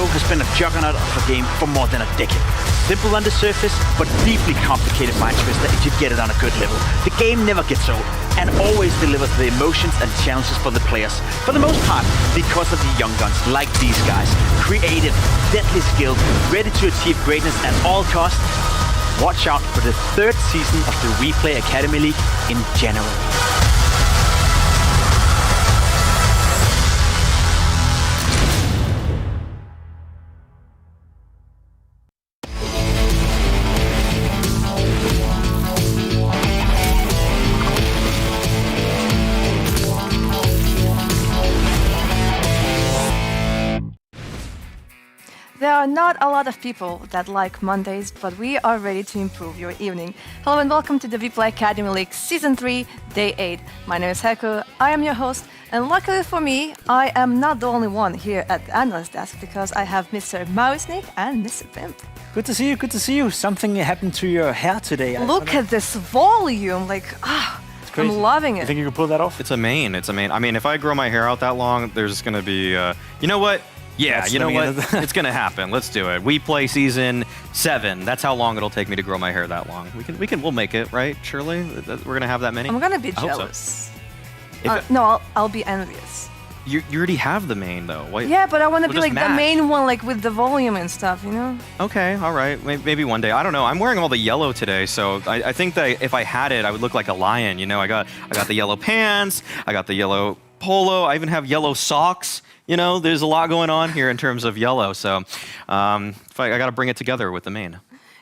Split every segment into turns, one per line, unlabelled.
Has been a juggernaut of a game for more than a decade. Simple on the surface, but deeply complicated mind twister if you get it on a good level. The game never gets old and always delivers the emotions and challenges for the players. For the most part, because of the young guns like these guys. Creative, deadly skilled, ready to achieve greatness at all costs. Watch out for the third season of the WePlay Academy League in January.
There are not a lot of people that like Mondays, but we are ready to improve your evening. Hello and welcome to the VP Academy League Season 3, Day 8. My name is Heku, I am your host, and luckily for me, I am not the only one here at the analyst desk because I have Mr. MOUZ and Mr. Pimp.
Good to see you, good to see you. Something happened to your hair today.
Look at this volume, like, I'm loving it.
You think you can pull that off?
It's a mane, it's a mane. I mean, if I grow my hair out that long, there's gonna be, you know what? Yeah,
That's
you know what? It's gonna happen. Let's do it. We play season 7. That's how long it'll take me to grow my hair that long. We'll make it, right? Surely we're gonna have that many.
I'm gonna be jealous. So. No, I'll be envious.
You already have the mane though. Wait,
yeah, but I want to be like
match.
the main one, like with the volume and stuff, you know?
Okay, all right. Maybe one day. I don't know. I'm wearing all the yellow today, so I think that if I had it, I would look like a lion. You know, I got the yellow pants. I got the yellow polo. I even have yellow socks. You know, there's a lot going on here in terms of yellow, so I got to bring it together with the mane.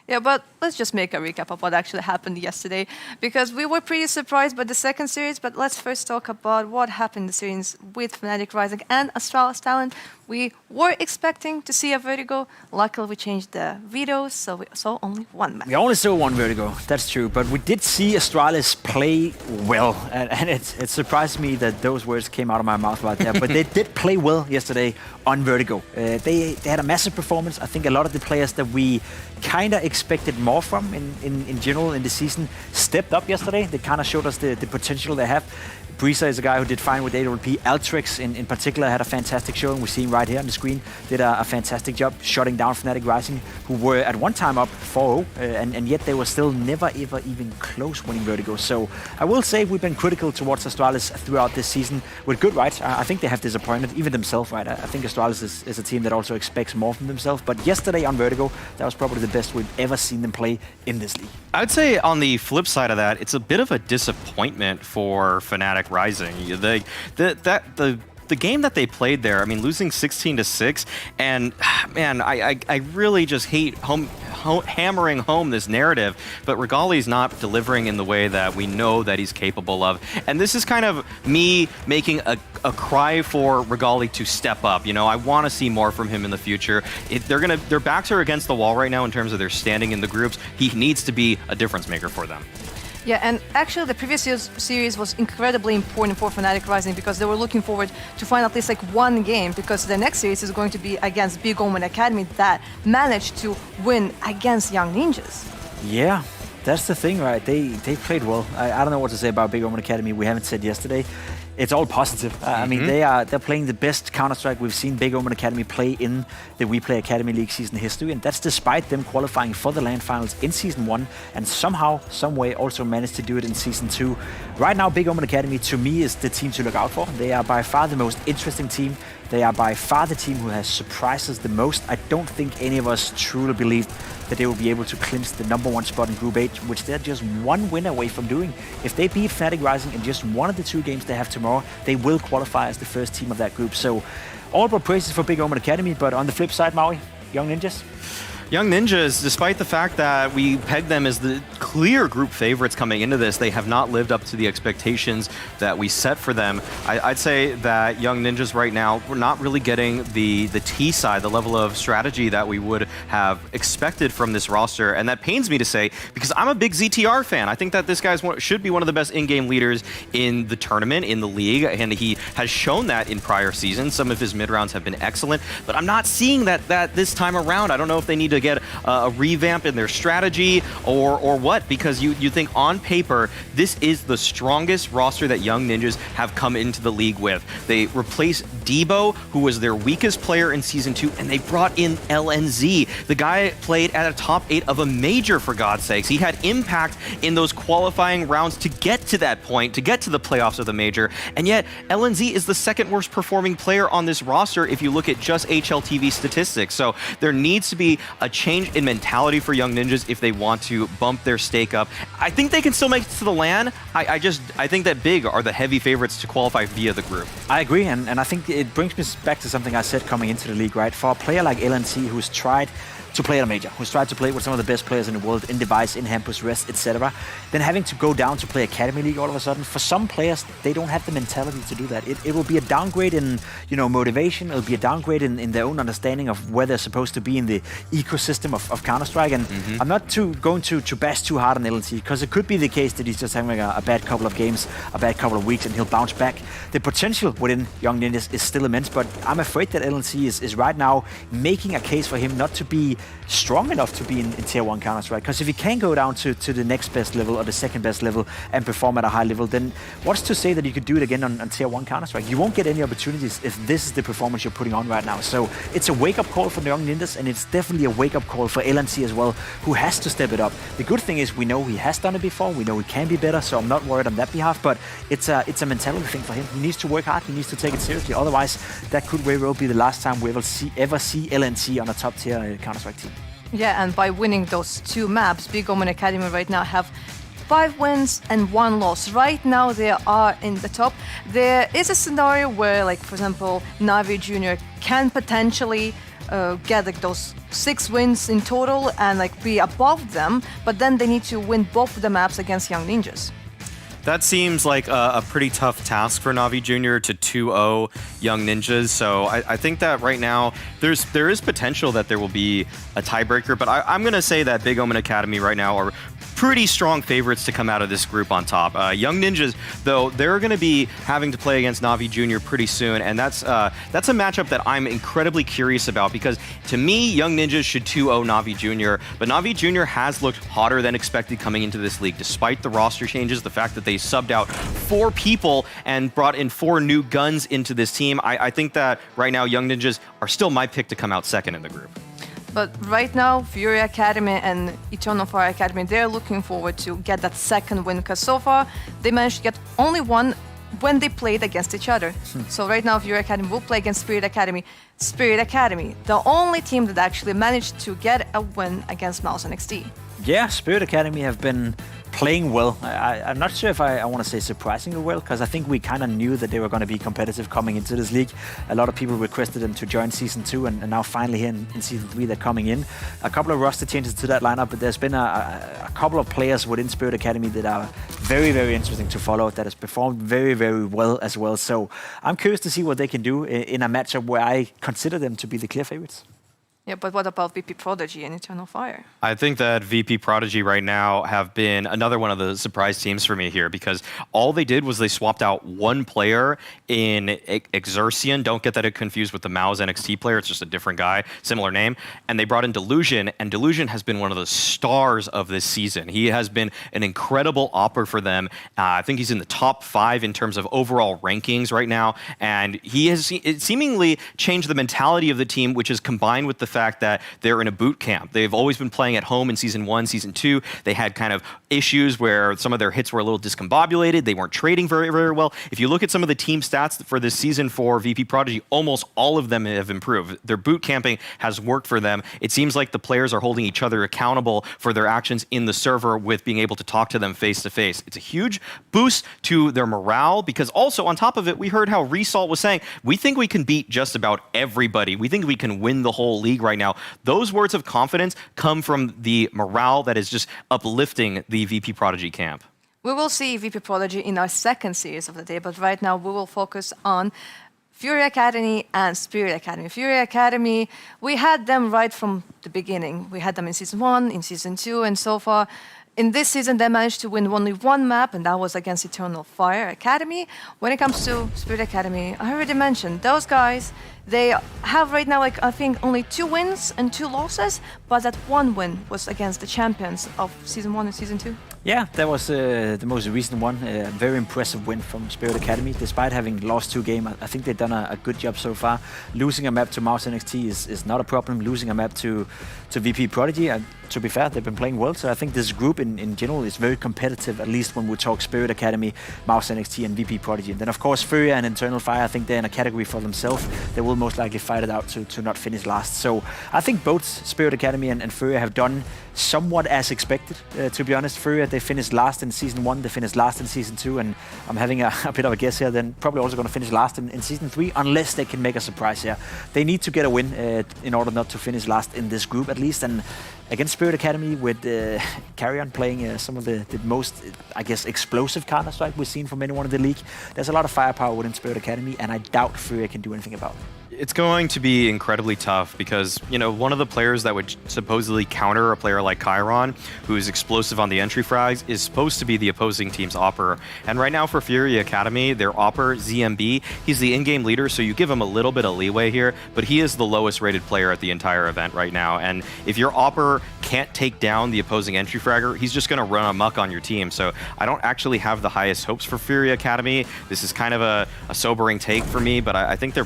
Yeah, but let's just make a recap of what actually happened yesterday, because we were pretty surprised by the second series, but let's first talk about what happened in the series with fnatic Rising and Astralis Talent. We were expecting to see a Vertigo. Luckily, we changed the vetoes, so we saw only one match.
We only saw one Vertigo, that's true, but we did see Astralis play well, and it surprised me that those words came out of my mouth right there, but they did play well yesterday on Vertigo. They had a massive performance. I think a lot of the players that we kind of expected more from in general in the season stepped up yesterday. They kind of showed us the potential they have. Brisa is a guy who did fine with AWP. Altrix in particular had a fantastic showing. We see him right here on the screen. Did a fantastic job shutting down fnatic Rising, who were at one time up 4-0, and yet they were still never ever even close winning Vertigo. So I will say we've been critical towards Astralis throughout this season with good right. I think they have disappointed even themselves, right? I think Astralis is a team that also expects more from themselves. But yesterday on Vertigo, that was probably the best we've ever seen them play in this league.
I'd say on the flip side of that, it's a bit of a disappointment for fnatic Rising. The game that they played there, I mean, losing 16-6, and man, I really just hate hammering home this narrative, but Regali's not delivering in the way that we know that he's capable of. And this is kind of me making a cry for Regali to step up. You know, I want to see more from him in the future. Their backs are against the wall right now in terms of their standing in the groups. He needs to be a difference maker for them.
Yeah, and actually the previous series was incredibly important for fnatic Rising because they were looking forward to find at least like one game, because the next series is going to be against bo1 Academy that managed to win against Young Ninjas.
Yeah, that's the thing, right? They played well. I don't know what to say about bo1 Academy. We haven't said yesterday. It's all positive. I mean, they're playing the best Counter-Strike we've seen Big Omen Academy play in the WePlay Academy League season history, and that's despite them qualifying for the LAN finals in Season 1, and somehow, some way also managed to do it in Season 2. Right now, Big Omen Academy, to me, is the team to look out for. They are by far the most interesting team. They are by far the team who has surprised us the most. I don't think any of us truly believed that they will be able to clinch the #1 spot in Group H, which they're just one win away from doing. If they beat Fnatic Rising in just one of the 2 games they have tomorrow, they will qualify as the first team of that group. So all but praises for Big Omen Academy, but on the flip side, Maui, Young Ninjas?
Young Ninjas, despite the fact that we pegged them as the clear group favorites coming into this, they have not lived up to the expectations that we set for them. I'd say that Young Ninjas right now, we're not really getting the T side, the level of strategy that we would have expected from this roster. And that pains me to say, because I'm a big ZTR fan. I think that this guy should be one of the best in-game leaders in the tournament, in the league, and he has shown that in prior seasons. Some of his mid-rounds have been excellent, but I'm not seeing that this time around. I don't know if they need to get a revamp in their strategy or what, because you think on paper this is the strongest roster that Young Ninjas have come into the league with. They replaced Debo, who was their weakest player in Season 2, and they brought in LNZ. The guy played at a top 8 of a major, for God's sakes. He had impact in those qualifying rounds to get to that point, to get to the playoffs of the major, and yet LNZ is the 2nd worst performing player on this roster if you look at just HLTV statistics. So there needs to be a change in mentality for Young Ninjas if they want to bump their stake up. I think they can still make it to the LAN. I think that Big are the heavy favorites to qualify via the group.
I agree, and I think it brings me back to something I said coming into the league, right? For a player like LNC who's tried to play at a major, who's tried to play with some of the best players in the world, in Device, in Hampus, Rest, etc., then having to go down to play Academy League all of a sudden, for some players, they don't have the mentality to do that. It will be a downgrade in, motivation. It'll be a downgrade in their own understanding of where they're supposed to be in the ecosystem of Counter-Strike. And I'm not going to bash too hard on LNC, because it could be the case that he's just having a bad couple of games, a bad couple of weeks, and he'll bounce back. The potential within Young Ninjas is still immense, but I'm afraid that LNC is right now making a case for him not to be strong enough to be in Tier 1 Counter-Strike. Because if he can go down to the next best level or the 2nd best level and perform at a high level, then what's to say that you could do it again on Tier 1 Counter-Strike? You won't get any opportunities if this is the performance you're putting on right now. So it's a wake-up call for the Young Ninjas, and it's definitely a wake-up call for LNC as well, who has to step it up. The good thing is we know he has done it before, we know he can be better, so I'm not worried on that behalf, but it's a mentality thing for him. He needs to work hard, he needs to take it seriously, otherwise that could very well be the last time we ever see LNC on a top-tier Counter-Strike team.
Yeah, and by winning those 2 maps, Big Omen Academy right now have 5 wins and 1 loss. Right now they are in the top. There is a scenario where, like, for example, NAVI Junior can potentially get like those 6 wins in total and like be above them, but then they need to win both of the maps against Young Ninjas.
That seems like a pretty tough task for Navi Jr. to 2-0 Young Ninjas. So I think that right now there is potential that there will be a tiebreaker, but I'm going to say that Big Omen Academy right now are pretty strong favorites to come out of this group on top. Young Ninjas, though, they're going to be having to play against Navi Jr. pretty soon, and that's a matchup that I'm incredibly curious about, because to me, Young Ninjas should 2-0 Navi Jr., but Navi Jr. has looked hotter than expected coming into this league, despite the roster changes, the fact that they subbed out 4 people and brought in 4 new guns into this team. I think that right now, Young Ninjas are still my pick to come out second in the group.
But right now, FURIA Academy and Eternal Fire Academy, they're looking forward to get that 2nd win, because so far they managed to get only 1 when they played against each other. So right now, FURIA Academy will play against Spirit Academy. Spirit Academy, the only team that actually managed to get a win against MOUZ and XD.
Yeah, Spirit Academy have been playing well. I'm not sure if I want to say surprisingly well, because I think we kind of knew that they were going to be competitive coming into this league. A lot of people requested them to join Season 2, and now finally here in Season 3 they're coming in. A couple of roster changes to that lineup, but there's been a couple of players within Spirit Academy that are very, very interesting to follow, that has performed very, very well as well. So I'm curious to see what they can do in a matchup where I consider them to be the clear favorites.
Yeah, but what about VP.Prodigy and Eternal Fire?
I think that VP.Prodigy right now have been another one of the surprise teams for me here, because all they did was they swapped out one player in Exercian. Don't get that confused with the MOUZ NXT player. It's just a different guy, similar name. And they brought in Delusion, and Delusion has been one of the stars of this season. He has been an incredible opper for them. I think he's in the top 5 in terms of overall rankings right now. And he has seemingly changed the mentality of the team, which is combined with the fact that they're in a boot camp. They've always been playing at home in Season 1, Season 2. They had kind of issues where some of their hits were a little discombobulated. They weren't trading very, very well. If you look at some of the team stats for this season for VP.Prodigy, almost all of them have improved. Their boot camping has worked for them. It seems like the players are holding each other accountable for their actions in the server with being able to talk to them face to face. It's a huge boost to their morale, because also on top of it, we heard how Resalt was saying, we think we can beat just about everybody. We think we can win the whole league right now. Those words of confidence come from the morale that is just uplifting the VP.Prodigy camp.
We will see VP.Prodigy in our second series of the day, but right now we will focus on FURIA Academy and Spirit Academy. FURIA Academy, we had them right from the beginning. We had them in Season 1, in Season 2, and so far. In this season, they managed to win only one map, and that was against Eternal Fire Academy. When it comes to Spirit Academy, I already mentioned, those guys, they have right now, like, I think only 2 wins and 2 losses, but that 1 win was against the champions of Season 1 and Season 2.
Yeah, that was the most recent one. A very impressive win from Spirit Academy. Despite having lost 2 games, I think they've done a good job so far. Losing a map to MOUZ NXT is not a problem. Losing a map to VP.Prodigy, to be fair, they've been playing well. So I think this group in general is very competitive, at least when we talk Spirit Academy, MOUZ NXT, and VP.Prodigy. And then, of course, FURIA and Eternal Fire, I think they're in a category for themselves. They will most likely fight it out to not finish last. So I think both Spirit Academy and FURIA have done somewhat as expected, to be honest. FURIA, they finished last in Season 1, they finished last in Season 2, and I'm having a bit of a guess here, then probably also going to finish last in Season 3, unless they can make a surprise here. They need to get a win in order not to finish last in this group, at least. And against Spirit Academy, with Carrion playing some of the most, I guess, explosive Counter-Strike we've seen from anyone in the league, there's a lot of firepower within Spirit Academy, and I doubt FURIA can do anything about it.
It's going to be incredibly tough because, you know, one of the players that would supposedly counter a player like Chiron, who's explosive on the entry frags, is supposed to be the opposing team's opper. And right now for FURIA Academy, their opper, ZMB, he's the in-game leader, so you give him a little bit of leeway here, but he is the lowest rated player at the entire event right now. And if your opper can't take down the opposing entry fragger, he's just going to run amok on your team. So I don't actually have the highest hopes for FURIA Academy. This is kind of a sobering take for me, but I think they're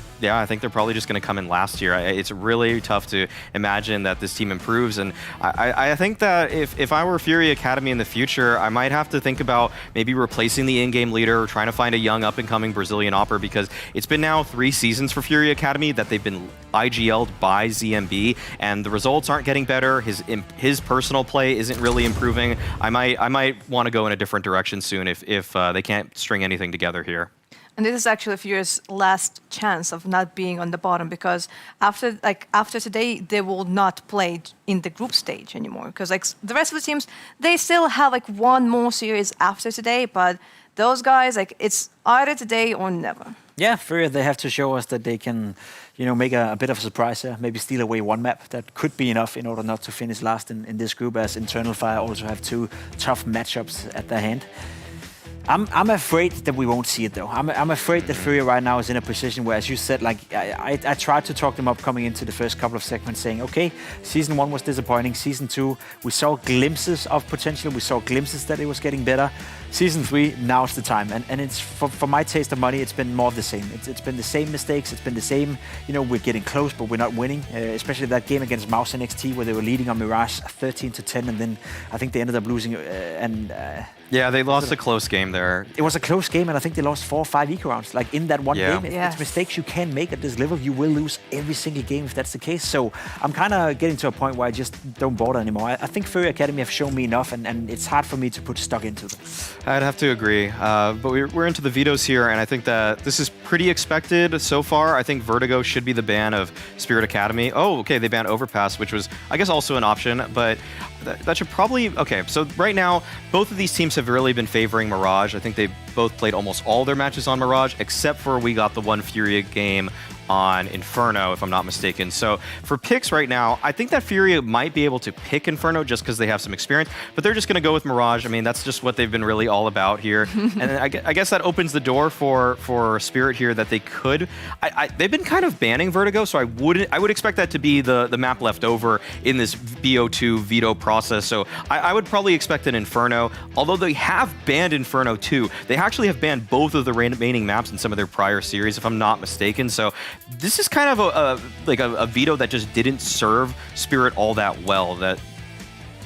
probably just going to come in last year. It's really tough to imagine that this team improves, and I think that if I were FURIA Academy in the future, I might have to think about maybe replacing the in-game leader or trying to find a young up-and-coming Brazilian opper, because it's been now 3 seasons for FURIA Academy that they've been IGL'd by ZMB, and the results aren't getting better. His personal play isn't really improving. I might want to go in a different direction soon if they can't string anything together here.
And this is actually FURIA's last chance of not being on the bottom, because after today, they will not play in the group stage anymore. Because the rest of the teams, they still have 1 more series after today, but those guys, it's either today or never.
Yeah, FURIA, they have to show us that they can, make a bit of a surprise here. Maybe steal away 1 map. That could be enough in order not to finish last in this group, as Eternal Fire also have 2 tough matchups at their hand. I'm afraid that we won't see it, though. I'm afraid that FURIA right now is in a position where, as you said, I tried to talk them up coming into the first couple of segments, saying, okay, Season 1 was disappointing. Season 2, we saw glimpses of potential. We saw glimpses that it was getting better. Season 3, now's the time. And it's for my taste of money, it's been more of the same. It's been the same mistakes. It's been the same, we're getting close, but we're not winning. Especially that game against MOUZ NXT, where they were leading on Mirage 13-10, and then I think they ended up losing.
Yeah, they lost a close game there.
It was a close game, and I think they lost 4 or 5 eco rounds. In that one game, it's mistakes you can make at this level. You will lose every single game if that's the case. So I'm kind of getting to a point where I just don't bother anymore. I think FURIA Academy have shown me enough, and it's hard for me to put stock into them.
I'd have to agree. But we're into the vetoes here, and I think that this is pretty expected so far. I think Vertigo should be the ban of Spirit Academy. Oh, okay, they banned Overpass, which was, I guess, also an option, but that should probably... Okay, so right now, both of these teams have really been favoring Mirage. I think they both played almost all their matches on Mirage, except for we got the one FURIA game on Inferno, if I'm not mistaken. So for picks right now, I think that FURIA might be able to pick Inferno just because they have some experience, but they're just going to go with Mirage. I mean, that's just what they've been really all about here. And I guess that opens the door for Spirit here that they could. They've been kind of banning Vertigo, so I would expect that to be the map left over in this BO2 veto process. So I would probably expect an Inferno, although they have banned Inferno too. They actually have banned both of the remaining maps in some of their prior series, if I'm not mistaken. So this is kind of a veto that just didn't serve Spirit all that well.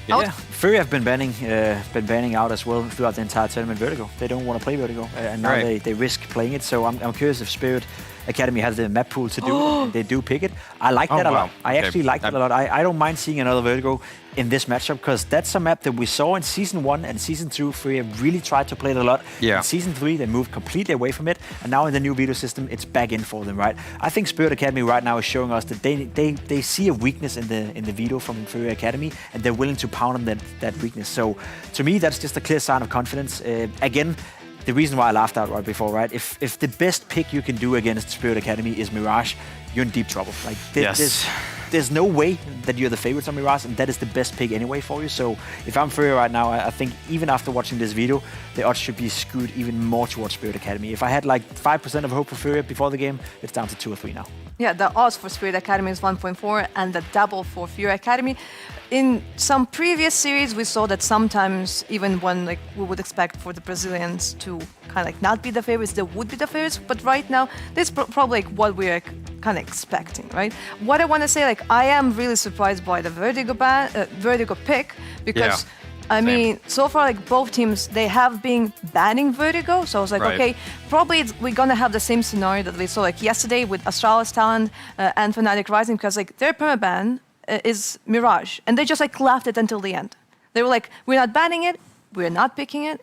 Yeah, FURIA have been banning out as well throughout the entire tournament Vertigo. They don't want to play Vertigo, and now they risk playing it. So I'm curious if Spirit Academy has the map pool to do it, and they do pick it. I like that a lot. I actually like that a lot. I don't mind seeing another Vertigo in this matchup, because that's a map that we saw in Season 1 and Season 2. FURIA really tried to play it a lot.
Yeah.
In Season 3, they moved completely away from it, and now in the new veto system, it's back in for them, right? I think Spirit Academy right now is showing us that they see a weakness in the veto from FURIA Academy, and they're willing to pound on that weakness. So to me, that's just a clear sign of confidence. Again, the reason why I laughed out right before, right? If the best pick you can do against Spirit Academy is Mirage, you're in deep trouble. Like there's no way that you're the favorites on Mirage, and that is the best pick anyway for you. So if I'm FURIA right now, I think even after watching this video, the odds should be skewed even more towards Spirit Academy. If I had like 5% of hope for FURIA before the game, it's down to 2 or 3 now.
Yeah, the odds for Spirit Academy is 1.4 and the double for FURIA Academy. In some previous series, we saw that sometimes, even when like we would expect for the Brazilians to kind of like not be the favorites, they would be the favorites. But right now, this is probably like what we're kind of expecting, right? What I want to say, like, I am really surprised by the Vertigo pick, because I mean, so far, like, both teams, they have been banning Vertigo. So I was like, okay, probably we're going to have the same scenario that we saw like yesterday with Astralis Talent and Fnatic Rising, because like their permaban is Mirage. And they just like left it until the end. They were like, we're not banning it, we're not picking it.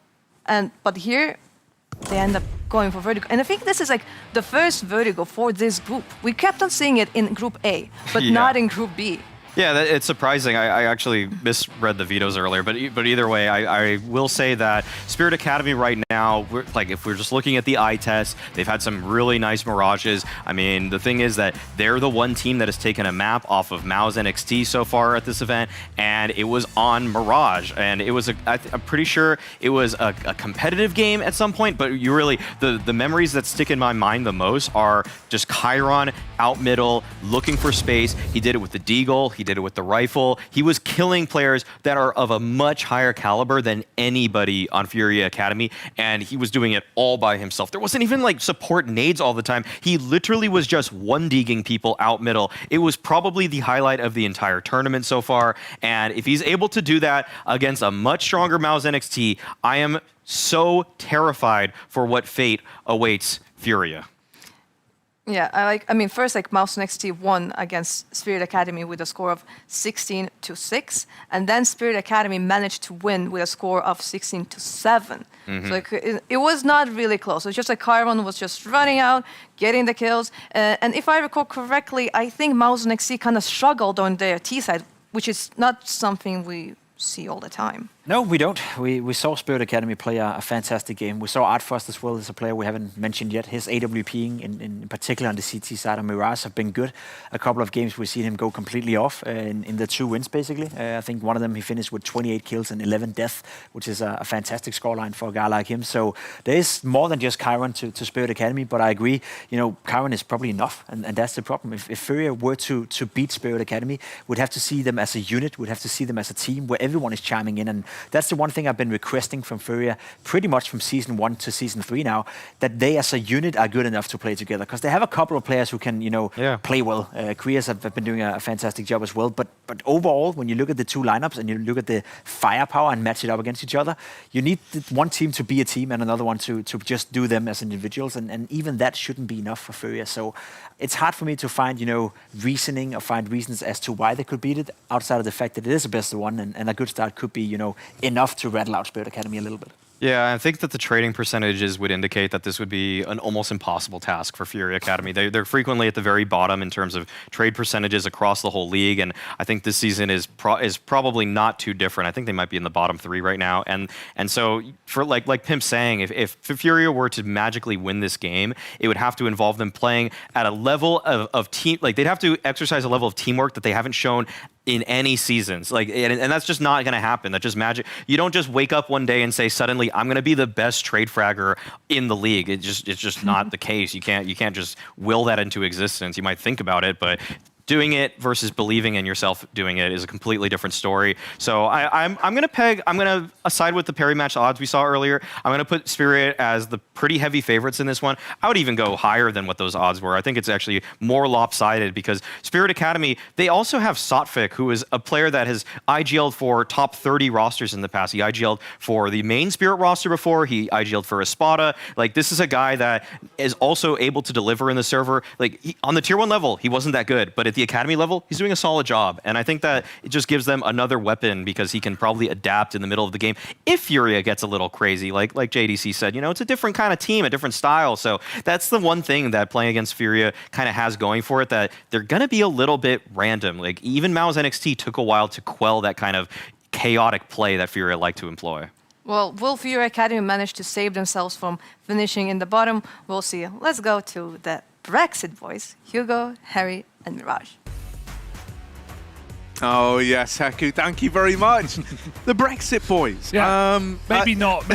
But here, they end up going for Vertigo. And I think this is like the first Vertigo for this group. We kept on seeing it in Group A, but not in Group B.
Yeah, it's surprising. I actually misread the vetoes earlier, but either way, I will say that Spirit Academy right now, if we're just looking at the eye test, they've had some really nice Mirages. I mean, the thing is that they're the one team that has taken a map off of MOUZ NXT so far at this event, and it was on Mirage, and it was I'm pretty sure it was a competitive game at some point, but you really, the memories that stick in my mind the most are just Chiron out middle, looking for space. He did it with the Deagle. He did it with the rifle. He was killing players that are of a much higher caliber than anybody on FURIA Academy, and he was doing it all by himself. There wasn't even like support nades all the time. He literally was just one-digging people out middle. It was probably the highlight of the entire tournament so far, and if he's able to do that against a much stronger MOUZ NXT, I am so terrified for what fate awaits FURIA.
Yeah, I mean, first, like, MOUZ NXT won against Spirit Academy with a score of 16-6, and then Spirit Academy managed to win with a score of 16-7. So like, it was not really close. It's just like Chiron was just running out, getting the kills. And if I recall correctly, I think MOUZ NXT kind of struggled on their T side, which is not something we see all the time.
No, we don't. We saw Spirit Academy play a fantastic game. We saw Artfrost as well as a player we haven't mentioned yet. His AWPing, in particular on the CT side of Mirage, have been good. A couple of games we've seen him go completely off in the 2 wins, basically. I think one of them he finished with 28 kills and 11 deaths, which is a fantastic scoreline for a guy like him. So there is more than just Chiron to Spirit Academy, but I agree, you know, Chiron is probably enough, and that's the problem. If FURIA were to beat Spirit Academy, we'd have to see them as a unit, we'd have to see them as a team where everyone is chiming in, and that's the one thing I've been requesting from FURIA pretty much from Season 1 to Season 3 now, that they as a unit are good enough to play together, because they have a couple of players who can, you know, play well. Krias have been doing a fantastic job as well, but overall, when you look at the 2 lineups and you look at the firepower and match it up against each other, you need one team to be a team and another one to just do them as individuals, and even that shouldn't be enough for FURIA. So it's hard for me to find, you know, reasoning or find reasons as to why they could beat it, outside of the fact that it is the best one, and a good start could be, you know, enough to rattle out Spirit Academy a little bit.
Yeah, I think that the trading percentages would indicate that this would be an almost impossible task for FURIA Academy. They're frequently at the very bottom in terms of trade percentages across the whole league, and I think this season is probably not too different. I think they might be in the bottom 3 right now, and so for like Pimp's saying, if FURIA were to magically win this game, it would have to involve them playing at a level of team, like they'd have to exercise a level of teamwork that they haven't shown in any seasons, like, and that's just not going to happen. That's just magic. You don't just wake up one day and say suddenly I'm going to be the best trade fragger in the league. It's just not the case. You can't just will that into existence. You might think about it, but doing it versus believing in yourself doing it is a completely different story. So I'm gonna side with the Perry match odds we saw earlier. I'm gonna put Spirit as the pretty heavy favorites in this one. I would even go higher than what those odds were. I think it's actually more lopsided because Spirit Academy, they also have Sotfik, who is a player that has IGL'd for top 30 rosters in the past. He IGL'd for the main Spirit roster before. He IGL'd for Espada. Like, this is a guy that is also able to deliver in the server. Like, on the tier 1 level, he wasn't that good, but at the academy level, he's doing a solid job. And I think that it just gives them another weapon because he can probably adapt in the middle of the game if FURIA gets a little crazy. Like JDC said, you know, it's a different kind of team, a different style. So that's the one thing that playing against FURIA kind of has going for it, that they're going to be a little bit random. Like, even MOUZ NXT took a while to quell that kind of chaotic play that FURIA like to employ.
Well, will FURIA Academy manage to save themselves from finishing in the bottom? We'll see. Let's go to the Brexit boys, Hugo, Harry, and Mirage.
Oh yes, Heku, thank you very much. The Brexit boys.
Yeah. Maybe not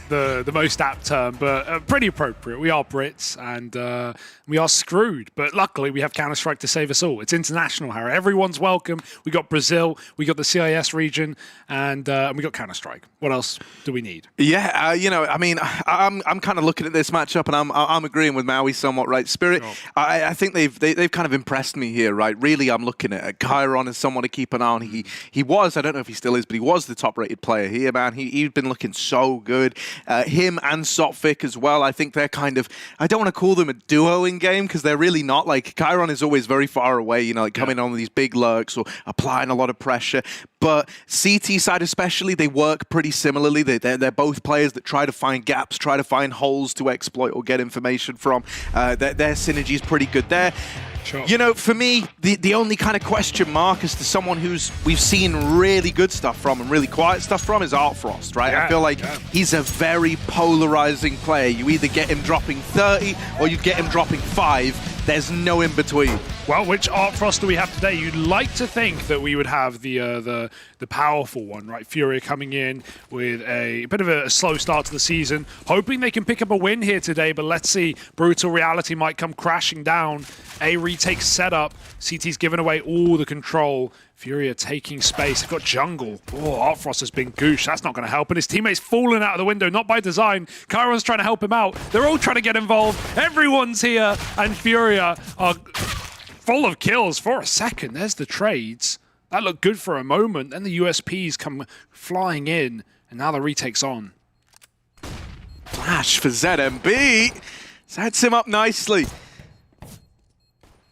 the most apt term, but pretty appropriate. We are Brits and we are screwed, but luckily we have Counter-Strike to save us all. It's international, Harry. Everyone's welcome. We got Brazil, we got the CIS region, and we got Counter-Strike. What else do we need?
Yeah, you know, I mean, I'm kind of looking at this matchup, and I'm agreeing with Maui somewhat, right? Spirit, sure. I think they've kind of impressed me here, right? Really, I'm looking at Chiron as someone to keep an eye on. He was, I don't know if he still is, but he was the top-rated player here, man. He'd been looking so good. Him and Sotfik as well. I think they're kind of, I don't want to call them a duo in game because they're really not. Like, Chiron is always very far away, you know, like coming on with these big lurks or applying a lot of pressure. But CT side especially, they work pretty similarly. They're both players that try to find gaps, try to find holes to exploit or get information from. Their synergy is pretty good there. Sure. You know, for me, the only kind of question mark as to someone we've seen really good stuff from and really quiet stuff from is Artfrost, right? Yeah, I feel like he's a very polarizing player. You either get him dropping 30 or you get him dropping 5. There's no in between.
Well, which Artfrost do we have today? You'd like to think that we would have the powerful one, right? FURIA coming in with a bit of a slow start to the season, hoping they can pick up a win here today, but let's see. Brutal reality might come crashing down. A retake setup. CT's given away all the control. FURIA taking space. They've got jungle. Oh, Artfrost has been gooshed. That's not going to help. And his teammate's falling out of the window, not by design. Chiron's trying to help him out. They're all trying to get involved. Everyone's here. And FURIA are full of kills for a second. There's the trades. That looked good for a moment. Then the USPs come flying in. And now the retake's on.
Flash for ZMB. Sets him up nicely.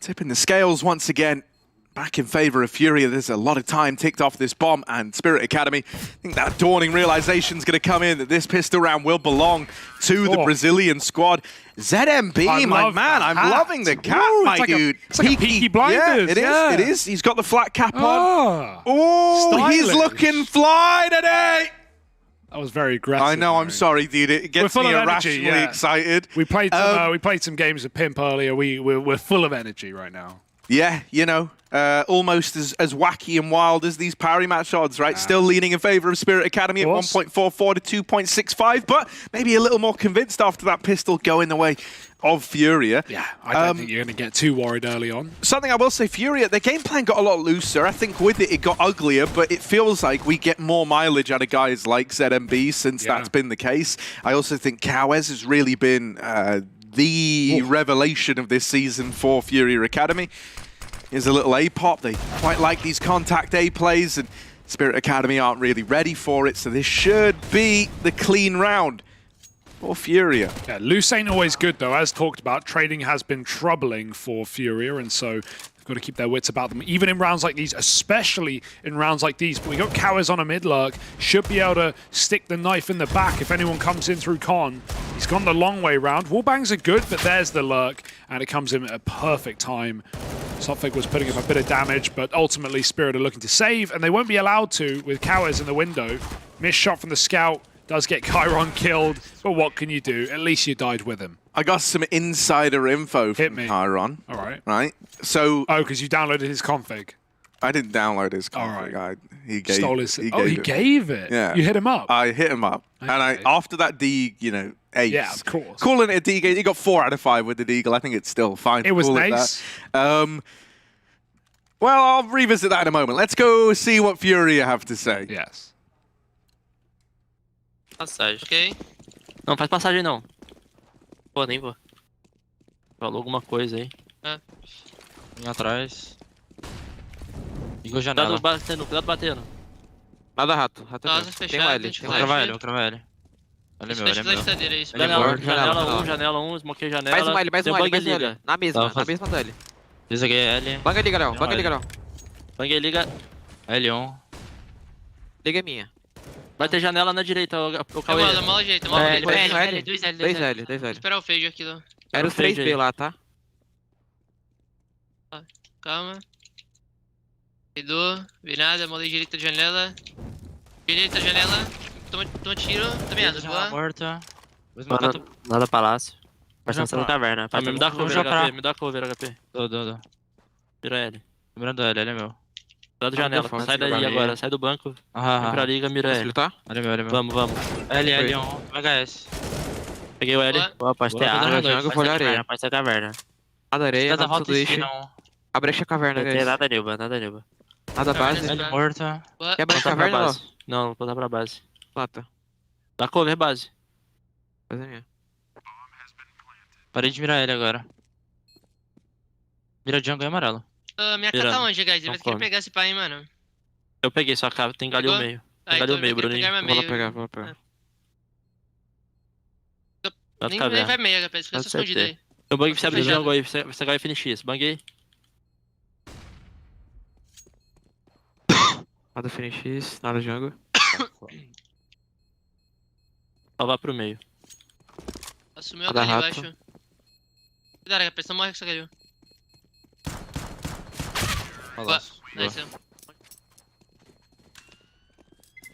Tipping the scales once again. Back in favor of FURIA. There's a lot of time ticked off this bomb, and Spirit Academy, I think that dawning realization is going to come in that this pistol round will belong to the Brazilian squad. ZMB, my man, I'm loving the cap, my dude.
It's like a Peaky Blinders.
Yeah, it is. He's got the flat cap on. Oh, he's looking fly today.
That was very aggressive.
I know, I'm sorry, dude. It gets me irrationally excited.
We played some games with Pimp earlier. We're full of energy right now.
Yeah, you know, almost as wacky and wild as these parry match odds, right? Still leaning in favor of Spirit Academy at 1.44 to 2.65, but maybe a little more convinced after that pistol going the way of FURIA.
Yeah, I don't think you're going to get too worried early on.
Something I will say, FURIA, their game plan got a lot looser. I think with it got uglier, but it feels like we get more mileage out of guys like ZMB since that's been the case. I also think Kawez has really been the revelation of this season for FURIA Academy. Here's a little A-pop. They quite like these contact A plays, and Spirit Academy aren't really ready for it, so this should be the clean round for FURIA.
Yeah, loose ain't always good, though. As talked about, trading has been troubling for FURIA, and so they've got to keep their wits about them, even in rounds like these, especially in rounds like these. But we got Cowards on a mid lurk, should be able to stick the knife in the back if anyone comes in through Con. He's gone the long way round. Wallbangs are good, but there's the lurk, and it comes in at a perfect time. Sophic was putting up a bit of damage, but ultimately Spirit are looking to save, and they won't be allowed to with Cowards in the window. Missed shot from the scout. Does get Chiron killed, but what can you do? At least you died with him.
I got some insider info from Chiron.
All right.
Right? So...
Oh, because you downloaded his config.
I didn't download his config.
All right.
He gave,
Stole his...
he
oh, he gave it?
Yeah.
You hit him up?
I hit him up.
Okay.
And after that ace,
yeah, of course.
Calling it a D-game, he got 4 out of 5 with the Deagle. I think it's still fine.
It was nice.
Well, I'll revisit that in a moment. Let's go see what FURIA have to say.
Yes.
Passagem.
Ok.
Não, faz passagem não. Pô, nem vou. Falou alguma coisa aí.
Vem atrás. Ligou janela.
Cuidado batendo.
Nada rato. Rato é
Tá,
meu.
vocês
Tem
fecharam,
um L.
deixa
Vou
eu
travar
flash.
ele, vou travar ele. Ele é meu, ele é
Flash
meu.
da direita.
Ele é
Janela,
morto, janela.
janela 1, smoquei janela.
Mais um L, mais
Deu
um L,
bang
mais
e
um L.
liga.
Na mesma,
Tá,
na mesma do L.
Desaguei L.
Banga ali, Galéo. Banga ali, Galéo.
Bang e liga.
L1. Liga é minha.
Vai ter janela na direita, o Cauê.
Mano,
mal jeito, mal jeito.
2 L.
Esperar o fade aqui, ó.
Era os 3B lá, tá?
Calma. Cuidou. Vi nada, molei direita da janela. Direita da janela. Toma tiro. Tá meados, boa.
Morta.
Nada palácio.
Vai ser na
caverna. Me dá cover, HP. Me dá cover, HP.
Dou.
Tira ele.
Lembrando L, ele é meu.
Cuidado janela. Sai daí agora. Sai do banco. Vem pra liga, mira ele.
Ele tá? Ele é meu, ele é meu.
Vamos.
L1, HS.
Peguei o L. Boa, pode ter água.
Vou olhar areia.
Pode ter caverna.
Nada areia,
Nada
nada sanduíche. A brecha caverna,
Não tem
guys.
nada neba, nada neba.
Nada base.
L
morta. Quer brecha
Voltar pra
caverna, ó?
base. Não, vou voltar pra base.
Plata.
Dá cover base.
Base é minha. Parei de mirar ele agora. Mira jungle e amarelo.
Minha casa tá onde, guys? Ele vai querer pegar esse pai, hein, mano. Eu peguei sua cara, tem galho meio. Tem galho meio, Bruninho.
Vou pegar.
Nem vai meio, HP, fica escondido aí. Eu bang pra você abrir jungle aí, você vai finish. Banguei.
Nada finish, nada jungle.
Salvar pro meio. Assumiu a galho embaixo. Cuidado, HP, você morre com essa galho. Nice.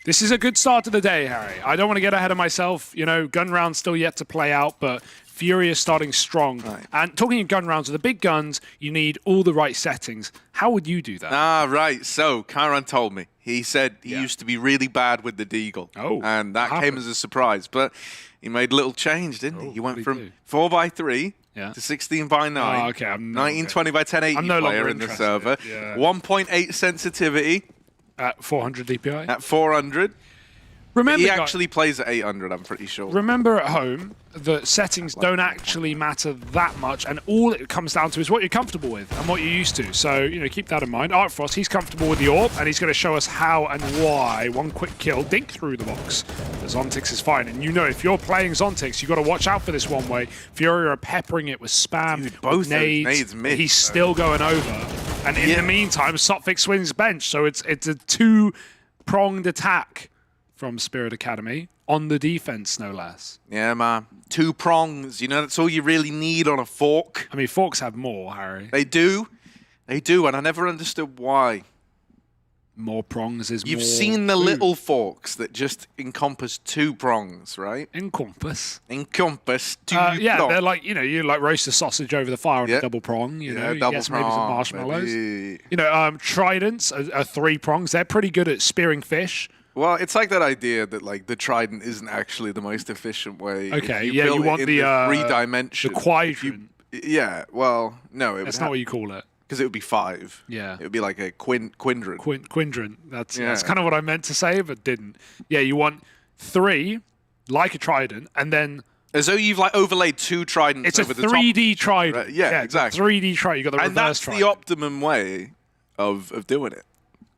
This is a good start to the day, Harry. I don't want to get ahead of myself. Gun round's still yet to play out, but FURIA is starting strong.
Right.
And talking of gun rounds, with the big guns, you need all the right settings. How would you do that?
Right. So, Chiron told me. He said he used to be really bad with the Deagle.
Oh,
and that came as a surprise. But he made a little change, didn't he? He went from 4x3 to 16x9.
Oh, okay.
1920 by 1080
I'm no
player
longer
in the
interested.
server.
Yeah.
1.8 sensitivity.
At 400 DPI?
At 400.
Remember,
He actually plays at 800, I'm pretty sure.
Remember at home, the settings don't actually matter that much, and all it comes down to is what you're comfortable with and what you're used to. So, keep that in mind. Artfrost, he's comfortable with the AWP, and he's going to show us how and why. One quick kill, dink through the box. The Zontix is fine, and if you're playing Zontix, you've got to watch out for this one way. FURIA are peppering it with spam,
Dude, both
with nades.
missed,
He's still going over. And in the meantime, Sophic swings bench, so it's a two-pronged attack from Spirit Academy on the defense, no less.
Yeah, man. 2 prongs. That's all you really need on a fork.
I mean, forks have more, Harry.
They do, and I never understood why.
More prongs is
You've
more
seen the
food.
little forks that just encompass 2 prongs, right?
Encompass.
Encompass 2
Yeah,
prongs.
they're like, you like roast a sausage over the fire on a double prong,
double
get maybe some
prong,
marshmallows.
maybe.
Tridents are 3 prongs. They're pretty good at spearing fish.
Well, it's like that idea that the trident isn't actually the most efficient way.
Okay,
If
you
build it
want
in
the
3-dimension.
the quadrant.
Yeah, well, no,
That's not what you call it.
because it would be 5.
Yeah.
It would be like a quindrant.
Quindrant. That's kind of what I meant to say, but didn't. Yeah, you want 3, like a trident, and then
As though you've overlaid 2 tridents
it's a
over the top.
3D trident.
Right, yeah, exactly.
It's a 3D trident. You got the
And
reverse
that's
trident.
the optimum way of doing it.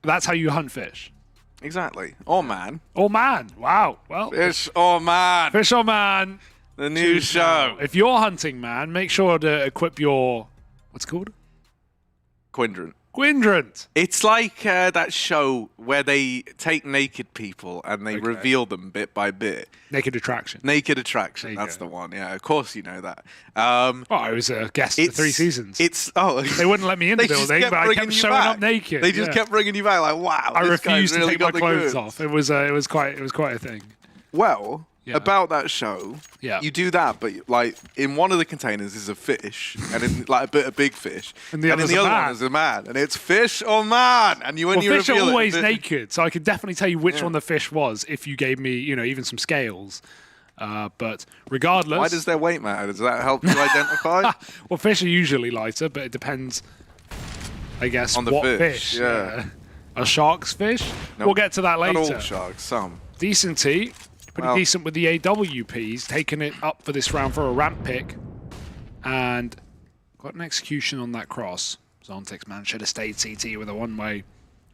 That's how you hunt fish.
Exactly. Oh, man.
Oh man! Wow. Well,
Fish or man.
fish or man.
The new show.
If you're hunting man, make sure to equip your what's it called?
Quindrant.
Quindrant.
It's like that show where they take naked people and they reveal them bit by bit.
Naked Attraction.
Naked Attraction, that's the one. Yeah, of course you know that.
I was a guest for 3 seasons. They wouldn't let me in the building, but I kept showing up naked.
They just kept bringing you back, like, wow.
I
this
refused
guy's really
to take my
got the
clothes
goods.
off. It was quite a thing.
Well, about that show, you do that, but like in one of the containers is a fish, and in like a big fish,
and in the other
one is a man, and it's fish or man. And when you
fish are
reveal
always naked, so I could definitely tell you which one the fish was if you gave me, even some scales. But regardless,
why does their weight matter? Does that help you identify?
Well, fish are usually lighter, but it depends, I guess,
on the
what
fish. Yeah.
Are sharks fish? Nope. We'll get to that later.
Not all sharks, some.
Decent T. Pretty decent with the AWPs, taking it up for this round for a ramp pick. And got an execution on that cross. Zontix, man, should have stayed CT with a one-way.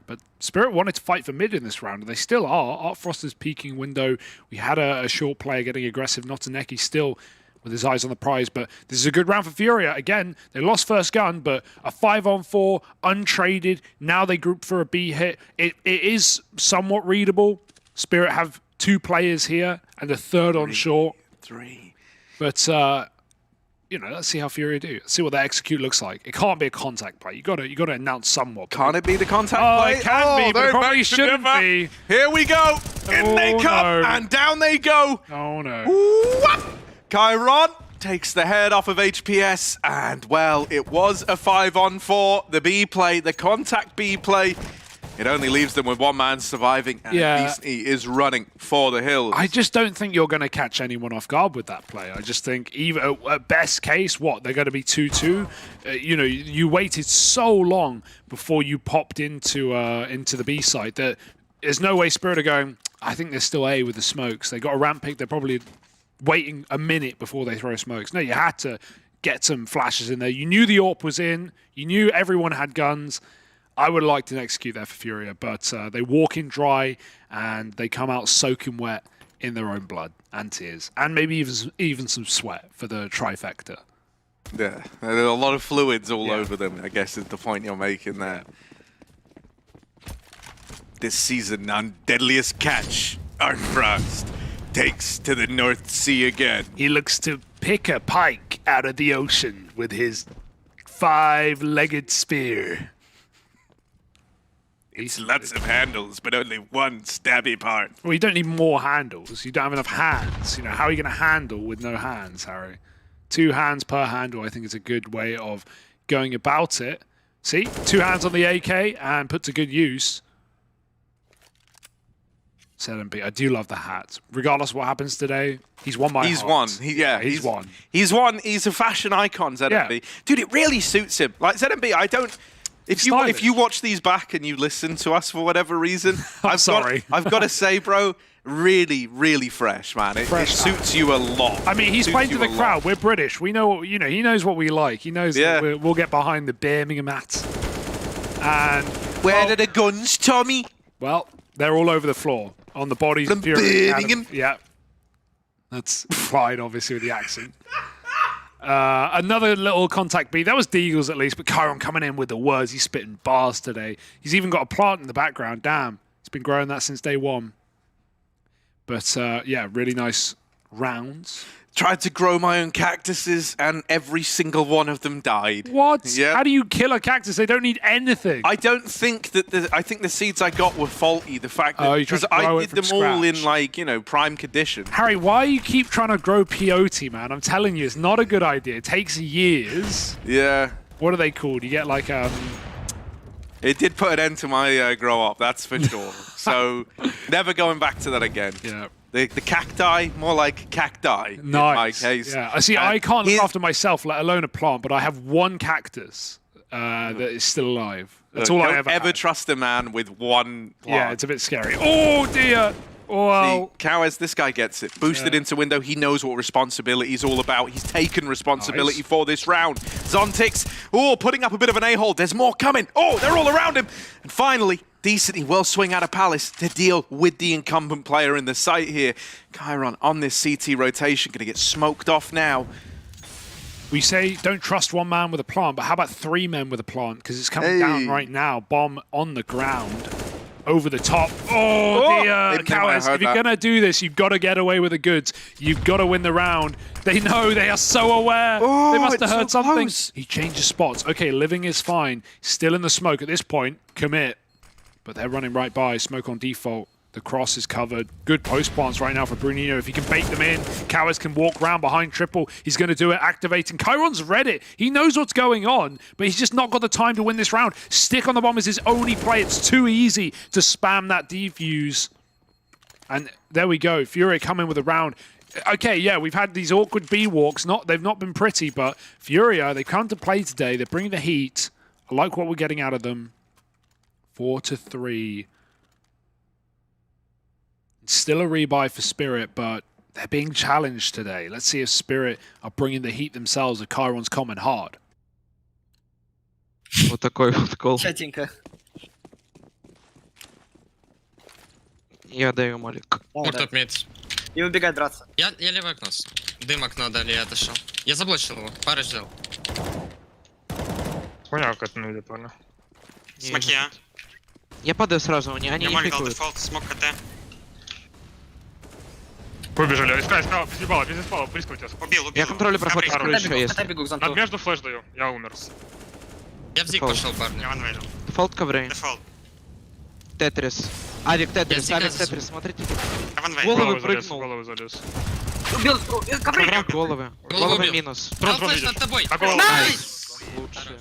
But Spirit wanted to fight for mid in this round, and they still are. Art Froster's peeking window. We had a short player getting aggressive. Notaneki still with his eyes on the prize, but this is a good round for FURIA. Again, they lost first gun, but a 5-on-4, untraded. Now they group for a B hit. It is somewhat readable. Spirit have 2 players here and a third on short.
3.
But, let's see how FURIA do. Let's see what that execute looks like. It can't be a contact play. You got to announce somewhat.
Can't it be the contact play?
It can be, but it probably shouldn't be.
Here we go. In they come, and down they go.
Oh, no.
Chiron takes the head off of HPS, and, well, it was a 5-on-4. The B play, the contact B play. It only leaves them with one man surviving, and he is running for the hills.
I just don't think you're going to catch anyone off guard with that play. I just think, even at best case, they're going to be 2-2. You waited so long before you popped into the B side that there's no way Spirit are going, I think they're still A with the smokes. They got a ramp pick, they're probably waiting a minute before they throw smokes. No, you had to get some flashes in there. You knew the AWP was in. You knew everyone had guns. I would have liked to execute that for FURIA, but they walk in dry and they come out soaking wet in their own blood and tears, and maybe even some sweat for the trifecta.
Yeah, there are a lot of fluids all over them, I guess is the point you're making there. This season on Deadliest Catch, Art Frost takes to the North Sea again.
He looks to pick a pike out of the ocean with his 5-legged spear.
It's lots of handles, but only one stabby part.
Well, you don't need more handles. You don't have enough hands. How are you going to handle with no hands, Harry? 2 hands per handle, I think, is a good way of going about it. See? 2 hands on the AK and put to good use. ZMB, I do love the hat. Regardless of what happens today, he's won my heart.
He's won. He's won. He's a fashion icon, ZMB. Yeah. Dude, it really suits him. Like, ZMB, I don't... If you watch these back and you listen to us for whatever reason, I've got to say, bro, really, really fresh, man. It suits you a lot.
I mean, he's playing to the crowd. We're British. We know, he knows what we like. He knows that we'll get behind the Birmingham hats. And
where are the guns, Tommy?
Well, they're all over the floor on the bodies of
Birmingham.
Yeah, that's fine, obviously, with the accent. Another little contact B. That was Deagles at least, but Chiron coming in with the words. He's spitting bars today. He's even got a plant in the background. Damn. He's been growing that since day 1. But really nice rounds.
Tried to grow my own cactuses, and every single one of them died.
What? Yep. How do you kill a cactus? They don't need anything.
I don't think that I think the seeds I got were faulty. The fact that because I did them all in prime condition.
Harry, why you keep trying to grow peyote, man? I'm telling you, it's not a good idea. It takes years.
Yeah.
What are they called? You get like
It did put an end to my grow up, that's for sure. So never going back to that again.
Yeah.
The cacti, more like cacti in my case.
Yeah, I can't look after myself, let alone a plant, but I have 1 cactus that is still alive. That's all I ever
Don't ever trust a man with 1 plant.
Yeah, it's a bit scary. Oh, dear. Well,
see, Cowes, this guy gets it. Boosted into window. He knows what responsibility is all about. He's taken responsibility for this round. Zontix, putting up a bit of an a-hole. There's more coming. Oh, they're all around him. And finally, decently well swing out of Palace to deal with the incumbent player in the site here. Chiron on this CT rotation, going to get smoked off now.
we say don't trust one man with a plant, but how about 3 men with a plant? Because it's coming down right now. Bomb on the ground. Over the top. Oh, the cowards. If you're going to do this, you've got to get away with the goods. You've got to win the round. They know. They are so aware. They must have heard something. He changes spots. Okay, living is fine. Still in the smoke at this point. Commit. But they're running right by. Smoke on default. The cross is covered. Good post plants right now for Bruninho. If he can bait them in, Cowards can walk round behind triple. He's going to do it, activating. Chiron's read it. He knows what's going on, but he's just not got the time to win this round. Stick on the bomb is his only play. It's too easy to spam that defuse. And there we go. Furia coming with a round. Okay, yeah, we've had these awkward B walks. They've not been pretty, but Furia, they come to play today. They're bringing the heat. I like what we're getting out of them. 4-3. Still a rebuy for Spirit, but they're being challenged today. Let's see if Spirit are bringing the heat themselves if Chiron's coming hard.
Вот такой вот гол.
Чатенько.
Я даю молик.
Муртоп мид.
И убегать драться.
Я левый окно. Дым окно дали, я отошел. Я заблочил его, пары ждал.
Понял, как это на видео, понял.
Смоки, а?
Я падаю сразу, они
Я
не
молик дал
пикают.
дефолт, смог КТ.
Выбежали, искать справа, без спала, близко у тебя.
Убил.
Я контролю проход с крыши, если.
бегу к
Над
зонту.
между флеш даю, я умер.
Я в зиг
Дефолт.
пошел, парни. Я ванвейдил.
Дефолт коврей.
Дефолт.
Тетрис. Авик Тетрис,
Я
Авик
сейчас-
Тетрис, смотрите.
Я ванвейдил.
Головы
залез,
прыгнул.
головы залез.
Убил, коврик.
Головы.
Голову
Головы
убил.
минус.
Дал
Трон
флеш
видишь.
над тобой.
А голову?
Найс!
Лучше.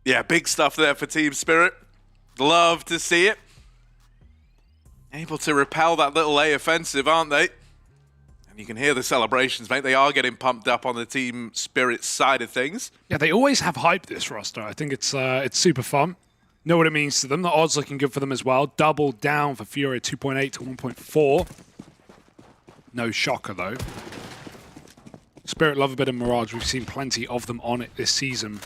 Yeah, big stuff there for Team Spirit. Love to see it. Able to repel that little A offensive, aren't they? And you can hear the celebrations, mate. They are getting pumped up on the Team Spirit side of things.
Yeah, they always have hype, this roster. I think it's super fun. Know what it means to them. The odds looking good for them as well. Double down for Furia, 2.8 to 1.4. No shocker, though. Spirit love a bit of Mirage. We've seen plenty of them on it this season.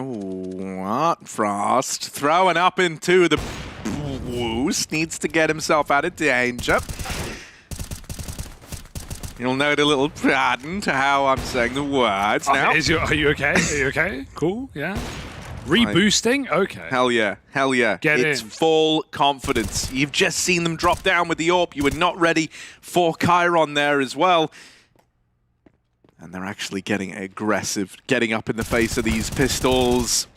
Oh, Frost throwing up into the WOOS. Needs to get himself out of danger. You'll note a little pattern to how I'm saying the words now.
Are you okay? Are you okay? Cool, yeah. Reboosting? Okay.
Hell yeah, hell yeah.
Get
it's
in.
full confidence. You've just seen them drop down with the AWP. You were not ready for Chiron there as well. And they're actually getting aggressive, getting up in the face of these pistols.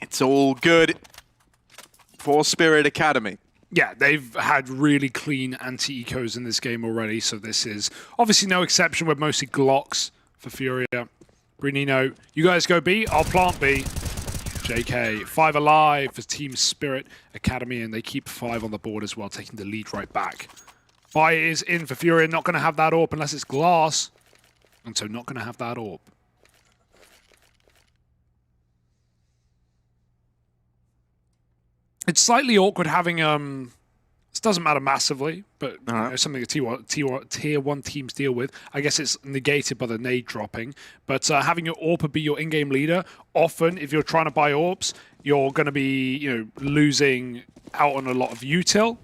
It's all good for Spirit Academy.
Yeah, they've had really clean anti-ecos in this game already, so this is obviously no exception. We're mostly Glocks for Furia. Bruninho, you guys go B, I'll plant B. JK, 5 alive for Team Spirit Academy, and they keep 5 on the board as well, taking the lead right back. Buy is in for Furia, not going to have that AWP unless it's glass. And so not going to have that AWP. It's slightly awkward having, this doesn't matter massively, but you know, something that tier 1 teams deal with. I guess it's negated by the nade dropping. But having your AWP be your in-game leader, often if you're trying to buy AWPs, you're going to be losing out on a lot of util.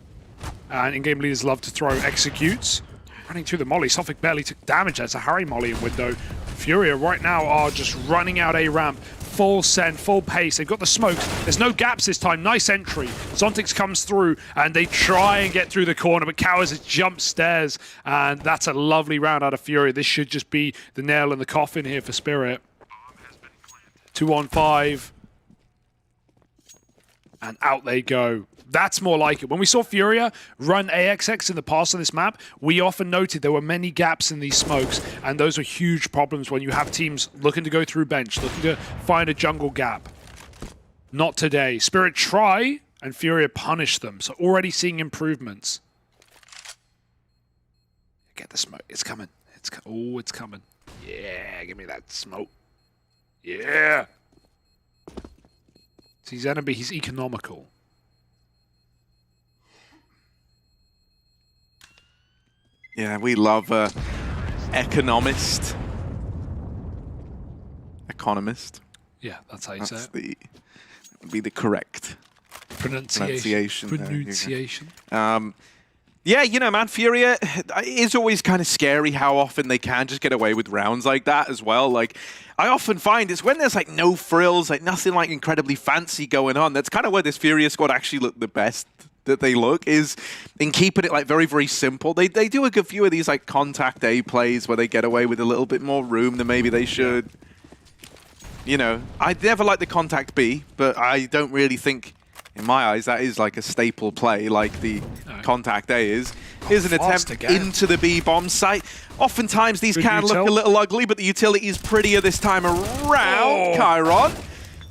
And in-game leaders love to throw executes. Running through the molly, Sophic barely took damage. That's a Harry molly in window. Furia right now are just running out a ramp. Full send, full pace. They've got the smokes. There's no gaps this time. Nice entry. Zontix comes through and they try and get through the corner, but Cowards has jumped stairs. And that's a lovely round out of Furia. This should just be the nail in the coffin here for Spirit. 2-on-5. And out they go. That's more like it. When we saw Furia run AXX in the past on this map, we often noted there were many gaps in these smokes, and those are huge problems when you have teams looking to go through bench, looking to find a jungle gap. Not today. Spirit try, and Furia punish them, so already seeing improvements. Get the smoke. It's coming. Oh, it's coming. Yeah, give me that smoke. Yeah. See, Zenobie, he's economical.
Yeah, we love economist. Economist.
Yeah, that's how you say
That's
it.
would be the correct Pronunciation.
Pronunciation.
Yeah, you know, man, FURIA is always kind of scary how often they can just get away with rounds like that as well. Like, I often find it's when there's like no frills, like nothing like incredibly fancy going on. That's kind of where this FURIA squad actually look the best that they look, is in keeping it like very, very simple. They do a good few of these like contact A plays where they get away with a little bit more room than maybe they should. You know, I never like the contact B, but I don't really think, in my eyes, that is like a staple play like the contact A is. Here's an attempt into the B bomb site. Oftentimes these can look a little ugly, but the utility is prettier this time around. Chiron.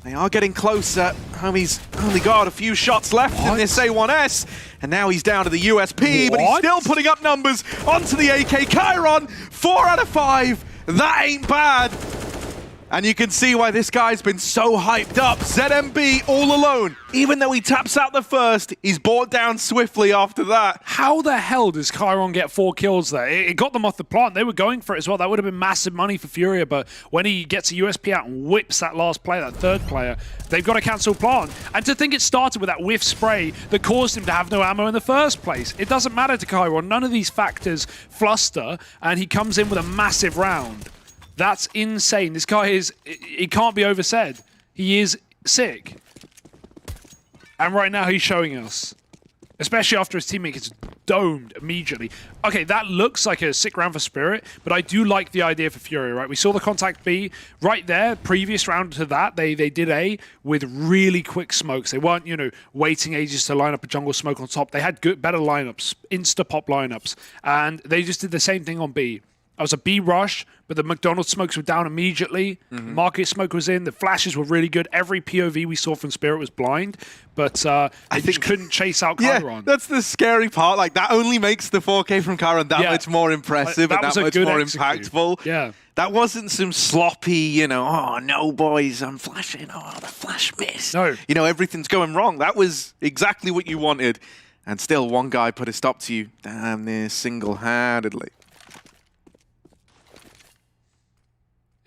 They are getting closer. Homie's only got a few shots left in this A1S. And now he's down to the USP, but he's still putting up numbers onto the AK. Chiron, 4 out of 5. That ain't bad. And you can see why this guy's been so hyped up. ZMB all alone. Even though he taps out the first, he's brought down swiftly after that.
How the hell does Chiron get 4 kills there? It got them off the plant. They were going for it as well. That would have been massive money for FURIA, but when he gets a USP out and whips that last player, that third player, they've got to cancel plant. And to think it started with that whiff spray that caused him to have no ammo in the first place. It doesn't matter to Chiron. None of these factors fluster, and he comes in with a massive round. That's insane. This guy is, it can't be oversaid. He is sick. And right now he's showing us. Especially after his teammate gets domed immediately. Okay, that looks like a sick round for Spirit, but I do like the idea for FURIA, right? We saw the contact B right there. Previous round to that, they did A with really quick smokes. They weren't, you know, waiting ages to line up a jungle smoke on top. They had better lineups, insta-pop lineups. And they just did the same thing on B. It was a B rush, but the McDonald's smokes were down immediately. Market smoke was in. The flashes were really good. Every POV we saw from Spirit was blind, but they just couldn't chase out Chiron.
Yeah, that's the scary part. Like, that only makes the 4K from Chiron that much more impressive and that much more impactful.
Yeah.
That wasn't some sloppy, you know, oh, no, boys, I'm flashing. Oh, the flash miss.
No.
You know, everything's going wrong. That was exactly what you wanted. And still, one guy put a stop to you damn near single-handedly.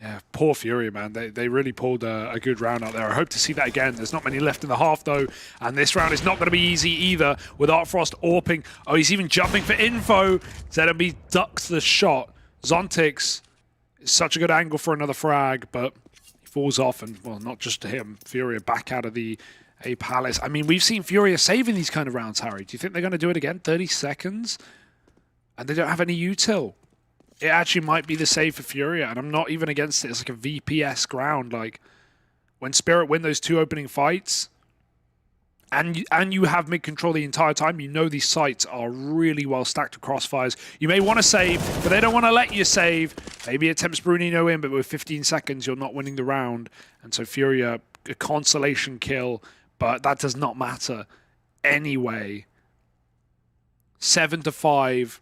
Yeah, poor FURIA, man. They really pulled a good round out there. I hope to see that again. There's not many left in the half, though. And this round is not going to be easy either with Artfrost AWPing. Oh, he's even jumping for info. ZMB ducks the shot. Zontix is such a good angle for another frag, but he falls off. And, well, not just to him. FURIA back out of the A Palace. I mean, we've seen FURIA saving these kind of rounds, Harry. Do you think they're going to do it again? 30 seconds? And they don't have any util. It actually might be the save for FURIA, and I'm not even against it. It's like a VP-esque round. Like, when Spirit win those 2 opening fights, and you have mid-control the entire time, you know these sites are really well stacked with crossfires. You may want to save, but they don't want to let you save. Maybe it tempts Brunino in, but with 15 seconds, you're not winning the round. And so FURIA, a consolation kill, but that does not matter anyway. 7-5.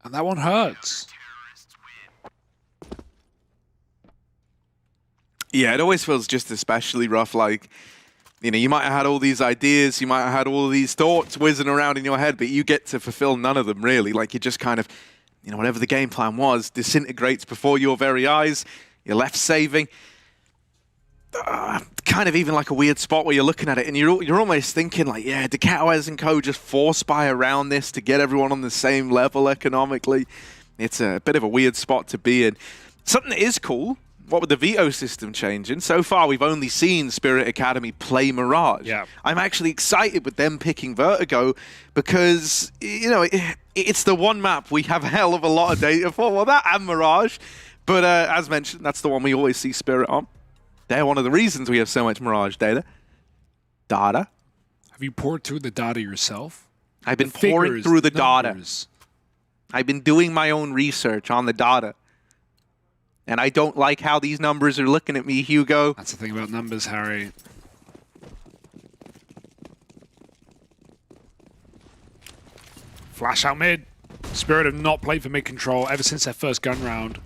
And that one hurts.
Yeah, it always feels just especially rough. Like, you know, you might have had all these ideas, you might have had all these thoughts whizzing around in your head, but you get to fulfill none of them, really. Like, you just kind of, you know, whatever the game plan was, disintegrates before your very eyes. You're left saving. Kind of even like a weird spot where you're looking at it and you're almost thinking like, yeah, do Catawares and Co just force buy around this to get everyone on the same level economically? It's a bit of a weird spot to be in. Something that is cool, what with the veto system changing, so far we've only seen Spirit Academy play Mirage.
Yeah.
I'm actually excited with them picking Vertigo because, you know, it's the one map we have a hell of a lot of data for. Well, that and Mirage. But as mentioned, that's the one we always see Spirit on. They're one of the reasons we have so much Mirage data. Have
you poured through the data yourself?
I've been pouring through the data. I've been doing my own research on the data. And I don't like how these numbers are looking at me, Hugo.
That's the thing about numbers, Harry. Flash out mid. Spirit have not played for mid control ever since their first gun round.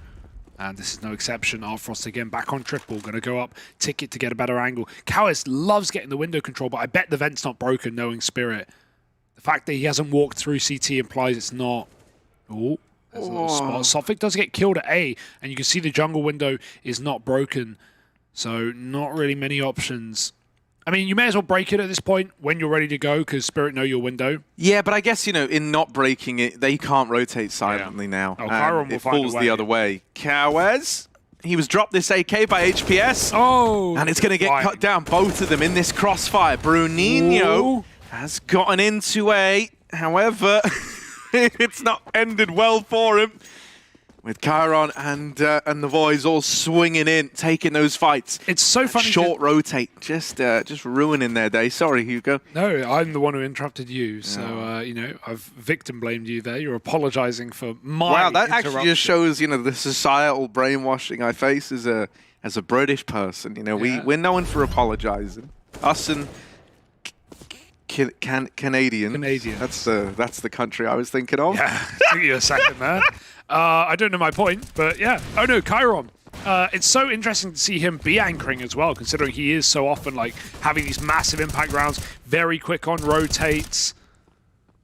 And this is no exception. Artfrost again back on triple. Going to go up, ticket to get a better angle. Cowis loves getting the window control, but I bet the vent's not broken knowing Spirit. The fact that he hasn't walked through CT implies it's not. Oh, there's a little spot. Sophic does get killed at A, and you can see the jungle window is not broken. So not really many options. I mean, you may as well break it at this point when you're ready to go, because Spirit know your window.
Yeah, but I guess, you know, in not breaking it, they can't rotate silently now.
Oh, Chiron will
it
find a
falls
way.
the other way. Kawez, he was dropped this AK by HPS.
Oh!
And it's going to get cut down, both of them in this crossfire. Bruninho
Ooh.
has gotten into A. However, it's not ended well for him. With Chiron and the boys all swinging in, taking those fights.
It's so funny.
Short rotate, just ruining their day. Sorry, Hugo.
No, I'm the one who interrupted you. So, you know, I've victim blamed you there. You're apologizing for my
Wow, that
interruption.
actually just shows, you know, the societal brainwashing I face as a British person. You know, we're known for apologizing. Us and Canadians. That's the country I was thinking of.
Yeah, took you a second there. I don't know my point, but yeah. Oh no, Chiron. It's so interesting to see him be anchoring as well, considering he is so often like having these massive impact rounds, very quick on rotates.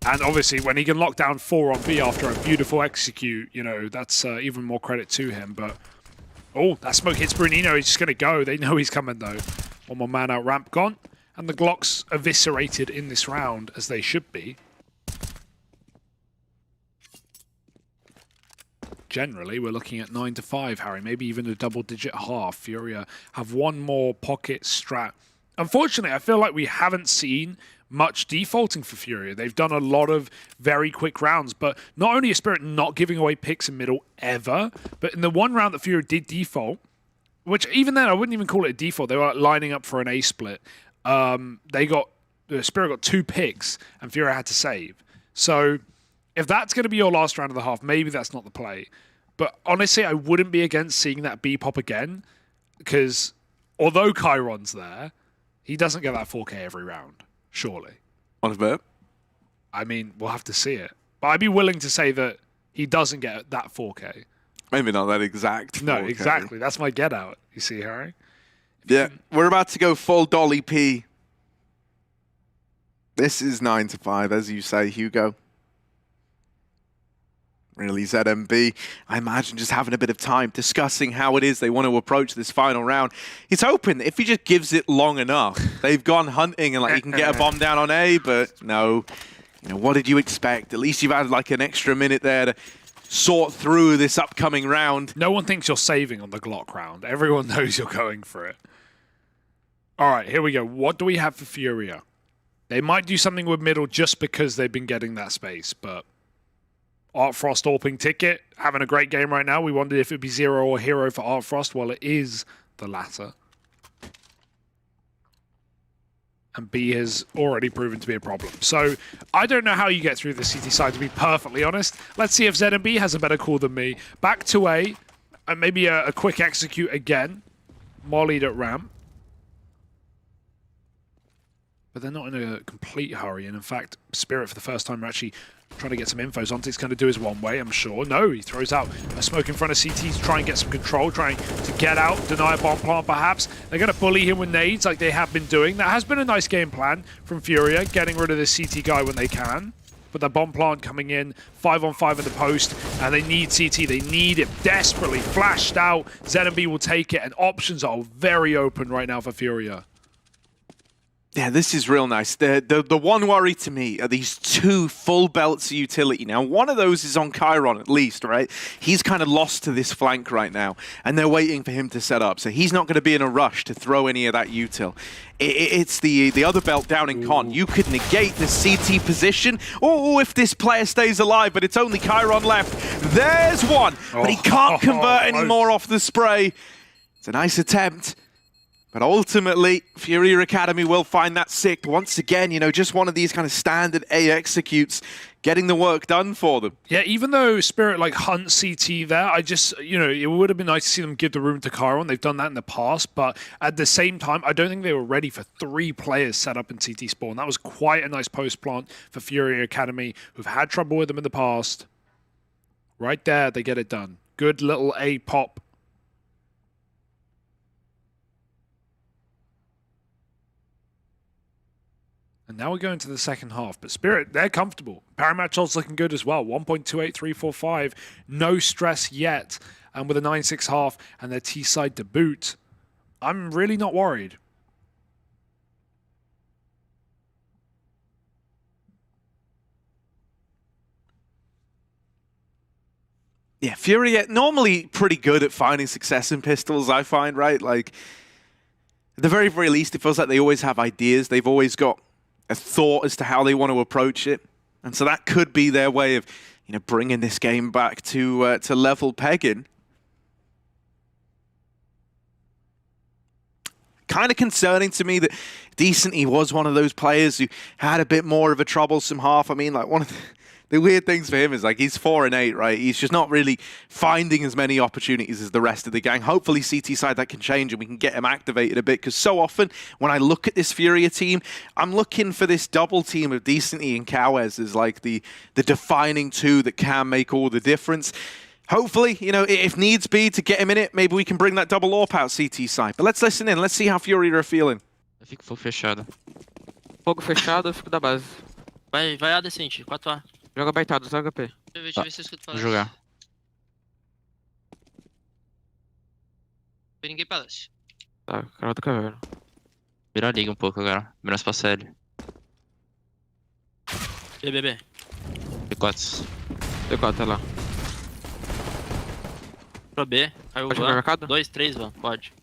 And obviously when he can lock down 4 on B after a beautiful execute, you know, that's even more credit to him. But oh, that smoke hits Bruninho. He's just going to go. They know he's coming though. One more man out ramp gone. And the Glocks eviscerated in this round, as they should be. Generally, we're looking at 9-5, Harry. Maybe even a double-digit half. FURIA have one more pocket strat. Unfortunately, I feel like we haven't seen much defaulting for FURIA. They've done a lot of very quick rounds, but not only is Spirit not giving away picks in middle ever, but in the one round that FURIA did default, which even then I wouldn't even call it a default. They were lining up for an A split. Spirit got 2 picks, and FURIA had to save. So if that's going to be your last round of the half, maybe that's not the play. But honestly, I wouldn't be against seeing that B pop again, because although Chiron's there, he doesn't get that 4K every round, surely.
On a bet?
I mean, we'll have to see it. But I'd be willing to say that he doesn't get that 4K.
Maybe not that exact 4K.
No, exactly. That's my get out. You see, Harry?
Yeah, we're about to go full Dolly P. This is 9-5, as you say, Hugo. Really, ZMB, I imagine just having a bit of time discussing how it is they want to approach this final round. He's hoping that if he just gives it long enough, they've gone hunting and like he can get a bomb down on A, but no. You know, what did you expect? At least you've had like an extra minute there to sort through this upcoming round.
No one thinks you're saving on the Glock round. Everyone knows you're going for it. All right, here we go. What do we have for FURIA? They might do something with middle just because they've been getting that space, but Art Frost AWPing ticket, having a great game right now. We wondered if it'd be 0 or hero for Art Frost. Well, it is the latter. And B has already proven to be a problem. So I don't know how you get through the CT side, to be perfectly honest. Let's see if ZMB has a better call than me. Back to A, and maybe a quick execute again. Mollied at ramp. But they're not in a complete hurry. And in fact, Spirit for the first time are actually trying to get some info. Zontic's going to do his one way, I'm sure. No, he throws out a smoke in front of CT to try and get some control, trying to get out, deny a bomb plant perhaps. They're going to bully him with nades like they have been doing. That has been a nice game plan from FURIA, getting rid of this CT guy when they can. But the bomb plant coming in, 5-on-5 in the post, and they need CT. They need it desperately. Flashed out, ZMB will take it, and options are very open right now for FURIA.
Yeah, this is real nice. The one worry to me are these 2 full belts of utility. Now, one of those is on Chiron at least, right? He's kind of lost to this flank right now, and they're waiting for him to set up. So he's not going to be in a rush to throw any of that util. It's the other belt down in Con. You could negate the CT position. Oh, if this player stays alive, but it's only Chiron left. There's one, but he can't convert any more off the spray. It's a nice attempt. But ultimately, FURIA Academy will find that sick. Once again, you know, just one of these kind of standard A executes, getting the work done for them.
Yeah, even though Spirit like hunt CT there, I just, you know, it would have been nice to see them give the room to Chiron. They've done that in the past, but at the same time, I don't think they were ready for 3 players set up in CT spawn. That was quite a nice post plant for FURIA Academy, who've had trouble with them in the past. Right there, they get it done. Good little A pop. And now we go into the second half. But Spirit, they're comfortable. Paramatch odds looking good as well. 1.28345. No stress yet. And with a 9-6 half and their T-side to boot, I'm really not worried.
Yeah, FURIA normally pretty good at finding success in pistols, I find, right? Like, at the very, very least, it feels like they always have ideas. They've always got a thought as to how they want to approach it. And so that could be their way of, you know, bringing this game back to level pegging. Kind of concerning to me that Decent, he was one of those players who had a bit more of a troublesome half. I mean, like, one of the weird things for him is, like, he's 4-8, right? He's just not really finding as many opportunities as the rest of the gang. Hopefully, CT side, that can change and we can get him activated a bit, because so often when I look at this FURIA team, I'm looking for this double team of Decenty and Cowes as, like, the defining two that can make all the difference. Hopefully, you know, if needs be to get him in it, maybe we can bring that double AWP out CT side. But let's listen in. Let's see how FURIA are feeling.
Eu fico fogo fechado. Fogo fechado, eu fico da base.
Vai A decente, 4A.
Joga abertado, joga HP.
Deixa eu ver se eu escuto falar.
Vou jogar.
Não tem ninguém Palace.
Tá, cara da caverna.
Vira a liga um pouco agora. Menos pra L. B. B4.
D4, tá lá.
Pro B. Aí o
Pode jogar mercado?
2, 3, Van. Pode.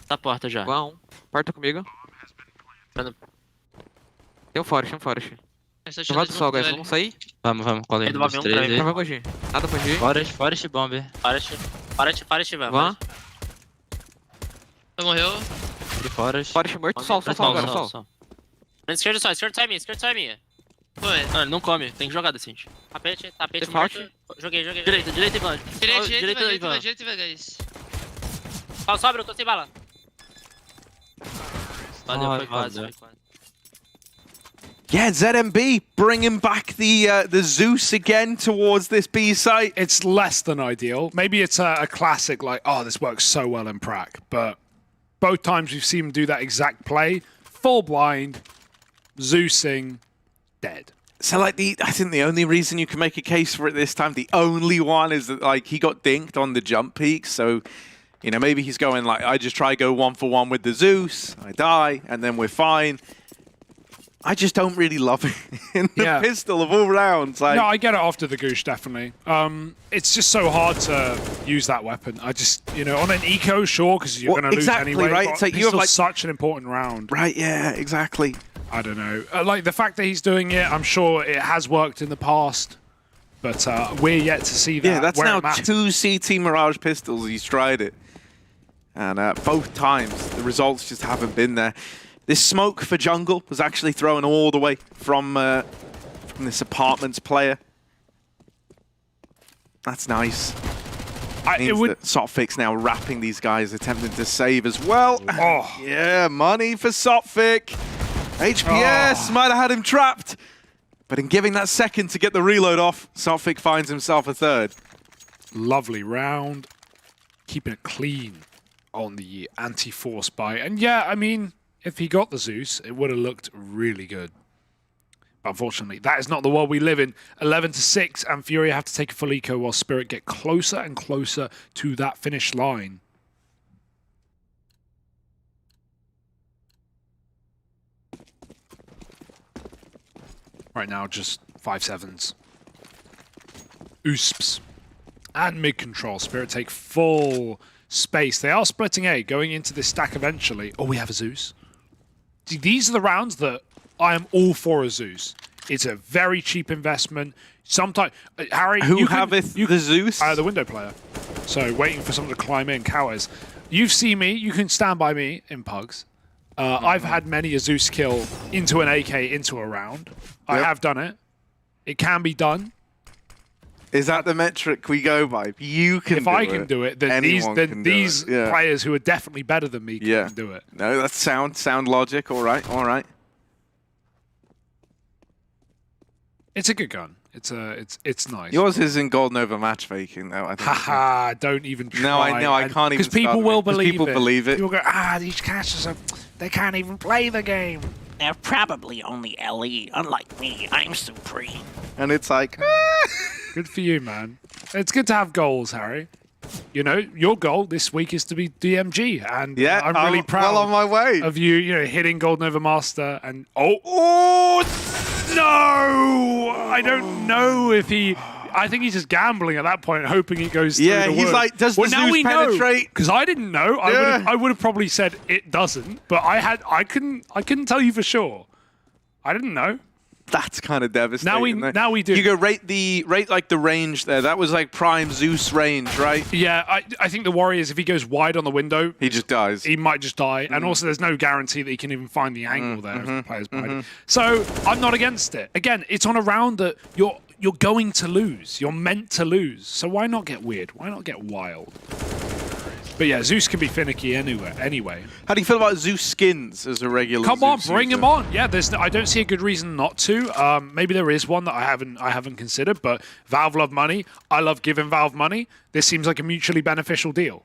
Tá a porta já.
Vão. Porta comigo. Tem um forest. Do lado do sol, guys. Vamos sair?
Vamos. Cola aí. 2, 3 aí.
Não vai fugir. Nada pra fugir.
Forest bomb. Forest, velho.
Vão.
Morreu. Forest.
Forest morto. Sol agora, sol.
Esquerda só é minha. Foi. Não, ele não come, tem que jogar decente. Tapete morto. Joguei. Direita e Ivan. Direita e Ivan, guys. Sobe, eu tô sem bala. Valeu, foi quase.
Yeah, ZMB bringing back the Zeus again towards this B site.
It's less than ideal. Maybe it's a classic, like, oh, this works so well in prac. But both times we've seen him do that exact play. Full blind, Zeusing, dead.
So, like, I think the only reason you can make a case for it this time, the only one, is that, like, he got dinked on the jump peak. So, you know, maybe he's going, like, I just try go 1-for-1 with the Zeus, I die, and then we're fine. I just don't really love it in the pistol of all rounds. Like,
no, I get it after the Goosh, definitely. It's just so hard to use that weapon. I just, you know, on an eco, sure, because you're going to lose anyway.
Right? It's like you have, like,
such an important round.
Right, yeah, exactly.
I don't know. Like, the fact that he's doing it, I'm sure it has worked in the past. But we're yet to see that.
Yeah, that's now 2 CT Mirage pistols he's tried it. And both times, the results just haven't been there. This smoke for jungle was actually thrown all the way from this apartments player. That's nice. Means that Sotfix now wrapping these guys, attempting to save as well.
Oh.
Yeah, money for Sotfix. HPS might have had him trapped. But in giving that second to get the reload off, Sotfix finds himself a third.
Lovely round. Keeping it clean on the anti-force buy. And yeah, I mean, if he got the Zeus, it would have looked really good. But unfortunately, that is not the world we live in. 11-6, and FURIA have to take a full eco while Spirit get closer and closer to that finish line. Right now, just 5-7s. Oosps. And mid-control. Spirit take full space. They are splitting A, going into this stack eventually. Oh, we have a Zeus. See, these are the rounds that I am all for a Zeus. It's a very cheap investment. Sometimes, Harry,
who haveth the Zeus?
The window player. So waiting for someone to climb in. Cowes, you've seen me. You can stand by me in pugs. I've had many a Zeus kill into an AK into a round. I have done it. It can be done.
Is that the metric we go by? You can
if
do
I
it.
can do it, then these players who are definitely better than me can do it.
No, that's sound logic. All right, all right.
It's a good gun. It's nice.
Yours is in Gold Nova matchmaking, though. I think.
Haha! Don't even try.
No, I know. I can't even.
Because people will believe it.
People believe it.
People go, these casters they can't even play the game.
They're probably only LE. Unlike me, I'm supreme.
And it's like,
good for you, man. It's good to have goals, Harry. You know, your goal this week is to be DMG, and I'm really proud
on my way
of you. You know, hitting Gold Nova Master, and no, I don't know if he. I think he's just gambling at that point, hoping it goes through
Yeah,
the
he's
wood.
like, does the Zeus penetrate?
Because I didn't know.
Yeah.
I would have probably said it doesn't, but I couldn't tell you for sure. I didn't know.
That's kind of devastating.
Now we do.
You go rate like the range there. That was like prime Zeus range, right?
Yeah, I think the worry is if he goes wide on the window,
He just dies.
he might just die. And also, there's no guarantee that he can even find the angle there if the player's behind him. So I'm not against it. Again, it's on a round that you're going to lose. You're meant to lose. So why not get weird? Why not get wild? But yeah, Zeus can be finicky anyway.
How do you feel about Zeus skins as a regular?
Come on,
Zeus
bring
user?
him on. Yeah, I don't see a good reason not to. Maybe there is one that I haven't considered, but Valve love money. I love giving Valve money. This seems like a mutually beneficial deal.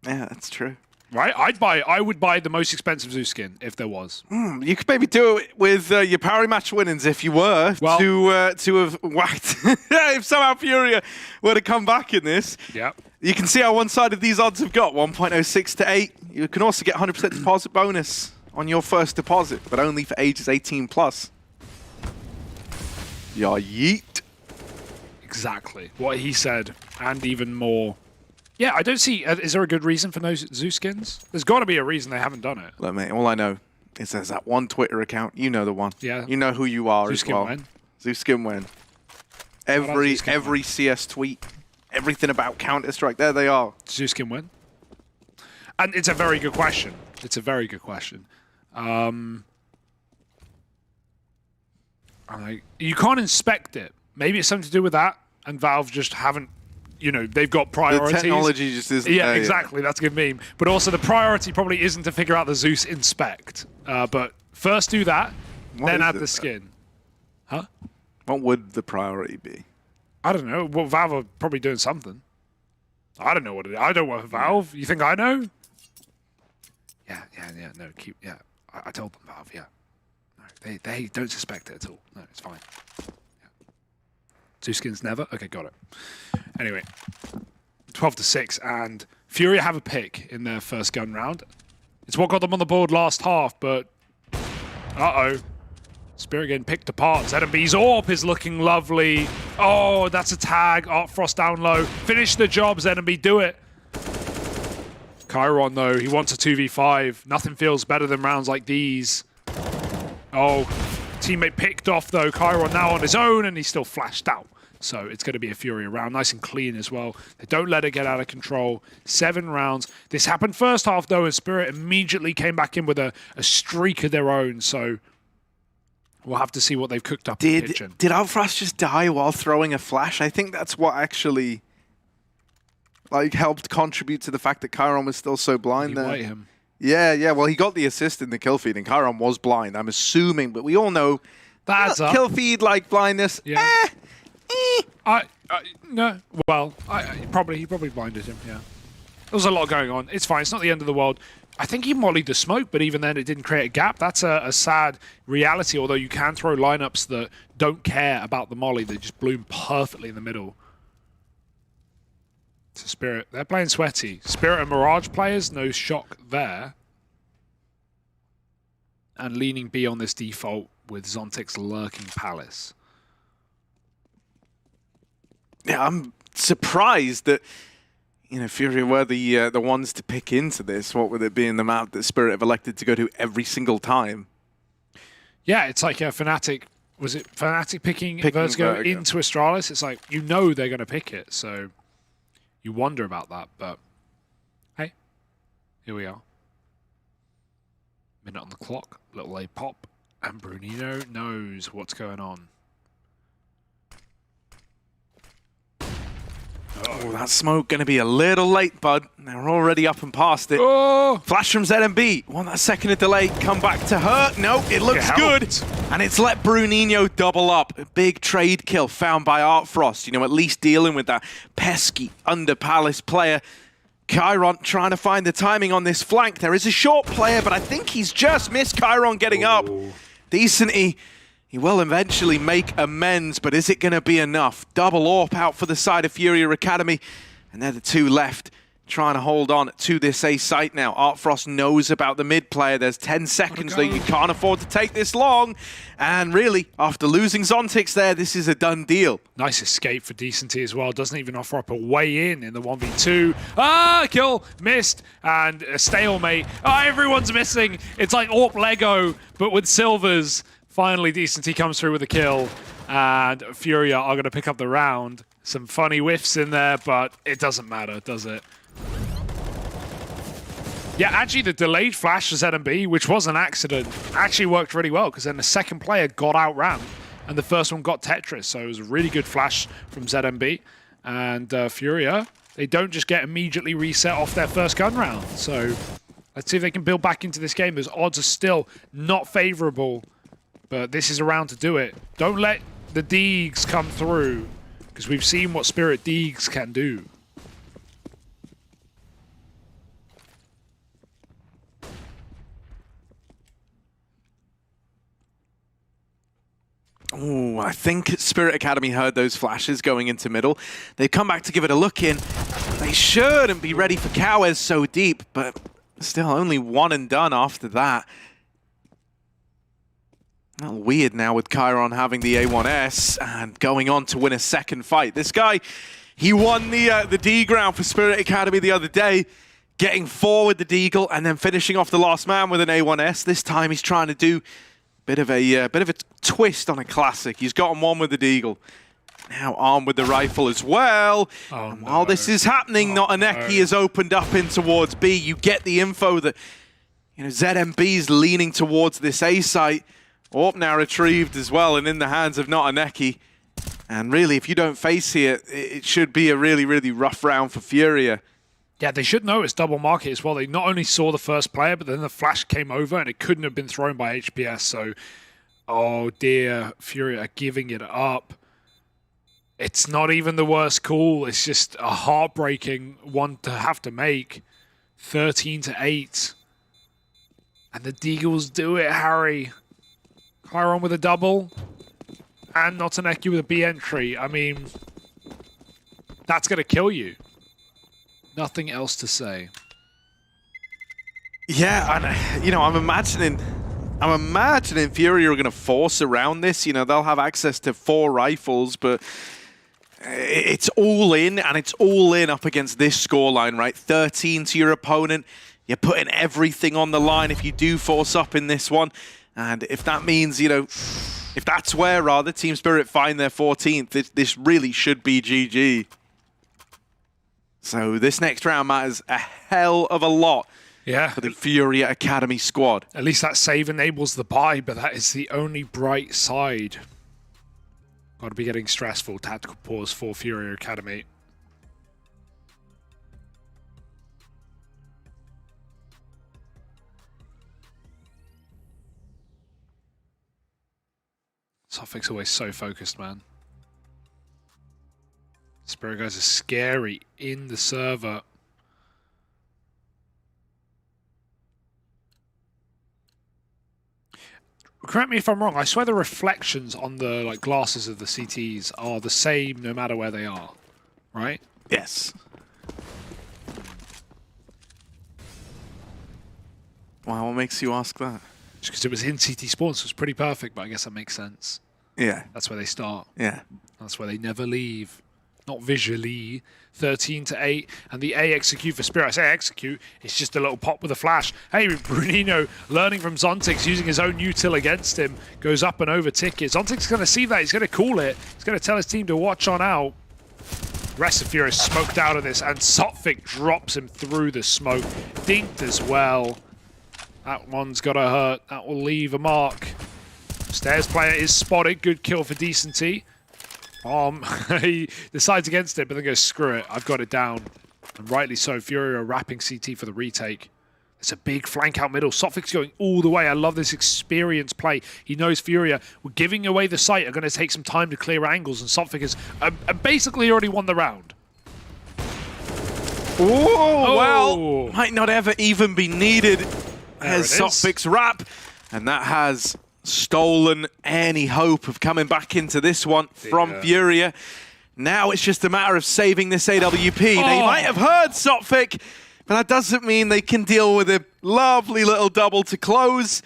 Yeah, that's true.
Right? I would buy the most expensive Zeus skin if there was.
You could maybe do it with your parry match winnings if you were to have whacked. If somehow Furia were to come back in this.
Yeah.
You can see how one-sided these odds have got, 1.06 to 8. You can also get 100% deposit bonus on your first deposit, but only for ages 18 plus. Yeah, yeet.
Exactly. What he said, and even more. Yeah, I don't see... is there a good reason for those Zeus skins? There's got to be a reason they haven't done it.
Look, mate, all I know is there's that one Twitter account. You know the one.
Yeah.
You know who you are
Zeus
as well.
skin win.
Zeus skin win. Every CS tweet. Everything about Counter-Strike, there they are.
Zeus can win. And it's a very good question. It's a very good question. You can't inspect it. Maybe it's something to do with that, and Valve just haven't, they've got priorities.
The technology just isn't
Yeah,
there
exactly. That's a good meme. But also the priority probably isn't to figure out the Zeus inspect. But first do that, then add the skin. Huh?
What would the priority be?
I don't know. Well, Valve are probably doing something. I don't know what it is. I don't work for Valve. You think I know? Yeah. No, I told them, Valve, yeah. No, they don't suspect it at all. No, it's fine. Yeah. Two skins never? Okay, got it. Anyway, 12-6, and Furia have a pick in their first gun round. It's what got them on the board last half, but... Uh-oh. Spirit getting picked apart. ZMB's AWP is looking lovely. Oh, that's a tag. Oh, Frost down low. Finish the job, ZMB. Do it. Chiron, though, he wants a 2v5. Nothing feels better than rounds like these. Oh, teammate picked off, though. Chiron now on his own, and he's still flashed out. So it's going to be a Furia round. Nice and clean as well. They don't let it get out of control. 7 rounds. This happened first half, though, and Spirit immediately came back in with a streak of their own. So... we'll have to see what they've cooked up in the kitchen.
Did Outfrost just die while throwing a flash? I think that's what actually helped contribute to the fact that Chiron was still so blind there.
Him.
Yeah. Well, he got the assist in the kill feed, and Chiron was blind, I'm assuming. But we all know
that's
kill feed like blindness.
Yeah. No. Well, he probably blinded him. Yeah. There was a lot going on. It's fine. It's not the end of the world. I think he mollied the smoke, but even then it didn't create a gap. That's a sad reality, although you can throw lineups that don't care about the molly. They just bloom perfectly in the middle. So Spirit, they're playing sweaty. Spirit and Mirage players, no shock there. And leaning B on this default with Zontic's lurking Palace.
Yeah, I'm surprised that... Furia were the ones to pick into this. What would it be in the map that Spirit have elected to go to every single time?
Yeah, it's like a Fnatic. Was it Fnatic picking Vertigo into Astralis? It's like, they're going to pick it, so you wonder about that. But hey, here we are. Minute on the clock, little A pop, and Brunino knows what's going on.
Oh, that smoke going to be a little late, bud. They're already up and past it.
Oh!
Flash from ZMB. Want that second of delay. Come back to her. No, it looks good. And it's let Brunino double up. A big trade kill found by Artfrost. At least dealing with that pesky under Palace player. Chiron trying to find the timing on this flank. There is a short player, but I think he's just missed Chiron getting up. Decent. He will eventually make amends, but is it going to be enough? Double AWP out for the side of FURIA Academy, and they're the two left trying to hold on to this A site now. Artfrost knows about the mid player. There's 10 seconds though. You can't afford to take this long. And really, after losing Zontix there, this is a done deal.
Nice escape for Decency as well. Doesn't even offer up a way in the 1v2. Ah, kill, missed, and a stalemate. Oh, everyone's missing. It's like AWP Lego, but with silvers. Finally, Decency comes through with a kill, and FURIA are going to pick up the round. Some funny whiffs in there, but it doesn't matter, does it? Yeah, actually, the delayed flash to ZMB, which was an accident, actually worked really well because then the second player got outran and the first one got Tetris. So it was a really good flash from ZMB. And FURIA, they don't just get immediately reset off their first gun round. So let's see if they can build back into this game. Those odds are still not favorable, but this is a round to do it. Don't let the Deegs come through because we've seen what Spirit Deegs can do.
Oh, I think Spirit Academy heard those flashes going into middle. They come back to give it a look in. They shouldn't be ready for Cowes so deep, but still only one and done after that. A little weird now with Chiron having the A1S and going on to win a second fight. This guy, he won the D ground for Spirit Academy the other day, getting forward the Deagle and then finishing off the last man with an A1S. This time he's trying to do bit of a twist on a classic. He's gotten one with the Deagle. Now armed with the rifle as well.
Oh,
and while this is happening, Not a Neki is opened up in towards B. You get the info that ZMB's leaning towards this A site. AWP now retrieved as well and in the hands of Not a Neki. And really, if you don't face here, it should be a really, really rough round for FURIA.
Yeah, they should know it's double market as well. They not only saw the first player, but then the flash came over and it couldn't have been thrown by HPS. So, oh dear, FURIA are giving it up. It's not even the worst call. It's just a heartbreaking one to have to make. 13-8. And the Deagles do it, Harry. Chiron with a double. And Not a Neki with a B entry. I mean, that's going to kill you. Nothing else to say.
Yeah, and I'm imagining FURIA are going to force around this. They'll have access to 4 rifles, but it's all in, and it's all in up against this scoreline, right? 13 to your opponent. You're putting everything on the line if you do force up in this one. And if that means, if that's where rather Team Spirit find their 14th, this really should be GG. So this next round matters a hell of a lot for the FURIA Academy squad.
At least that save enables the buy, but that is the only bright side. Got to be getting stressful. Tactical pause for FURIA Academy. Sophics always so focused, man. Spirit guys are scary in the server. Correct me if I'm wrong. I swear the reflections on the glasses of the CTs are the same no matter where they are, right?
Yes. Wow, what makes you ask that?
Just because it was in CT spawns, so it's pretty perfect, but I guess that makes sense.
Yeah.
That's where they start.
Yeah.
That's where they never leave. Not visually. 13-8, and the A execute for Spirit. I say execute, it's just a little pop with a flash. Hey, Brunino learning from Zontix, using his own util against him, goes up and over ticket. Zontix is going to see that, he's going to call it. He's going to tell his team to watch on out. The rest of FURIA is smoked out of this, and Sophic drops him through the smoke. Dinked as well. That one's got to hurt. That will leave a mark. Stairs player is spotted. Good kill for Decency. He decides against it, but then goes, screw it, I've got it down. And rightly so, FURIA are wrapping CT for the retake. It's a big flank out middle. Sophic's going all the way. I love this experienced play. He knows FURIA were giving away the site, are going to take some time to clear angles, and Sophic has basically already won the round.
Oh, well, might not ever even be needed as Sophic's wrap, and that has stolen any hope of coming back into this one from FURIA. Now it's just a matter of saving this AWP. They might have heard Sophic, but that doesn't mean they can deal with a lovely little double to close.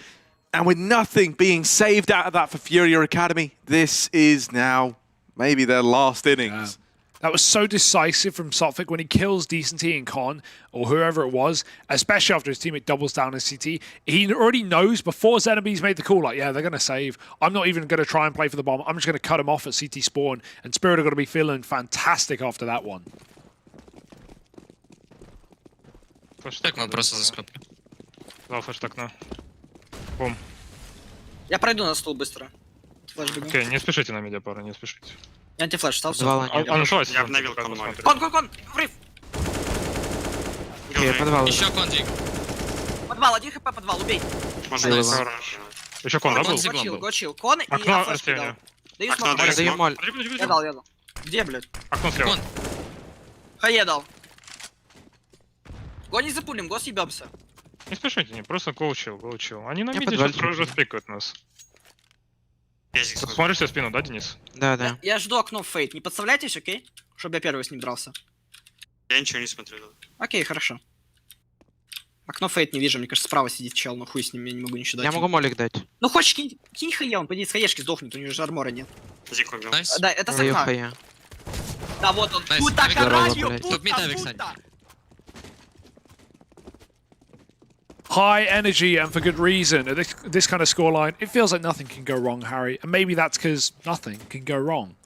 And with nothing being saved out of that for FURIA Academy, this is now maybe their last innings.
That was so decisive from Sophic when he kills Decency and Con, or whoever it was, especially after his teammate doubles down in CT. He already knows before Xenobee's made the call, like, yeah, they're going to save. I'm not even going to try and play for the bomb. I'm just going to cut him off at CT spawn. And Spirit are going to be feeling fantastic after that one.
Так, мы просто заскоплю.
Дал флеш так на. Бум.
Я пройду на стул быстро. Флеш бегу.
Окей, не спешите на медиа, пара, не спешите.
Я антифлеш стал, все.
Он ушел,
Я обновил конвой.
Кон, врыв!
Окей, подвал.
Еще кондик.
Подвал, 1 хп подвал, убей.
Можно
Еще кон, да, был?
Гочил, кон, и я
Окно
флеш кидал.
расстояние.
Даю
Окно
смог.
даю.
Даю моль.
Я дал. Где, блядь?
Окно слева.
Кон.
Хае дал. Гони за пулем, гос ебемся.
Не спешите, не, просто гоучил. Они на
Я
миде
подвалил.
сейчас уже спикают нас.
Я здесь.
Ты смотришь себе спину, да, Денис?
Да.
Я жду окно в фейт. Не подставляйтесь, окей? Чтобы я первый с ним дрался.
Я ничего не смотрю.
Окей, хорошо. Окно фейт не вижу, мне кажется, справа сидит чел, но хуй с ним, я не могу ничего дать.
Я могу молик дать.
Ну хочешь, кинь хае, он пойди с хаешки сдохнет, у него же армора нет.
Зик убил.
Найс.
Да, это с
Даю
окна.
хая.
Да, вот он.
Найс.
Пута,
Здорово,
карадью,
блядь.
Тут мид Авик,
пута.
High energy and for good reason. At this kind of scoreline, it feels like nothing can go wrong, Harry. And maybe that's because nothing can go wrong.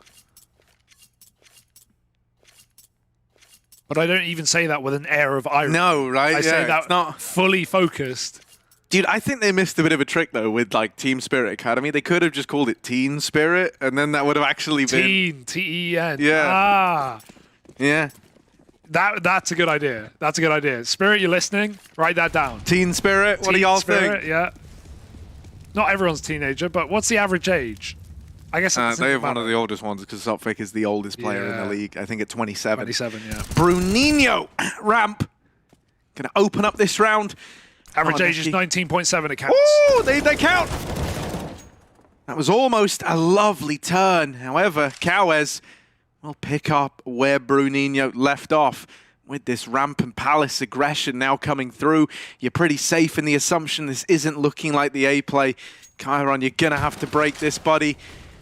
But I don't even say that with an air of irony.
No, right?
I say
Yeah,
that
it's not.
fully focused.
Dude, I think they missed a bit of a trick though with like Team Spirit Academy. They could have just called it Teen Spirit, and then that would have actually been.
Teen, T-E-N.
Yeah.
Ah.
Yeah.
That's a good idea. That's a good idea. Spirit, you're listening? Write that down.
Teen Spirit. What do
Teen
y'all
Spirit,
think?
Yeah. Not everyone's teenager, but what's the average age? I guess it's
They have one of the oldest ones because Sophic is the oldest player in
Yeah.
the league. I think at 27.
27, yeah.
Bruninho ramp. Gonna open up this round.
Average
Oh,
age is
Nicky.
19.7 it counts.
Ooh, they count. That was almost a lovely turn. However, Cowes will pick up where Bruninho left off. With this rampant Palace aggression now coming through, you're pretty safe in the assumption this isn't looking like the A play. Chiron, you're gonna have to break this, buddy.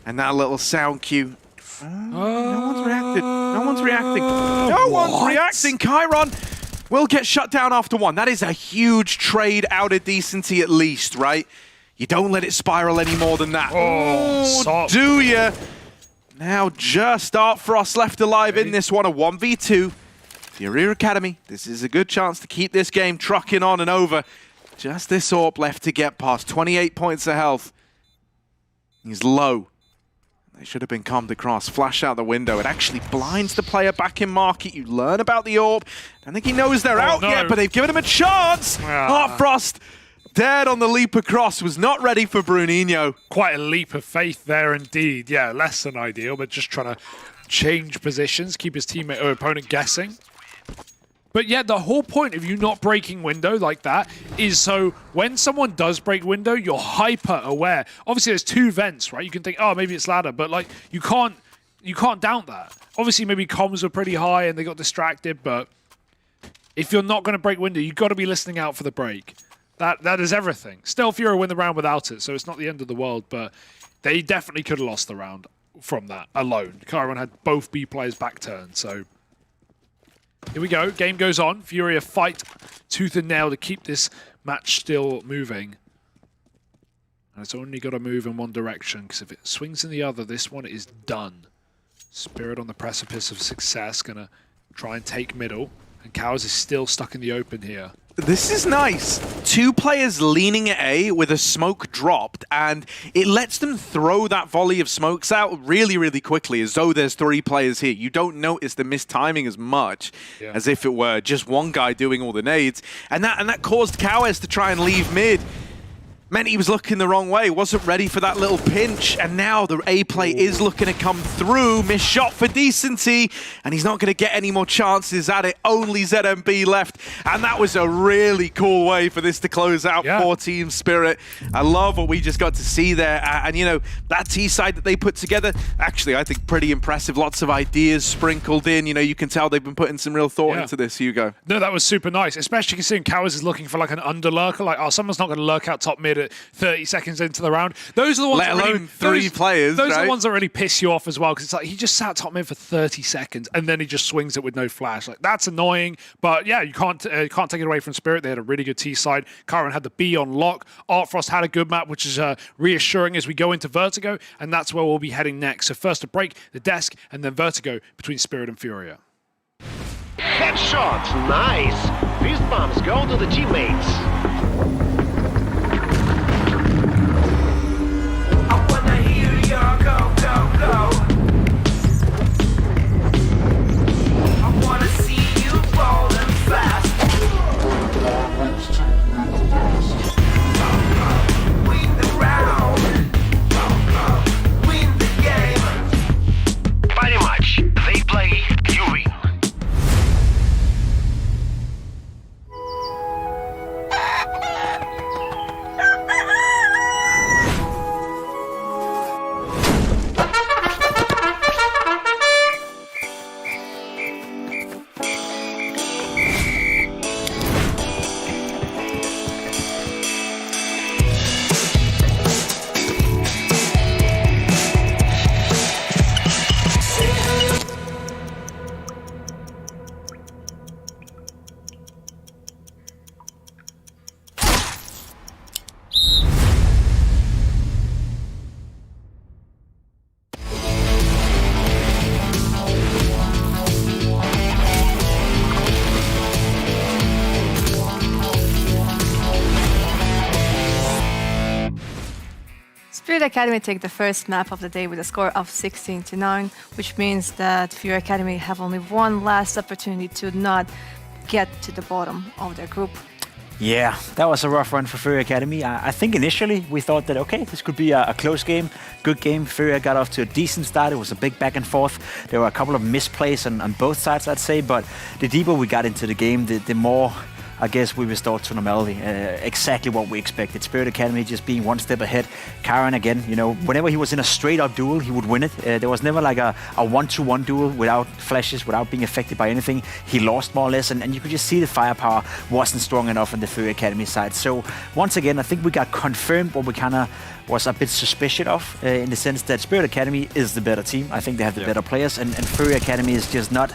And that little sound cue. No one's reacted. No one's reacting. No one's reacting. Chiron will get shut down after one. That is a huge trade out of decency at least, right? You don't let it spiral any more than that.
Oh,
do ya? Now just Art Frost left alive in this one, a 1v2. FURIA Academy, this is a good chance to keep this game trucking on and over. Just this AWP left to get past, 28 points of health. He's low. They should have been calmed across. Flash out the window. It actually blinds the player back in market. You learn about the AWP. I don't think he knows they're out yet, but they've given him a chance. Art Frost dead on the leap across, was not ready for Bruninho.
Quite a leap of faith there indeed. Yeah, less than ideal, but just trying to change positions, keep his teammate or opponent guessing. But yeah, the whole point of you not breaking window like that is so when someone does break window, you're hyper aware. Obviously, there's two vents, right? You can think, oh, maybe it's ladder, but like you can't doubt that. Obviously, maybe comms were pretty high and they got distracted, but if you're not going to break window, you've got to be listening out for the break. That is everything. Still, FURIA win the round without it, so it's not the end of the world, but they definitely could have lost the round from that alone. Chiron had both B players back turn, so here we go. Game goes on. FURIA fight tooth and nail to keep this match still moving. And it's only got to move in one direction, because if it swings in the other, this one is done. Spirit on the precipice of success, gonna try and take middle, and Cows is still stuck in the open here.
This is nice. Two players leaning at A with a smoke dropped, and it lets them throw that volley of smokes out really, really quickly, as though there's three players here. You don't notice the mistiming as much as if it were just one guy doing all the nades, and that caused Cowes to try and leave mid. meant he was looking the wrong way, wasn't ready for that little pinch, and now the A play is looking to come through. Missed shot for Decency, and he's not going to get any more chances at it. Only ZMB left, and that was a really cool way for this to close out for Team Spirit. I love what we just got to see there, and you know, that T side that they put together, actually I think pretty impressive. Lots of ideas sprinkled in. You know, you can tell they've been putting some real thought into this, Hugo.
No, that was super nice, especially considering Cowards is looking for like an underlurker, like, oh, someone's not going to lurk out top mid at 30 seconds into the round. Those are the ones
Let alone three players,
Those
right?
are the ones that really piss you off as well, because it's like he just sat top mid for 30 seconds and then he just swings it with no flash. Like, that's annoying, but yeah, you can't take it away from Spirit. They had a really good T side. Kyron had the B on lock. Artfrost had a good map, which is reassuring as we go into Vertigo, and that's where we'll be heading next. So first to break the desk, and then Vertigo between Spirit and Furia.
Headshot, nice. Fist bombs go to the teammates. I wanna hear your go, go, go. I wanna see you rolling fast. Win the round. Win the game. Pretty much, they play, you win.
Spirit Academy take the first map of the day with a score of 16-9, which means that FURIA Academy have only one last opportunity to not get to the bottom of their group.
Yeah, that was a rough run for FURIA Academy. I think initially we thought that, okay, this could be a close game, good game. FURIA got off to a decent start. It was a big back and forth. There were a couple of misplays on both sides, I'd say, but the deeper we got into the game, the more, I guess, we restored to normality. Exactly what we expected. Spirit Academy just being one step ahead. Kyron, again, you know, whenever he was in a straight-up duel, he would win it. There was never like a one-to-one duel without flashes, without being affected by anything. He lost more or less, and you could just see the firepower wasn't strong enough on the FURIA Academy side. So once again, I think we got confirmed what we kind of was a bit suspicious of, in the sense that Spirit Academy is the better team. I think they have the better players, and FURIA Academy is just not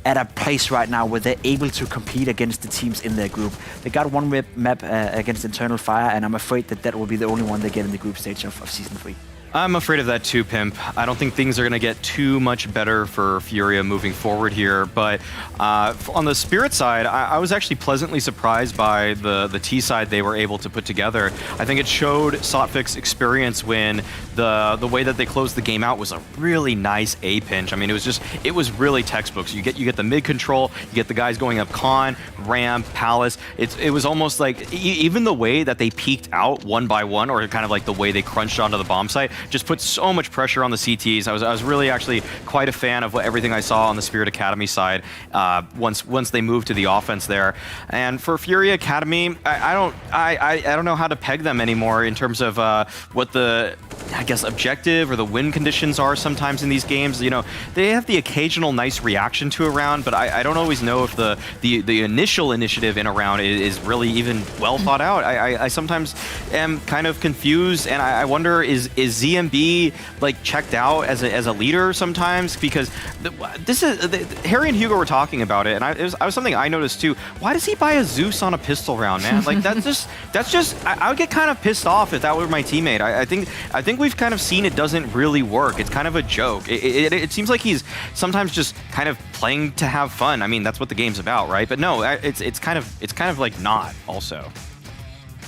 at a place right now where they're able to compete against the teams in their group. They got one map against Internal Fire, and I'm afraid that will be the only one they get in the group stage of Season 3.
I'm afraid of that too, Pimp. I don't think things are going to get too much better for FURIA moving forward here, but on the Spirit side, I was actually pleasantly surprised by the T side they were able to put together. I think it showed Sotvik's experience when the way that they closed the game out was a really nice A pinch. I mean, it was really textbooks. You get the mid control, you get the guys going up con, ramp, palace. It was almost like even the way that they peeked out one by one, or kind of like the way they crunched onto the bomb site, just put so much pressure on the CTs. I was really actually quite a fan of everything I saw on the Spirit Academy side once they moved to the offense there. And for FURIA Academy, I don't know how to peg them anymore in terms of what the, I guess, objective or the win conditions are sometimes in these games. You know, they have the occasional nice reaction to a round, but I don't always know if the initial initiative in a round is really even well thought out. I sometimes am kind of confused, and I wonder, is ZMB like checked out as a leader sometimes? Because this is Harry and Hugo were talking about it, and it was something I noticed too. Why does he buy a Zeus on a pistol round, man? Like that's just I would get kind of pissed off if that were my teammate. I think we've kind of seen it doesn't really work. It's kind of a joke. It seems like he's sometimes just kind of playing to have fun. I mean, that's what the game's about, right? But no, it's kind of like not also.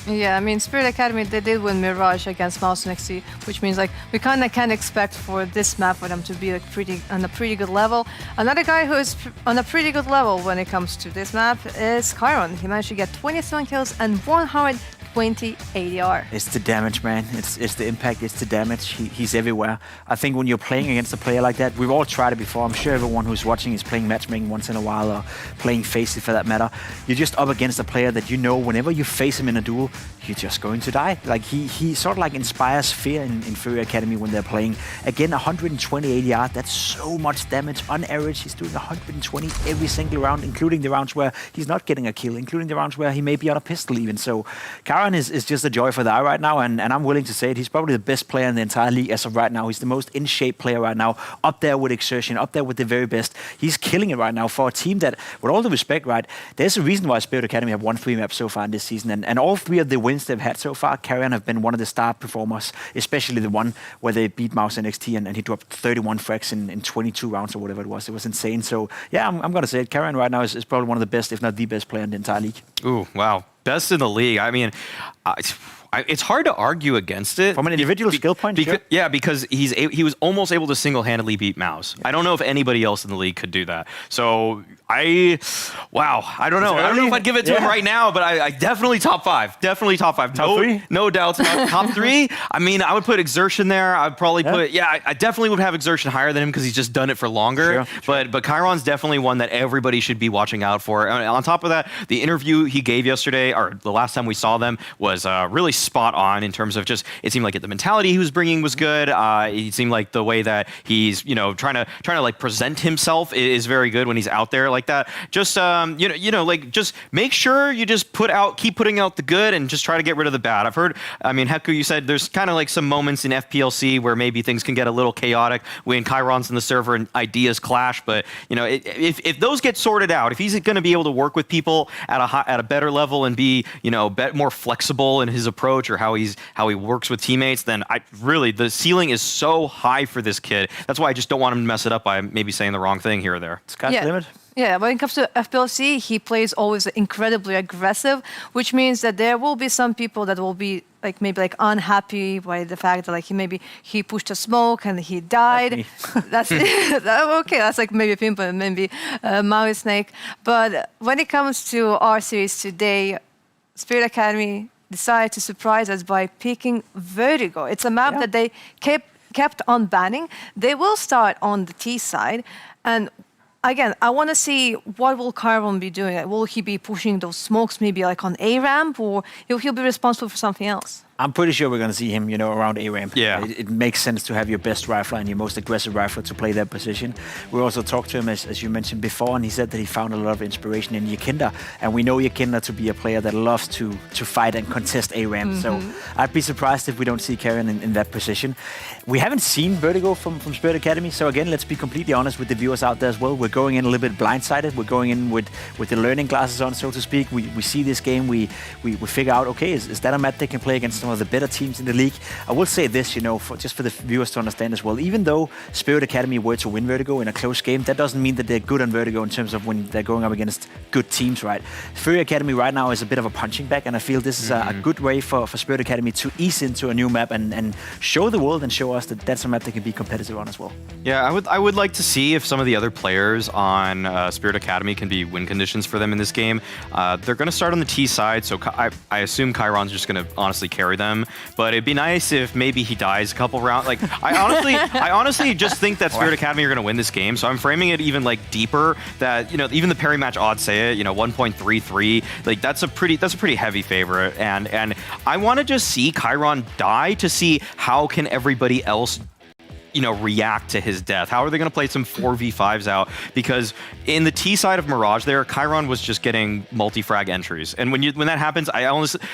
Yeah, I mean, Spirit Academy, they did win Mirage against MOUZ and XC, which means like we kind of can expect for this map for them to be like on a pretty good level. Another guy who is on a pretty good level when it comes to this map is Kyron. He managed to get 27 kills and 100 20 ADR.
It's the damage, man. It's the impact, it's the damage. He's everywhere. I think when you're playing against a player like that, we've all tried it before. I'm sure everyone who's watching is playing matchmaking once in a while, or playing Faceit for that matter. You're just up against a player that you know whenever you face him in a duel, you're just going to die. Like he sort of like inspires fear in FURIA Academy when they're playing. Again, 120 ADR, that's so much damage. On average, he's doing 120 every single round, including the rounds where he's not getting a kill, including the rounds where he may be on a pistol even. So Karan is just a joy for the eye right now, and I'm willing to say it. He's probably the best player in the entire league as of right now. He's the most in-shape player right now, up there with Exertion, up there with the very best. He's killing it right now for a team that, with all the respect, right, there's a reason why Spirit Academy have won 3 maps so far in this season, and all 3 of the wins they've had so far, Karan have been one of the star performers, especially the one where they beat MOUZ NXT and he dropped 31 frags in 22 rounds or whatever it was. It was insane. So yeah, I'm going to say it. Karan right now is probably one of the best, if not the best player in the entire league.
Ooh, wow. Best in the league. I mean, it's hard to argue against it.
From an individual skill point, sure.
Yeah, because he was almost able to single-handedly beat MOUZ. Yeah. I don't know if anybody else in the league could do that. So I don't know. I don't know if I'd give it to him right now, but I definitely top 5. Definitely top 5.
Top 3?
No doubts. Top 3? I mean, I would put Exertion there. I'd probably put, I definitely would have Exertion higher than him because he's just done it for longer. Sure. But Chiron's definitely one that everybody should be watching out for. And on top of that, the interview he gave yesterday, or the last time we saw them, was really spot on in terms of just, it seemed like the mentality he was bringing was good. It seemed like the way that he's, trying to like present himself is very good when he's out there like that. Just like just make sure you just keep putting out the good and just try to get rid of the bad. I've heard, I mean, Heku, you said there's kind of like some moments in FPLC where maybe things can get a little chaotic when Chiron's in the server and ideas clash. But if those get sorted out, if he's going to be able to work with people at a better level and be more flexible in his approach or how he works with teammates, then the ceiling is so high for this kid. That's why I just don't want him to mess it up by maybe saying the wrong thing here or there.
Sky's the limit.
Yeah, when it comes to FPLC, he plays always incredibly aggressive, which means that there will be some people that will be maybe unhappy by the fact that maybe he pushed a smoke and he died. That's okay. That's maybe Pimple and maybe Maui Snake. But when it comes to our series today, Spirit Academy decided to surprise us by picking Vertigo. It's a map that they kept on banning. They will start on the T side, and again, I want to see what will Chiron be doing. Will he be pushing those smokes maybe on A ramp, or will he be responsible for something else?
I'm pretty sure we're going to see him, around A-ramp.
Yeah.
It makes sense to have your best rifler and your most aggressive rifler to play that position. We also talked to him, as you mentioned before, and he said that he found a lot of inspiration in Yakinda. And we know Yakinda to be a player that loves to fight and contest A-ramp. So I'd be surprised if we don't see Karen in that position. We haven't seen Vertigo from Spirit Academy. So again, let's be completely honest with the viewers out there as well. We're going in a little bit blindsided. We're going in with the learning glasses on, so to speak. We see this game. We figure out, okay, is that a map they can play against some of the better teams in the league? I will say this, just for the viewers to understand as well, even though Spirit Academy were to win Vertigo in a close game, that doesn't mean that they're good on Vertigo in terms of when they're going up against good teams, right? FURIA Academy right now is a bit of a punching bag, and I feel this is a good way for Spirit Academy to ease into a new map and show the world and show us that that's a map they can be competitive on as well.
Yeah, I would like to see if some of the other players on Spirit Academy can be win conditions for them in this game. They're going to start on the T side, so I assume Chiron's just going to honestly carry them. But it'd be nice if maybe he dies a couple rounds. I honestly just think that Spirit Academy are going to win this game. So I'm framing it even deeper. That even the Perry match odds say it. 1.33. That's a pretty heavy favorite. And I want to just see Chiron die to see how can everybody else react to his death. How are they going to play some 4v5s out? Because in the T side of Mirage there, Chiron was just getting multi-frag entries. And when that happens,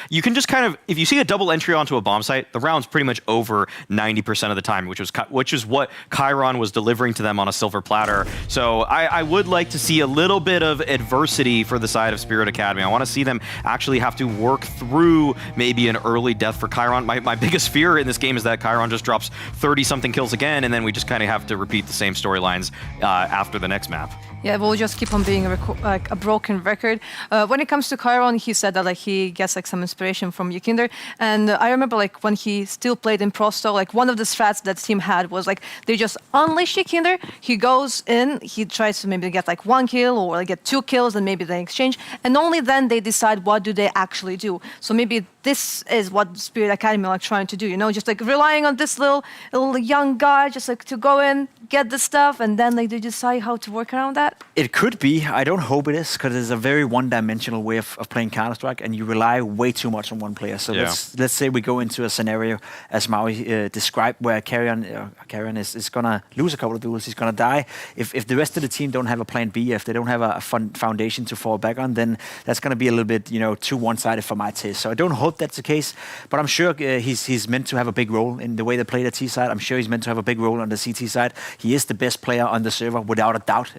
you can just kind of, if you see a double entry onto a bomb site, the round's pretty much over 90% of the time, which is what Chiron was delivering to them on a silver platter. So I would like to see a little bit of adversity for the side of Spirit Academy. I want to see them actually have to work through maybe an early death for Chiron. My biggest fear in this game is that Chiron just drops 30-something kills again, and then we just kind of have to repeat the same storylines after the next map.
Yeah, we'll just keep on being like a broken record. When it comes to Chiron, he said that like he gets like some inspiration from Yukinder, and I remember like when he still played in Prosto, like one of the strats that team had was like they just unleash Yukinder. He goes in, he tries to maybe get like 1 kill or like get 2 kills, and maybe they exchange, and only then they decide what do they actually do. So maybe this is what Spirit Academy are like trying to do, you know, just like relying on this little young guy, just like to go in, get the stuff, and then like they decide how to work around that.
It could be. I don't hope it is, because it's a very one-dimensional way of playing Counter-Strike, and you rely way too much on one player. So let's say we go into a scenario, as Maui described, where Carrion is going to lose a couple of duels, he's going to die. If the rest of the team don't have a plan B, if they don't have a foundation to fall back on, then that's going to be a little bit, you know, too one-sided for my taste. So I don't hope that's the case, but I'm sure he's meant to have a big role in the way they play the T side. I'm sure he's meant to have a big role on the CT side. He is the best player on the server, without a doubt.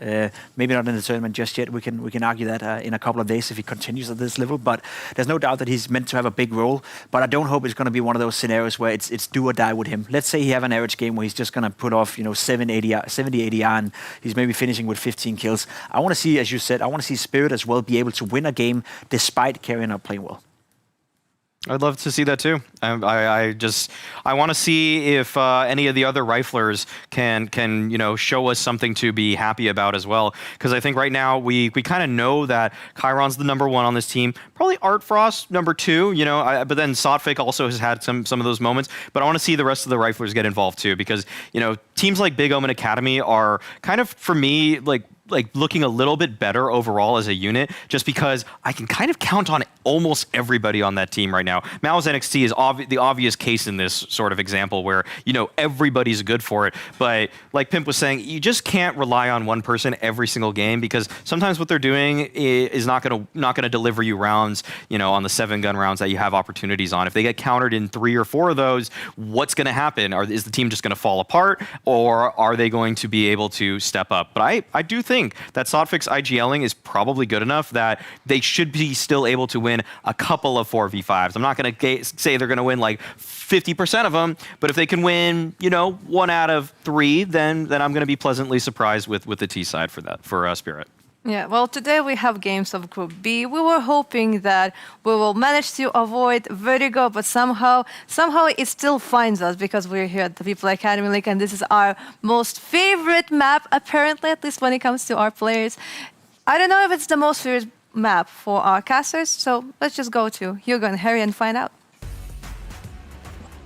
Maybe not in the tournament just yet. We can argue that in a couple of days if he continues at this level. But there's no doubt that he's meant to have a big role. But I don't hope it's going to be one of those scenarios where it's do or die with him. Let's say he have an average game where he's just going to put off, you know, 70, 80 and he's maybe finishing with 15 kills. I want to see, as you said, I want to see Spirit as well be able to win a game despite Carrion not playing well.
I'd love to see that too. I want to see if any of the other riflers can you know, show us something to be happy about as well. Because I think right now we kind of know that Chiron's the #1 on this team. Probably Artfrost #2. You know, but then Sotfik also has had some of those moments. But I want to see the rest of the riflers get involved too, because you know, teams like Big Omen Academy are kind of, for me, like looking a little bit better overall as a unit, just because I can kind of count on almost everybody on that team right now. MOUZ NXT is the obvious case in this sort of example where, you know, everybody's good for it. But like Pimp was saying, you just can't rely on one person every single game, because sometimes what they're doing is not gonna deliver you rounds, you know, on the 7-gun rounds that you have opportunities on. If they get countered in 3 or 4 of those, what's gonna happen? Is the team just gonna fall apart, or are they going to be able to step up? But I do think that Sotfik's IGLing is probably good enough that they should be still able to win a couple of 4v5s. I'm not going to say they're going to win like 50% of them, but if they can win, you know, 1 out of 3, then I'm going to be pleasantly surprised with the T side for Spirit.
Yeah, well, today we have games of Group B. We were hoping that we will manage to avoid Vertigo, but somehow it still finds us, because we're here at the WePlay Academy League, and this is our most favorite map, apparently, at least when it comes to our players. I don't know if it's the most favorite map for our casters, so let's just go to Hugo and Harry and find out.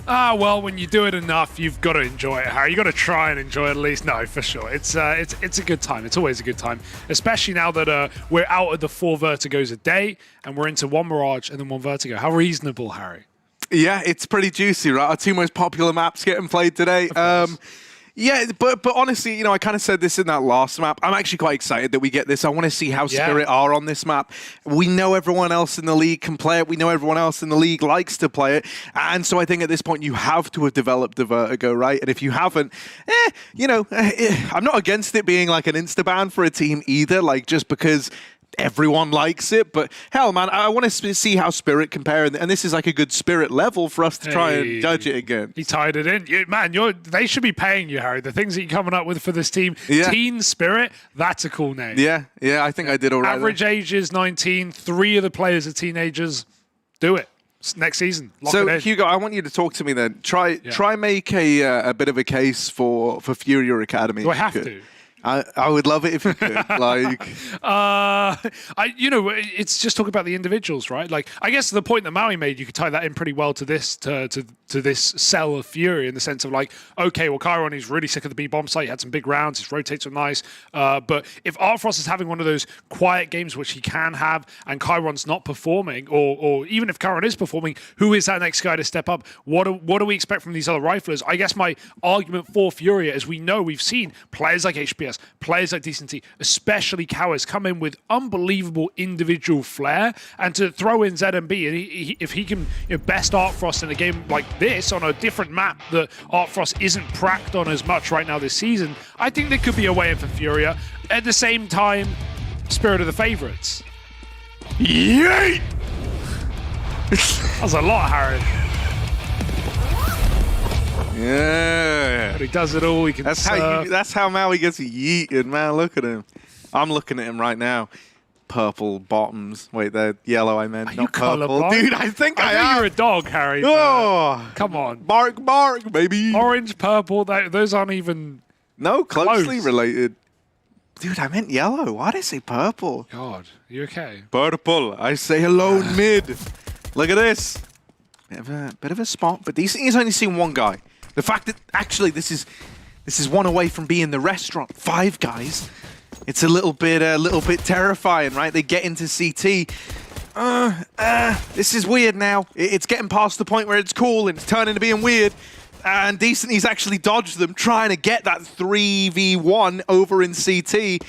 Well, when you do it enough, you've got to enjoy it, Harry. You've got to try and enjoy it at least. No, for sure. It's a good time. It's always a good time, especially now that we're out of the 4 Vertigos a day and we're into 1 Mirage and then 1 Vertigo. How reasonable, Harry?
Yeah, it's pretty juicy, right? Our 2 most popular maps getting played today. Yeah, but honestly, you know, I kind of said this in that last map. I'm actually quite excited that we get this. I want to see how Spirit are on this map. We know everyone else in the league can play it. We know everyone else in the league likes to play it. And so I think at this point you have to have developed the Vertigo, right? And if you haven't, you know, I'm not against it being like an insta-ban for a team either, like just because everyone likes it, but hell, man, I want to see how Spirit compare, and this is like a good Spirit level for us to try and judge it again.
He tied it in. They should be paying you, Harry. The things that you're coming up with for this team, Teen Spirit, that's a cool name.
Yeah, I think I did all right.
Average age is 19. 3 of the players are teenagers. Do it. Next season. Lock it in.
Hugo, I want you to talk to me then. Try make a bit of a case for FURIA Academy.
Do I have to?
I would love it if you could. Like,
you know, it's just talking about the individuals, right? Like, I guess the point that Maui made, you could tie that in pretty well to this to this cell of FURIA, in the sense of like, okay, well, Chiron is really sick of the B-bomb site. He had some big rounds. His rotates are nice. But if Artfrost is having one of those quiet games, which he can have, and Chiron's not performing, or even if Chiron is performing, who is that next guy to step up? What do we expect from these other riflers? I guess my argument for FURIA is we've seen players like HPS, players like Decency, especially Cowards, come in with unbelievable individual flair, and to throw in ZMB, and if he can best Artfrost in a game like this on a different map that Artfrost isn't pracked on as much right now this season, I think there could be a way in for FURIA. At the same time, Spirit are the favourites. Yeet! That was a lot, Harry.
Yeah.
But he does it all. He can
that's how Maui gets yeeted, man. Look at him. I'm looking at him right now. Purple bottoms. Wait, they're yellow, I meant,
Are
not
you
purple.
colourblind?
Dude, I think I
know
am.
you're a dog, Harry. but
Oh,
come on.
bark, bark, baby.
Orange, purple, those aren't even...
No, closely
close.
related. Dude, I meant yellow. Why did I say purple?
God, you okay?
Purple. I say hello mid. Look at this. Bit of a spot, but he's only seen one guy. The fact that actually this is one away from being the restaurant. 5 guys. It's a little bit terrifying, right? They get into CT. This is weird now. It's getting past the point where it's cool and it's turning to being weird. And Decent, he's actually dodged them, trying to get that 3v1 over in CT.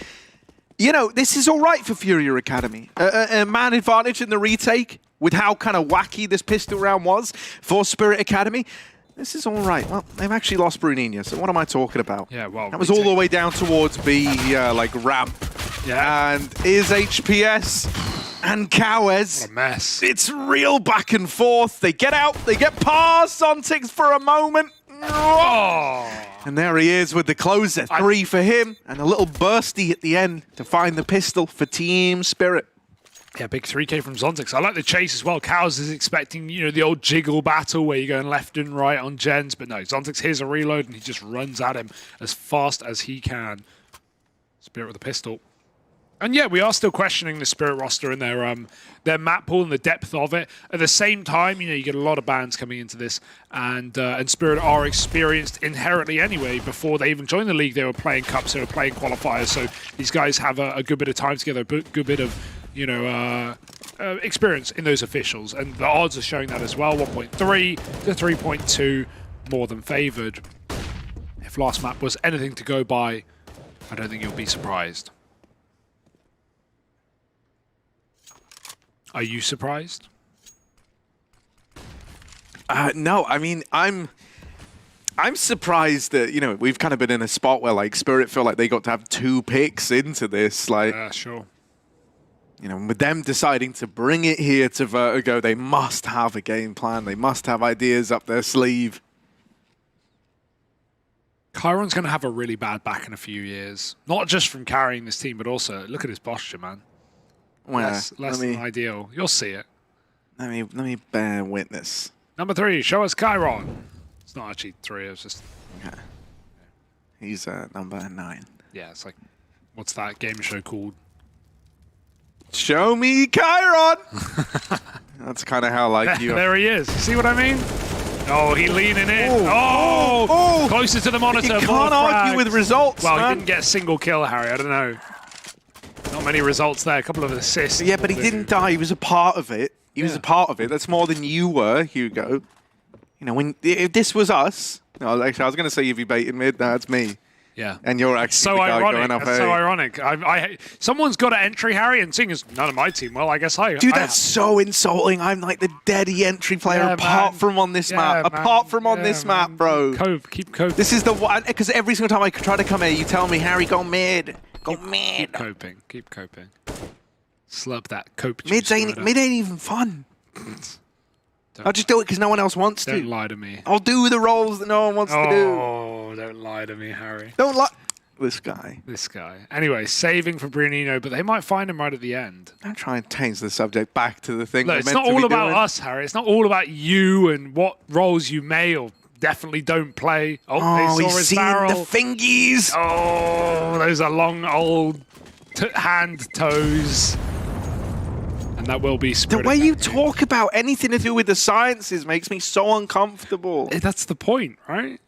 You know, this is all right for FURIA Academy. A man advantage in the retake with how kind of wacky this pistol round was for Spirit Academy. This is all right. Well, they've actually lost Brunina, so what am I talking about?
Yeah, well...
That was all the way down towards B, like, ramp.
Yeah.
And is HPS and Cowes.
What a mess.
It's real back and forth. They get out, they get past Zontix for a moment.
Oh.
And there he is with the closer. 3 for him, and a little bursty at the end to find the pistol for Team Spirit.
Yeah, big 3K from Zontix. I like the chase as well. Cows is expecting, you know, the old jiggle battle where you're going left and right on gens, but no, Zontix hears a reload and he just runs at him as fast as he can. Spirit with a pistol. And yeah, we are still questioning the Spirit roster and their map pool and the depth of it. At the same time, you know, you get a lot of bands coming into this, and Spirit are experienced inherently anyway. Before they even joined the league, they were playing cups, they were playing qualifiers, so these guys have a good bit of time together, a good bit of, you know, experience in those officials, and the odds are showing that as well. 1.3 to 3.2, more than favoured. If last map was anything to go by, I don't think you'll be surprised. Are you surprised?
No, I mean, I'm surprised that, you know, we've kind of been in a spot where, like, Spirit feel like they got to have 2 picks into this. Like,
sure.
You know, with them deciding to bring it here to Vertigo, they must have a game plan. They must have ideas up their sleeve.
Chiron's going to have a really bad back in a few years. Not just from carrying this team, but also, look at his posture, man.
Well,
less than ideal. You'll see it.
Let me bear witness.
Number 3, show us Chiron. It's not actually 3, it's just...
Okay. He's number 9.
Yeah, it's like, what's that game show called?
Show me Chiron! That's kind of how, like, you...
There he is. See what I mean? Oh, he leaning in. Oh! Closer to the monitor.
You can't argue with results,
Well,
man.
he didn't get a single kill, Harry. I don't know. Not many results there. A couple of assists.
Yeah, but he didn't die. He was a part of it. He was a part of it. That's more than you were, Hugo. You know, if this was us... No, actually, I was going to say if you baited mid. No, it's me.
Yeah.
And you're actually
so
the guy
ironic.
going up.
That's so ironic. Someone's got an entry, Harry, and seeing as none of my team, well, I guess I...
Dude, that's so insulting. I'm like the deady entry player apart from on this map. Apart from on this map, bro.
Keep coping.
This is the one, because every single time I try to come here, you tell me, Harry, go mid. Go mid.
Keep coping. Slurp that cope
Mid ain't even fun. I'll just do it because no one else wants to.
Don't lie to me.
I'll do the roles that no one wants to do.
Oh, don't lie to me, Harry.
Don't lie. This guy.
Anyway, saving for Brunino, but they might find him right at the end.
Don't try and change the subject back to the thing
Look,
we're
it's
meant
not
to be
all about
doing.
us, Harry. It's not all about you and what roles you may or definitely don't play. Oh, they saw
he's
his
seen
barrel.
the fingies.
Oh, those are long, old hand toes. And that will be Spirit
The way you
Academy.
talk about anything to do with the sciences makes me so uncomfortable.
That's the point, right?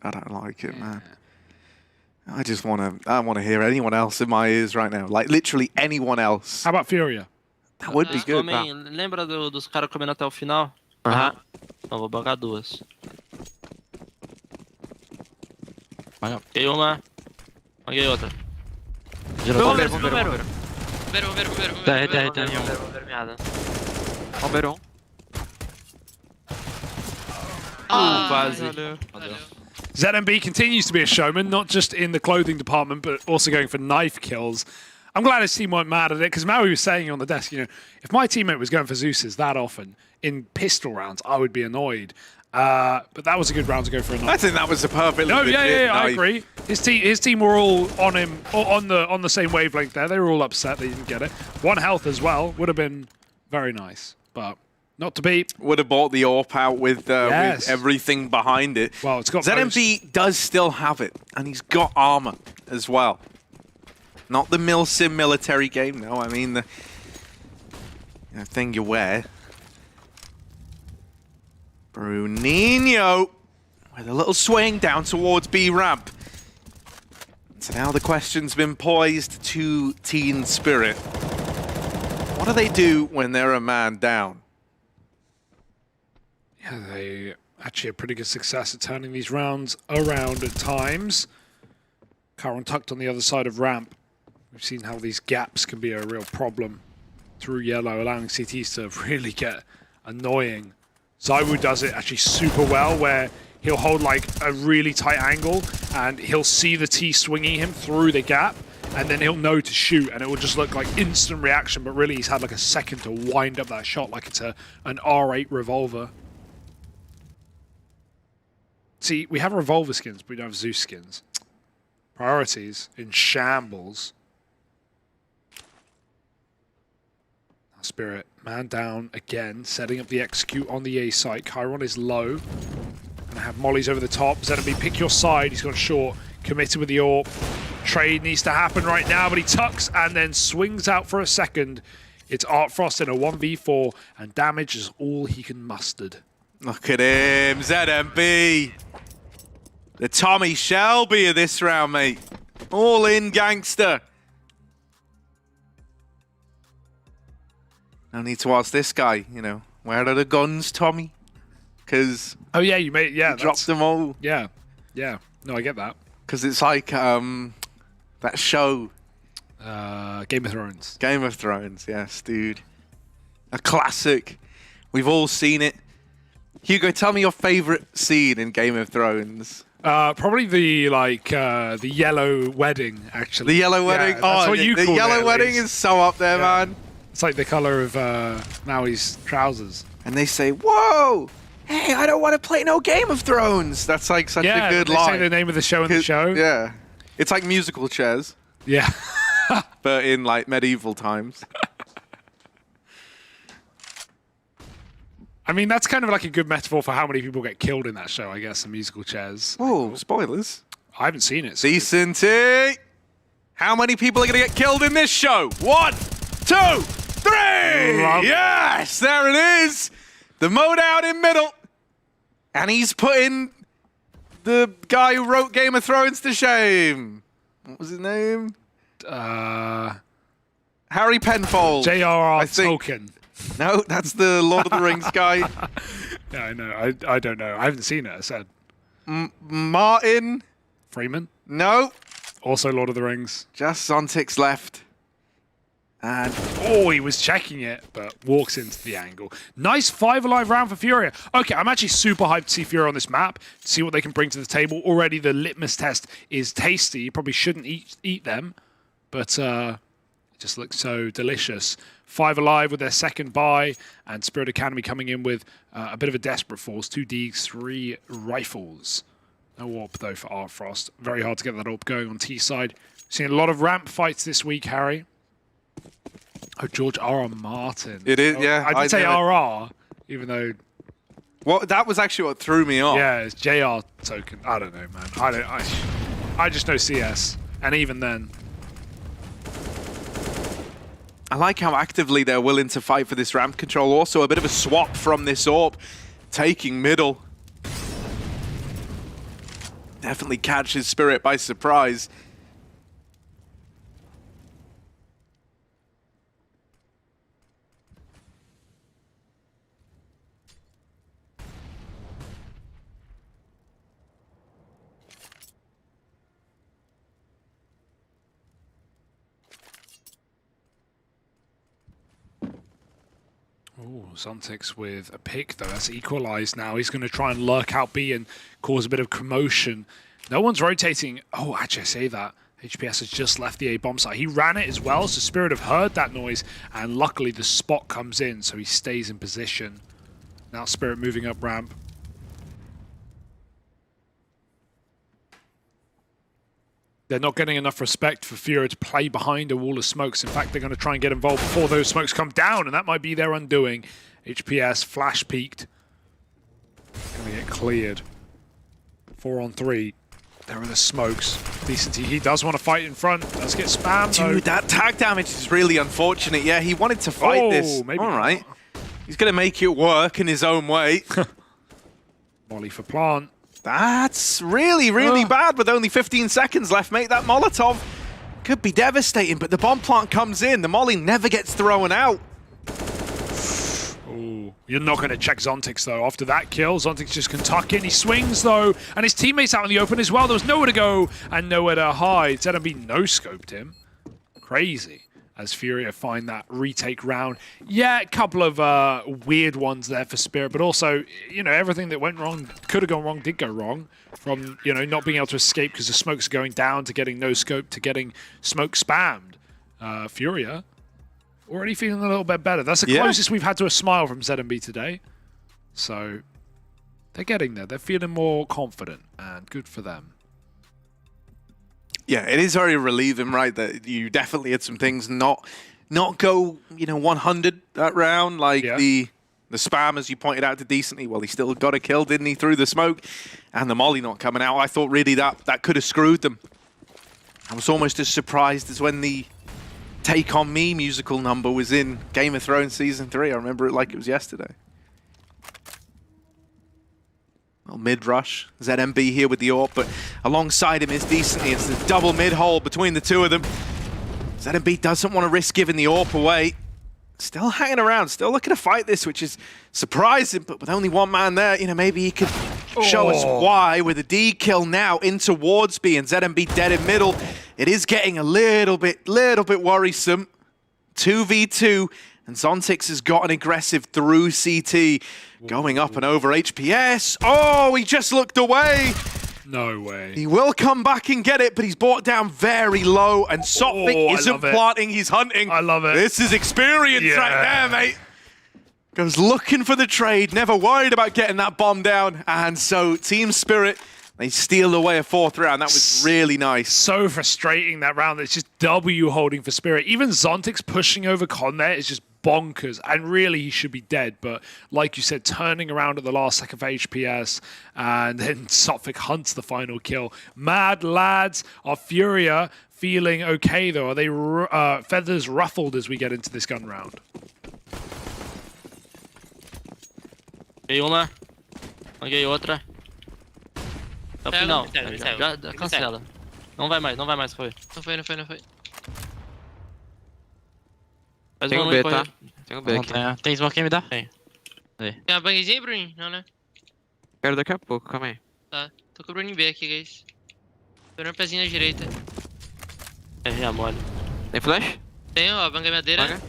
I don't like it, man. I just want to hear anyone else in my ears right now. Like, literally anyone else.
How about Furia?
That would be good.
Lembra dos caras comendo até o final? Aham. Então vou bancar 2. Peguei uma. Peguei outra. Bombeiro.
Bombeiro.
Quase.
ZMB continues to be a showman, not just in the clothing department, but also going for knife kills. I'm glad his team weren't mad at it, because Maui was saying on the desk, you know, if my teammate was going for Zeus's that often in pistol rounds, I would be annoyed. But that was a good round to go for a 9.
I think that was a perfectly
No,
legit
yeah, I
knife.
agree. His team were all on him, on the same wavelength there. They were all upset they didn't get it. 1 health as well would have been very nice, but not to be.
Would have bought the AWP out with everything behind it.
Well, it's got
ZMB does still have it, and he's got armor as well. Not the Milsim military game, no. I mean the thing you wear. Bruninho with a little swing down towards B ramp. So now the question's been poised to Teen Spirit. What do they do when they're a man down?
Yeah, they actually have pretty good success at turning these rounds around at times. Chiron tucked on the other side of ramp. We've seen how these gaps can be a real problem through yellow, allowing CTs to really get annoying. Zywoo does it actually super well, where he'll hold like a really tight angle and he'll see the T swinging him through the gap, and then he'll know to shoot, and it will just look like instant reaction, but really he's had like a second to wind up that shot like it's an R8 revolver. See, we have revolver skins, but we don't have Zeus skins. Priorities in shambles. Spirit, man down again, setting up the execute on the A site. Chiron is low. Gonna have mollies over the top. ZMB, pick your side. He's gone short. Committed with the AWP. Trade needs to happen right now, but he tucks and then swings out for a second. It's Artfrost in a 1v4, and damage is all he can mustered.
Look at him, ZMB. The Tommy Shelby of this round, mate. All in gangster. I need to ask this guy, you know, where are the guns, Tommy? Because
oh yeah, you made
dropped them all.
Yeah, yeah. No, I get that.
Because it's like that show,
Game of Thrones.
Game of Thrones, yes, dude, a classic. We've all seen it. Hugo, tell me your favorite scene in Game of Thrones.
Probably the yellow wedding, actually.
The yellow wedding.
Yeah, that's what you
the
call
yellow
it,
wedding is so up there, man.
It's like the color of Maui's trousers.
And they say, "Whoa, hey, I don't want to play no Game of Thrones." That's like such a good line.
Yeah, say the name of the show in the show.
Yeah, it's like musical chairs.
Yeah,
but in like medieval times.
I mean, that's kind of like a good metaphor for how many people get killed in that show, I guess, in musical chairs.
Oh, spoilers.
I haven't seen it.
Decent. How many people are going to get killed in this show? 1, 2, 3! Yes, there it is. The mode out in middle. And he's putting the guy who wrote Game of Thrones to shame. What was his name? Harry Penfold.
J.R.R. Tolkien.
No, that's the Lord of the Rings guy.
No, no, I don't know. I haven't seen it, I said.
Martin.
Freeman?
No.
Also Lord of the Rings.
Just Zontix left. And
oh, he was checking it, but walks into the angle. Nice 5 alive round for FURIA. Okay, I'm actually super hyped to see FURIA on this map, to see what they can bring to the table. Already the litmus test is tasty. You probably shouldn't eat them, but it just looks so delicious. 5 alive with their second buy, and Spirit Academy coming in with a bit of a desperate force. 2 Deegs, 3 rifles. No AWP though for Artfrost. Very hard to get that AWP going on T side. Seen a lot of ramp fights this week, Harry. Oh, George R.R. Martin.
It is,
oh,
yeah.
I did say R.R., even though...
Well, that was actually what threw me off.
Yeah, it's J.R. token. I don't know, man. I just know CS, and even then...
I like how actively they're willing to fight for this ramp control. Also, a bit of a swap from this AWP, taking middle. Definitely catches Spirit by surprise.
Oh, Zontix with a pick, though. That's equalized now. He's going to try and lurk out B and cause a bit of commotion. No one's rotating. Oh, actually, I say that. HPS has just left the A bomb site. He ran it as well, so Spirit have heard that noise, and luckily the spot comes in, so he stays in position. Now Spirit moving up ramp. they're not getting enough respect for FURIA to play behind a wall of smokes. In fact, they're going to try and get involved before those smokes come down, and that might be their undoing. HPS flash peaked. Going to get cleared. 4-on-3. There are the smokes. Decent. He does want to fight in front. Does get spammed.
Dude, that tag damage is really unfortunate. Yeah, he wanted to fight this.
Maybe
all right. He's going to make it work in his own way.
Molly for plant.
That's really, really bad with only 15 seconds left, mate. That Molotov could be devastating, but the bomb plant comes in. The Molly never gets thrown out.
You're not going to check Zontix, though. After that kill, Zontix just can tuck in. He swings, though, and his teammates out in the open as well. There was nowhere to go and nowhere to hide. ZMB no-scoped him. Crazy. As FURIA find that retake round. Yeah, a couple of weird ones there for Spirit, but also, you know, everything that went wrong, could have gone wrong, did go wrong. From, you know, not being able to escape because the smoke's going down, to getting no-scoped, to getting smoke spammed. FURIA already feeling a little bit better. That's the closest we've had to a smile from ZMB today. So they're getting there. They're feeling more confident, and good for them.
Yeah, it is very relieving, right, that you definitely had some things not go, you know, 100 that round. Like the spam, as you pointed out, did decently. Well, he still got a kill, didn't he, through the smoke, and the Molly not coming out. I thought really that could have screwed them. I was almost as surprised as when the Take On Me musical number was in Game of Thrones Season 3. I remember it like it was yesterday. Well, mid-rush. ZMB here with the AWP, but alongside him is decently. It's the double mid-hole between the two of them. ZMB doesn't want to risk giving the AWP away. Still hanging around, still looking to fight this, which is surprising, but with only one man there, you know, maybe he could show us why with a D kill now in towards B and ZMB dead in middle. It is getting a little bit worrisome. 2v2, and Zontix has gotten aggressive through CT, going up and over HPS. Oh, he just looked away.
No way.
He will come back and get it, but he's brought down very low, and Sophic isn't planting, he's hunting.
I love it.
This is experience right there, mate. Goes looking for the trade, never worried about getting that bomb down, and so Team Spirit, they steal away a fourth round. That was really nice.
So frustrating, that round. It's just W holding for Spirit. Even Zontix pushing over Con there is just bonkers, and really he should be dead, but like you said, turning around at the last second for HPS, and then Sophic hunts the final kill. Mad lads. Are FURIA feeling okay, though? Are they feathers ruffled as we get into this gun round?
Peguei uma. Peguei outra. É o final. Já cancela. Não vai mais, foi.
Não foi.
Faz
Tem um B, tá? Tem um B aqui.
Tem smoke, me dá? Tem.
Tem uma bangzinha, Bruninho? Não, né?
Quero daqui a pouco, calma aí.
Tá, tô com o Bruninho B aqui, guys. Tô no pezinho na direita.
Já mole.
Tem flash?
Tenho, ó, banga madeira.
Banga.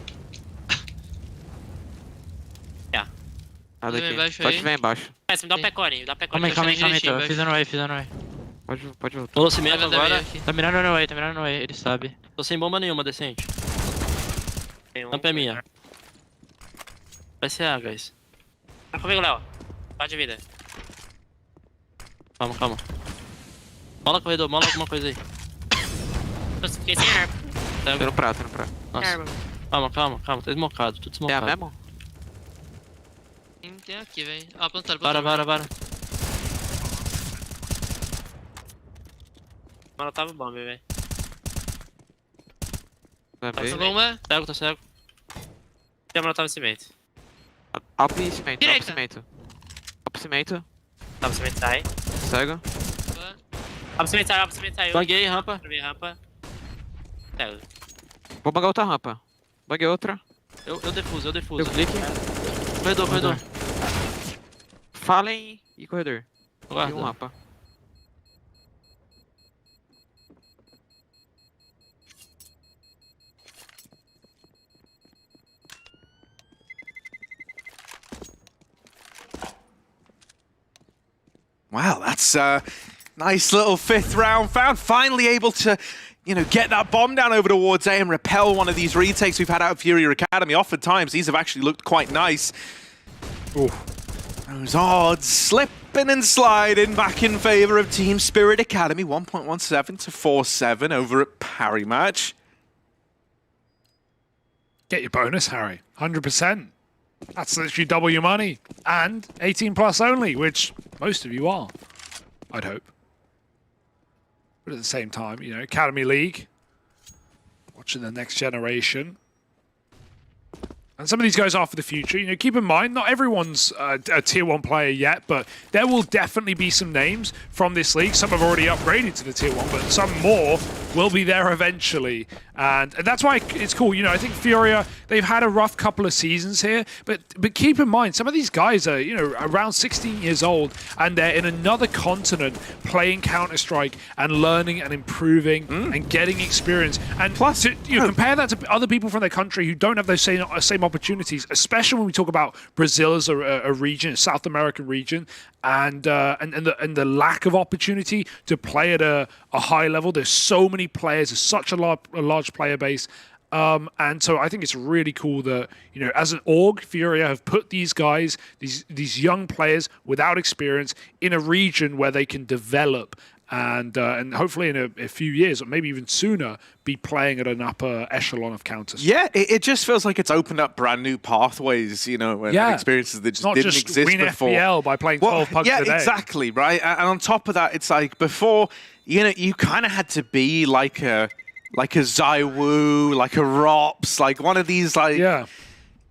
Nada
aqui. Pode vir embaixo.
Me dá um pecone,
Calma aí, tô.
Fiz no way.
Pode voltar.
Pulou cimento agora.
Tá
mirando no way, ele sabe. Tô sem bomba nenhuma, decente. Tampa é minha. Vai ser A, guys. Tá comigo, Léo. Parte de vida. Calma. Mola corredor, mola alguma coisa aí. Fiquei sem arma.
Tô no prato.
Nossa. Calma. Tá desmocado, tudo desmocado.
É mesmo?
Tem aqui, velho. Ah, plantaram.
Para. Mano, tava bom, velho.
Pegou uma.
Tô cego. Tem uma tava cimento.
Up e cimento.
Direita.
Up cimento.
Tava cimento, sai.
Cego.
Up cimento, saiu. Banguei, rampa. Cego.
Vou bangar outra rampa. Banguei outra.
Eu defuso.
Eu clique.
Corredor.
Fallen e corredor.
Guarda.
E um rampa.
Wow, that's a nice little fifth round found. Finally able to, you know, get that bomb down over towards A and repel one of these retakes we've had out of FURIA Academy. Oftentimes, these have actually looked quite nice.
Ooh.
Those odds slipping and sliding back in favor of Team Spirit Academy. 1.17 to 4-7 over at Parry Match.
Get your bonus, Harry. 100%. That's literally double your money. And 18 plus only, which most of you are, I'd hope. But at the same time, you know, Academy League, watching the next generation. And some of these guys are for the future. You know, keep in mind, not everyone's a tier 1 player yet, but there will definitely be some names from this league. Some have already upgraded to the tier 1, but some more will be there eventually. And that's why it's cool. You know, I think FURIA, they've had a rough couple of seasons here, but keep in mind, some of these guys are, you know, around 16 years old, and they're in another continent playing Counter-Strike and learning and improving and getting experience. And plus, you know, compare that to other people from their country who don't have those same opportunities, especially when we talk about Brazil as a region, a South American region, and the lack of opportunity to play at a high level. There's so many players, there's such a large player base, and so I think it's really cool that, you know, as an org, FURIA have put these guys, these young players without experience, in a region where they can develop and hopefully in a few years, or maybe even sooner, be playing at an upper echelon of Counter-Strike.
Yeah, it just feels like it's opened up brand new pathways, you know, and experiences that just didn't exist
win
before.
FPL by playing 12 pucks a day.
Yeah, exactly, right? And on top of that, it's like before, you know, you kind of had to be like a Zywoo, like a Rops, like one of these, like,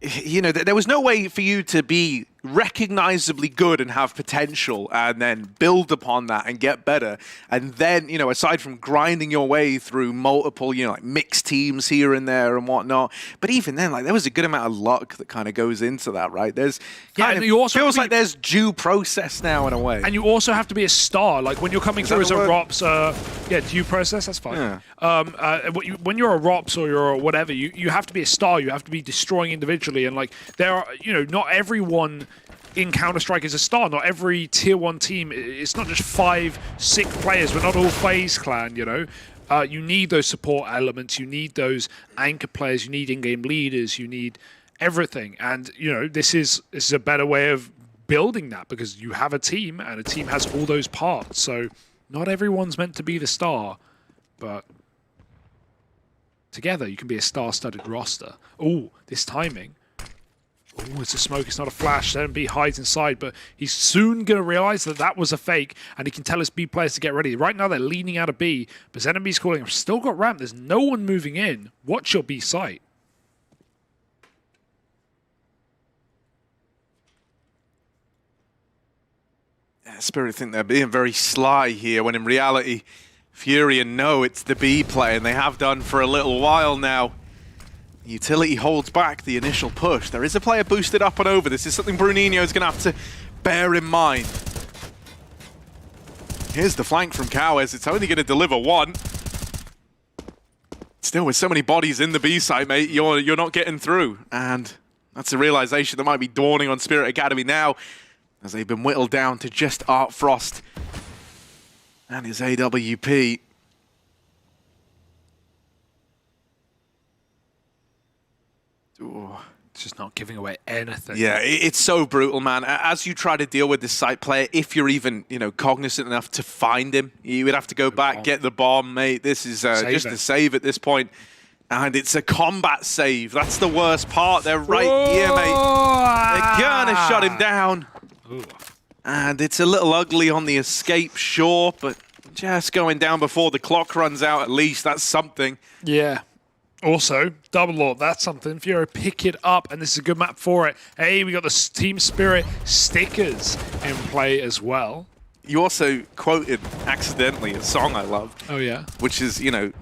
you know, there was no way for you to be recognizably good and have potential and then build upon that and get better. And then, you know, aside from grinding your way through multiple, you know, like mixed teams here and there and whatnot, but even then, like, there was a good amount of luck that kind of goes into that, right? There's kind of,
you also
feels like there's due process now in a way.
And you also have to be a star. Like when you're coming through as a ROPS, due process, that's fine. Yeah. When you're a ROPS or you're whatever, you have to be a star. You have to be destroying individually. And like there are, you know, not everyone in Counter-Strike is a star. Not every tier 1 team, it's not just 5 sick players. We're not all FaZe Clan, you know. You need those support elements. You need those anchor players. You need in-game leaders. You need everything. And, you know, this is a better way of building that, because you have a team and a team has all those parts. So not everyone's meant to be the star, but together you can be a star-studded roster. Oh, this timing. Oh, it's a smoke, it's not a flash. Then B hides inside, but he's soon going to realize that that was a fake, and he can tell his B players to get ready. Right now, they're leaning out of B, but ZMB's calling him. Still got ramp. There's no one moving in. Watch your B site.
Yeah, Spirit think they're being very sly here, when in reality, FURIA know it's the B play, and they have done for a little while now. Utility holds back the initial push. There is a player boosted up and over. This is something Bruninho is going to have to bear in mind. Here's the flank from Cowes. It's only going to deliver one. Still, with so many bodies in the B site, mate, you're not getting through. And that's a realization that might be dawning on Spirit Academy now, as they've been whittled down to just Art Frost and his AWP.
It's just not giving away anything.
Yeah, it's so brutal, man. As you try to deal with this site player, if you're even, you know, cognizant enough to find him, you would have to go back, get the bomb, mate. This is just a save at this point. And it's a combat save. That's the worst part. They're right here, mate. They're gonna shut him down.
Ooh.
And it's a little ugly on the escape, sure, but just going down before the clock runs out, at least, that's something.
Yeah. Also, double Lord, that's something. FURIA pick it up, and this is a good map for it. Hey, we got the Team Spirit stickers in play as well.
You also quoted, accidentally, a song I love.
Oh, yeah?
Which is, you know,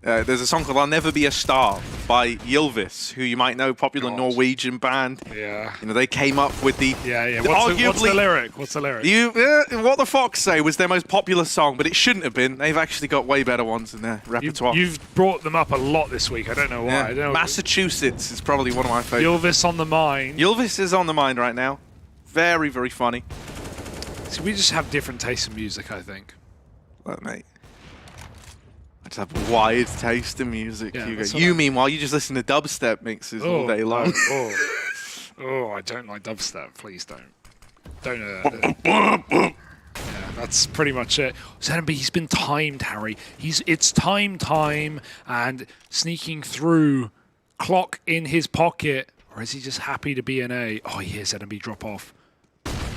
there's a song called I'll Never Be a Star by Ylvis, who you might know, popular Norwegian band.
Yeah.
You know, they came up with the...
Yeah. What's the lyric? What's the lyric?
What the Fox Say was their most popular song, but it shouldn't have been. They've actually got way better ones in their repertoire.
You've brought them up a lot this week. I don't know why.
Yeah.
I don't know.
Massachusetts is probably one of my favorites.
Ylvis on the mind.
Ylvis is on the mind right now. Very, very funny.
So we just have different tastes in music, I think.
Look, mate. I just have a wide taste in music.
Yeah,
you meanwhile, you just listen to dubstep mixes all day long.
Oh, I don't like dubstep. Please don't. Don't know that. Yeah, that's pretty much it. ZMB, he's been timed, Harry. It's time, and sneaking through. Clock in his pocket, or is he just happy to be an A? Oh, he hears ZMB drop off.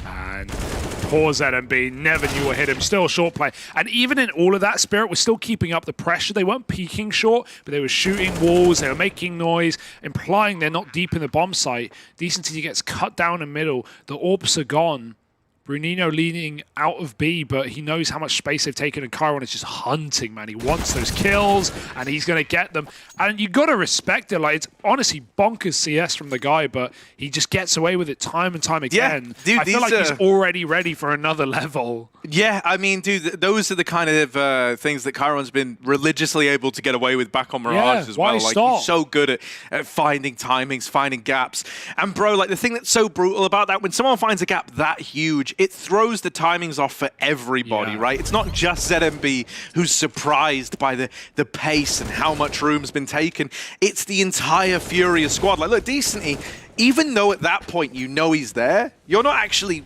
And poor ZMB, never knew what hit him. Still a short play. And even in all of that, Spirit was still keeping up the pressure. They weren't peeking short, but they were shooting walls, they were making noise, implying they're not deep in the bomb site. Decency gets cut down in the middle. The orbs are gone. Brunino leaning out of B, but he knows how much space they've taken, and Chiron is just hunting, man. He wants those kills, and he's going to get them. And you got to respect it. Like, it's honestly bonkers CS from the guy, but he just gets away with it time and time again.
Yeah, dude,
I feel like he's already ready for another level.
Yeah, I mean, dude, those are the kind of things that Chiron's been religiously able to get away with back on Mirage as well. Like, he's so good at finding timings, finding gaps. And bro, like, the thing that's so brutal about that, when someone finds a gap that huge, it throws the timings off for everybody, right? It's not just ZMB who's surprised by the pace and how much room's been taken. It's the entire FURIA squad. Like, look, Decently, even though at that point you know he's there, you're not actually...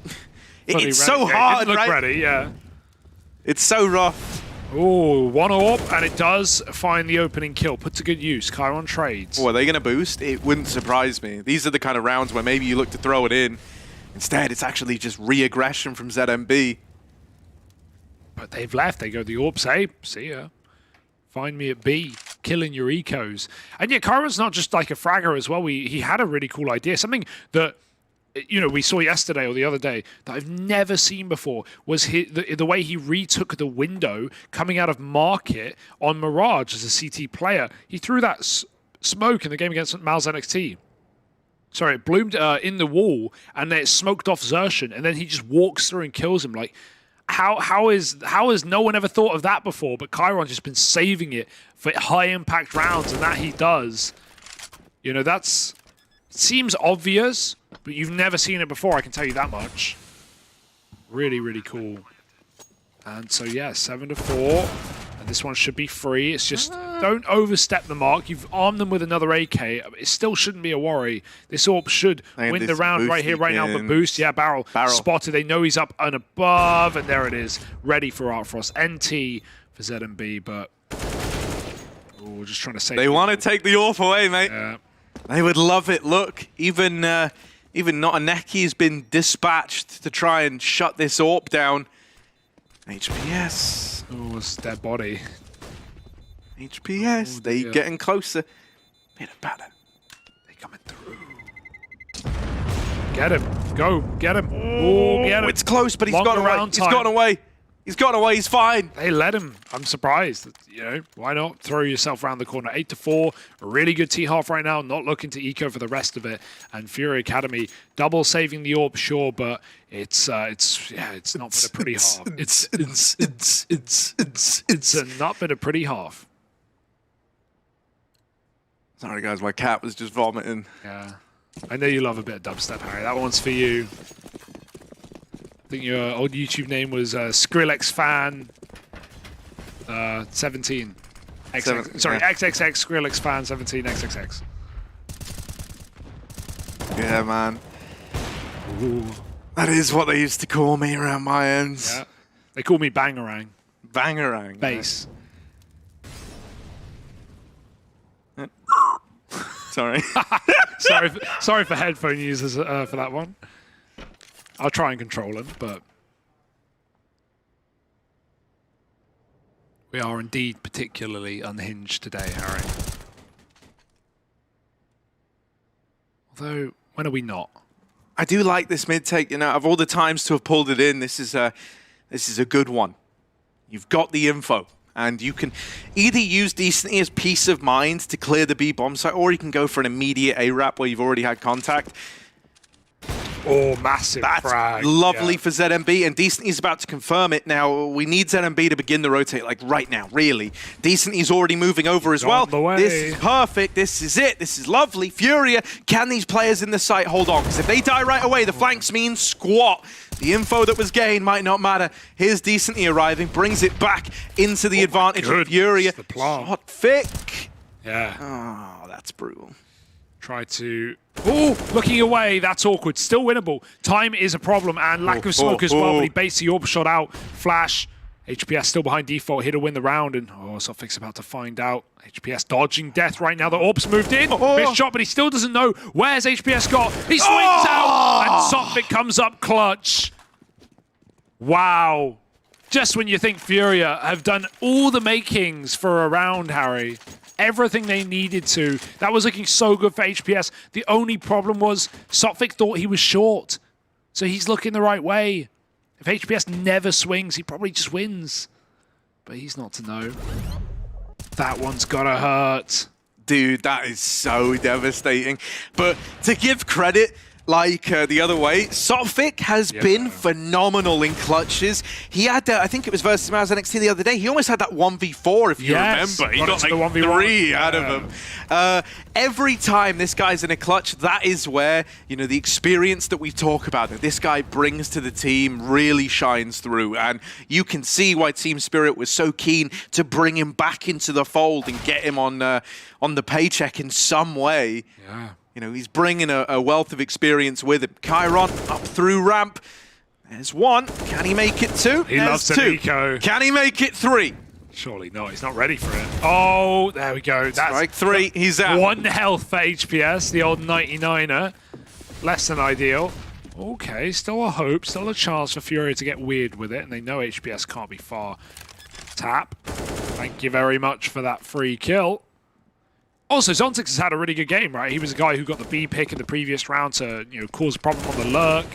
It's so hard,
look
right?
Ready, yeah.
It's so rough.
Oh, one orb, and it does find the opening kill. Put to good use. Chiron trades.
Oh, are they going to boost? It wouldn't surprise me. These are the kind of rounds where maybe you look to throw it in. Instead, it's actually just re-aggression from ZMB.
But they've left. They go the orbs A. See ya. Find me at B. Killing your ecos. And yeah, Chiron's not just like a fragger as well. He had a really cool idea. Something that, you know, we saw yesterday or the other day that I've never seen before was the way he retook the window coming out of market on Mirage as a CT player. He threw that smoke in the game against MOUZ NXT. Sorry, it bloomed in the wall, and then it smoked off Xertion, and then he just walks through and kills him. Like, how has no one ever thought of that before? But Chiron's just been saving it for high-impact rounds, and that he does. You know, it seems obvious, but you've never seen it before, I can tell you that much. Really, really cool. And so, yeah, 7-4. And this one should be free. It's just, don't overstep the mark. You've armed them with another AK. It still shouldn't be a worry. This AWP should win the round right here, right now. But boost, yeah, Barrel spotted. They know he's up and above, and there it is. Ready for Artfrost. NT for ZMB, but... Oh, just trying to save...
They want to take the AWP away, mate.
Yeah.
They would love it. Look, even not a Neki has been dispatched to try and shut this AWP down. HPS.
Oh, it's dead body.
HPS. They getting closer. Bit better.
They coming through. Get him. Go. Get him. Oh, get him.
It's close, but he's gone away. He's gone away. He's gone away. He's fine.
They let him. I'm surprised. You know, why not throw yourself around the corner? 8-4. A really good T-half right now. Not looking to eco for the rest of it. And FURIA Academy double saving the AWP, sure, but it's not been a pretty half. It's not been a pretty half.
Sorry, guys. My cat was just vomiting.
Yeah. I know you love a bit of dubstep, Harry. That one's for you. I think your old YouTube name was Skrillex Fan 17. XXX Skrillex Fan 17 XXX.
Yeah, man.
Ooh.
That is what they used to call me around my ends.
Yeah. They call me Bangarang.
Bangarang.
Bass.
Sorry.
sorry for headphone users for that one. I'll try and control them, but we are indeed particularly unhinged today, Harry. Although, when are we not?
I do like this mid take. You know, of all the times to have pulled it in, this is a good one. You've got the info, and you can either use Decently as peace of mind to clear the B bomb site, or you can go for an immediate A-Rap where you've already had contact.
Oh, massive frag.
Lovely for ZMB, and Decently's about to confirm it. Now, we need ZMB to begin the rotate, like right now, really. Decently's already moving over as well. This is perfect. This is it. This is lovely. FURIA, can these players in the site hold on? Because if they die right away, the flanks mean squat. The info that was gained might not matter. Here's Decently arriving, brings it back into the advantage of FURIA.
The plan.
Hot Fick.
Yeah.
Oh, that's brutal.
Try to... Oh, looking away. That's awkward. Still winnable. Time is a problem, and lack of smoke as well, but he baits the orb shot out. Flash. HPS still behind default, here to win the round, and Sophics about to find out. HPS dodging death right now. The orb's moved in. Missed shot, but he still doesn't know. Where's HPS got? He swings out, and Sophic comes up clutch. Wow. Just when you think FURIA have done all the makings for a round, Harry. Everything they needed to. That was looking so good for HPS. The only problem was Sophic thought he was short. So he's looking the right way. If HPS never swings, he probably just wins. But he's not to know. That one's gotta hurt.
Dude, that is so devastating. But to give credit, like the other way, Sophic has been phenomenal in clutches. He had, I think it was versus MOUZ NXT the other day, he almost had that 1v4 if you remember. He got like 3 out of him. Every time this guy's in a clutch, that is where, you know, the experience that we talk about that this guy brings to the team really shines through. And you can see why Team Spirit was so keen to bring him back into the fold and get him on the paycheck in some way.
Yeah.
You know, he's bringing a wealth of experience with him. Chiron up through ramp. There's 1. Can he make it 2?
He loves an
2.
eco.
Can he make it 3?
Surely not. He's not ready for it. Oh, there we go. That's
like 3. He's out.
1 health for HPS, the old 99er. Less than ideal. Okay, still a hope, still a chance for FURIA to get weird with it, and they know HPS can't be far. Tap. Thank you very much for that free kill. Also, Zontix has had a really good game, right? He was a guy who got the B pick in the previous round to, you know, cause a problem on the lurk.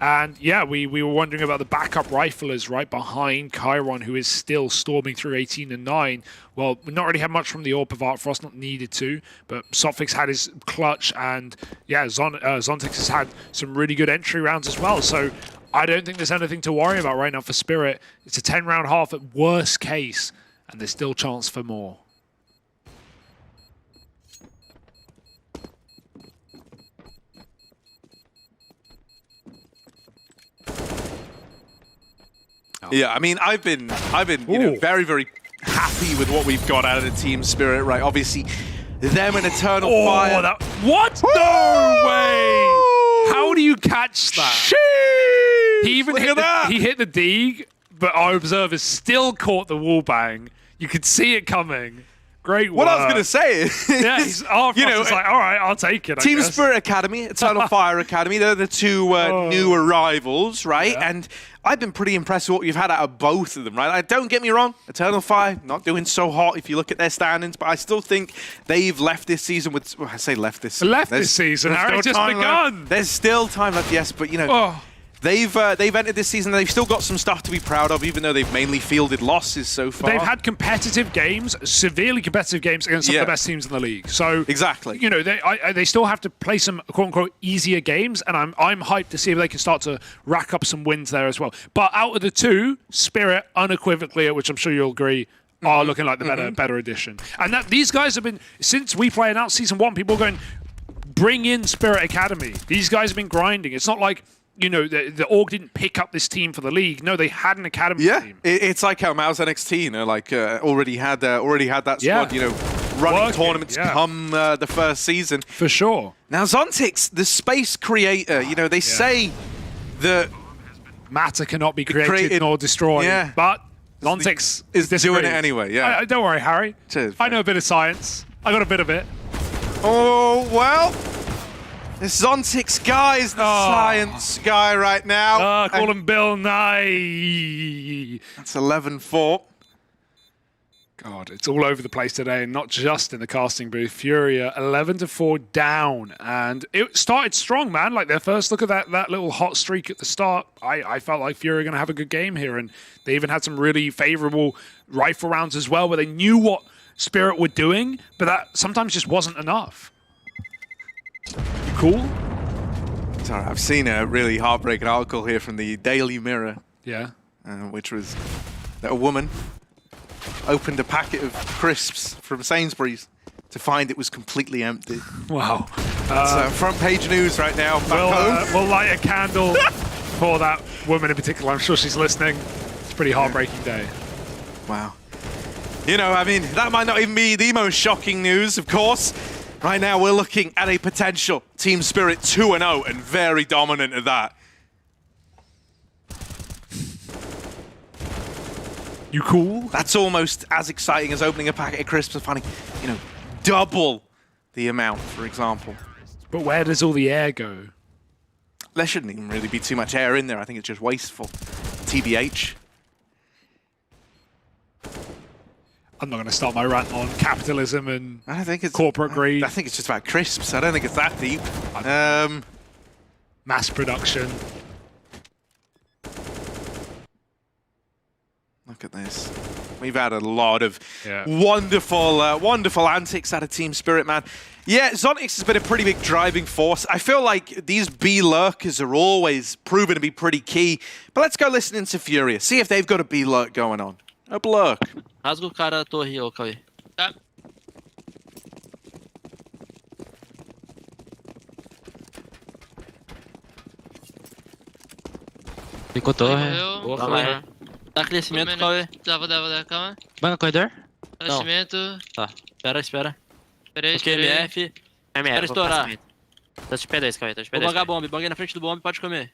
And yeah, we were wondering about the backup riflers right behind Chiron, who is still storming through 18 and 9. Well, we not really had much from the AWP of Art Frost, not needed to, but Sophics had his clutch, and yeah, Zontix has had some really good entry rounds as well. So I don't think there's anything to worry about right now for Spirit. It's a 10-round half at worst case, and there's still chance for more.
Yeah, I mean, I've been you know, very, very happy with what we've got out of the Team Spirit, right? Obviously, them and Eternal Fire.
What? No way! How do you catch that?
Jeez,
He even hit the Deeg, but our observers still caught the wall bang. You could see it coming. Great work.
What I was going to say is,
yeah, he's you know, like, all right, I'll take it.
Team Spirit Academy, Eternal Fire Academy, they're the 2 new arrivals, right? Yeah. And I've been pretty impressed with what we've had out of both of them, right? Don't get me wrong, Eternal Fire not doing so hot if you look at their standings, but I still think they've left this season with, well, I say left this season.
This season, Harry, just begun.
Left. There's still time left, yes, but you know, they've entered this season, they've still got some stuff to be proud of, even though they've mainly fielded losses so far.
They've had competitive games, severely competitive games against some of the best teams in the league. So
exactly,
you know, they still have to play some quote-unquote easier games, and I'm hyped to see if they can start to rack up some wins there as well. But out of the 2, Spirit unequivocally, which I'm sure you'll agree, are looking like the better addition. And that these guys have been, since WePlay announced Season 1, people are going, bring in Spirit Academy. These guys have been grinding. It's not like, you know, the org didn't pick up this team for the league. No, they had an academy team.
It's like how MOUZ NXT, you know, like already had that squad, you know, running tournaments come the first season.
For sure.
Now Zontix, the space creator, you know, they say that
matter cannot be created nor destroyed, but Zontix
is doing it anyway. Yeah.
Don't worry, Harry.
Cheers.
I know a bit of science. I got a bit of it.
Oh well. This Zontix guy is the science guy right now.
Call him Bill Nye.
That's 11-4.
God, it's all over the place today, and not just in the casting booth. FURIA 11-4 down, and it started strong, man. Like their first look at that little hot streak at the start, I felt like FURIA were going to have a good game here, and they even had some really favorable rifle rounds as well, where they knew what Spirit were doing, but that sometimes just wasn't enough. You cool?
Sorry, I've seen a really heartbreaking article here from the Daily Mirror.
Yeah.
Which was that a woman opened a packet of crisps from Sainsbury's to find it was completely empty.
Wow.
That's front page news right now.
We'll light a candle for that woman in particular. I'm sure she's listening. It's a pretty heartbreaking day.
Wow. You know, I mean, that might not even be the most shocking news, of course. Right now, we're looking at a potential Team Spirit 2-0 and very dominant at that.
You cool?
That's almost as exciting as opening a packet of crisps and finding, you know, double the amount, for example.
But where does all the air go?
There shouldn't even really be too much air in there. I think it's just wasteful. TBH.
I'm not going to start my rant on capitalism and
I think it's
corporate greed.
I think it's just about crisps. I don't think it's that deep.
Mass production.
Look at this. We've had a lot of wonderful antics out of Team Spirit, man. Yeah, Zonix has been a pretty big driving force. I feel like these B lurkers are always proven to be pretty key. But let's go listen into FURIA. See if they've got a B lurk going on. A lurk.
Rasga o cara a torre, ô Cauê. Tá.
Ficou torre.
Boa, Cauê. Dá crescimento, Cauê.
Vou dar, calma.
Vai no corredor?
Crescimento.
Tá, espera.
Esperei.
MF. Espera estourar.
Tô de P2, Cauê, tô de P2.
Vou bangar bomba, banguei na frente do bomba, pode comer.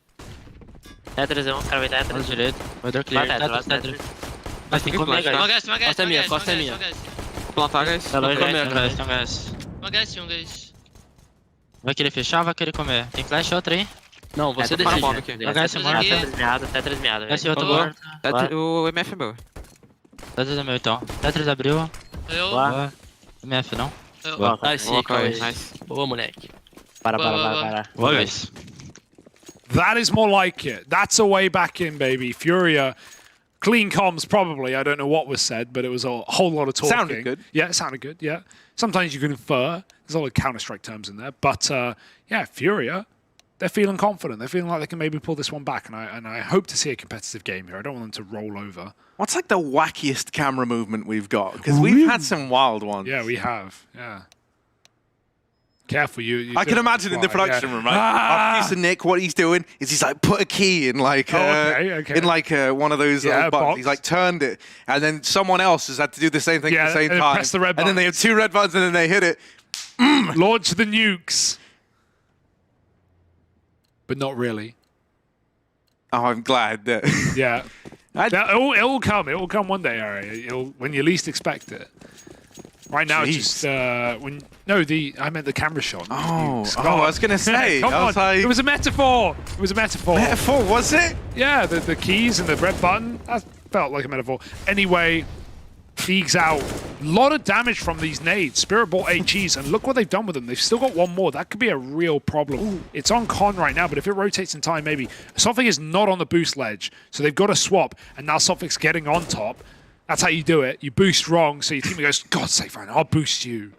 T3, cara, vai
Lado
T3.
direito. Corredor clear.
T3.
Mas tem que comer, guys.
Costa é minha.
Vou plantar, guys.
Tá
Vou
longe,
comer,
guys.
cara.
Tem um guys.
Guys.
Vai querer fechar ou vai querer comer? Tem flash outra aí?
Não, você
Tô para
decide.
bomba aqui.
Vai guys, você morre.
T3 miado.
Esse outro
Boa.
morto.
O MF é meu.
T3 é meu então. T3 abriu.
Boa.
MF não.
Boa,
Nice, Cauê.
Nice.
Boa, moleque.
Para.
Boa, guys.
That is more like it. That's a way back in, baby. FURIA, clean comms probably. I don't know what was said, but it was a whole lot of talking.
Sounded good.
Yeah, it sounded good, yeah. Sometimes you can infer. There's a lot of Counter-Strike terms in there. But, yeah, FURIA, they're feeling confident. They're feeling like they can maybe pull this one back. And I hope to see a competitive game here. I don't want them to roll over.
What's like the wackiest camera movement we've got? Because we've had some wild ones.
Yeah, we have. Yeah. Careful, you.
I can imagine in the production room, right? After Nick, what he's doing is he's like put a key in like in like one of those buttons.
box.
He's like turned it, and then someone else has had to do the same thing at the same
and
time.
press the red
and then they have 2 red buttons, and then they hit it.
Launch the nukes. But not really.
Oh, I'm glad that.
Yeah. It'll come. It will come one day, Ari. When you least expect it. Right now, it's just I meant the camera shot.
I was gonna say.
Come
I was
on.
like,
It was a metaphor. It was a metaphor.
Metaphor, was it?
Yeah, the keys and the red button. That felt like a metaphor. Anyway, Deegs out. A lot of damage from these nades. Spirit bought 8 Gs, and look what they've done with them. They've still got one more. That could be a real problem. Ooh. It's on Con right now, but if it rotates in time, maybe. Something is not on the boost ledge, so they've got to swap, and now something's getting on top. That's how you do it. You boost wrong, so your teammate goes, God's sake, fine, I'll boost you.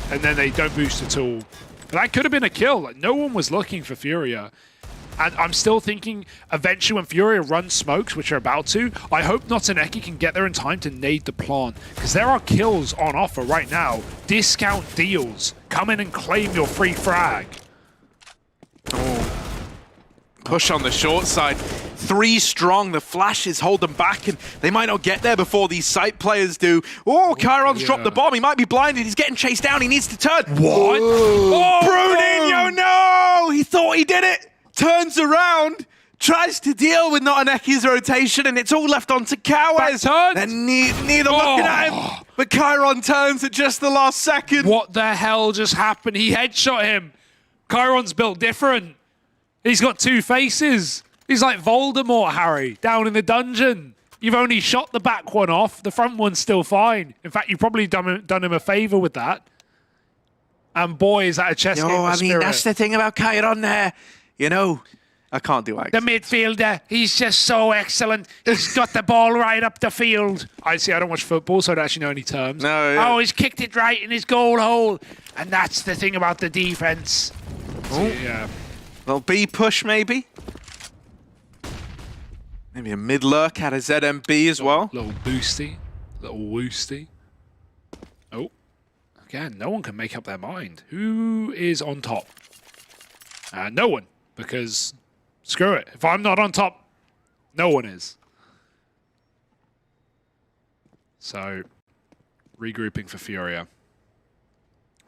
And then they don't boost at all. But that could have been a kill. Like, no one was looking for FURIA. And I'm still thinking, eventually when FURIA runs smokes, which are about to, I hope Notaneki can get there in time to nade the plant. Because there are kills on offer right now. Discount deals. Come in and claim your free frag.
Push on the short side. 3 strong. The flashes hold them back, and they might not get there before these site players do. Oh, Chiron's dropped the bomb. He might be blinded. He's getting chased down. He needs to turn.
What?
Oh, Bruninho, no! He thought he did it. Turns around. Tries to deal with Notaneki's rotation, and it's all left onto Kawes. Then neither looking at him. But Chiron turns at just the last second.
What the hell just happened? He headshot him. Chiron's built different. He's got 2 faces. He's like Voldemort, Harry, down in the dungeon. You've only shot the back one off. The front one's still fine. In fact, you've probably done him a favor with that. And boy, is that a chess game for Spirit.
That's the thing about Chiron there. You know, I can't do accents.
The midfielder, he's just so excellent. He's got the ball right up the field. I don't watch football, so I don't actually know any terms.
No, yeah.
Oh, he's kicked it right in his goal hole. And that's the thing about the defense. So, yeah.
Little B push, maybe. Maybe a mid lurk out of ZMB as well.
Little boosty. Little woosty. Oh. Again, no one can make up their mind. Who is on top? No one. Because, screw it. If I'm not on top, no one is. So, regrouping for FURIA.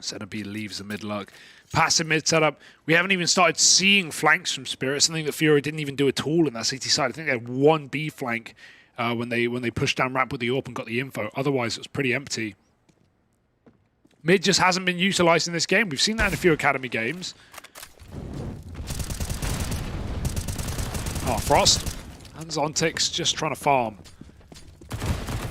Center B leaves the mid luck. Passive mid setup. We haven't even started seeing flanks from Spirit, something that FURIA didn't even do at all in that CT side. I think they had one B flank when they pushed down ramp with the AWP and got the info. Otherwise, it was pretty empty. Mid just hasn't been utilized in this game. We've seen that in a few Academy games. Oh, Frost. And Zontix just trying to farm.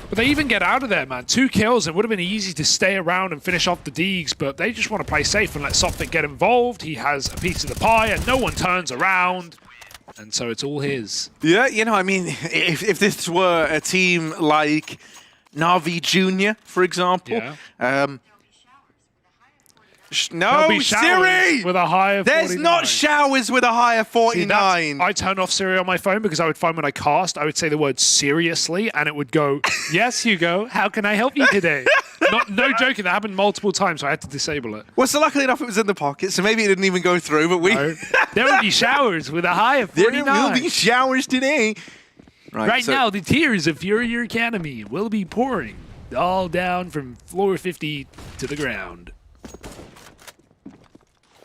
But they even get out of there, man. 2 kills. It would have been easy to stay around and finish off the Deegs, but they just want to play safe and let Sophic get involved. He has a piece of the pie, and no one turns around. And so it's all his.
Yeah, you know, I mean, if this were a team like NAVI Junior, for example, no, Siri!
With a high of 49.
There's not showers with a high of 49.
See, I turned off Siri on my phone because I would find when I cast, I would say the word seriously, and it would go, yes, Hugo, how can I help you today? No joking, that happened multiple times, so I had to disable it.
Well, so luckily enough, it was in the pocket, so maybe it didn't even go through, but we...
No. There will be showers with a high of 49.
There will be showers today.
Right so now, the tears of FURIA Academy will be pouring all down from floor 50 to the ground.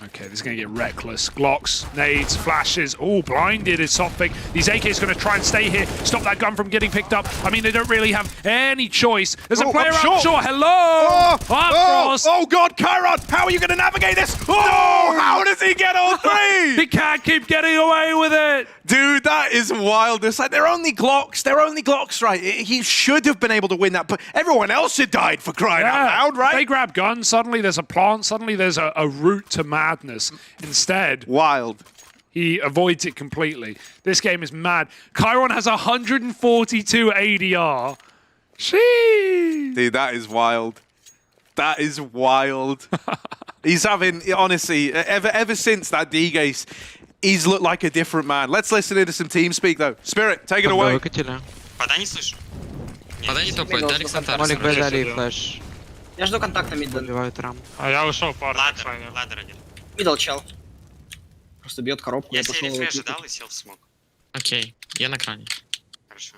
Okay, this is going to get reckless. Glocks, nades, flashes. Oh, blinded is Sophic. These AKs going to try and stay here. Stop that gun from getting picked up. I mean, they don't really have any choice. There's a player up short. Hello! Frost.
Oh, God, Chiron! How are you going to navigate this? Oh, how does he get all three?
He can't keep getting away with it.
Dude, that is wild. It's like, they're only Glocks. They're only Glocks, right? He should have been able to win that, but everyone else had died for crying out loud, right?
They grab guns. Suddenly there's a plant. Suddenly there's a route to madness. Instead,
wild.
He avoids it completely. This game is mad. Chiron has 142 ADR. Sheesh.
Dude, that is wild. That is wild. He's having, honestly, ever since that D-Gaze, he's looked like a different man. Let's listen into some team speak, though. Spirit, take it away.
Подай не слышу. Подай не топай, дай Александр.
Молик дали флеш.
Я жду контакта мидл.
Убивают рам.
А я ушел пару.
Ладер один.
Мидл чел. Просто бьет коробку.
Я себе рефреш дал и сел в смог. Окей, я на кране. Хорошо.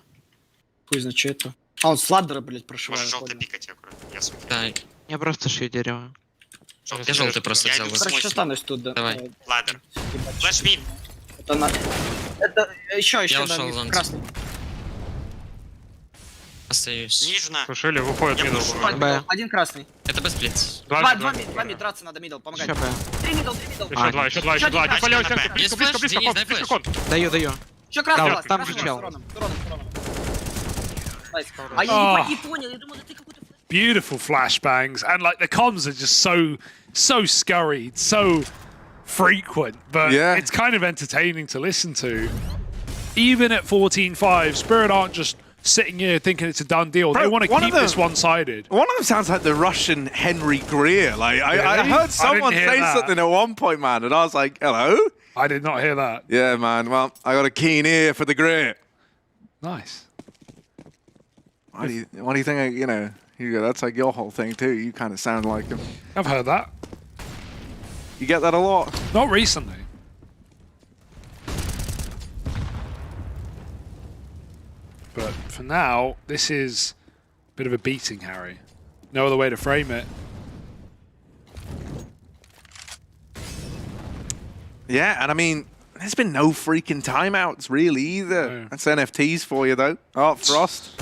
Хуй знает, что это. А, он с ладдера, блядь, прошивает.
Можешь желтый пикать аккуратно. Я смог. Да.
Я просто шью дерево.
Я желтый просто взял.
Короче, останусь тут, да.
Давай. Ладер. Флэш мид.
Это на... Это еще,
Я ушел
да,
в
красный.
Остаюсь. Нижно.
Слушали, выходит мидл.
Один красный.
Это без блиц.
Два мид, драться надо мидл, помогай. Три мидл.
Еще два. Один полевой стенка. Близко кон.
Даю.
Еще красный.
Там же чел.
А я не понял, я думал, ты какой-то...
Beautiful flashbangs, and like the comms are just so scurried, so frequent, but it's kind of entertaining to listen to. Even at 14-5, Spirit aren't just sitting here thinking it's a done deal. Bro, they want to keep this one-sided.
One of them sounds like the Russian Henry Greer. Like I heard someone say something at one point, man, and I was like, hello?
I did not hear that.
Yeah, man. Well, I got a keen ear for the Greer.
Nice.
What do you think? You know, Hugo, that's like your whole thing too. You kind of sound like him.
I've heard that.
You get that a lot?
Not recently. But for now, this is a bit of a beating, Harry. No other way to frame it.
Yeah, and I mean, there's been no freaking timeouts really either. No. That's NFTs for you though. Oh, Frost.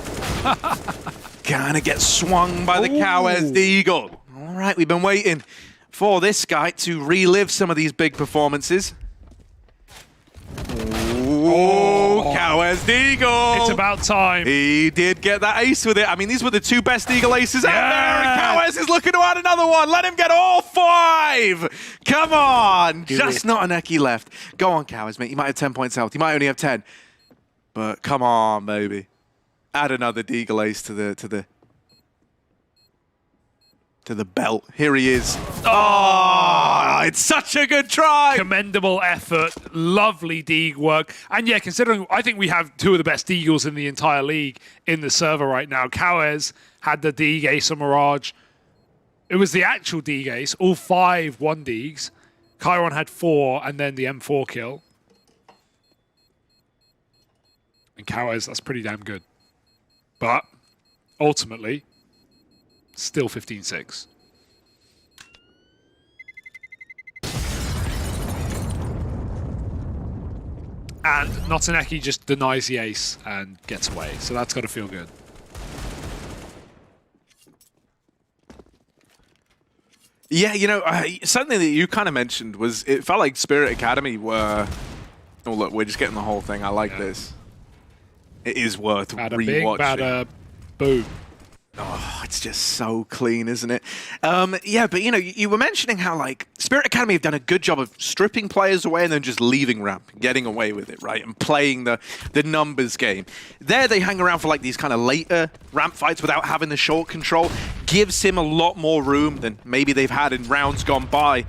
Gonna get swung by the Cowes the Eagle. All right, we've been waiting for this guy to relive some of these big performances. Oh, Cowes the Eagle.
It's about time.
He did get that ace with it. I mean, these were the two best Eagle aces out there, and Cowes is looking to add another one. Let him get all 5. Come on. Just not an Eki left. Go on, Cowes, mate. You might have 10 points health. You might only have 10. But come on, baby. Add another Deagle ace to the belt. Here he is. Oh, it's such a good try.
Commendable effort. Lovely Deagle work. And yeah, considering I think we have 2 of the best Deagles in the entire league in the server right now. Cowes had the Deag ace on Mirage. It was the actual Deag ace. All 5 won Deags. Chiron had 4 and then the M4 kill. And Cowes, that's pretty damn good. But ultimately, still 15-6. And Notaneki just denies the ace and gets away. So that's got to feel good.
Yeah, you know, something that you kind of mentioned was it felt like Spirit Academy were... Oh, look, we're just getting the whole thing. I like this. It is worth
Bada
rewatching.
bing, bada boom.
Oh, it's just so clean, isn't it? Yeah, but you know, you were mentioning how like Spirit Academy have done a good job of stripping players away and then just leaving ramp, getting away with it, right? And playing the numbers game. There they hang around for like these kind of later ramp fights without having the short control. Gives him a lot more room than maybe they've had in rounds gone by.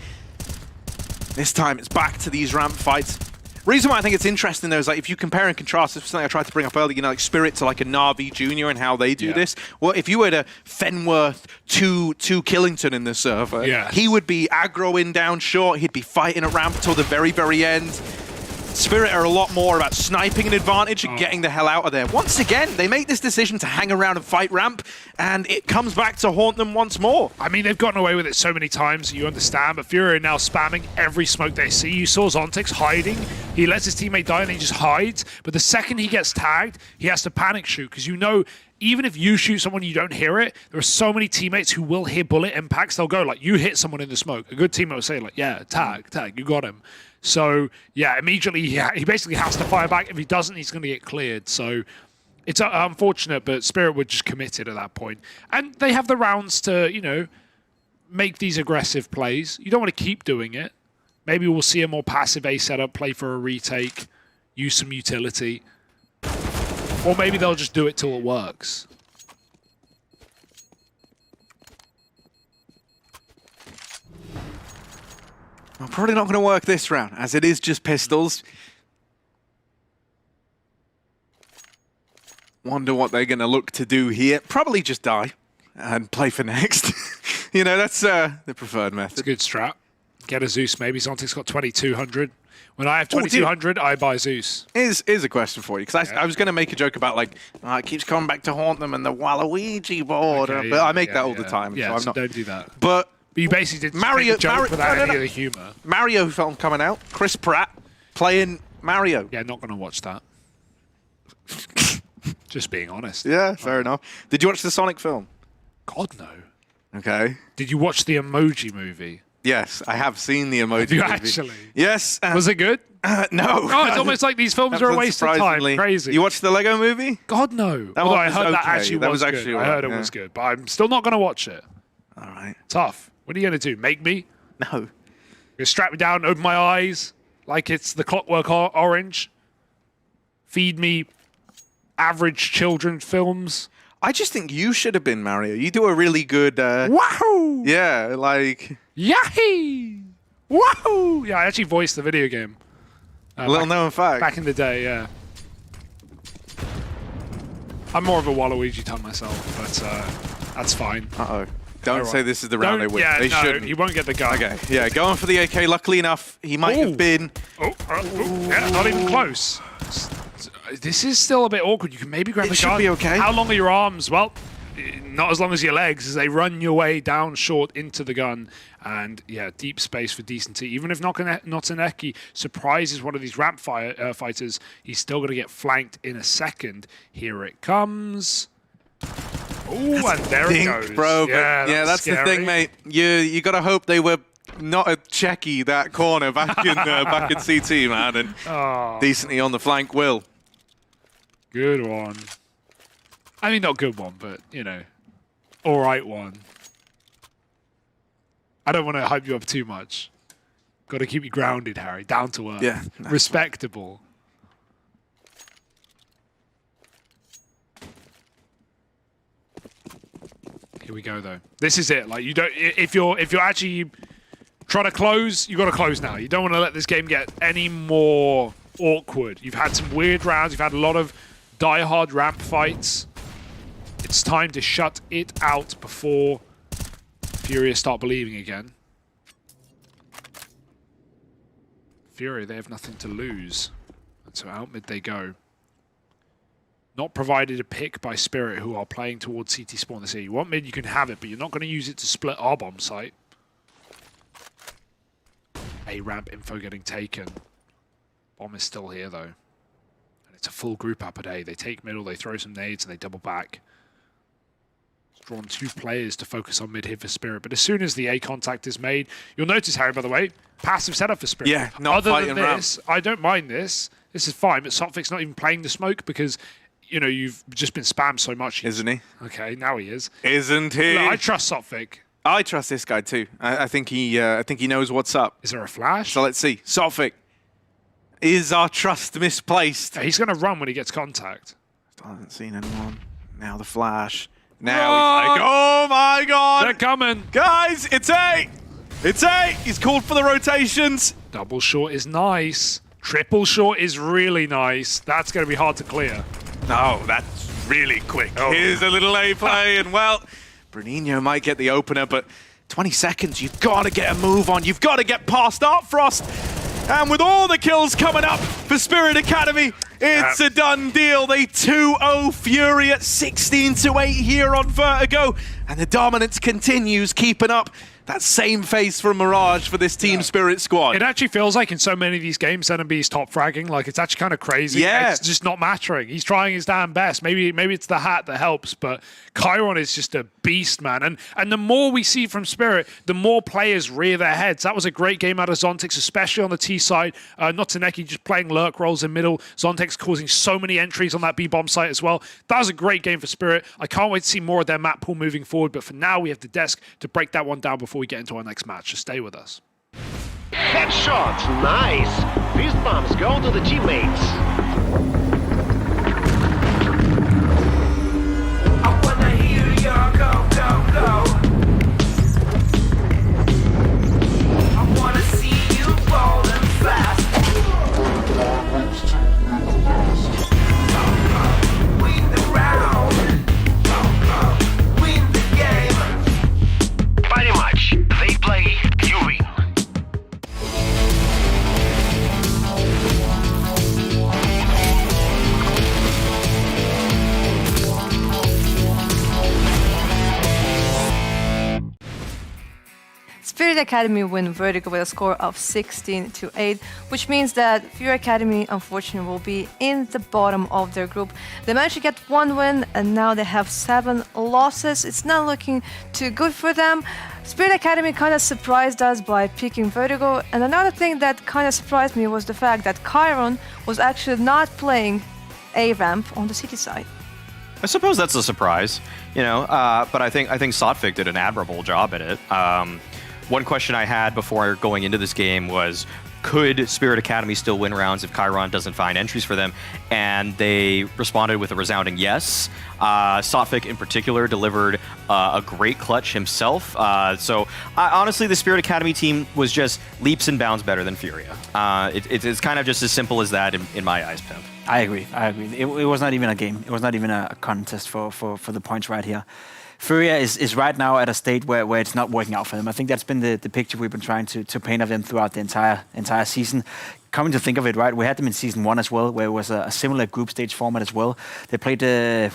This time it's back to these ramp fights. Reason why I think it's interesting though is like if you compare and contrast, this is something I tried to bring up earlier, you know, like Spirit to like a NAVI Junior and how they do this. Well, if you were to Fenworth to Killington in the server, he would be aggroing down short, he'd be fighting at ramp till the very, very end. Spirit are a lot more about sniping an advantage and getting the hell out of there. Once again, they make this decision to hang around and fight ramp, and it comes back to haunt them once more.
I mean, they've gotten away with it so many times, you understand, but FURIA are now spamming every smoke they see. You saw Zontix hiding. He lets his teammate die and he just hides, but the second he gets tagged, he has to panic shoot, because you know, even if you shoot someone you don't hear it, there are so many teammates who will hear bullet impacts. They'll go like, you hit someone in the smoke. A good teammate will say like, yeah, tag, you got him. So, yeah, immediately he basically has to fire back. If he doesn't, he's going to get cleared. So it's unfortunate, but Spirit were just committed at that point. And they have the rounds to, you know, make these aggressive plays. You don't want to keep doing it. Maybe we'll see a more passive A setup, play for a retake, use some utility. Or maybe they'll just do it till it works.
Well, probably not going to work this round, as it is just pistols. Wonder what they're going to look to do here. Probably just die and play for next. You know, that's the preferred method.
It's a good strat. Get a Zeus, maybe. Zontic's got 2,200. When I have 2,200, I buy Zeus.
Here's a question for you, because I was going to make a joke about, like, it keeps coming back to haunt them and the Waluigi board.
Okay,
but I make that all the time.
Yeah,
so I'm
so
not,
don't do that.
But
you basically did make a joke without any of the humor.
Mario film coming out. Chris Pratt playing Mario.
Yeah, not going to watch that. Just being honest.
Yeah, fair enough. Did you watch the Sonic film?
God, no.
Okay.
Did you watch the Emoji movie?
Yes, I have seen the Emoji movie.
Have you actually?
Yes.
Was it good?
No.
Oh, it's almost like these films are a waste of time. Crazy.
You watched the Lego movie?
God, no. Although I heard that actually was good. I heard it was good, but I'm still not going to watch it.
All right.
Tough. What are you going to do? Make me?
No.
You strap me down, open my eyes like it's the Clockwork Orange. Feed me average children films.
I just think you should have been Mario. You do a really good...
Wahoo!
Yeah, like...
Yahee! Wahoo! Yeah, I actually voiced the video game.
Little known fact.
Back in the day, yeah. I'm more of a Waluigi type myself, but that's fine.
Uh-oh. Don't say this is the round they win.
Yeah,
they
no,
shouldn't.
he won't get the gun.
Okay, yeah, going for the AK. Luckily enough, he might have been...
Yeah, not even close. This is still a bit awkward. You can maybe grab the gun.
It should be okay.
How long are your arms? Well, not as long as your legs, as they run your way down short into the gun. And yeah, deep space for decency. Even if Notaneki surprises one of these ramp fighters, he's still going to get flanked in a second. Here it comes. Oh, and there it goes.
Bro,
yeah,
that's
scary.
the thing, mate. You got to hope they were not a checky that corner back in back in CT, man, and decently on the flank. Will.
Good one. I mean, not good one, but you know, all right one. I don't want to hype you up too much. Got to keep you grounded, Harry. Down to earth.
Yeah.
Respectable. Here we go, though. This is it. Like you don't. If you're actually trying to close, you got to close now. You don't want to let this game get any more awkward. You've had some weird rounds. You've had a lot of die-hard ramp fights. It's time to shut it out before FURIA start believing again. FURIA, they have nothing to lose. And so out mid they go. Not provided a pick by Spirit, who are playing towards CT spawn this year. You want mid, you can have it, but you're not going to use it to split our bomb site. A ramp info getting taken. Bomb is still here, though. It's a full group up at A. They take middle, they throw some nades, and they double back. Drawn 2 players to focus on mid here for Spirit, but as soon as the A contact is made, you'll notice, Harry, by the way, passive setup for Spirit.
Yeah, not
Other
fighting
than this, I don't mind this. This is fine, but Sotvik's not even playing the smoke because, you know, you've just been spammed so much.
Isn't he?
Okay, now he is.
Isn't he?
Look, I trust Sotvik.
I trust this guy too. I think he knows what's up.
Is there a flash?
So let's see. Sotvik, is our trust misplaced?
He's going to run when he gets contact.
Still haven't seen anyone. Now the flash. Now he's like, oh my god!
They're coming!
Guys, it's A! It's A! He's called for the rotations!
Double short is nice. Triple short is really nice. That's going to be hard to clear.
No, that's really quick. Oh. Here's a little A play, and well, Bruninho might get the opener, but 20 seconds, you've got to get a move on. You've got to get past Artfrost. And with all the kills coming up for Spirit Academy, it's a done deal. They 2-0 Fury at 16-8 here on Vertigo. And the dominance continues, keeping up that same face from Mirage for this Team Spirit squad.
It actually feels like in so many of these games, NMB's top fragging. Like, it's actually kind of crazy.
Yeah.
It's just not mattering. He's trying his damn best. Maybe it's the hat that helps, but Chiron is just a beast, man. And the more we see from Spirit, the more players rear their heads. That was a great game out of Zontex, especially on the T side. Not Taneki just playing lurk roles in middle. Zontex causing so many entries on that B-bomb site as well. That was a great game for Spirit. I can't wait to see more of their map pool moving forward, but for now, we have the desk to break that one down before we get into our next match. Just stay with us.
Headshots, nice. Fist bumps go to the teammates. I wanna hear your go, go, go. I wanna see you ballin' fast. Win the round. Win the game. Pretty much, they play, you win.
Spirit Academy win Vertigo with a score of 16-8, which means that Fury Academy, unfortunately, will be in the bottom of their group. They managed to get 1 win, and now they have 7 losses. It's not looking too good for them. Spirit Academy kind of surprised us by picking Vertigo, and another thing that kind of surprised me was the fact that Chiron was actually not playing A-ramp on the city side.
I suppose that's a surprise, you know, but I think Sotvik did an admirable job at it. One question I had before going into this game was, could Spirit Academy still win rounds if Chiron doesn't find entries for them? And they responded with a resounding yes. Sotvik in particular delivered a great clutch himself. Honestly, the Spirit Academy team was just leaps and bounds better than Furia. It's kind of just as simple as that in my eyes, Pimp.
I agree. It was not even a game. It was not even a contest for the points right here. Furia is right now at a state where it's not working out for them. I think that's been the picture we've been trying to paint of them throughout the entire season. Coming to think of it, right, we had them in Season 1 as well, where it was a similar group stage format as well. They played,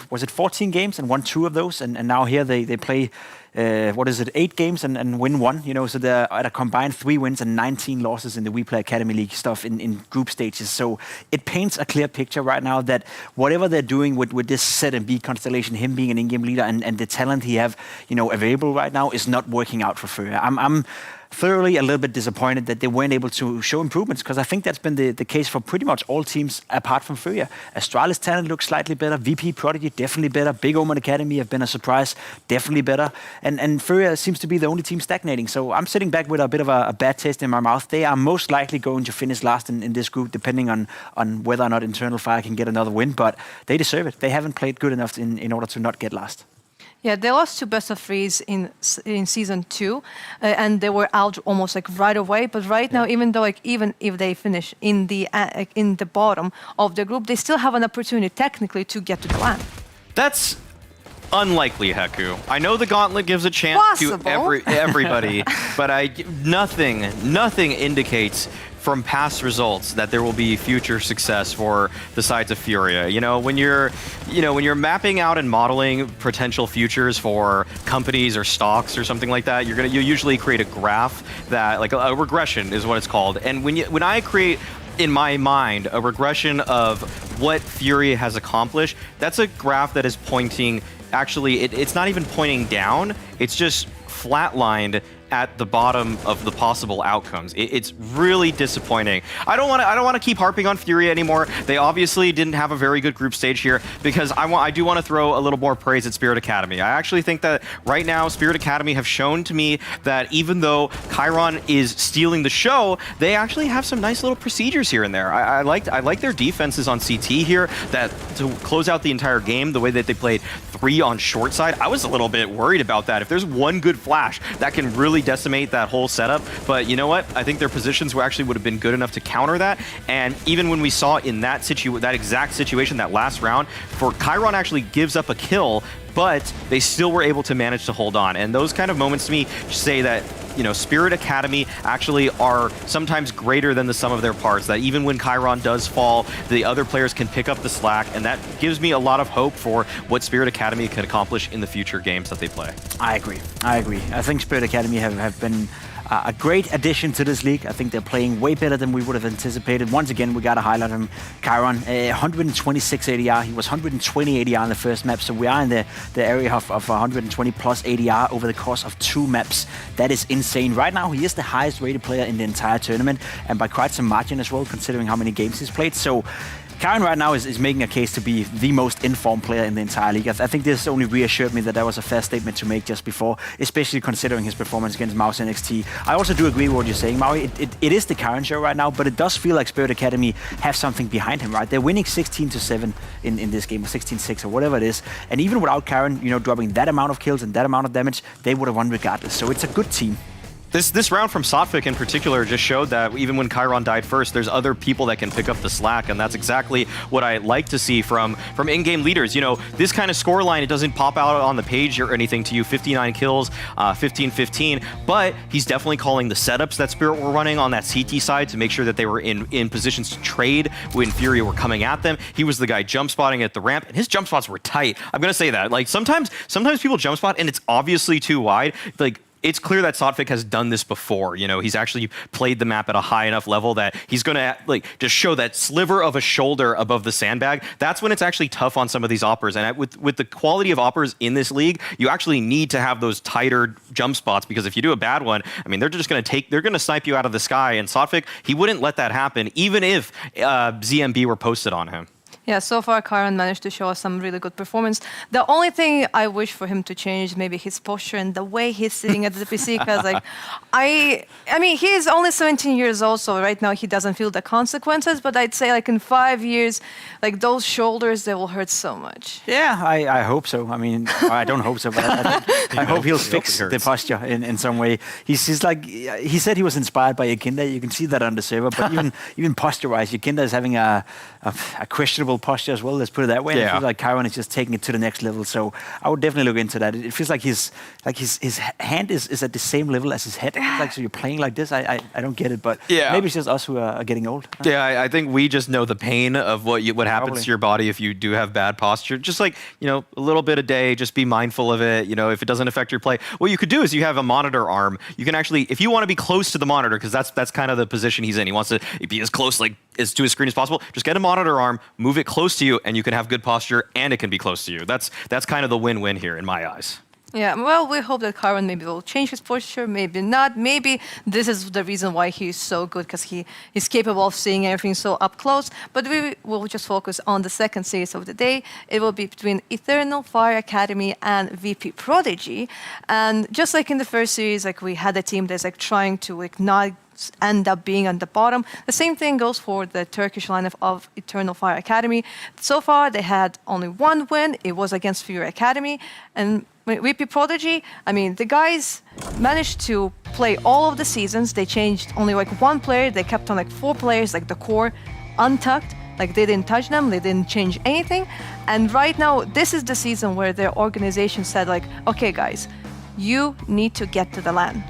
was it 14 games and won 2 of those? And now here they play, 8 games and win 1, you know, so they're at a combined 3 wins and 19 losses in the WePlay Academy League stuff in group stages. So it paints a clear picture right now that whatever they're doing with this set and B constellation, him being an in-game leader and the talent he have, you know, available right now is not working out for Furia. I'm thoroughly a little bit disappointed that they weren't able to show improvements, because I think that's been the case for pretty much all teams apart from Furia. Astralis talent looks slightly better, VP.Prodigy definitely better, Big Omen Academy have been a surprise, definitely better, and Furia seems to be the only team stagnating. So I'm sitting back with a bit of a bad taste in my mouth. They are most likely going to finish last in this group, depending on whether or not Internal Fire can get another win, but they deserve it. They haven't played good enough in order to not get last.
Yeah, they lost 2 best-of-3s in Season 2, and they were out almost like right away. But right now, even if they finish in the bottom of the group, they still have an opportunity technically to get to the land.
That's unlikely, Heku. I know the Gauntlet gives a chance to everybody, but nothing indicates from past results that there will be future success for the sides of Furia. You know, when you're mapping out and modeling potential futures for companies or stocks or something like that, you usually create a graph that, like a regression is what it's called. And when I create in my mind, a regression of what FURIA has accomplished. That's a graph that is pointing, actually, it's not even pointing down, it's just flatlined at the bottom of the possible outcomes. It's really disappointing. I don't want to keep harping on FURIA anymore. They obviously didn't have a very good group stage here, because I do want to throw a little more praise at Spirit Academy. I actually think that right now Spirit Academy have shown to me that even though Chiron is stealing the show, they actually have some nice little procedures here and there. I like their defenses on CT here, that to close out the entire game, the way that they played 3 on short side. I was a little bit worried about that. If there's one good flash, that can really decimate that whole setup. But you know what? I think their positions actually would have been good enough to counter that. And even when we saw in that exact situation, that last round, for Chiron actually gives up a kill, but they still were able to manage to hold on. And those kind of moments to me say that, you know, Spirit Academy actually are sometimes greater than the sum of their parts, that even when Chiron does fall, the other players can pick up the slack, and that gives me a lot of hope for what Spirit Academy can accomplish in the future games that they play.
I agree. I think Spirit Academy have been a great addition to this league. I think they're playing way better than we would have anticipated. Once again, we got to highlight him. Chiron, 126 ADR. He was 120 ADR in the first map, so we are in the area of 120 plus ADR over the course of 2 maps. That is insane. Right now, he is the highest rated player in the entire tournament, and by quite some margin as well, considering how many games he's played. So Chiron right now is making a case to be the most informed player in the entire league. I think this only reassured me that was a fair statement to make just before, especially considering his performance against MOUZ NXT. I also do agree with what you're saying, Maui. It is the Chiron show right now, but it does feel like Spirit Academy have something behind him, right? They're winning 16-7 in this game, or 16-6 or whatever it is. And even without Chiron, you know, dropping that amount of kills and that amount of damage, they would have won regardless. So it's a good team.
This round from Sotfik in particular just showed that even when Chiron died first, there's other people that can pick up the slack, and that's exactly what I like to see from in-game leaders. You know, this kind of scoreline, it doesn't pop out on the page or anything to you, 59 kills, 15-15, but he's definitely calling the setups that Spirit were running on that CT side to make sure that they were in positions to trade when FURIA were coming at them. He was the guy jump spotting at the ramp, and his jump spots were tight. I'm gonna say that. Like, sometimes people jump spot and it's obviously too wide. Like, it's clear that Sotfik has done this before. You know, he's actually played the map at a high enough level that he's going to like just show that sliver of a shoulder above the sandbag. That's when it's actually tough on some of these oppers. And with the quality of oppers in this league, you actually need to have those tighter jump spots, because if you do a bad one, I mean, they're going to snipe you out of the sky. And Sotfik, he wouldn't let that happen, even if ZMB were posted on him.
Yeah, so far Chiron managed to show us some really good performance. The only thing I wish for him to change, maybe his posture and the way he's sitting at the PC, because like, I mean, he is only 17 years old, so right now he doesn't feel the consequences, but I'd say like in 5 years, like those shoulders, they will hurt so much.
Yeah, I hope so. I mean, I don't hope so, but I hope he'll fix the posture in some way. He's like, he said he was inspired by Yakinda. You can see that on the server, but even posture-wise, Yakinda is having a questionable posture as well, let's put it that way. Yeah. I feel like Chiron is just taking it to the next level, so I would definitely look into that. It feels like his hand is at the same level as his head. Like, so you're playing like this. I don't get it, but maybe it's just us who are getting old.
Yeah, I think we just know the pain of what happens to your body if you do have bad posture. Just like, you know, a little bit a day, just be mindful of it. You know, if it doesn't affect your play, what you could do is you have a monitor arm. You can actually, if you want to be close to the monitor, because that's kind of the position he's in. He wants to be as close as to his screen as possible. Just get a monitor arm, move it close to you, and you can have good posture, and it can be close to you. That's kind of the win-win here in my eyes.
Yeah, well, we hope that Chiron maybe will change his posture, maybe not. Maybe this is the reason why he's so good, because he is capable of seeing everything so up close. But we will just focus on the second series of the day. It will be between Eternal Fire Academy and VP.Prodigy. And just like in the first series, like we had a team that's like trying to like not end up being on the bottom. The same thing goes for the Turkish lineup of Eternal Fire Academy. So far, they had only one win. It was against FURIA Academy. And VP.Prodigy, I mean, the guys managed to play all of the seasons. They changed only like one player. They kept on like 4 players, like the core, untucked. Like they didn't touch them. They didn't change anything. And right now, this is the season where their organization said like, okay, guys, you need to get to the LAN.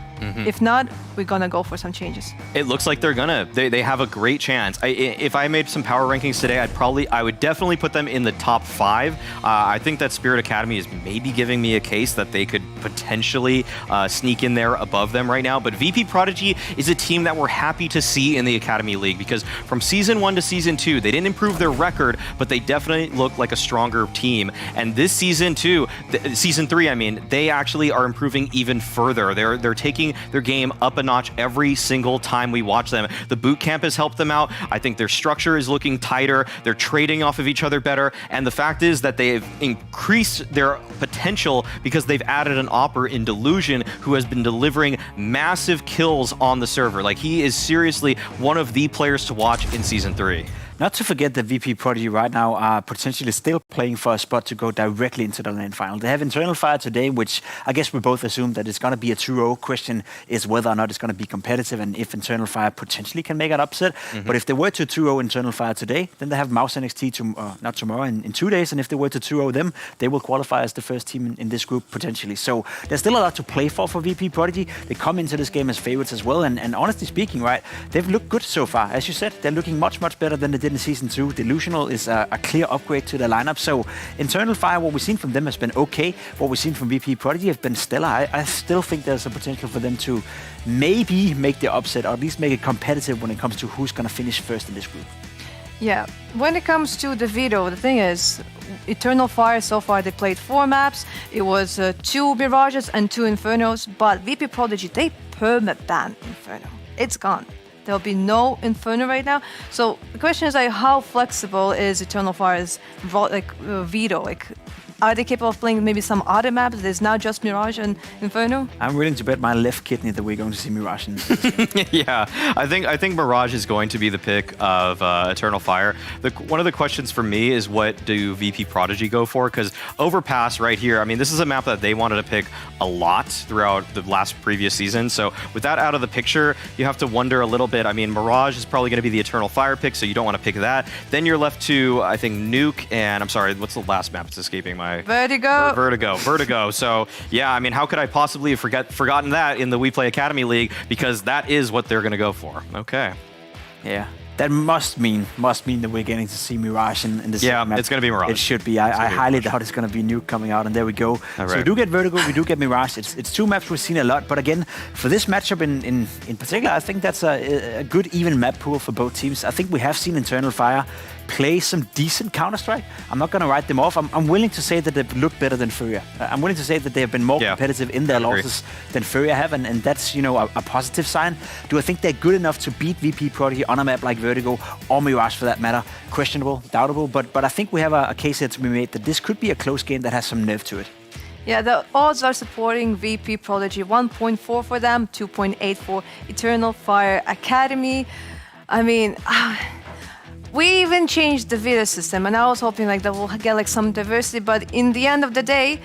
If not, we're gonna go for some changes.
It looks like they're gonna. They have a great chance. If I made some power rankings today, I would definitely put them in the top 5. I think that Spirit Academy is maybe giving me a case that they could potentially sneak in there above them right now. But VP.Prodigy is a team that we're happy to see in the Academy League because from Season 1 to Season 2, they didn't improve their record, but they definitely look like a stronger team. And this Season 3, I mean, they actually are improving even further. They're taking their game up a notch every single time we watch them. The boot camp has helped them out. I think their structure is looking tighter. They're trading off of each other better. And the fact is that they've increased their potential because they've added an Opper in Delusion who has been delivering massive kills on the server. Like, he is seriously one of the players to watch in Season 3.
Not to forget that VP.Prodigy right now are potentially still playing for a spot to go directly into the LAN final. They have Internal Fire today, which I guess we both assume that it's going to be a 2-0. Question is whether or not it's going to be competitive and if Internal Fire potentially can make an upset. But if they were to 2-0 Internal Fire today, then they have MOUZ NXT not tomorrow, in 2 days. And if they were to 2-0 them, they will qualify as the first team in this group potentially. So there's still a lot to play for VP.Prodigy. They come into this game as favorites as well. And honestly speaking, right, they've looked good so far. As you said, they're looking much, much better than they did in Season 2. Delusional is a clear upgrade to the lineup. So Internal Fire, what we've seen from them has been okay. What we've seen from VP.Prodigy have been stellar. I still think there's a potential for them to maybe make the upset, or at least make it competitive when it comes to who's going to finish first in this group.
Yeah, when it comes to the veto, the thing is, Eternal Fire, so far they played 4 maps. It was 2 Mirages and 2 Infernos, but VP.Prodigy, they perma-banned Inferno. It's gone. There'll be no Inferno right now. So the question is, like, how flexible is Eternal Fire's veto? Like, are they capable of playing maybe some other maps? There's now just Mirage and Inferno.
I'm willing to bet my left kidney that we're going to see Mirage in.
Yeah, I think Mirage is going to be the pick of Eternal Fire. One of the questions for me is, what do VP.Prodigy go for? Because Overpass right here, I mean, this is a map that they wanted to pick a lot throughout the previous season. So with that out of the picture, you have to wonder a little bit. I mean, Mirage is probably going to be the Eternal Fire pick, so you don't want to pick that. Then you're left to, I think, Nuke and, I'm sorry, what's the last map? It's escaping my...
Vertigo.
Vertigo. So, yeah, I mean, how could I possibly have forgotten that in the WePlay Academy League? Because that is what they're going to go for. Okay.
Yeah. That must mean that we're getting to see Mirage in this map.
It's going to be Mirage.
It should be. I highly doubt it's going to be Nuke coming out, and there we go.
Right.
So we do get Vertigo, we do get Mirage. It's 2 maps we've seen a lot, but again, for this matchup in particular, I think that's a good even map pool for both teams. I think we have seen Internal Fire play some decent Counter-Strike. I'm not going to write them off. I'm willing to say that they've looked better than FURIA. I'm willing to say that they have been more competitive in their losses than FURIA have, and that's, you know, a positive sign. Do I think they're good enough to beat VP.Prodigy on a map like Vertigo or Mirage for that matter? Questionable, doubtable, but I think we have a case here to be made that this could be a close game that has some nerve to it.
Yeah, the odds are supporting VP.Prodigy. 1.4 for them, 2.8 for Eternal Fire Academy. I mean... we even changed the veto system, and I was hoping like that we'll get like some diversity, but in the end of the day,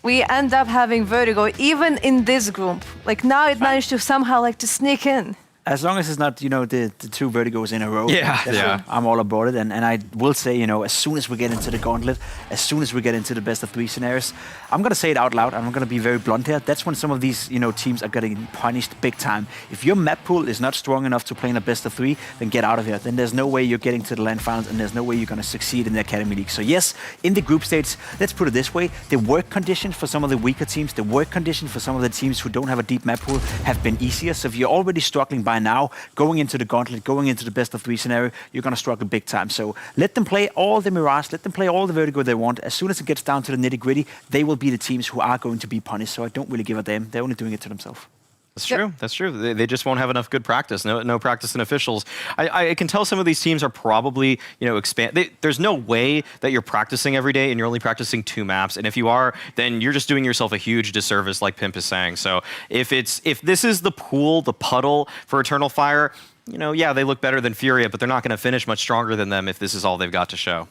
we end up having Vertigo even in this group. Like, now it managed to somehow like to sneak in.
As long as it's not, you know, the 2 Vertigos in a row.
Yeah.
I'm all aboard it. And I will say, you know, as soon as we get into the gauntlet, as soon as we get into the best of 3 scenarios, I'm going to say it out loud, and I'm going to be very blunt here. That's when some of these, you know, teams are getting punished big time. If your map pool is not strong enough to play in a best of 3, then get out of here. Then there's no way you're getting to the LAN finals, and there's no way you're going to succeed in the Academy League. So yes, in the group stage, let's put it this way, the work conditions for some of the weaker teams, the work conditions for some of the teams who don't have a deep map pool have been easier. So if you're already struggling by now, going into the gauntlet, going into the best of 3 scenario, you're going to struggle big time. So let them play all the Mirage, let them play all the Vertigo they want. As soon as it gets down to the nitty-gritty, they will be the teams who are going to be punished. So I don't really give a damn. They're only doing it to themselves.
That's true. That's true. They just won't have enough good practice. No practice in officials. I can tell some of these teams are probably, you know, there's no way that you're practicing every day and you're only practicing 2 maps. And if you are, then you're just doing yourself a huge disservice, like Pimp is saying. So if this is the pool, the puddle for Eternal Fire, you know, yeah, they look better than FURIA, but they're not going to finish much stronger than them if this is all they've got to show.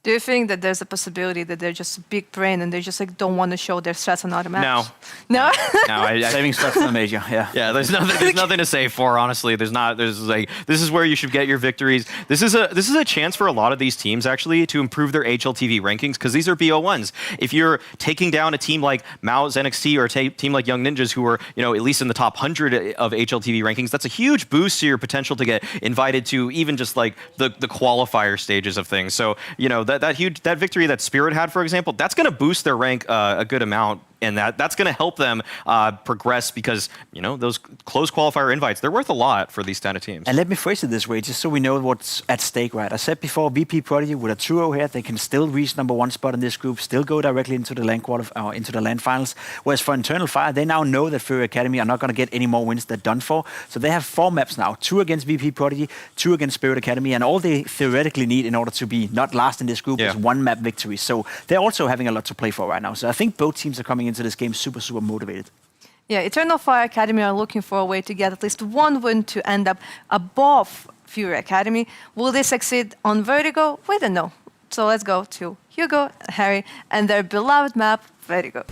Do you think that there's a possibility that they're just a big brain and they just like don't want to show their stress on other maps?
No.
No?
No,
Saving stuff for the major, yeah.
Yeah, there's nothing to say for, honestly. This is where you should get your victories. This is a chance for a lot of these teams actually to improve their HLTV rankings, because these are bo1s. If you're taking down a team like MOUZ NXT or a team like Young Ninjas, who are, you know, at least in the top 100 of HLTV rankings, that's a huge boost to your potential to get invited to even just like the qualifier stages of things. So, you know, that victory that Spirit had, for example, that's going to boost their rank a good amount. And that's going to help them progress, because, you know, those close qualifier invites, they're worth a lot for these kind of teams.
And let me phrase it this way, just so we know what's at stake, right? I said before, VP.Prodigy with a 2-0 here, they can still reach #1 spot in this group, still go directly into the LAN finals. Whereas for Eternal Fire, they now know that FURIA Academy are not going to get any more wins than done for. So they have 4 maps now, 2 against VP.Prodigy, 2 against Spirit Academy, and all they theoretically need in order to be not last in this group is 1 map victory. So they're also having a lot to play for right now. So I think both teams are coming into this game super motivated.
Yeah, Eternal Fire Academy are looking for a way to get at least 1 win to end up above FURIA Academy. Will they succeed on Vertigo? We don't know. So let's go to Hugo, Harry, and their beloved map, Vertigo.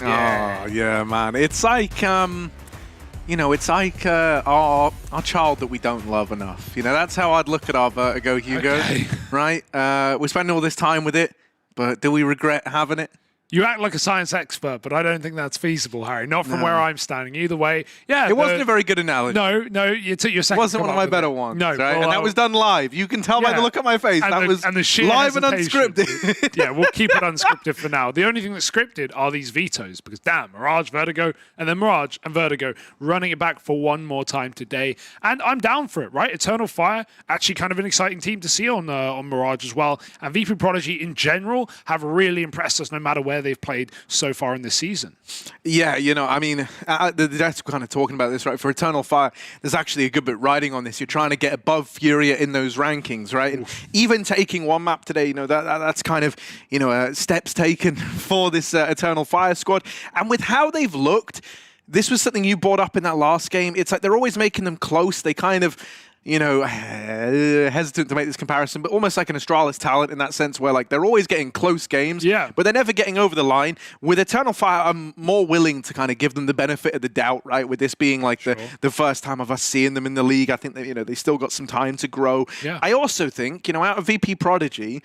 Oh, yeah, man. It's like, you know, it's like our child that we don't love enough. You know, that's how I'd look at our Vertigo, Hugo. Okay. Right? We're spending all this time with it, but do we regret having it?
You act like a science expert, but I don't think that's feasible, Harry. Not from where I'm standing. Either way, yeah.
It wasn't a very good analogy.
No, you took your second.
It wasn't one of my better ones.
No,
right? And that was done live. You can tell by the look on my face.
And
that was live and unscripted.
Yeah, we'll keep it unscripted for now. The only thing that's scripted are these vetoes, because damn, Mirage, Vertigo, and then Mirage and Vertigo running it back for one more time today. And I'm down for it, right? Eternal Fire, actually kind of an exciting team to see on Mirage as well. And VP.Prodigy in general have really impressed us no matter where they've played so far in this season.
Yeah, you know, I mean, that's kind of talking about this, right? For Eternal Fire, there's actually a good bit riding on this. You're trying to get above FURIA in those rankings, right? And even taking 1 map today, you know, that's kind of, you know, steps taken for this Eternal Fire squad. And with how they've looked, this was something you brought up in that last game. It's like they're always making them close. They kind of, you know, hesitant to make this comparison, but almost like an Astralis talent in that sense, where like they're always getting close games, but they're never getting over the line. With Eternal Fire, I'm more willing to kind of give them the benefit of the doubt, right? With this being like the first time of us seeing them in the league, I think that, you know, they still got some time to grow. I also think, you know, out of VP.Prodigy,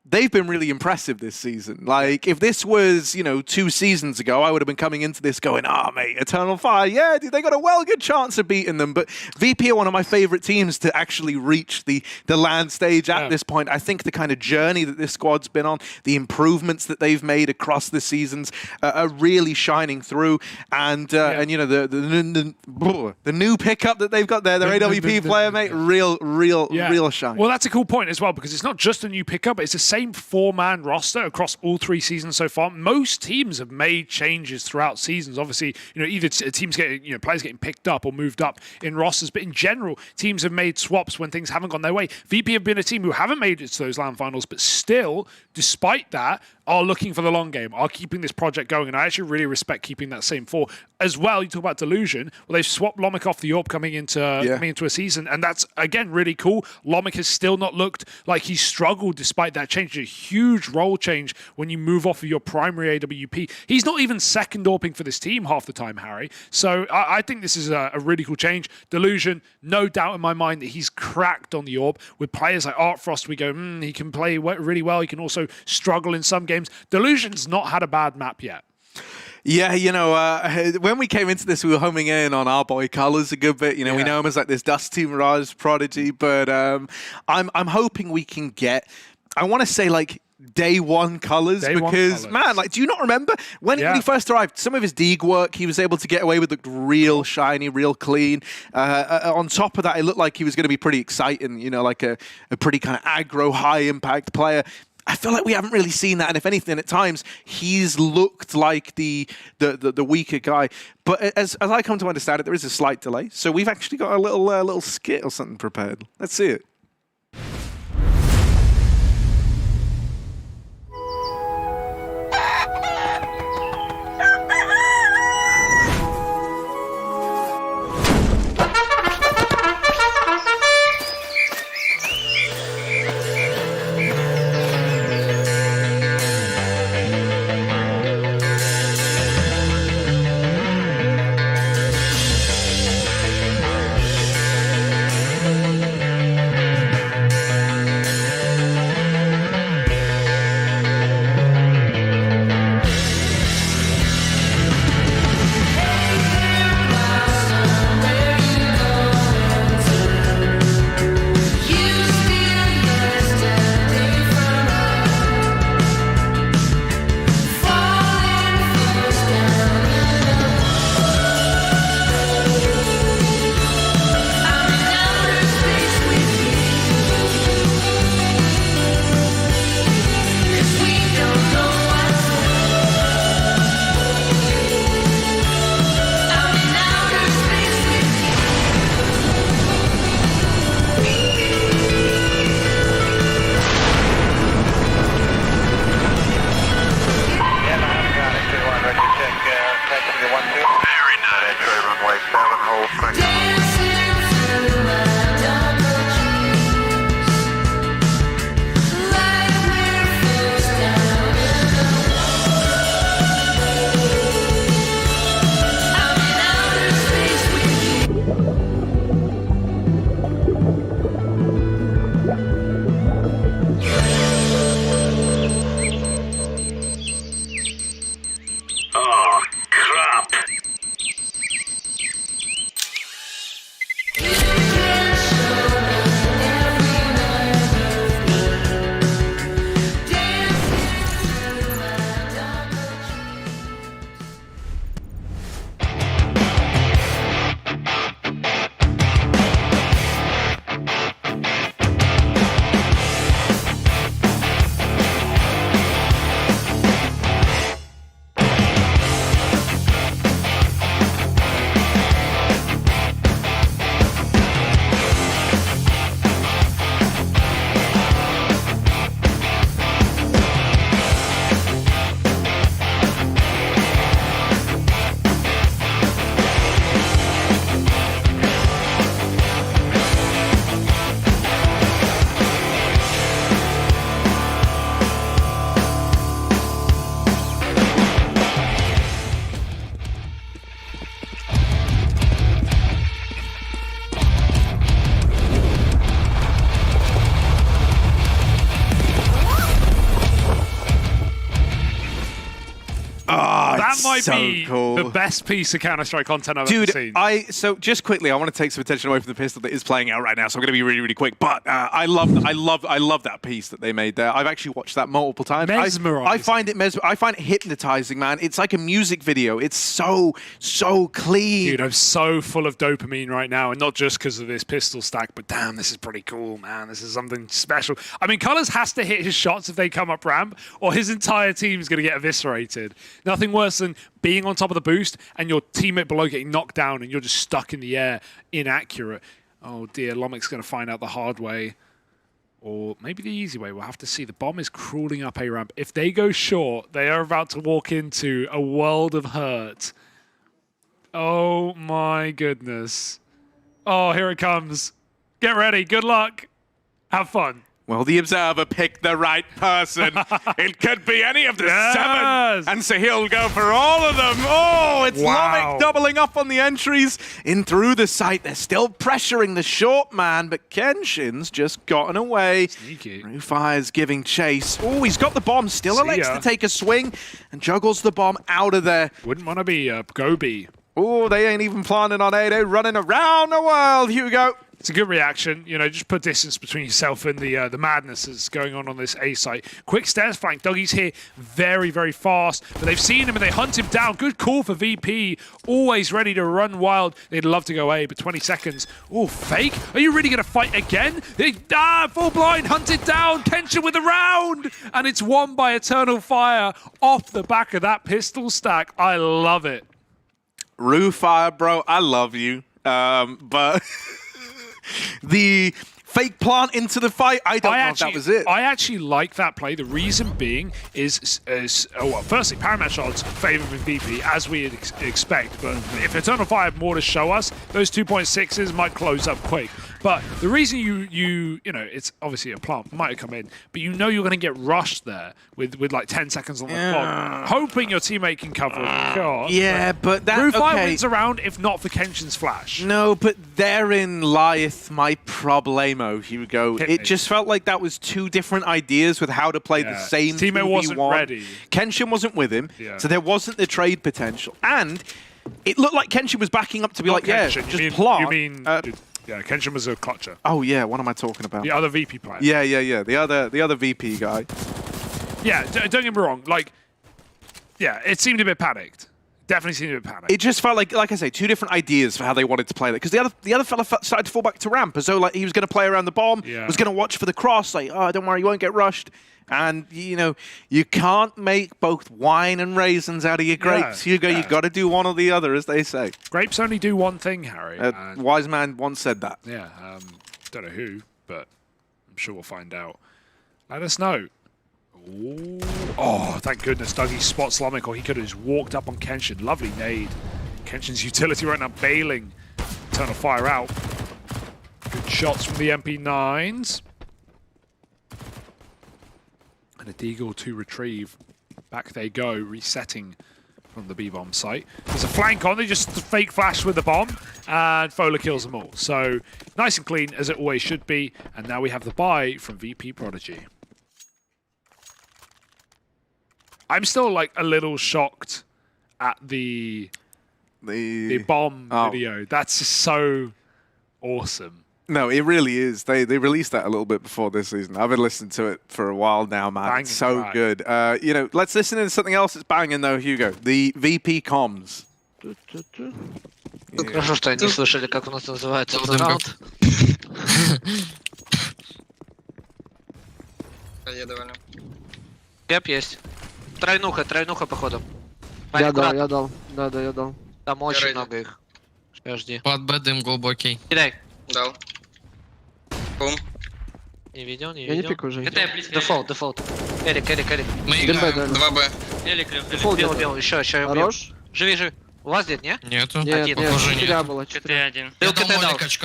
they've been really impressive this season. Like, if this was, you know, 2 seasons ago, I would have been coming into this going, mate, Eternal Fire, yeah, dude, they got a good chance of beating them. But VP are one of my favorite teams to actually reach the LAN stage at this point. I think the kind of journey that this squad's been on, the improvements that they've made across the seasons are really shining through. And you know, the new pickup that they've got there, their AWP player, mate, real shine.
Well, that's a cool point as well, because it's not just a new pickup, it's the same 4-man roster across all 3 seasons so far. Most teams have made changes throughout seasons. Obviously, you know, either teams getting, you know, players getting picked up or moved up in rosters, but in general, teams have made swaps when things haven't gone their way. VP have been a team who haven't made it to those LAN finals, but still, despite that, are looking for the long game, are keeping this project going, and I actually really respect keeping that same 4. As well, you talk about Delusion, well, they've swapped Lomic off the AWP coming into a season, and that's, again, really cool. Lomic has still not looked like he's struggled despite that change. A huge role change when you move off of your primary AWP. He's not even second AWPing for this team half the time, Harry. So I think this is a really cool change. Delusion, no doubt in my mind that he's cracked on the AWP. With players like Artfrost, we go, he can play really well. He can also struggle in some games. Delusion's not had a bad map yet.
Yeah, you know, when we came into this, we were homing in on our boy Colors a good bit. You know, we know him as like this Dusty Mirage prodigy, but I'm hoping we can get, I want to say like day 1 Colors, because man, like, do you not remember when he first arrived? Some of his Deeg work he was able to get away with, looked real shiny, real clean. On top of that, it looked like he was going to be pretty exciting. You know, like a pretty kind of aggro, high impact player. I feel like we haven't really seen that, and if anything, at times he's looked like the weaker guy. But as I come to understand it, there is a slight delay, so we've actually got a little skit or something prepared. Let's see it.
that might
so
be
cool.
the best piece of Counter-Strike content I've ever seen.
Dude, so just quickly, I want to take some attention away from the pistol that is playing out right now, so I'm going to be really, really quick. But I love that piece that they made there. I've actually watched that multiple times.
Mesmerizing.
I find it hypnotizing, man. It's like a music video. It's so clean.
Dude, I'm so full of dopamine right now, and not just because of this pistol stack, but damn, this is pretty cool, man. This is something special. I mean, Colors has to hit his shots if they come up ramp, or his entire team is going to get eviscerated. Nothing worse than being on top of the boost and your teammate below getting knocked down and you're just stuck in the air, inaccurate. Oh dear, Lomic's going to find out the hard way. Or maybe the easy way. We'll have to see. The bomb is crawling up A ramp. If they go short, they are about to walk into a world of hurt. Oh my goodness. Oh, here it comes. Get ready. Good luck. Have fun.
Well, the Observer picked the right person. It could be any of the 7. And so he'll go for all of them. Oh, it's Lomic doubling up on the entries in through the site. They're still pressuring the short man, but Kenshin's just gotten away.
Sneaky.
Rufire's giving chase. Oh, he's got the bomb. Still elects to take a swing and juggles the bomb out of there.
Wouldn't want to be Gobi.
Oh, they ain't even planning on A. They're running around the world, Hugo.
It's a good reaction. You know, just put distance between yourself and the madness that's going on this A site. Quick stairs flank. Dougie's here very, very fast. But they've seen him and they hunt him down. Good call for VP. Always ready to run wild. They'd love to go A, but 20 seconds. Oh, fake? Are you really going to fight again? Full blind. Hunted down. Kenshin with a round. And it's won by Eternal Fire off the back of that pistol stack. I love it.
Rufire, bro, I love you. But... the fake plant into the fight, I don't know if that was it.
I actually like that play. The reason being is well, firstly, Paramatch odds favouring VP, as we'd expect. But if Eternal Fire have more to show us, those 2.6s might close up quick. But the reason you know, it's obviously a plant, might have come in, but you know you're going to get rushed there with like 10 seconds on the clock, hoping your teammate can cover it. God,
yeah, but that...
Rufire wins around if not for Kenshin's flash.
No, but therein lieth my problemo, Hugo. It just felt like that was two different ideas with how to play the same
teammate
2v1.
wasn't ready.
Kenshin wasn't with him, so there wasn't the trade potential. And it looked like Kenshin was backing up to be
Not
like,
Kenshin.
just plant.
You mean... yeah, Kenshin was a clutcher.
Oh yeah, what am I talking about?
The other VP player.
Yeah. The other VP guy.
Yeah, don't get me wrong. Like, yeah, it seemed a bit panicked. Definitely seemed a bit panicked.
It just felt like I say, two different ideas for how they wanted to play that. Because the other fella started to fall back to ramp as though like he was going to play around the bomb, was going to watch for the cross. Like, oh, don't worry, you won't get rushed. And you know, you can't make both wine and raisins out of your grapes, Hugo. You got to do one or the other, as they say.
Grapes only do one thing, Harry.
Wise man once said that.
Yeah, don't know who, but I'm sure we'll find out. Let us know. Ooh. Oh, thank goodness Dougie spots Lomic, or he could have just walked up on Kenshin. Lovely nade. Kenshin's utility right now bailing. Eternal Fire out. Good shots from the MP9s. And a Deagle to retrieve. Back they go, resetting from the B-bomb site. There's a flank on, they just fake flash with the bomb, and Fola kills them all. So, nice and clean, as it always should be. And now we have the buy from VP.Prodigy. I'm still, like, a little shocked at the bomb video. That's just so awesome.
No, it really is. They released that a little bit before this season. I've been listening to it for a while now, man.
Banging,
it's so
right.
good. You know, let's listen to something else that's banging though, Hugo. The VP comms.
Хорошо, что они слышали, как у нас называется этот раунд.
Я довольно.
Гэп есть. Тройнуха, походу.
Я дал.
Там очень много их. Жди.
Под Б дым глубокий.
Кидай.
Дал. Бум.
Не видел.
Я не пикаю уже.
Дефолт. Эрик.
Мы играем 2Б.
Дефолт делал. Еще.
Хорош.
Живи. У вас нет, не?
Нету.
Нет,
Похоже,
четыре
нет.
было.
4-1.
Я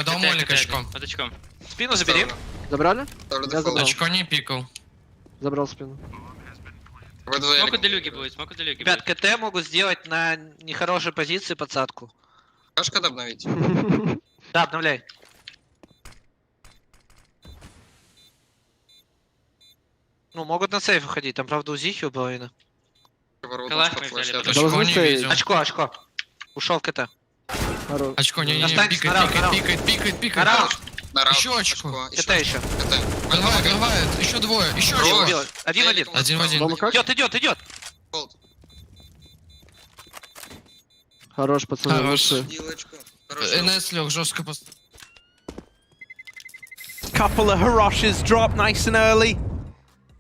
дал моликочку.
Под очком.
Спину забери.
Забрали? Я забрал.
Очко не пикал.
Забрал спину.
Смоку делюги будет,
Ребят, КТ могут сделать на нехорошей позиции подсадку.
Можешь когда обновить?
Да, обновляй. Ну, могут на сейф уходить, там, правда, у Зихи у половины.
Очко не видел.
Очко. Ушел КТ.
Очко, не, пикает. Еще очко.
КТ еще.
Голова, еще двое, еще очко.
Один.
Один в один.
Идет.
Хорош, пацаны.
Хорош.
лучше.
НС лег, жестко поставил.
Couple of Hiroshes drop nice and early.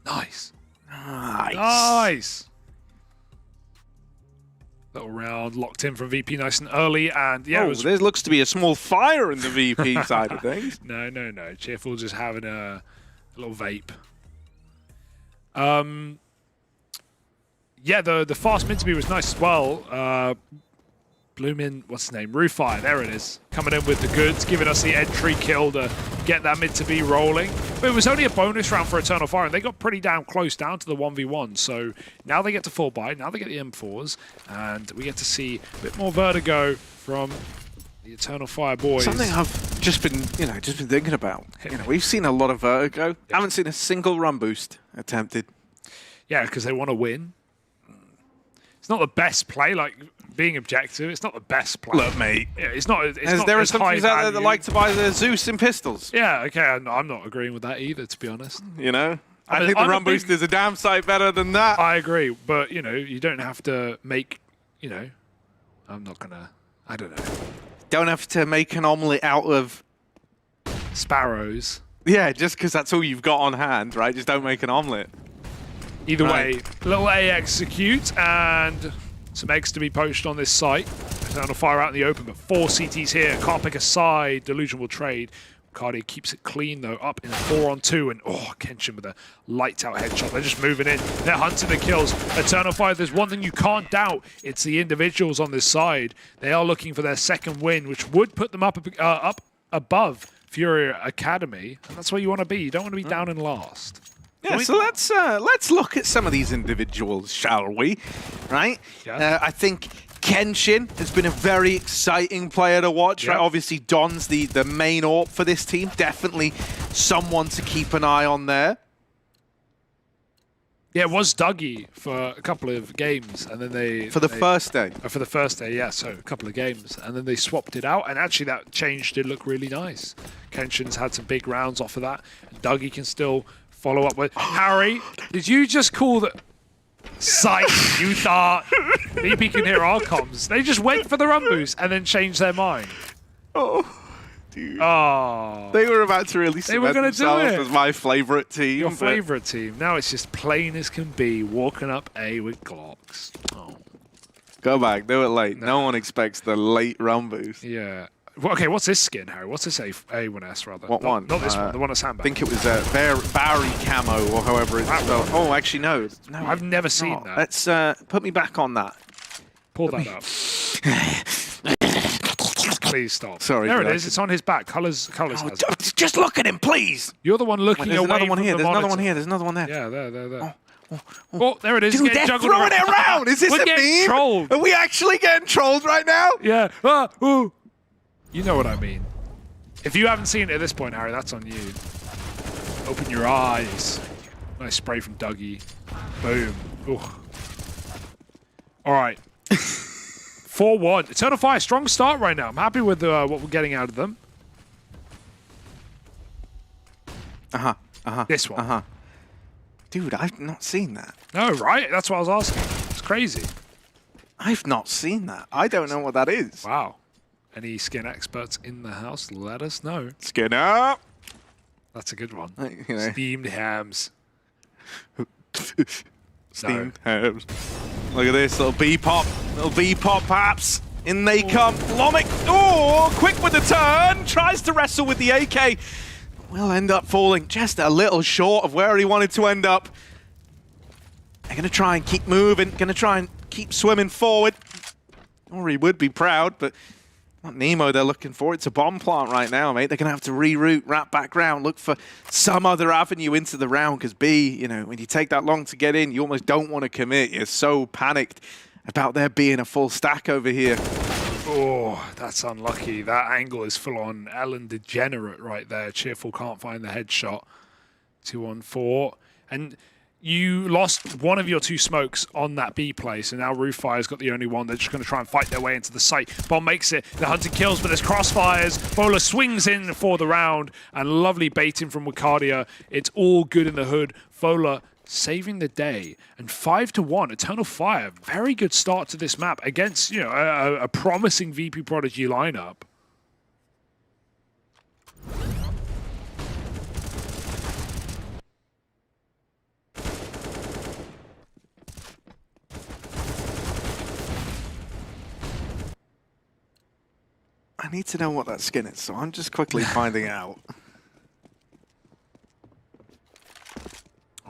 Nice.
Nice.
Nice. Little round locked in from VP nice and early, and yeah, it was...
there looks to be a small fire in the VP side of things.
No. Cheerful just having a little vape. Yeah, the fast mid to be was nice as well. Bloomin', what's his name? Rufire, there it is. Coming in with the goods, giving us the entry kill to get that mid to be rolling. But it was only a bonus round for Eternal Fire, and they got pretty damn close down to the 1v1. So now they get to full buy, now they get the M4s, and we get to see a bit more vertigo from the Eternal Fire boys.
Something I've just been thinking about. We've seen a lot of vertigo. Haven't seen a single run boost attempted.
Yeah, because they want to win. It's not the best play, like being objective. It's not the best play.
Look, mate.
Yeah, it's not.
There are some
high
teams out there that
value.
like to buy the Zeus and pistols.
Yeah, okay. I'm not agreeing with that either, to be honest.
You know, I think the run boost is a damn sight better than that.
I agree, but you don't have to make. I'm not gonna. I don't know.
Don't have to make an omelette out of
sparrows.
Yeah, just because that's all you've got on hand, right? Just don't make an omelette.
Either way, little A execute and some eggs to be poached on this site. Eternal Fire out in the open, but 4 CTs here. Can't pick a side. Delusion will trade. Cardi keeps it clean though, up in a 4-on-2, and Kenshin with a lights out headshot. They're just moving in. They're hunting the kills. Eternal Fire, there's one thing you can't doubt. It's the individuals on this side. They are looking for their second win, which would put them up above FURIA Academy, and that's where you want to be. You don't want to be down in last.
Yeah, so let's look at some of these individuals, shall we? Right?
Yeah.
I think Kenshin has been a very exciting player to watch.
Yeah.
Right? Obviously, Don's the main AWP for this team. Definitely someone to keep an eye on there.
Yeah, it was Dougie for a couple of games, and then they...
For the first day.
For the first day, yeah, so a couple of games. And then they swapped it out, and actually that change did look really nice. Kenshin's had some big rounds off of that. And Dougie can still follow up with... Harry, did you just call the... Psych, you thought VP can hear our comms. They just went for the run boost and then changed their mind.
Oh, dude.
Oh.
They were about to really cement themselves as my favourite team.
Your favourite team. Now it's just plain as can be, walking up A with Glocks. Oh.
Go back, do it late. No one expects the late run boost.
Yeah. Okay, what's this skin, Harry? What's this A1S, rather?
What one?
Not this one, the one at Sandbag.
I think it was Barry Camo, or however it's spelled. Oh, actually, no.
I've never seen that.
Let's put me back on that.
Pull that up. Please stop.
Sorry.
There it is. It's on his back. Colours.
Just look at him, please.
You're the one looking away
another one
from
here.
the
There's another one
monitor.
here. There's another one there.
Yeah, there. Oh, there it is.
Dude, they're throwing it around. Is this
We're
a
getting
meme?
trolled.
Are we actually getting trolled right now?
Yeah. Ooh. You know what I mean. If you haven't seen it at this point, Harry, that's on you. Open your eyes. Nice spray from Dougie. Boom. Ooh. All right. 4-1. Eternal Fire, strong start right now. I'm happy with what we're getting out of them. This one.
Dude, I've not seen that.
No, right? That's what I was asking. It's crazy.
I've not seen that. I don't know what that is.
Wow. Any skin experts in the house, let us know.
Skin up.
That's a good one.
You know.
Steamed hams.
Steamed hams. Look at this little B-pop. Little B-pop perhaps. In they come. Lomic. Oh, quick with the turn. Tries to wrestle with the AK. Will end up falling just a little short of where he wanted to end up. They're going to try and keep moving. Going to try and keep swimming forward. Or he would be proud, but not Nemo they're looking for. It's a bomb plant right now, mate. They're going to have to reroute, wrap back round, look for some other avenue into the round, because B, when you take that long to get in, you almost don't want to commit. You're so panicked about there being a full stack over here.
Oh, that's unlucky. That angle is full on Ellen Degenerate right there. Cheerful can't find the headshot. 2-on-4. And you lost one of your 2 smokes on that B play, so now Rooffire's got the only one. They're just going to try and fight their way into the site. Bomb makes it. The hunting kills, but there's crossfires. bo1 swings in for the round, and lovely baiting from Wicardia. It's all good in the hood. bo1 saving the day, and 5-1. Eternal Fire, very good start to this map against, you know, a promising VP.Prodigy lineup.
I need to know what that skin is, so I'm just quickly finding out.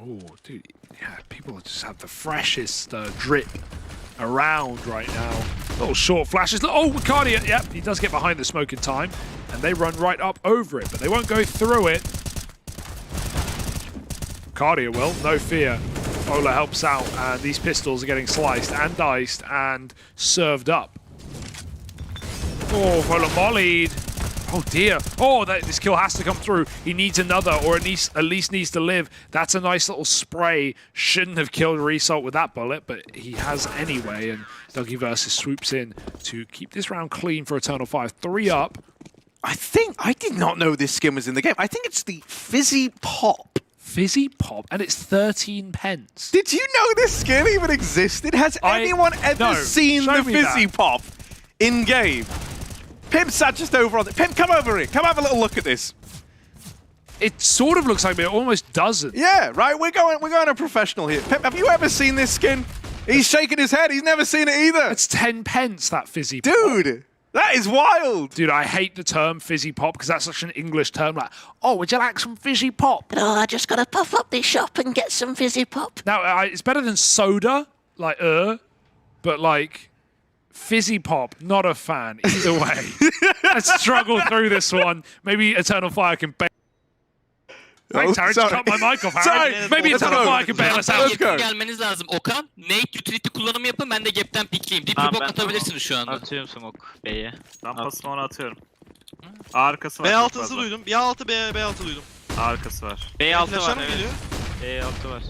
Oh, dude, yeah, people just have the freshest drip around right now. Little short flashes. Oh, Wicardia, yep, he does get behind the smoke in time, and they run right up over it, but they won't go through it. Wicardia will, no fear. bo1 helps out, and these pistols are getting sliced and diced and served up. Oh, bo1 mollied. Oh dear. Oh, this kill has to come through. He needs another, or at least needs to live. That's a nice little spray. Shouldn't have killed Result with that bullet, but he has anyway. And Dougie Versus swoops in to keep this round clean for Eternal Fire. 3 up.
I did not know this skin was in the game. I think it's the Fizzy Pop.
Fizzy Pop, and it's 13 pence.
Did you know this skin even existed? Has anyone ever seen the Fizzy Pop in game? Pimp sat just over on it. Pimp, come over here. Come have a little look at this.
It sort of looks like it almost doesn't.
Yeah, right. We're going a professional here. Pimp, have you ever seen this skin? He's shaking his head. He's never seen it either.
It's 10 pence, that Fizzy Pop.
Dude, that is wild.
Dude, I hate the term Fizzy Pop because that's such an English term. Like, oh, would you like some Fizzy Pop?
Oh, I just gotta puff up this shop and get some Fizzy Pop.
Now, it's better than soda, like, but like, Fizzy Pop, not a fan. Either way, I struggled through this one. Maybe Eternal Fire can bail. Thanks, Harry. Just cut my mic off, Harry.
Sorry.
Maybe Eternal Fire can bail us out.
Gelmeniz lazım. Okan, Nate utility kullanımı yapın, ben de gap'ten pikleyeyim. Deep smoke atabilirsiniz şu anda.
Atıyorum smoke B'ye.
Rampasını ona atıyorum. Arkası var.
B6'sı duydum. B6 B6 duydum.
Arkası var.
B6
Flash'lar
var,
mı
evet.
geliyor?
B6 var.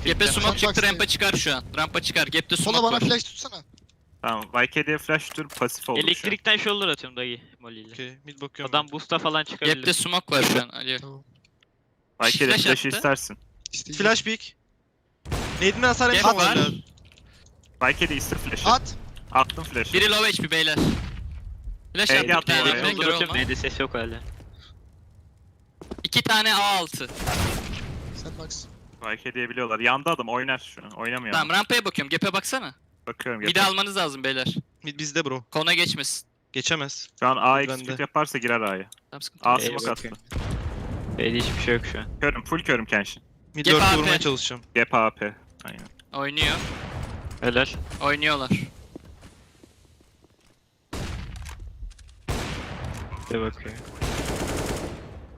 Gap'e smoke çıktı, rampa çıkar şu an. Rampa çıkar, gap'te smoke
Sola bana
var.
flash tutsana.
Tamam. YKD'ye flash dur, pasif oldu şu an.
Elektrikten shoulder atıyorum dayı Molly'yle.
Okey, mid bakıyorum.
Adam boost'a falan çıkabilir.
Gap'te smoke var şu an. Ali.
Tamam.
YKD
Flash
flash'ı
attı.
istersin.
Flash peek. Nade'in hasar
Gap
yapmam
var.
lazım.
YKD ister flash'ı.
At.
Attım flash'ı.
Biri low HP beyler. Flash
Ege
attı bir
attı
tane,
oraya.
bekle
Shoulder
kör
atıyorum
olma.
neydi ses yok hala.
2 tane A6.
Set box.
YKD'ye biliyorlar. Yanda adam oynar şu an. Oynamıyor.
Tamam, rampaya bakıyorum. Gap'e baksana.
Bakıyorum.
Bir de almanız lazım beyler.
Mid bizde bro.
Kona geçmesin.
Geçemez.
Şu an A
Bende.
execute yaparsa girer A'ya.
Tamam, sıkıntı
A
yok.
smoke attı.
bakıyorum. B'de hiçbir şey yok şu an.
Körüm. Full körüm Kenshin.
Mid
Gap
4'ü
AP.
vurmaya çalışacağım.
Gap AP. Aynen.
Oynuyor.
Helal.
Oynuyorlar.
Bir bakıyor.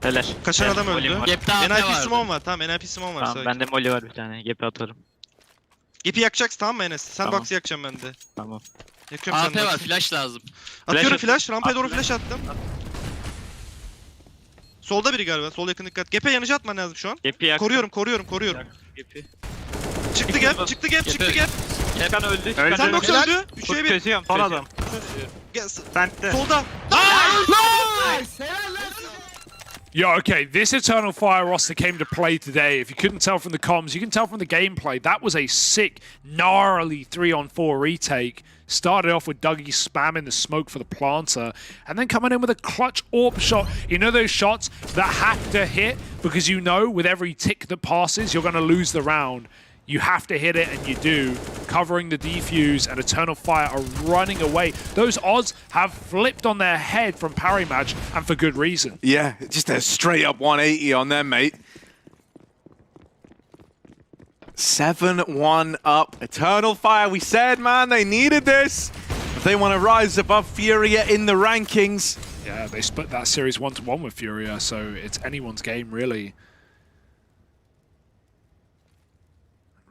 Helal.
Kaçan adam öldü.
Molly'm var.
Gap'te AP
NIP
vardı.
Simon var. Tamam NIP Simon var.
Tamam
Sakin.
bende Molly var bir tane. Gap'e atarım.
Gap'i yakacaksın tamam mı Enes? Sen
Tamam.
box'ı yakacağım ben de.
Tamam.
Yakıyorum
AP
sen
var,
box'ı.
flash lazım.
Atıyorum
Flash
flash. Rampaya doğru flash attım. Solda biri galiba. Sol yakın dikkat. Gap'e yanıcı atman lazım şu an.
Gap'i yak.
Koruyorum.
Gap'i.
Çıktı gap. Çıktı gap. Çıktı gap.
Gap'ten öldü.
Öldü.
Sen box Helal. öldü. 3'e 1.
Kötüyüm.
Son adam. Sent'te.
Solda.
Yeah, okay, this Eternal Fire roster came to play today. If you couldn't tell from the comms, you can tell from the gameplay. That was a sick, gnarly 3-on-4 retake. Started off with Dougie spamming the smoke for the planter, and then coming in with a clutch AWP shot. You know those shots that have to hit because you know with every tick that passes, you're going to lose the round. You have to hit it, and you do. Covering the defuse, and Eternal Fire are running away. Those odds have flipped on their head from parry match, and for good reason.
Yeah, just a straight up 180 on them, mate. 7-1 up. Eternal Fire, we said, man, they needed this. If they want to rise above FURIA in the rankings.
Yeah, they split that series 1-1 with FURIA, so it's anyone's game, really.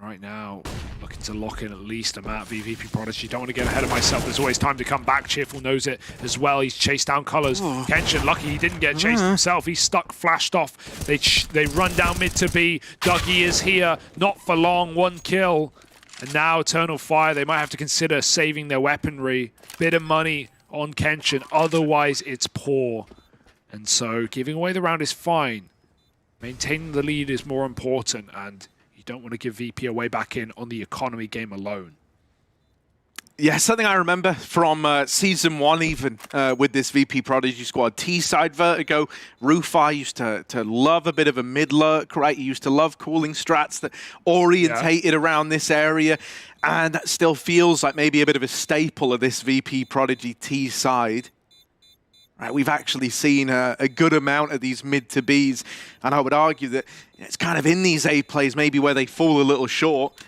Right now, looking to lock in at least a map. VP.Prodigy, don't want to get ahead of myself. There's always time to come back. Cheerful knows it as well. He's chased down Colors. Kenshin, lucky he didn't get chased himself. He's stuck, flashed off. They run down mid to B. Dougie is here, not for long, 1 kill. And now Eternal Fire, they might have to consider saving their weaponry. Bit of money on Kenshin, otherwise it's poor. And so giving away the round is fine. Maintaining the lead is more important, and you don't want to give VP away back in on the economy game alone.
Yeah, something I remember from Season 1 even with this VP.Prodigy squad. T-side Vertigo, Rufai used to love a bit of a mid-lurk, right? He used to love cooling strats that orientated around this area, and that still feels like maybe a bit of a staple of this VP.Prodigy T-side. Right, we've actually seen a good amount of these mid to Bs, and I would argue that it's kind of in these A plays maybe where they fall a little short.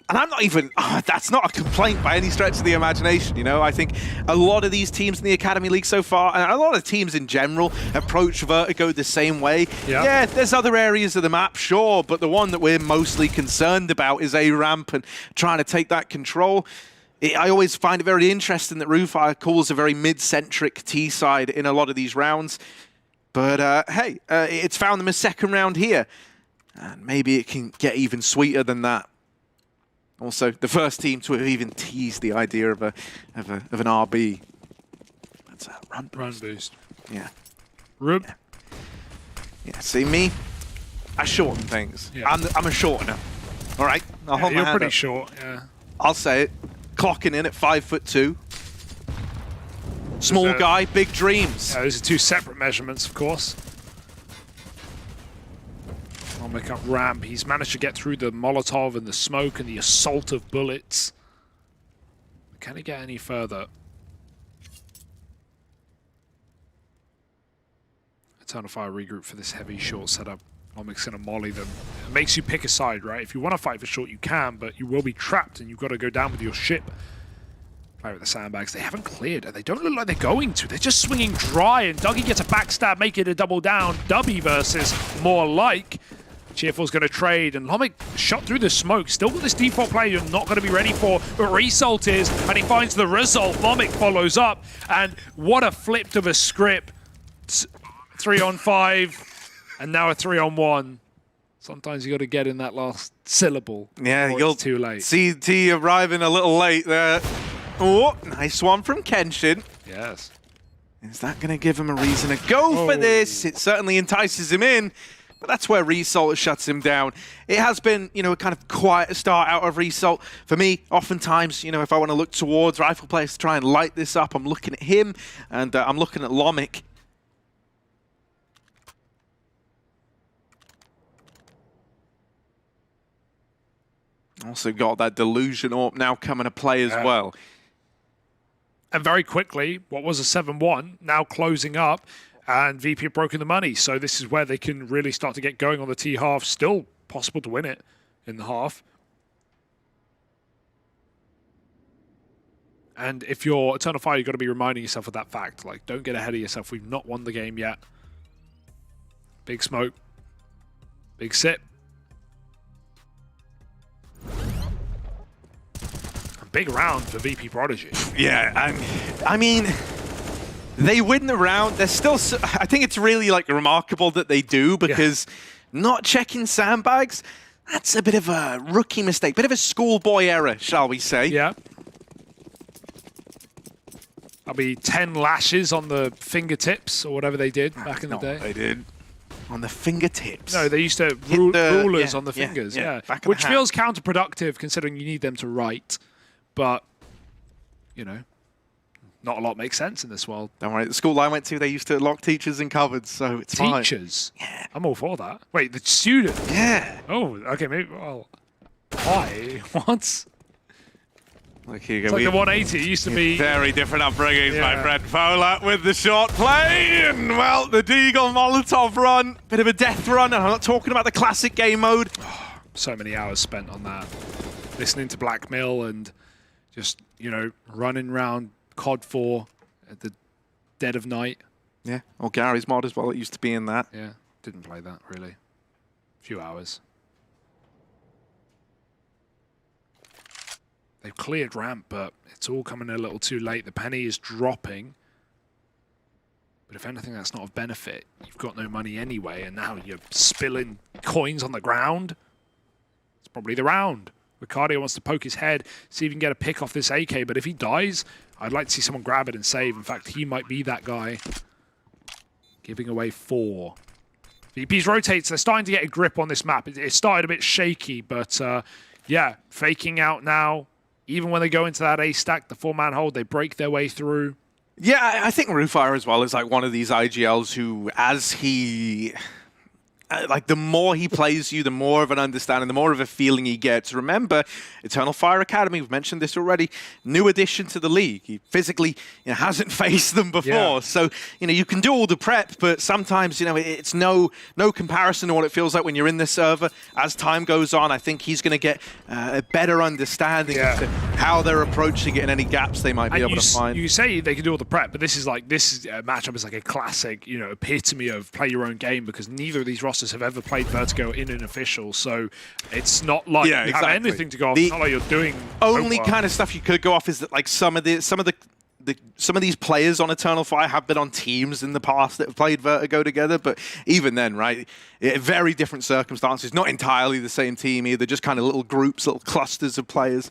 And I'm not even, that's not a complaint by any stretch of the imagination, you know? I think a lot of these teams in the Academy League so far, and a lot of teams in general, approach Vertigo the same way. Yeah, there's other areas of the map, sure, but the one that we're mostly concerned about is A-Ramp and trying to take that control. I always find it very interesting that Rufai calls a very mid-centric T-side in a lot of these rounds. But hey, it's found them a second round here. And maybe it can get even sweeter than that. Also, the first team to have even teased the idea of an RB. That's a run boost. Yeah. Yeah, see me? I shorten things. Yeah. I'm a shortener. All right? I'll hold my hand
You're pretty
up.
short, yeah.
I'll say it. Clocking in at 5'2". Small guy, big dreams.
Yeah, those are 2 separate measurements, of course. I'll make up ramp. He's managed to get through the Molotov and the smoke and the assault of bullets. Can he get any further? Eternal Fire regroup for this heavy short setup. Lomic's gonna molly them. It makes you pick a side, right? If you want to fight for short, you can, but you will be trapped and you've got to go down with your ship. Play with the sandbags. They haven't cleared, and they don't look like they're going to. They're just swinging dry, and Dougie gets a backstab, make it a double down. Dubby versus more like. Cheerful's going to trade, and Lomic shot through the smoke. Still got this default play you're not going to be ready for, but Result is, and he finds the result. Lomic follows up, and what a flip of a script. 3-on-5. And now a 3-on-1. Sometimes you got to get in that last syllable.
Yeah,
you'll too late.
CT arriving a little late there. Oh, nice one from Kenshin.
Yes.
Is that going to give him a reason to go for this? It certainly entices him in, but that's where Result shuts him down. It has been, you know, a kind of quiet start out of Result. For me, oftentimes, you know, if I want to look towards rifle players to try and light this up, I'm looking at him, and I'm looking at Lomic. Also got that delusion up now coming to play as well.
And very quickly, what was a 7-1, now closing up, and VP have broken the money. So this is where they can really start to get going on the T half. Still possible to win it in the half. And if you're Eternal Fire, you've got to be reminding yourself of that fact. Like, don't get ahead of yourself. We've not won the game yet. Big smoke. Big sip. Big round for VP.Prodigy.
Yeah, I mean, they win the round. They're still, I think it's really like remarkable that they do, because not checking sandbags, that's a bit of a rookie mistake, bit of a schoolboy error, shall we say.
Yeah. That'll be 10 lashes on the fingertips or whatever they did back in the day.
They did. On the fingertips.
No, they used to rulers on the fingers, which feels counterproductive considering you need them to write. But, you know, not a lot makes sense in this world.
Don't worry, the school I went to, they used to lock teachers in cupboards, so it's fine.
Teachers? Yeah. I'm all for that. Wait, the student?
Yeah.
Oh, okay, maybe, well, why? What?
Look, here you
It's
go.
like the 180, it used to be...
Very different upbringings, my friend. Fola with the short play, and, well, the Deagle Molotov run. Bit of a death run, and I'm not talking about the classic game mode.
So many hours spent on that. Listening to Blackmill and... just, you know, running around COD 4 at the dead of night.
Yeah, or Gary's mod as well. It used to be in that.
Yeah, didn't play that, really. A few hours. They've cleared ramp, but it's all coming a little too late. The penny is dropping. But if anything, that's not of benefit. You've got no money anyway, and now you're spilling coins on the ground. It's probably the round. Ricardio wants to poke his head, see if he can get a pick off this AK, but if he dies, I'd like to see someone grab it and save. In fact, he might be that guy. Giving away 4. VP's rotates. They're starting to get a grip on this map. It started a bit shaky, but yeah, faking out now. Even when they go into that A stack, the 4-man hold, they break their way through.
Yeah, I think Rufire as well is like one of these IGLs who, as he... like, the more he plays you, the more of an understanding, the more of a feeling he gets. Remember, Eternal Fire Academy, we've mentioned this already, new addition to the league. He physically hasn't faced them before. Yeah. So, you can do all the prep, but sometimes, it's no comparison to what it feels like when you're in the server. As time goes on, I think he's going to get a better understanding of how they're approaching it and any gaps they might be able to find.
You say they can do all the prep, but this matchup is like a classic, epitome of play your own game, because neither of these rosters have ever played Vertigo in an official, so it's not like you have anything to go off. It's not like you're doing
only kind of stuff you could go off is that like some of these players on Eternal Fire have been on teams in the past that have played Vertigo together, but even then, right, very different circumstances, not entirely the same team either, just kind of little groups, little clusters of players.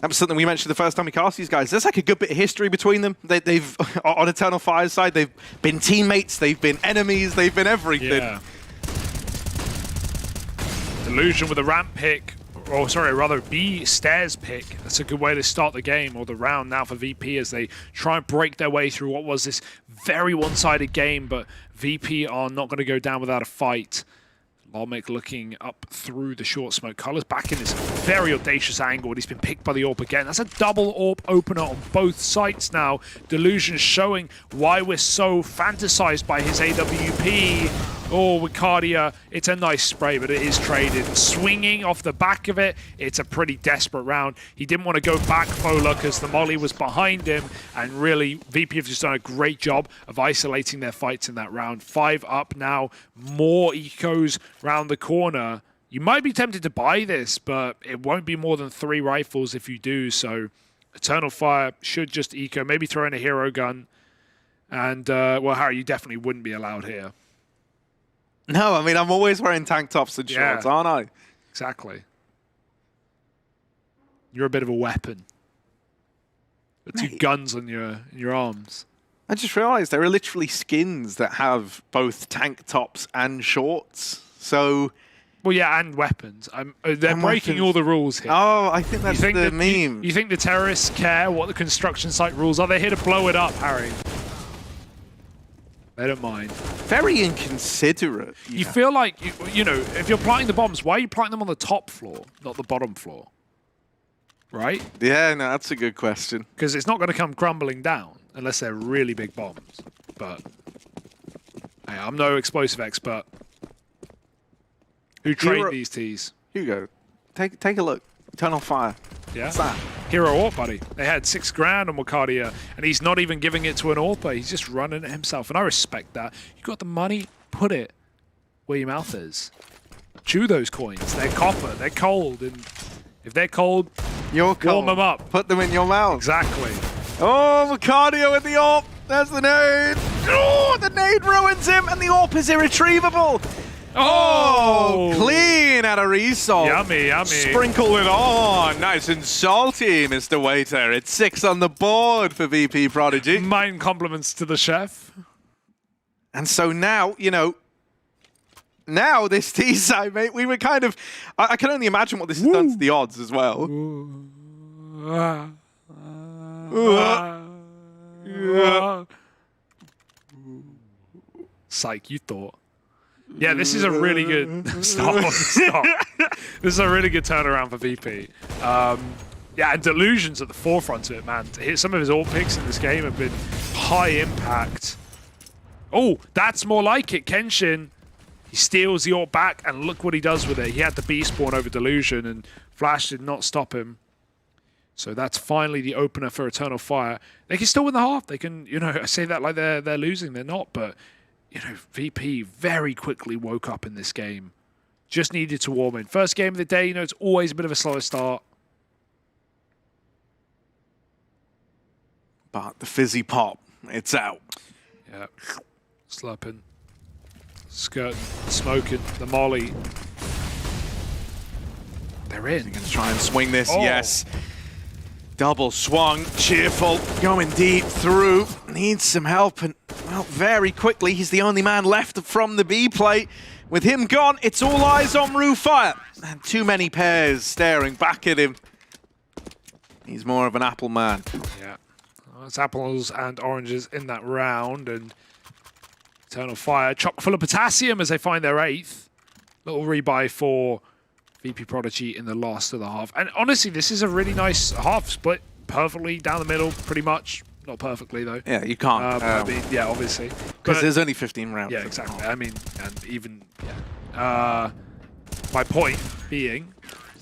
That was something we mentioned the first time we cast these guys. There's like a good bit of history between them. They've on Eternal Fire's side, they've been teammates, they've been enemies, they've been everything.
Yeah. Delusion with a ramp pick, or sorry, rather B stairs pick. That's a good way to start the game or the round now for VP as they try and break their way through what was this very one-sided game, but VP are not going to go down without a fight. Lolmik looking up through the short smoke. Color's back in this very audacious angle, and he's been picked by the AWP again. That's a double AWP opener on both sites now. Delusion showing why we're so fantasized by his AWP. Oh, Wicardia, it's a nice spray, but it is traded. Swinging off the back of it, it's a pretty desperate round. He didn't want to go back, Fola, because the molly was behind him, and really, VP have just done a great job of isolating their fights in that round. 5 up now, more ecos round the corner. You might be tempted to buy this, but it won't be more than 3 rifles if you do, so Eternal Fire should just eco, maybe throw in a hero gun, and, well, Harry, you definitely wouldn't be allowed here.
No, I mean, I'm always wearing tank tops and shorts, aren't I?
Exactly. You're a bit of a weapon. Got 2 guns on your arms.
I just realized there are literally skins that have both tank tops and shorts. So...
Well, yeah, and weapons. They're breaking all the rules here.
Oh, I think that's the meme.
You think the terrorists care what the construction site rules are? They're here to blow it up, Harry. They don't mind.
Very inconsiderate.
You feel like, you know, if you're planting the bombs, why are you planting them on the top floor, not the bottom floor? Right?
Yeah, no, that's a good question.
Because it's not going to come crumbling down unless they're really big bombs. But hey, I'm no explosive expert. Who trained these T's?
Hugo, take a look. Eternal Fire.
Yeah.
What's that?
Hero AWP, buddy. They had $6 grand on Wicardia, and he's not even giving it to an AWPer. He's just running it himself, and I respect that. You got the money, put it where your mouth is. Chew those coins. They're copper. They're cold, and if they're cold, warm them up.
Put them in your mouth.
Exactly.
Oh, Wicardia with the AWP. There's the nade. Oh, the nade ruins him, and the AWP is irretrievable. Oh, clean out of result.
Yummy, yummy.
Sprinkle it on. Nice and salty, Mr. Waiter. It's 6 on the board for VP.Prodigy.
Mine compliments to the chef.
And so now, you know, now this T-side, mate, we were kind of... I can only imagine what this has done to the odds as well.
Psych, you thought. Yeah, this is a really good... Stop. This is a really good turnaround for VP. Yeah, and Delusion's at the forefront of it, man. Some of his AWP picks in this game have been high impact. Oh, that's more like it. Kenshin, he steals the AWP back, and look what he does with it. He had the B spawn over Delusion, and Flash did not stop him. So that's finally the opener for Eternal Fire. They can still win the half. They can, you know, I say that like they're losing. They're not, but... You know, VP very quickly woke up in this game. Just needed to warm in. First game of the day, you know, it's always a bit of a slower start.
But the fizzy pop, it's out.
Yeah, slurping, skirting, smoking, the molly. They're in.
They're going to try and swing this,
Oh.
yes. Double swung, cheerful, going deep through. Needs some help, and well, very quickly, he's the only man left from the B plate. With him gone, it's all eyes on RuFire. And too many pairs staring back at him. He's more of an apple man.
Yeah, well, it's apples and oranges in that round, and Eternal Fire chock full of potassium as they find their 8th. Little rebuy for VP.Prodigy in the last of the half. And honestly, this is a really nice half split. Perfectly down the middle, pretty much. Not perfectly, though.
Yeah, you can't.
I mean, yeah, obviously.
Because there's only 15 rounds.
Yeah, exactly. I mean, and even, yeah. My point being,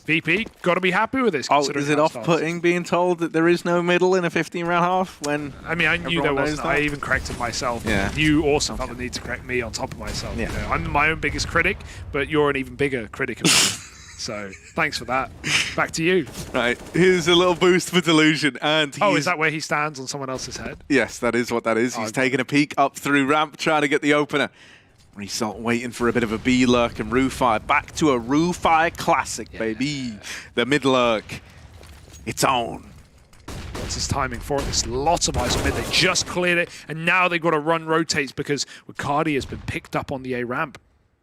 VP, got to be happy with this.
Oh, is it off-putting being told that there is no middle in a 15-round half when
I mean, I knew there wasn't. I even corrected myself.
Yeah.
You also felt the need to correct me on top of myself.
Yeah.
You know, I'm my own biggest critic, but you're an even bigger critic of me. So, thanks for that. Back to you.
Right, here's a little boost for Delusion, and
Oh, is that where he stands on someone else's head?
Yes, that is what that is. He's taking a peek up through ramp, trying to get the opener. Result waiting for a bit of a B lurk, and RuFire back to a RuFire classic, baby. The mid lurk, it's on.
What's his timing for it? There's lots of eyes on mid. They just cleared it, and now they've got to run rotates because Ricardi has been picked up on the A ramp.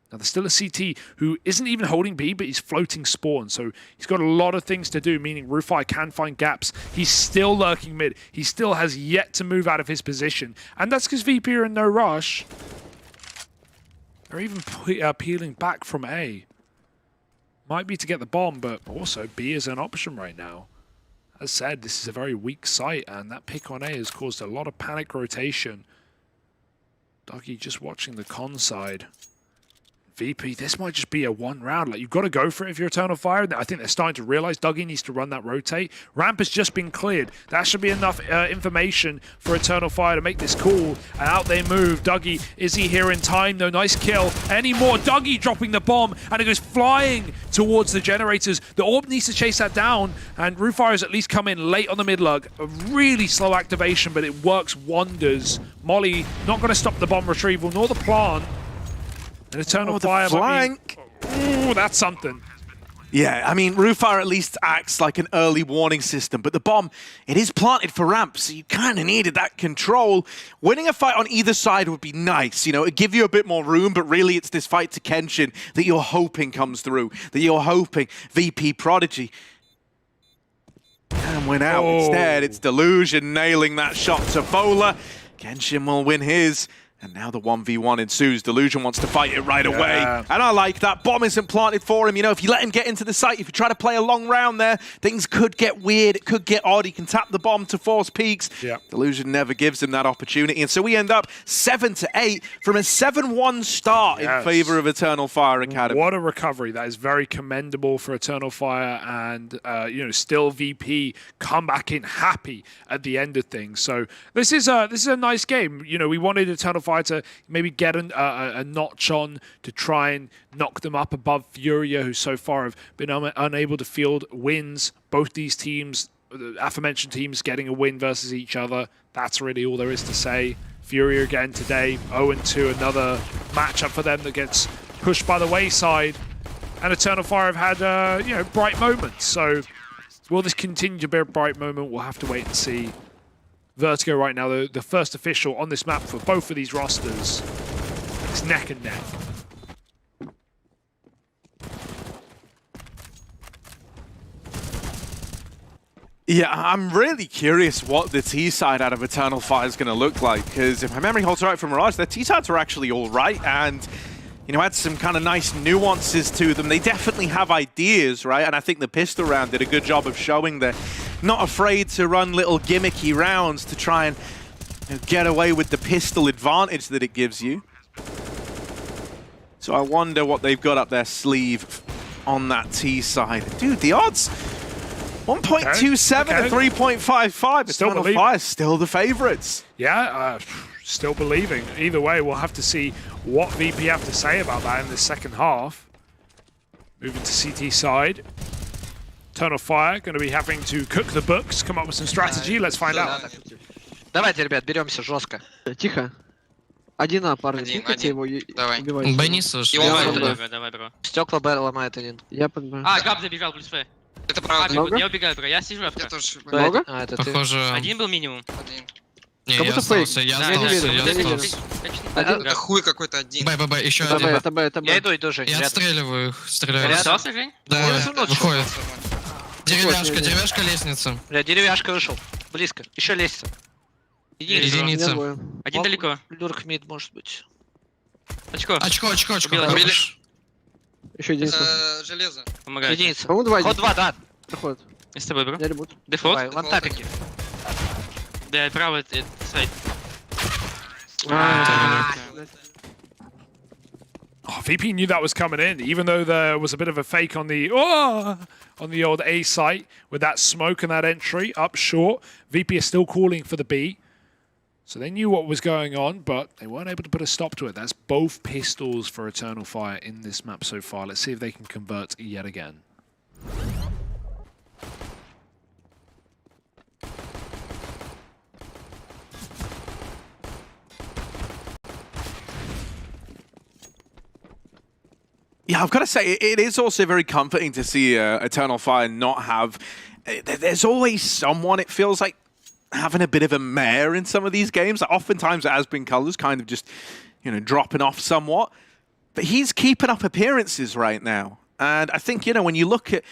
Now, there's still a CT who isn't even holding B, but he's floating spawn. So he's got a lot of things to do, meaning RuFire can find gaps. He's still lurking mid. He still has yet to move out of his position. And that's because VP are in no rush. They're even peeling back from A. Might be to get the bomb, but also B is an option right now. As said, this is a very weak site, and that pick on A has caused a lot of panic rotation. Dougie just watching the con side. VP, this might just be a one round. Like, you've got to go for it if you're Eternal Fire. I think they're starting to realize Dougie needs to run that rotate. Ramp has just been cleared. That should be enough information for Eternal Fire to make this call. And out they move. Dougie, is he here in time? No, nice kill. Any more? Dougie dropping the bomb, and it goes flying towards the generators. The orb needs to chase that down, and RuFire has at least come in late on the mid lug. A really slow activation, but it works wonders. Molly not going to stop the bomb retrieval, nor the plant. An Eternal Fire
flank.
Ooh, that's something.
Yeah, I mean, RuFire at least acts like an early warning system, but the bomb, it is planted for ramp, so you kind of needed that control. Winning a fight on either side would be nice, you know, it'd give you a bit more room, but really it's this fight to Kenshin that you're hoping comes through, that you're hoping VP.Prodigy can win out. Instead, it's Delusion nailing that shot to Bola. Kenshin will win his. And now the 1v1 ensues. Delusion wants to fight it right away. And I like that. Bomb isn't planted for him. You know, if you let him get into the site, if you try to play a long round there, things could get weird. It could get odd. He can tap the bomb to force peaks. Delusion never gives him that opportunity. And so we end up 7-8 from a 7-1 start in favor of Eternal Fire Academy.
What a recovery. That is very commendable for Eternal Fire. And, you know, still VP come back in happy at the end of things. So this is a nice game. You know, we wanted Eternal Fire to maybe get a notch on to try and knock them up above FURIA, who so far have been unable to field wins. Both these teams, the aforementioned teams, getting a win versus each other. That's really all there is to say. FURIA again today, 0-2, another matchup for them that gets pushed by the wayside. And Eternal Fire have had, you know, bright moments. So will this continue to be a bright moment? We'll have to wait and see. Vertigo right now, the first official on this map for both of these rosters. It's neck and neck.
Yeah, I'm really curious what the T side out of Eternal Fire is going to look like, because if my memory holds right from Mirage, their T sides are actually all right, and you know, had some kind of nice nuances to them. They definitely have ideas, right? And I think the pistol round did a good job of showing they're not afraid to run little gimmicky rounds to try and, you know, get away with the pistol advantage that it gives you. So I wonder what they've got up their sleeve on that T side. Dude, the odds 1.27 to 3.55. Eternal Fire still the favorites.
Yeah, still believing. Either way, we'll have to see what VP have to say about that in the second half. Moving to CT side. Eternal Fire going to be having to cook the books, come up with some strategy. Let's find out.
Давайте, ребят, беремся жестко. Тихо. Один парень, пикайте его и убивайте.
Б не слышу.
Давай, бро.
Стекла Б ломает один. Я понимаю.
Габ забежал, плюс Ф.
Это правда.
Я убегаю, бро, я сижу,
Я тоже.
Много? А, это ты.
Похоже...
Один был минимум.
Один.
Не, как будто фейк.
Я
не верю, я не верю.
Это хуй какой-то один. Б, еще
Это Б,
один.
это Б, это Б. Я иду, Жень.
Я отстреливаю их, стреляю.
Остался, Жень?
Да, выходит. Деревяшка, лестница.
Бля, деревяшка вышел. Близко. Еще лестница.
Единица.
Один далеко.
Люрк мид, может быть.
Очко.
Очко.
Убили.
Еще единица.
Железо.
Помогай.
Единица. По-моему, 2. Ход 2, да. Проходит.
Я с тобой, бро.
Я ребут.
Дефолт?
Давай, вантапики.
Да, право, это сайт.
VP knew that was coming in, even though there was a bit of a fake on the old A site with that smoke and that entry up short. VP is still calling for the B. So they knew what was going on, but they weren't able to put a stop to it. That's both pistols for Eternal Fire in this map so far. Let's see if they can convert yet again.
Yeah, I've got to say, it is also very comforting to see Eternal Fire not have... There's always someone, it feels like, having a bit of a mare in some of these games. Like, oftentimes it has been Colors kind of just, dropping off somewhat. But he's keeping up appearances right now. And I think, when you look at...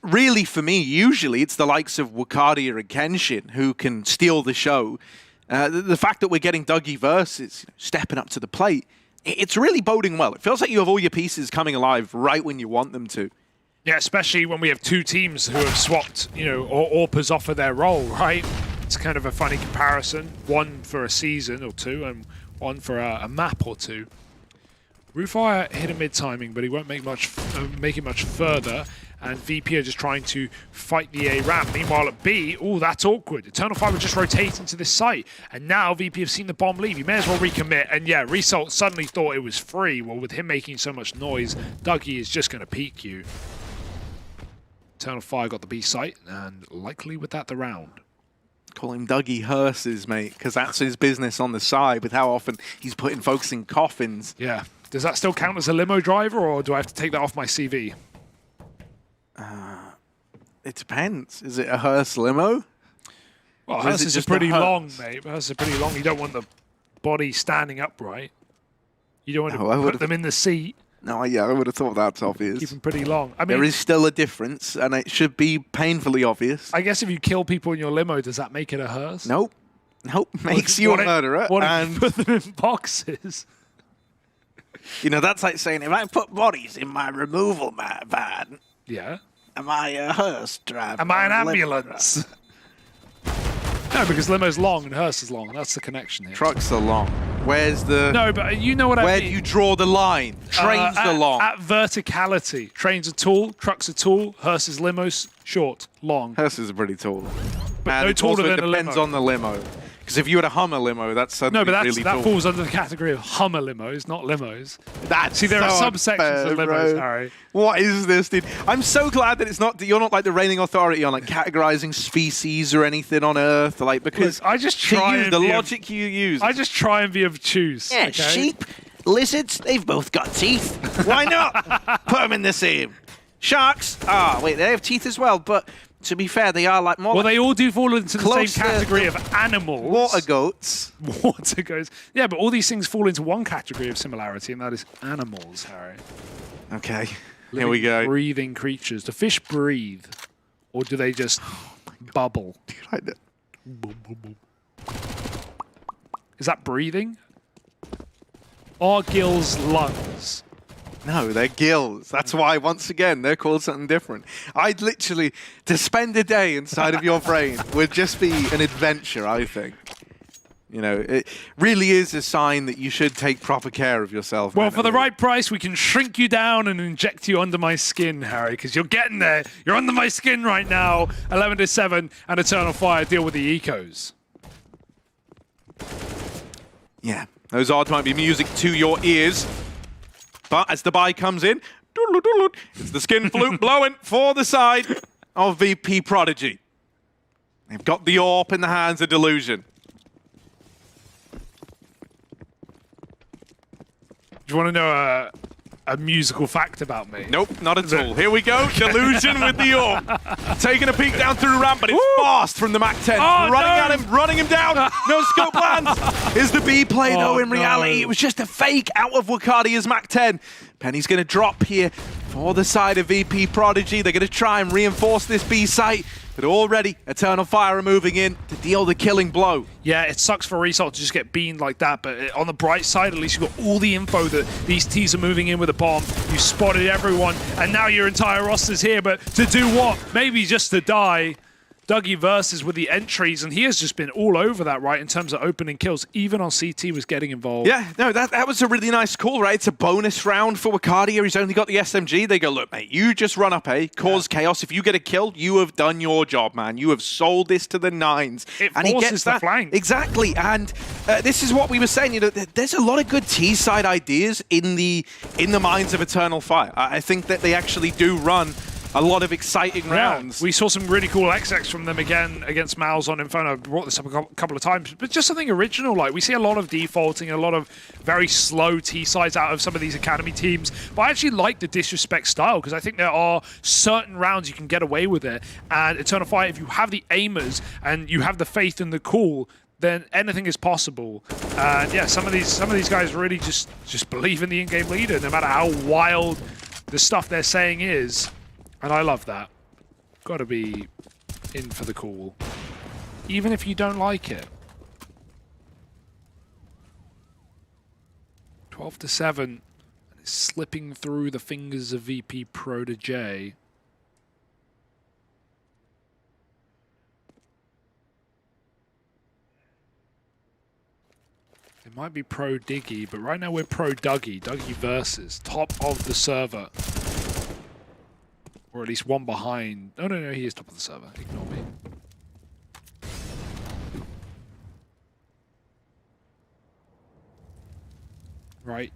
Really, for me, usually it's the likes of Wukadia and Kenshin who can steal the show. The fact that we're getting Dougie versus stepping up to the plate, it's really boding well. It feels like you have all your pieces coming alive right when you want them to.
Yeah, especially when we have two teams who have swapped, or AWPers off of their role, right? It's kind of a funny comparison. One for a season or two, and one for a map or two. Roofire hit a mid-timing, but he won't make it much further. And VP are just trying to fight the A ramp. Meanwhile at B, that's awkward. Eternal Fire would just rotate into this site. And now VP have seen the bomb leave. You may as well recommit. And yeah, Result suddenly thought it was free. Well, with him making so much noise, Dougie is just going to peek you. Eternal Fire got the B site, and likely with that, the round.
Call him Dougie Hearses, mate, because that's his business on the side with how often he's putting folks in coffins.
Yeah. Does that still count as a limo driver, or do I have to take that off my CV?
It depends. Is it a hearse limo?
Well, hearse is pretty long, mate. Hearse is pretty long. You don't want the body standing upright. You don't want to put them in the seat.
No, yeah, I would have thought that's obvious.
Keep them pretty long. I mean,
there is still a difference, and it should be painfully obvious.
I guess if you kill people in your limo, does that make it a hearse?
Nope. Makes you a murderer.
And put them in boxes.
That's like saying, if I put bodies in my removal van...
Yeah.
Am I a hearse driver?
Am I an ambulance? No, because limo's long and hearse is long. That's the connection here.
Trucks are long. Where's the...
No, but you know what I mean.
Where do you draw the line? Trains are long.
At verticality. Trains are tall, trucks are tall, hearses, limos, short, long.
Hearses are pretty tall.
But no taller than a limo.
It depends on the limo. Because if you had a Hummer limo, that's suddenly really tall.
That falls under the category of Hummer limos, not limos.
See,
there are subsections of limos,
bro.
Harry.
What is this, dude? I'm so glad that you're not like the reigning authority on like categorizing species or anything on Earth, like because
I just try
the logic you use.
I just try and be obtuse.
Yeah,
okay?
sheep, lizards, they've both got teeth.
Why not? Put them in the same. Sharks. Wait, they have teeth as well, but. To be fair, they are like more.
Well, they all do fall into the same category of animals.
Water goats.
Water goats. Yeah, but all these things fall into one category of similarity, and that is animals, Harry.
Okay, here we go.
Breathing creatures. Do fish breathe, or do they just bubble? Is that breathing? Are gills lungs?
No, they're gills. That's why, once again, they're called something different. I'd literally, to spend a day inside of your brain would just be an adventure, I think. It really is a sign that you should take proper care of yourself.
Well, for the right price, we can shrink you down and inject you under my skin, Harry, because you're getting there. You're under my skin right now. 11-7 and Eternal Fire deal with the ecos.
Yeah, those odds might be music to your ears. But as the buy comes in, it's the skin flute blowing for the side of VP.Prodigy. They've got the AWP in the hands of Delusion.
Do you want to know a musical fact about me?
Nope, not at all. Here we go. Delusion with the AWP. Taking a peek down through ramp, but it's fast from the MAC-10. Running at him, running him down. No scope lands. Is the B play, though, in reality. It was just a fake out of Wakadia's MAC-10. Penny's going to drop here for the side of VP.Prodigy. They're going to try and reinforce this B site. But already, Eternal Fire are moving in to deal the killing blow.
Yeah, it sucks for Result to just get beamed like that, but on the bright side, at least you've got all the info that these teams are moving in with a bomb. You spotted everyone, and now your entire roster's here, but to do what? Maybe just to die. Dougie versus with the entries, and he has just been all over that, right, in terms of opening kills. Even on CT was getting involved.
Yeah, no, that was a really nice call, right? It's a bonus round for Wakadia. He's only got the SMG. They go, look, mate, you just run up A, cause chaos. If you get a kill, you have done your job, man. You have sold this to the nines.
It
and he
forces
gets
the
that.
flank.
Exactly, and this is what we were saying. You know, there's a lot of good T-side ideas in the minds of Eternal Fire. I think that they actually do run a lot of exciting rounds.
We saw some really cool XX from them again against MOUZ on Inferno. I brought this up a couple of times, but just something original. Like, we see a lot of defaulting, a lot of very slow T-sides out of some of these academy teams, but I actually like the disrespect style because I think there are certain rounds you can get away with it, and Eternal Fire, if you have the aimers and you have the faith in the call, then anything is possible. And yeah, some of these guys really just believe in the in-game leader, no matter how wild the stuff they're saying is. And I love that. Got to be in for the call, even if you don't like it. 12-7, and it's slipping through the fingers of VP.Prodigy. It might be pro Diggy, but right now we're pro Dougie. Dougie versus top of the server. Or at least one behind. Oh, no, he is top of the server. Ignore me. Right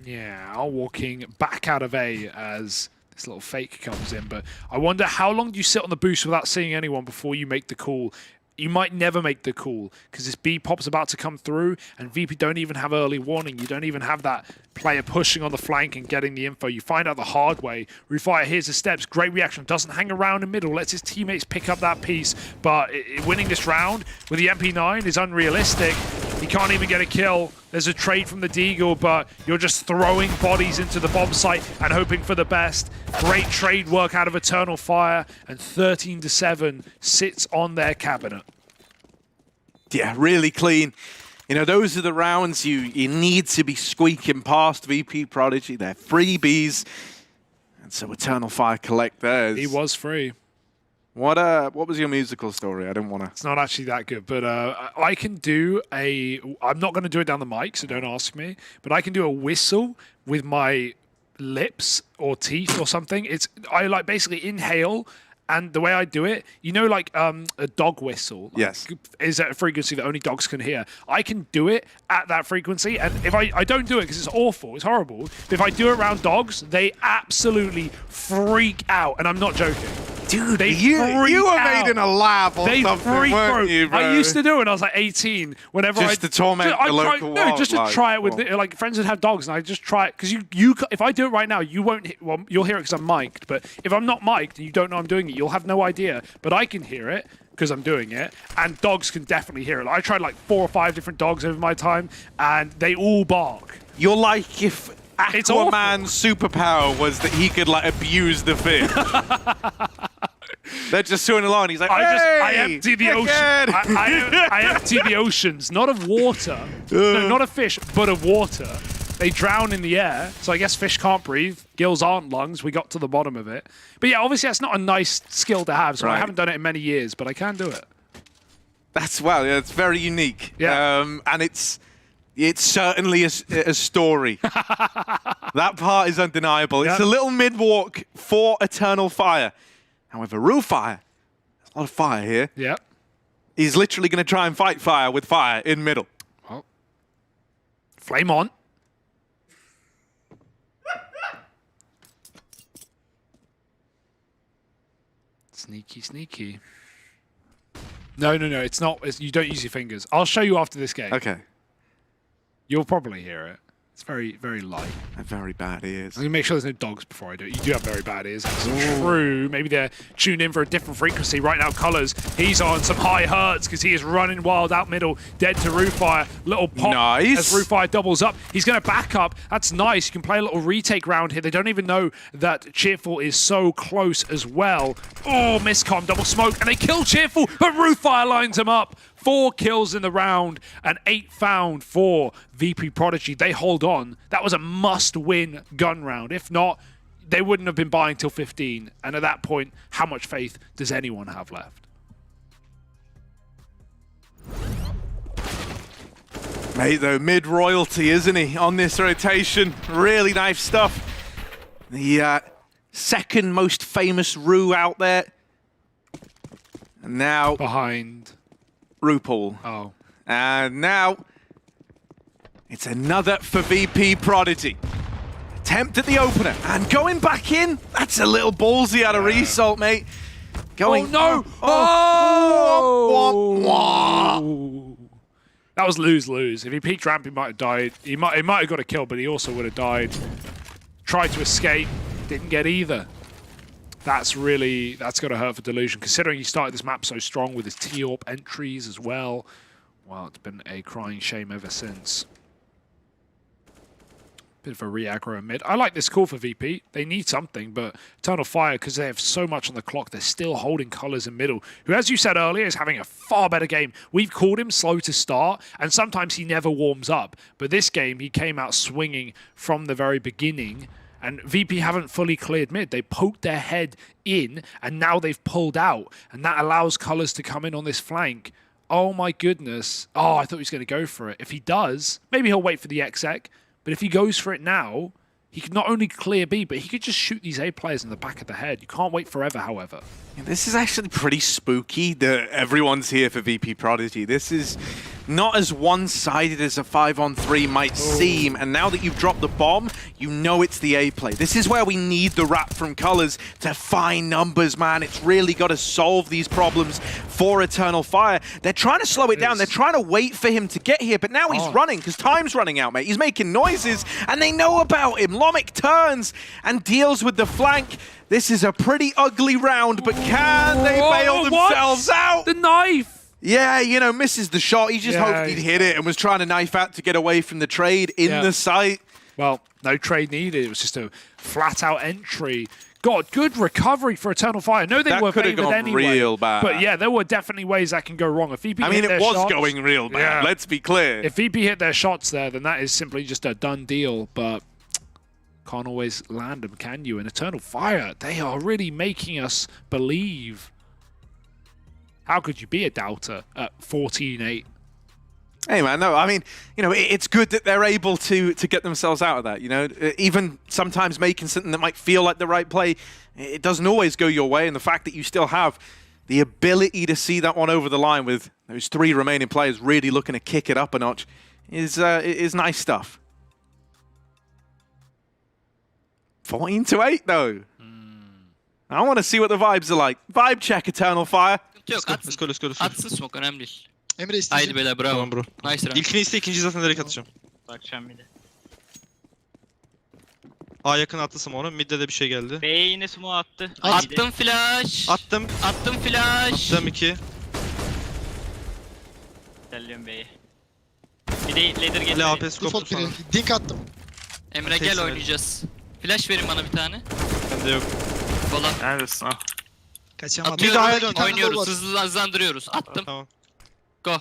now, walking back out of A as this little fake comes in. But I wonder, how long do you sit on the boost without seeing anyone before you make the call? You might never make the call because this B pop's about to come through, and VP don't even have early warning. You don't even have that player pushing on the flank and getting the info. You find out the hard way. Refire hears the steps. Great reaction. Doesn't hang around in middle. Lets his teammates pick up that piece. But winning this round with the MP9 is unrealistic. He can't even get a kill. There's a trade from the Deagle, but you're just throwing bodies into the bomb site and hoping for the best. Great trade work out of Eternal Fire, and 13-7 sits on their cabinet.
Yeah, really clean. You know, those are the rounds you need to be squeaking past VP.Prodigy. They're freebies. And so Eternal Fire collect theirs.
He was free.
What was your musical story? I didn't want to...
It's not actually that good, but I can do a... I'm not going to do it down the mic, so don't ask me. But I can do a whistle with my lips or teeth or something. I like basically inhale, and the way I do it, you know, like a dog whistle. Like,
yes.
Is at a frequency that only dogs can hear. I can do it at that frequency, and if I don't do it because it's awful, it's horrible. But if I do it around dogs, they absolutely freak out, and I'm not joking.
Dude, you were made in a lab or something, weren't you, bro?
I used to do it when I was like 18. Whenever
just to torment the local wildlife.
No, just to try it with like friends that have dogs, and I just try it because you. If I do it right now, you won't. Well, you'll hear it because I'm mic'd. But if I'm not mic'd and you don't know I'm doing it, you'll have no idea. But I can hear it because I'm doing it, and dogs can definitely hear it. Like, I tried like 4 or 5 different dogs over my time, and they all bark.
You're like if Aquaman's superpower was that he could like abuse the fish. They're just swimming along. He's like,
I empty the ocean. I empty the oceans, not of water, no, not of fish, but of water. They drown in the air, so I guess fish can't breathe. Gills aren't lungs. We got to the bottom of it. But yeah, obviously that's not a nice skill to have, so I haven't done it in many years, but I can do it.
That's it's very unique.
Yeah.
And it's certainly a story. That part is undeniable. It's a little mid-walk for Eternal Fire. However, Rufire, there's a lot of fire here.
Yeah.
He's literally going to try and fight fire with fire in middle.
Well, flame on. Sneaky, sneaky. No, it's not. You don't use your fingers. I'll show you after this game.
Okay.
You'll probably hear it. It's very, very light.
Very bad ears.
I'm gonna make sure there's no dogs before I do it. You do have very bad ears. That's true. Maybe they're tuned in for a different frequency. Right now, Colors, he's on some high hurts because he is running wild out middle, dead to Roofire. Little pop as Roofire doubles up. He's gonna back up. That's nice. You can play a little retake round here. They don't even know that Cheerful is so close as well. Oh, miscom, double smoke, and they kill Cheerful, but Roofire lines him up. 4 kills in the round and 8 found for VP.Prodigy. They hold on. That was a must-win gun round. If not, they wouldn't have been buying till 15. And at that point, how much faith does anyone have left?
Mate, though, mid-royalty, isn't he, on this rotation? Really nice stuff. The second most famous Rue out there. And now...
behind...
RuPaul.
Oh.
And now, it's another for VP.Prodigy. Attempt at the opener, and going back in, that's a little ballsy out of Result, mate. Going,
oh, no! Oh! That was lose-lose. If he peeked ramp, he might have died. He might have got a kill, but he also would have died. Tried to escape, didn't get either. That's got to hurt for Delusion, considering he started this map so strong with his T-Orp entries as well. Well, it's been a crying shame ever since. Bit of a re-aggro mid. I like this call for VP. They need something, but Eternal Fire, because they have so much on the clock, they're still holding Colors in middle, who, as you said earlier, is having a far better game. We've called him slow to start, and sometimes he never warms up. But this game, he came out swinging from the very beginning. And VP haven't fully cleared mid. They poked their head in, and now they've pulled out. And that allows Colors to come in on this flank. Oh my goodness. Oh, I thought he was going to go for it. If he does, maybe he'll wait for the exec. But if he goes for it now, he could not only clear B, but he could just shoot these A players in the back of the head. You can't wait forever, however.
Yeah, this is actually pretty spooky that everyone's here for VP.Prodigy. This is not as one-sided as a 5-on-3 might seem, and now that you've dropped the bomb, you know it's the A play. This is where we need the wrap from Colors to find numbers, man. It's really got to solve these problems for Eternal Fire. They're trying to slow it down. They're trying to wait for him to get here, but now he's running because time's running out, mate. He's making noises, and they know about him. Lomic turns and deals with the flank. This is a pretty ugly round, but can they bail themselves out?
The knife!
Yeah, you know, misses the shot. He just hoped he'd hit it and was trying to knife out to get away from the trade in the site.
Well, no trade needed. It was just a flat-out entry. God, good recovery for Eternal Fire. No, they were favored anyway.
Real bad.
But yeah, there were definitely ways that can go wrong. If VP hit their
was
shots,
going real bad. Let's be clear.
If VP hit their shots there, then that is simply just a done deal. But can't always land them, can you? And Eternal Fire, they are really making us believe. How could you be a doubter at 14-8?
Hey, man, no, I mean, you know, it's good that they're able to get themselves out of that, you know? Even sometimes making something that might feel like the right play, it doesn't always go your way, and the fact that you still have the ability to see that one over the line with those 3 remaining players really looking to kick it up a notch is nice stuff. 14-8, though. I want to see what the vibes are like. Vibe check, Eternal Fire.
Let's go.
Atsın smoke önemli değil.
Emre isteyecek.
Haydi beyler bravo.
Tamam bro.
Nice round.
İlkini iste, ikinciyi zaten direkt atacağım.
Bakacağım bir de.
A yakın attı smoke'unu. Mid'de de bir şey geldi.
B'ye yine smoke attı. Attım flash.
Attım.
Attım flash.
Attım 2.
Geliyorum B'ye. Bir de ladder
Le
getir.
AP scope'u sana.
Dink attım.
Emre gel oynayacağız. Flash verin bana bir tane.
Bende yok.
Bola.
Neredesin ha?
Kaçamadım.
Bir daha dön.
Oynuyoruz. Hızlandırıyoruz. Attım.
Tamam.
Go.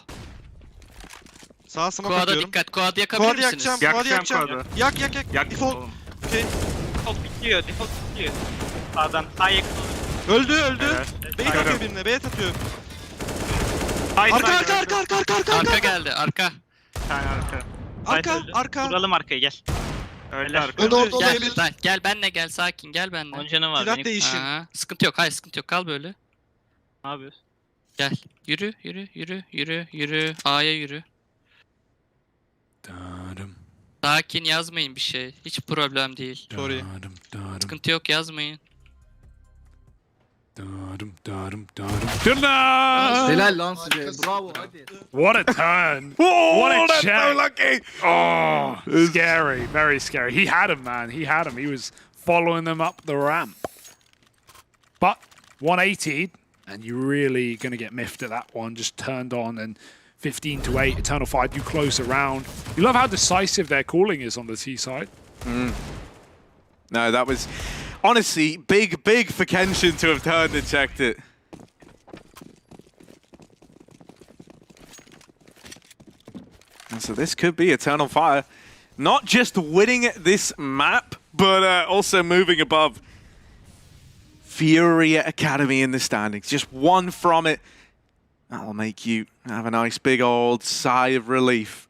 Sağa smoke
Koada
atıyorum.
dikkat. Koada yakabilir
Quad
misiniz?
yakacağım. Quad
Yakacağım
yakacağım.
quad'ı.
Yak.
Yak
Default.
oğlum.
Okey.
Default bitiyor. Sağdan. Sağ yakın olur.
Öldü.
Evet.
Bait atıyor birine. Bait atıyor.
Haydi,
Arka geldi. Arka.
Bir tane arka.
Arka.
Vuralım arkaya gel.
Öldü arka.
Öldü.
Gel benle gel. Sakin gel benle. 10 canı var
Silah
benim.
değişin.
Aha. Sıkıntı yok. Hayır sıkıntı yok. Kal böyle. Ne yapıyorsun? Gel. Yürü. A'ya yürü. Sakin yazmayın bir şey. Hiç problem değil.
Sorry.
Sıkıntı yok yazmayın.
Helal lan size. Bravo hadi.
What a turn. What a check.
So lucky.
Oh, scary. Very scary. He had him, man. He had him. He was following them up the ramp. But 180, and you're really going to get miffed at that one. Just turned on, and 15-8. Eternal Fire do close around. You love how decisive their calling is on the T side.
No, that was honestly big for Kenshin to have turned and checked it. And so this could be Eternal Fire not just winning this map, but also moving above FURIA Academy in the standings. Just one from it. That'll make you have a nice big old sigh of relief.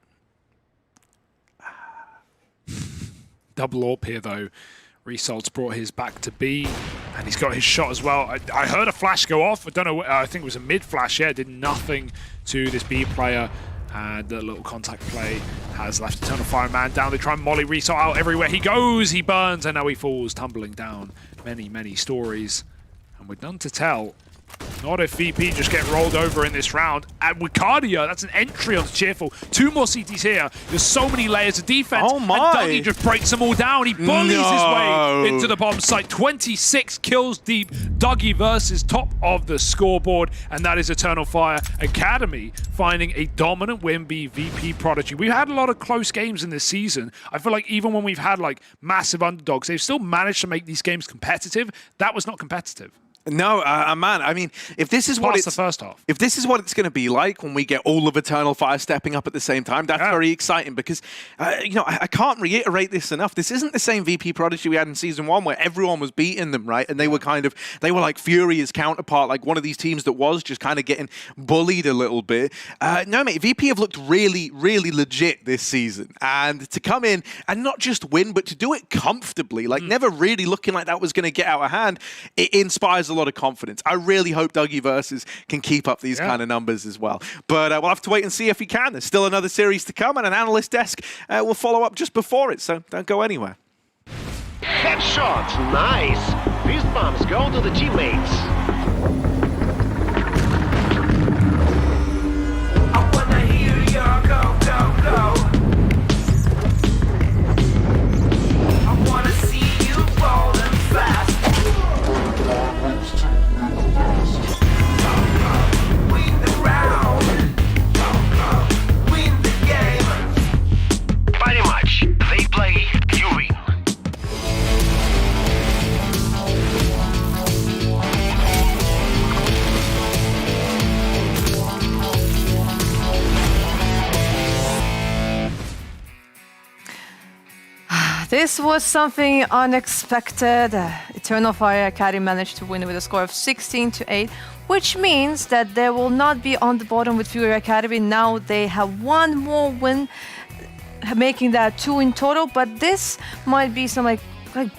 Double AWP here, though. Resalt's brought his back to B, and he's got his shot as well. I heard a flash go off. I don't know. I think it was a mid flash. Yeah, it did nothing to this B player. And the little contact play has left Eternal Fire man down. They try and molly Resalt out everywhere he goes. He burns, and now he falls, tumbling down. Many stories, and with none to tell. Not if VP just get rolled over in this round. And with Cardia, that's an entry onto Cheerful. 2 more CTs here. There's so many layers of defense.
Oh my.
And Dougie just breaks them all down. He bullies his way into the bomb site. 26 kills deep. Dougie versus top of the scoreboard. And that is Eternal Fire Academy finding a dominant win by VP.Prodigy. We've had a lot of close games in this season. I feel like even when we've had like massive underdogs, they've still managed to make these games competitive. That was not competitive.
No, man. I mean, if this is what it's
the first half,
if this is what it's going to be like when we get all of Eternal Fire stepping up at the same time, that's very exciting because, you know, I can't reiterate this enough. This isn't the same VP.Prodigy we had in Season 1 where everyone was beating them, right? And they were like FURIA's counterpart, like one of these teams that was just kind of getting bullied a little bit. No, mate, VP have looked really legit this season. And to come in and not just win, but to do it comfortably, like never really looking like that was going to get out of hand, it inspires a lot of confidence. I really hope Dougie Versus can keep up these kind of numbers as well. But we'll have to wait and see if he can. There's still another series to come, and an analyst desk will follow up just before it, so don't go anywhere.
Headshot, nice. Fist bumps go to the teammates. I wanna hear your go, go, go. I wanna see you rolling fast. Win the round. Win the game. Pretty much, they play, you win.
This was something unexpected. Eternal Fire Academy managed to win with a score of 16-8, which means that they will not be on the bottom with FURIA Academy. Now they have one more win, making that 2 in total. But this might be some like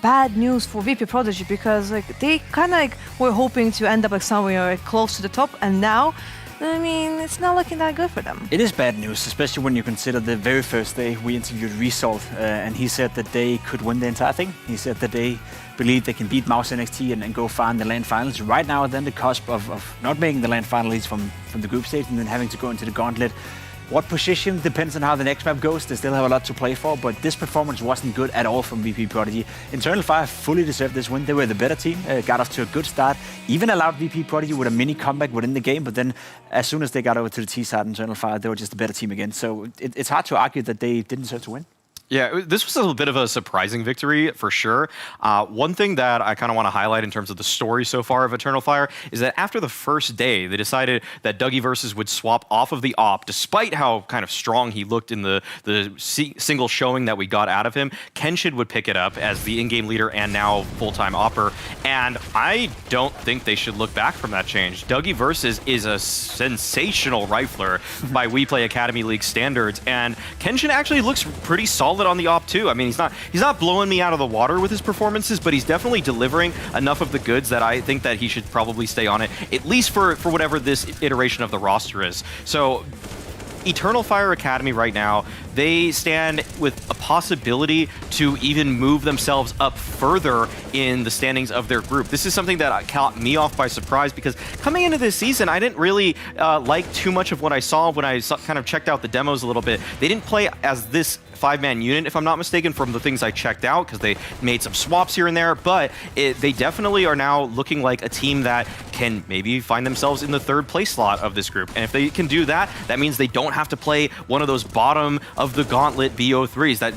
bad news for VP.Prodigy because like they kind of like were hoping to end up like somewhere close to the top, and now, I mean, it's not looking that good for them.
It is bad news, especially when you consider the very first day we interviewed Resalt, and he said that they could win the entire thing. He said that they believe they can beat MOUZ NXT and go far in the LAN finals. Right now, they're on the cusp of not making the LAN finals from the group stage and then having to go into the gauntlet. What position depends on how the next map goes. They still have a lot to play for, but this performance wasn't good at all from VP.Prodigy. Eternal Fire fully deserved this win. They were the better team, got off to a good start, even allowed VP.Prodigy with a mini comeback within the game, but then as soon as they got over to the T side in Eternal Fire, they were just a better team again. So it's hard to argue that they didn't deserve to win.
Yeah, this was a bit of a surprising victory for sure. One thing that I kind of want to highlight in terms of the story so far of Eternal Fire is that after the first day, they decided that Dougie Versus would swap off of the AWP, despite how kind of strong he looked in the single showing that we got out of him. Kenshin would pick it up as the in-game leader and now full-time AWPer, and I don't think they should look back from that change. Dougie Versus is a sensational rifler by WePlay Academy League standards, and Kenshin actually looks pretty solid on the AWP too. I mean, he's not blowing me out of the water with his performances, but he's definitely delivering enough of the goods that I think that he should probably stay on it, at least for whatever this iteration of the roster is. So Eternal Fire Academy right now, they stand with a possibility to even move themselves up further in the standings of their group. This is something that caught me off by surprise because coming into this season, I didn't really like too much of what I saw when I kind of checked out the demos a little bit. They didn't play as this 5-man unit, if I'm not mistaken, from the things I checked out, because they made some swaps here and there, but they definitely are now looking like a team that can maybe find themselves in the 3rd place slot of this group. And if they can do that, that means they don't have to play one of those bottom of the gauntlet BO3s. That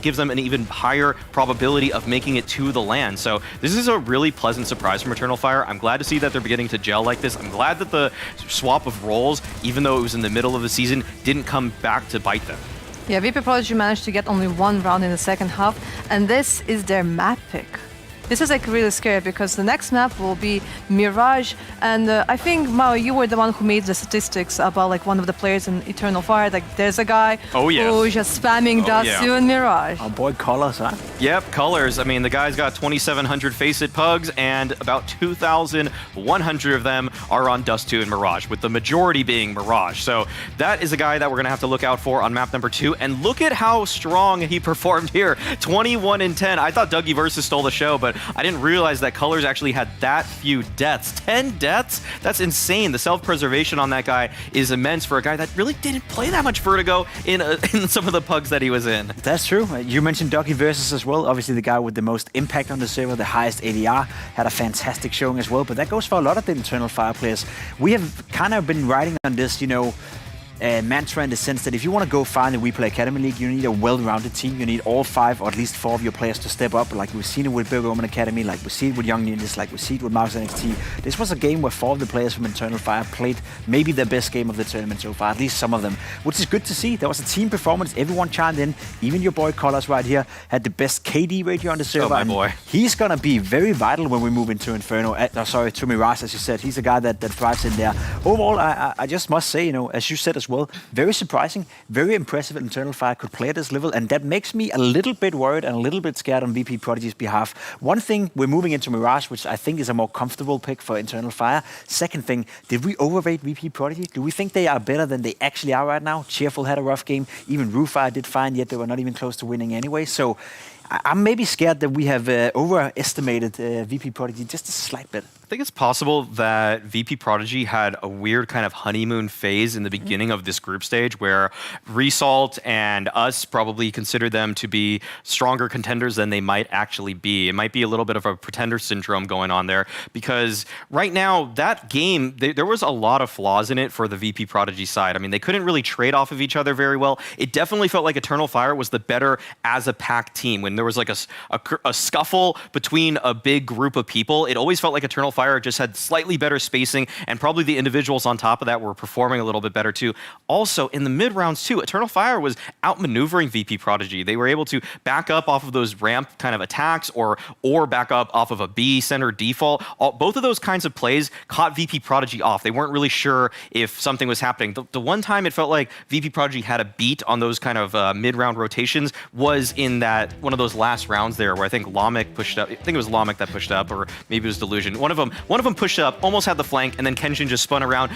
gives them an even higher probability of making it to the LAN. So this is a really pleasant surprise from Eternal Fire. I'm glad to see that they're beginning to gel like this. I'm glad that the swap of roles, even though it was in the middle of the season, didn't come back to bite them.
Yeah, VP.Prodigy managed to get only 1 round in the second half, and this is their map pick. This is like really scary because the next map will be Mirage, and I think Mao, you were the one who made the statistics about like one of the players in Eternal Fire. Like there's a guy who's just spamming Datsu and Mirage.
Our boy Colors, huh?
Yep, Colors. I mean, the guy's got 2,700 Face-It Pugs, and about 2,100 of them are on Dust2 and Mirage, with the majority being Mirage. So that is a guy that we're going to have to look out for on map number 2. And look at how strong he performed here. 21 and 10. I thought Dougie Versus stole the show, but I didn't realize that Colors actually had that few deaths. 10 deaths? That's insane. The self-preservation on that guy is immense for a guy that really didn't play that much Vertigo in some of the pugs that he was in.
That's true. You mentioned Dougie Versus as well. Obviously the guy with the most impact on the server, the highest ADR, had a fantastic showing as well. But that goes for a lot of the Eternal Fire players. We have kind of been riding on this, you know, mantra in the sense that if you want to go far in the WePlay Academy League, you need a well-rounded team. You need all 5 or at least 4 of your players to step up, like we've seen it with bo1 Academy, like we see it with Young Ninjas, like we see it with MOUZ NXT. This was a game where 4 of the players from Eternal Fire played maybe their best game of the tournament so far, at least some of them, which is good to see. There was a team performance, everyone chimed in, even your boy Colors right here had the best KD ratio on the server.
Oh, my boy.
He's gonna be very vital when we move into Inferno, to Mirage, as you said. He's a guy that thrives in there. Overall, I just must say, you know, as you said as well, very surprising, very impressive that Eternal Fire could play at this level, and that makes me a little bit worried and a little bit scared on VP.Prodigy's behalf. One thing, we're moving into Mirage, which I think is a more comfortable pick for Eternal Fire. Second thing, did we overrate VP.Prodigy? Do we think they are better than they actually are right now? Cheerful had a rough game, even Rufire did fine, yet they were not even close to winning anyway. So I'm maybe scared that we have overestimated VP.Prodigy just a slight bit.
I think it's possible that VP.Prodigy had a weird kind of honeymoon phase in the beginning of this group stage where Resalt and us probably considered them to be stronger contenders than they might actually be. It might be a little bit of a pretender syndrome going on there because right now that game, there was a lot of flaws in it for the VP.Prodigy side. I mean, they couldn't really trade off of each other very well. It definitely felt like Eternal Fire was the better as a pack team. When there was like a scuffle between a big group of people, it always felt like Eternal Fire just had slightly better spacing, and probably the individuals on top of that were performing a little bit better too. Also, in the mid rounds too, Eternal Fire was outmaneuvering VP.Prodigy. They were able to back up off of those ramp kind of attacks or back up off of a B center default. Both of those kinds of plays caught VP.Prodigy off. They weren't really sure if something was happening. The one time it felt like VP.Prodigy had a beat on those kind of mid-round rotations was in that one of those last rounds there where I think Lamek pushed up. I think it was Lamek that pushed up, or maybe it was Delusion. One of them pushed up, almost had the flank, and then Kenshin just spun around,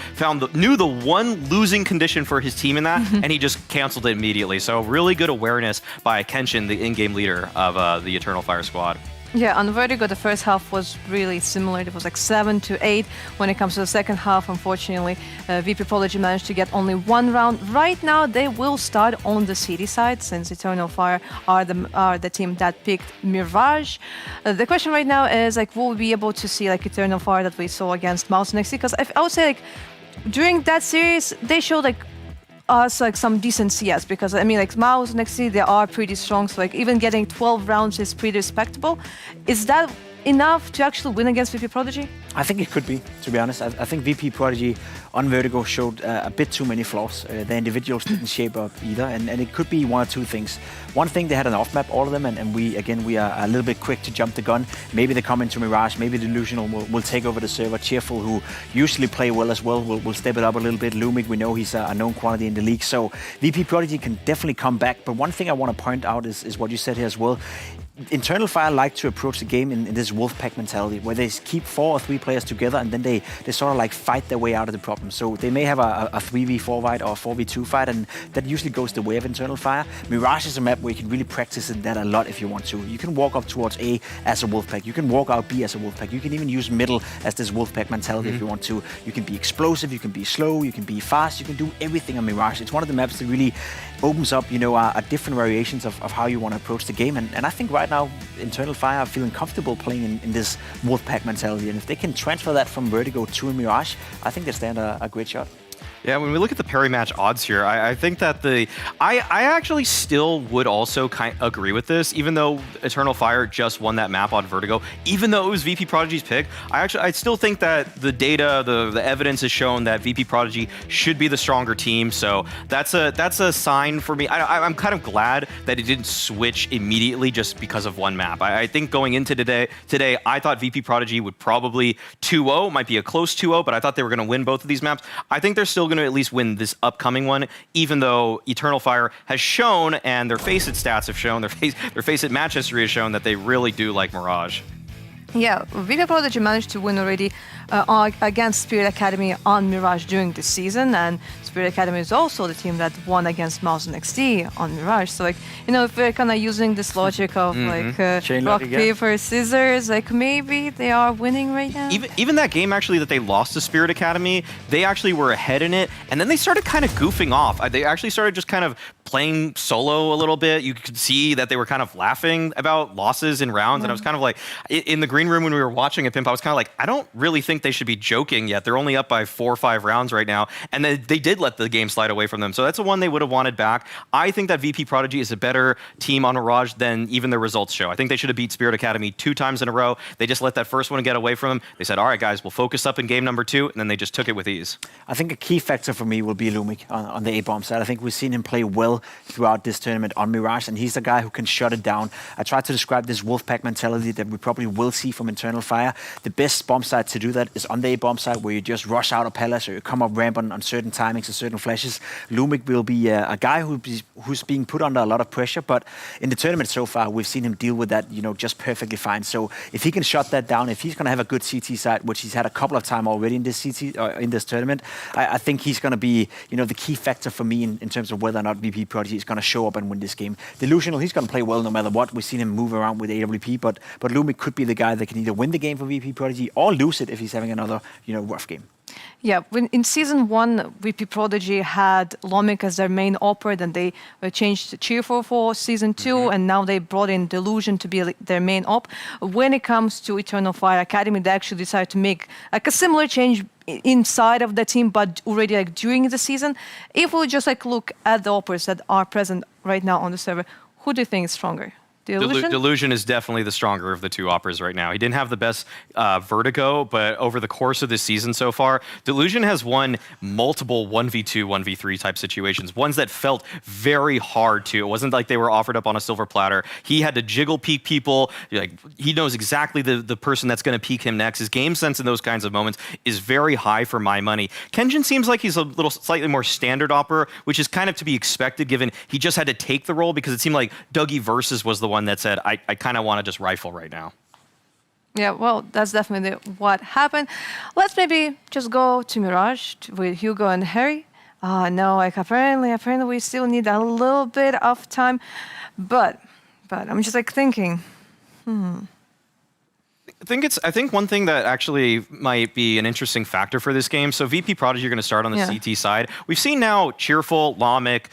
knew the one losing condition for his team in that, and he just canceled it immediately. So really good awareness by Kenshin, the in-game leader of the Eternal Fire squad.
Yeah, on Vertigo, the first half was really similar. It was like 7-8. When it comes to the second half, unfortunately, VP.Prodigy managed to get only 1 round. Right now, they will start on the CD side, since Eternal Fire are the team that picked Mirage. The question right now is, like, will we be able to see like Eternal Fire that we saw against MOUZ NXT? Because I would say, like, during that series, they showed like us like some decent CS, because I mean, like MOUZ NXT, they are pretty strong, so like even getting 12 rounds is pretty respectable. Is that enough to actually win against VP.Prodigy?
I think it could be, to be honest. I think VP.Prodigy on Vertigo showed a bit too many flaws. The individuals didn't shape up either, and it could be one or two things. One thing, they had an off-map, all of them, and we are a little bit quick to jump the gun. Maybe they come into Mirage, maybe Delusional will take over the server. Cheerful, who usually play well as well, will step it up a little bit. Lumik, we know he's a known quantity in the league, so VP.Prodigy can definitely come back. But one thing I want to point out is what you said here as well. Internal Fire like to approach the game in this wolf pack mentality, where they keep 4 or 3 players together and then they sort of like fight their way out of the problem. So they may have a 3v4 fight or a 4v2 fight, and that usually goes the way of Internal Fire. Mirage is a map where you can really practice that a lot if you want to. You can walk up towards A as a wolf pack. You can walk out B as a wolf pack. You can even use middle as this wolf pack mentality if you want to. You can be explosive, you can be slow, you can be fast, you can do everything on Mirage. It's one of the maps that really opens up, a different variations of how you want to approach the game. And I think right now, Internal Fire are feeling comfortable playing in this Wolfpack mentality. And if they can transfer that from Vertigo to Mirage, I think they stand a great shot.
Yeah, when we look at the parry match odds here, I think that I actually still would also agree with this, even though Eternal Fire just won that map on Vertigo, even though it was VP.Prodigy's pick. I still think that the data, the evidence has shown that VP.Prodigy should be the stronger team. So that's a sign for me. I'm kind of glad that it didn't switch immediately just because of one map. I think going into today, I thought VP.Prodigy would probably 2-0, might be a close 2-0, but I thought they were going to win both of these maps. I think they're still going to at least win this upcoming one, even though Eternal Fire has shown, and their Face-It stats have shown, their Face-It match history has shown that they really do like Mirage.
Yeah, VP.Prodigy managed to win already against Spirit Academy on Mirage during the season, and Spirit Academy is also the team that won against MOUZ and XD on Mirage. So, if we're kind of using this logic of rock, paper, scissors, maybe they are winning right now.
Even that game actually that they lost to Spirit Academy, they actually were ahead in it, and then they started kind of goofing off. They actually started just kind of playing solo a little bit. You could see that they were kind of laughing about losses in rounds, and I was kind of like, in the green room when we were watching it, Pimp, I was kind of like, I don't really think they should be joking yet. They're only up by 4 or 5 rounds right now, and they did let the game slide away from them. So that's the one they would have wanted back. I think that VP.Prodigy is a better team on Mirage than even their results show. I think they should have beat Spirit Academy 2 times in a row. They just let that first one get away from them. They said, all right, guys, we'll focus up in game number 2, and then they just took it with ease.
I think a key factor for me will be Lumik on the A-bomb side. I think we've seen him play well throughout this tournament on Mirage, and he's the guy who can shut it down. I tried to describe this Wolfpack mentality that we probably will see from Internal Fire. The best bomb side to do that is on the A-bomb side, where you just rush out of Palace or you come up ramp on certain timings or certain flashes. Lumik will be a guy who's being put under a lot of pressure, but in the tournament so far, we've seen him deal with that, just perfectly fine. So if he can shut that down, if he's going to have a good CT side, which he's had a couple of times already in this in this tournament, I think he's going to be, the key factor for me in terms of whether or not VP.Prodigy is going to show up and win this game. Delusional, he's going to play well no matter what. We've seen him move around with AWP, but Lumik could be the guy that can either win the game for VP.Prodigy or lose it if he's having another, rough game.
Yeah, in Season 1, VP.Prodigy had Lumik as their main opera, then they changed to Cheerful for Season 2, and now they brought in Delusion to be their main op. When it comes to Eternal Fire Academy, they actually decided to make a similar change inside of the team, but already during the season. If we just look at the operas that are present right now on the server, who do you think is stronger?
Delusion is definitely the stronger of the 2 operas right now. He didn't have the best Vertigo, but over the course of this season so far, Delusion has won multiple 1v2, 1v3 type situations, ones that felt very hard to. It wasn't like they were offered up on a silver platter. He had to jiggle peek people. He knows exactly the person that's going to peek him next. His game sense in those kinds of moments is very high for my money. Kenjin seems like he's a little slightly more standard opera, which is kind of to be expected given he just had to take the role, because it seemed like Dougie Versus was the one that said, I kind of want to just rifle right now.
Yeah, well, that's definitely what happened. Let's maybe just go to Mirage with Hugo and Harry. No, apparently we still need a little bit of time. But I'm just thinking,
I think one thing that actually might be an interesting factor for this game. So VP.Prodigy are going to start on the CT side. We've seen now Cheerful, Lumik,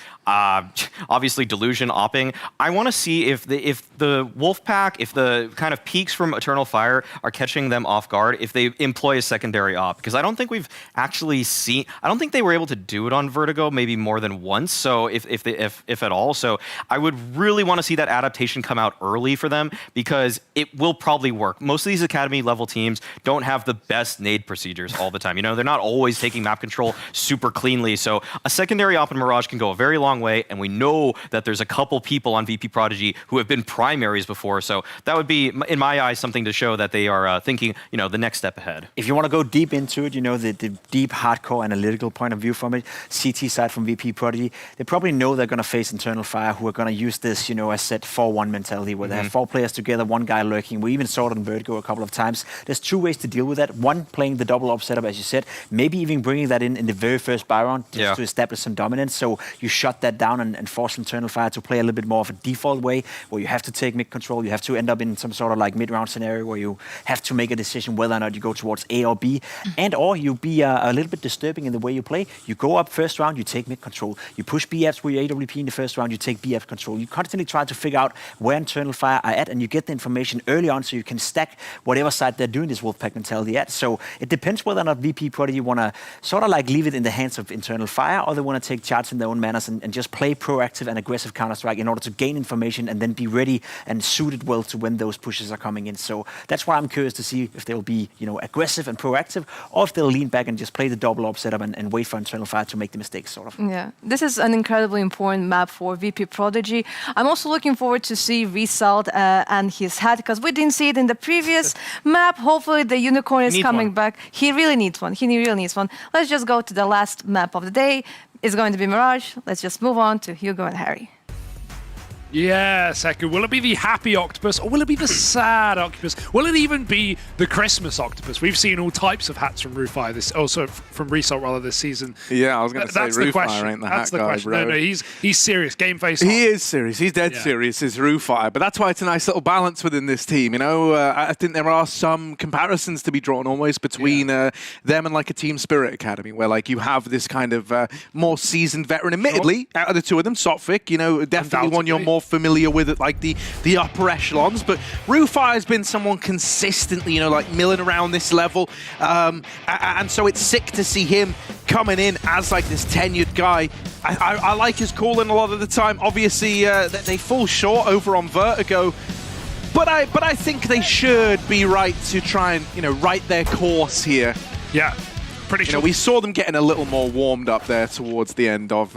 obviously Delusion opping. I want to see if the Wolfpack, if the kind of peaks from Eternal Fire are catching them off guard, if they employ a secondary op, because I don't think we've actually seen. I don't think they were able to do it on Vertigo maybe more than once. So if at all, so I would really want to see that adaptation come out early for them, because it will probably work. Most of these these academy level teams don't have the best nade procedures all the time. You know, they're not always taking map control super cleanly. So a secondary op in Mirage can go a very long way, and we know that there's a couple people on VP.Prodigy who have been primaries before. So that would be, in my eyes, something to show that they are thinking, you know, the next step ahead.
If you want to go deep into it, you know, the deep, hardcore analytical point of view from it, CT side from VP.Prodigy, they probably know they're going to face Internal Fire, who are going to use this, you know, as said, 4-1 mentality, where they have 4 players together, 1 guy lurking. We even saw it on Vertigo a couple of times. There's 2 ways to deal with that. One, playing the double op setup, as you said, maybe even bringing that in the very first buy round just to establish some dominance. So you shut that down and force Internal Fire to play a little bit more of a default way, where you have to take mid control, you have to end up in some sort of like mid-round scenario where you have to make a decision whether or not you go towards A or B, and or you be a little bit disturbing in the way you play. You go up first round, you take mid control. You push BFs with your AWP in the first round, you take BF control. You constantly try to figure out where Internal Fire are at, and you get the information early on so you can stack whatever side they're doing this Wolfpack mentality at. So it depends whether or not VP.Prodigy want to sort of like leave it in the hands of Internal Fire, or they want to take charge in their own manners and just play proactive and aggressive Counter-Strike in order to gain information and then be ready and suited well to when those pushes are coming in. So that's why I'm curious to see if they'll be, you know, aggressive and proactive, or if they'll lean back and just play the double op setup and wait for Internal Fire to make the mistakes, sort of.
Yeah, this is an incredibly important map for VP.Prodigy. I'm also looking forward to see Result and his hat, because we didn't see it in the previous map. Hopefully the Unicorn is coming back. He really needs one. He really needs one. Let's just go to the last map of the day. It's going to be Mirage. Let's just move on to Hugo and Harry.
Yeah, Seku. Will it be the happy octopus, or will it be the sad octopus? Will it even be the Christmas octopus? We've seen all types of hats from Rufire from Result rather this season.
Yeah, I was going to say Rufire ain't the hat guy, bro.
No, he's serious. Game face.
He is serious. He's dead serious. Is Rufire, but that's why it's a nice little balance within this team. You know, I think there are some comparisons to be drawn almost between them and like a Team Spirit Academy, where like you have this kind of more seasoned veteran. Admittedly, out of the two of them, Sotfik, you know, definitely one you're more familiar with it, like the upper echelons, but Rufire's been someone consistently, you know, like milling around this level, and so it's sick to see him coming in as like this tenured guy. I like his calling a lot of the time. Obviously, they fall short over on Vertigo, but I think they should be right to try and, you know, right their course here.
Yeah, pretty sure.
You know, we saw them getting a little more warmed up there towards the end of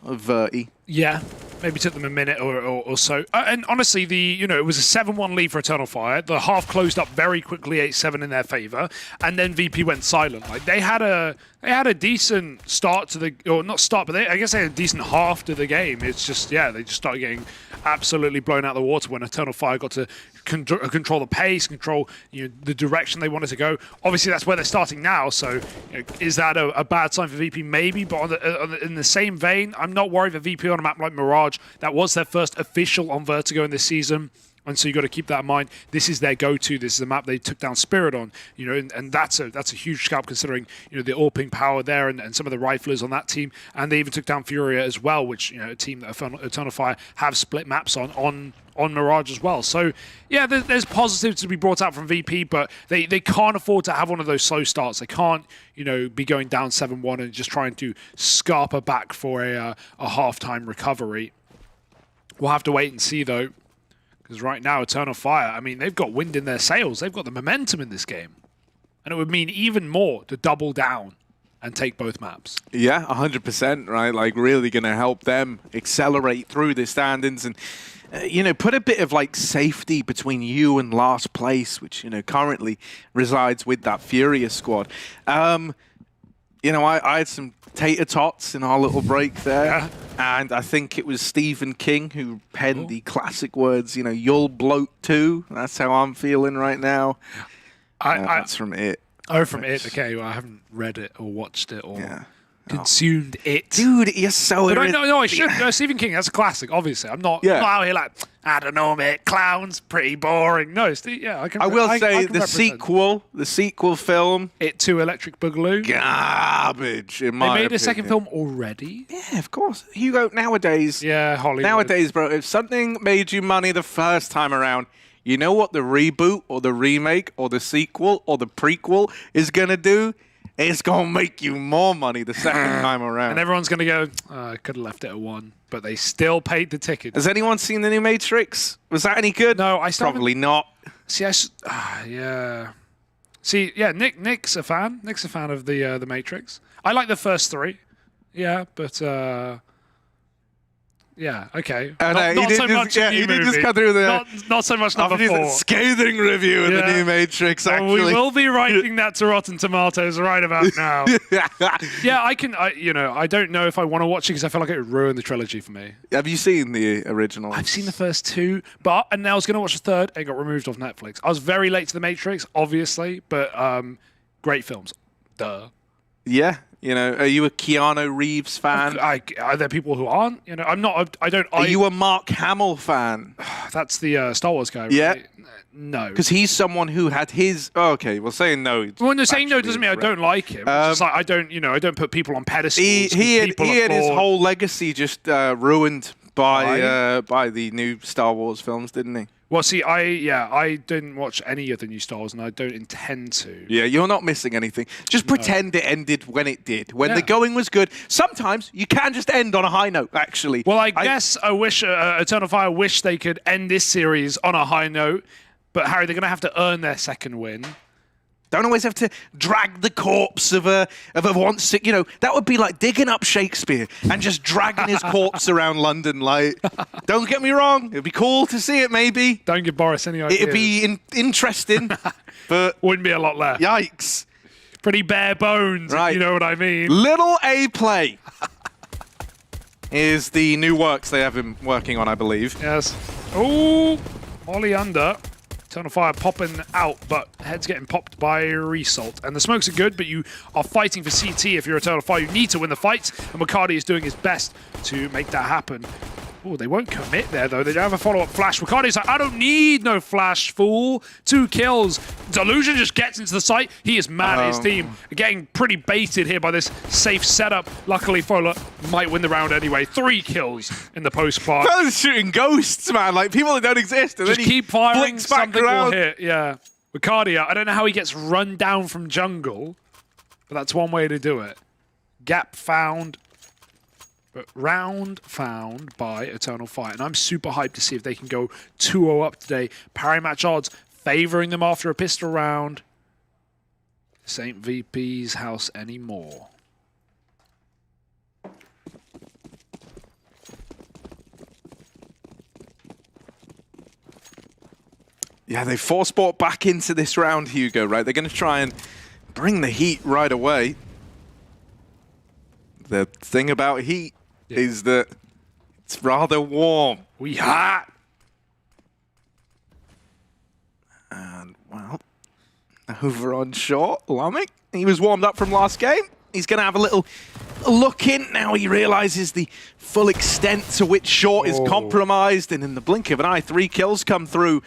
Verti.
Yeah. Maybe took them a minute or so. And honestly, it was a 7-1 lead for Eternal Fire. The half closed up very quickly, 8-7 in their favor, and then VP went silent. Like they had a decent start to not start, but I guess they had a decent half to the game. It's just, they just started getting absolutely blown out of the water when Eternal Fire got to control the pace, control the direction they wanted to go. Obviously, that's where they're starting now. So, is that a bad sign for VP? Maybe, but in the same vein, I'm not worried that VP on a map like Mirage, that was their first official on Vertigo in this season. And so you got to keep that in mind. This is their go-to. This is a map they took down Spirit on, and that's a huge scalp considering the AWPing power there and some of the riflers on that team. And they even took down FURIA as well, which a team that Eternal Fire have split maps on Mirage as well. So yeah, there's positives to be brought out from VP, but they can't afford to have one of those slow starts. They can't be going down 7-1 and just trying to scarper back for a halftime recovery. We'll have to wait and see though. Because right now, Eternal Fire, I mean, they've got wind in their sails. They've got the momentum in this game. And it would mean even more to double down and take both maps.
Yeah, 100%, right? Like, really going to help them accelerate through the standings and, put a bit of, like, safety between you and last place, which, currently resides with that FURIA squad. I had some tater tots in our little break there, and I think it was Stephen King who penned the classic words, you'll bloat too. That's how I'm feeling right now. That's from It.
Oh, from It. Okay, well, I haven't read it or watched it or consumed it.
Dude, you're so...
But I should. No, Stephen King, that's a classic, obviously. I'm not out here like, I don't know, mate, clowns, pretty boring. No,
I will say the sequel film...
It 2 Electric Boogaloo.
Garbage, in my opinion.
They made a second film already?
Yeah, of course. Hugo, nowadays...
Yeah, Hollywood.
Nowadays, bro, if something made you money the first time around, you know what the reboot or the remake or the sequel or the prequel is going to do? It's going to make you more money the second time around.
And everyone's going to go, I could have left it at 1. But they still paid the ticket.
Has anyone seen the new Matrix? Was that any good?
No,
Probably not.
See, yeah. See, yeah, Nick's a fan. Nick's a fan of the Matrix. I like the first 3. Yeah, but yeah, okay. Not so much a new
he did
movie.
just come through the
Not so much number 4.
Scathing review of the new Matrix. Actually,
well, we will be writing that to Rotten Tomatoes right about now. Yeah, I don't know if I want to watch it because I feel like it would ruin the trilogy for me.
Have you seen the original?
I've seen the first 2, and I was going to watch the 3rd. It got removed off Netflix. I was very late to the Matrix, obviously, but great films. Duh.
Yeah. You know, are you a Keanu Reeves fan?
Are there people who aren't? You know, I'm not.
Are you a Mark Hamill fan?
That's the Star Wars guy. Right?
Yeah.
No.
Because he's someone who had his. Oh, okay, well, saying no.
Well, no, saying no doesn't mean I don't like him. It's just like I don't put people on pedestals.
He had his whole legacy just ruined by the new Star Wars films, didn't he?
Well, see, I didn't watch any of the new Star Wars, and I don't intend to.
Yeah, you're not missing anything. Just pretend it ended when it did, when the going was good. Sometimes you can just end on a high note, actually.
Well, I guess I wish Eternal Fire wish they could end this series on a high note, but Harry, they're going to have to earn their second win.
Don't always have to drag the corpse of a once, you know, that would be like digging up Shakespeare and just dragging his corpse around London. Like, don't get me wrong, it'd be cool to see it maybe.
Don't give Boris any ideas.
It'd be interesting, but
wouldn't be a lot left.
Yikes.
Pretty bare bones,
right.
You know what I mean.
Little A Play is the new works they have been working on, I believe.
Yes. Oh, Ollie under. Eternal Fire popping out, but head's getting popped by Result. And the smokes are good, but you are fighting for CT if you're Eternal Fire. You need to win the fight, and Wakardi is doing his best to make that happen. Oh, they won't commit there, though. They don't have a follow-up flash. Wakardi's like, I don't need no flash, fool. 2 kills. Delusion just gets into the site. He is mad at his team. Getting pretty baited here by this safe setup. Luckily, Fola might win the round anyway. 3 kills in the post-part.
Fela's shooting ghosts, man. Like, people that don't exist. And
just
then
keep firing, something
around.
will hit. Yeah. Wakardi, I don't know how he gets run down from jungle, but that's one way to do it. Gap found. But round found by Eternal Fire. And I'm super hyped to see if they can go 2-0 up today. Parry match odds favoring them after a pistol round. This ain't VP's house anymore.
Yeah, they force-bought back into this round, Hugo, right? They're going to try and bring the heat right away. The thing about heat is that it's rather warm.
We hot.
And, well, over on short, Lamek, he was warmed up from last game. He's going to have a little look in. Now he realizes the full extent to which short is compromised. And in the blink of an eye, 3 kills come through.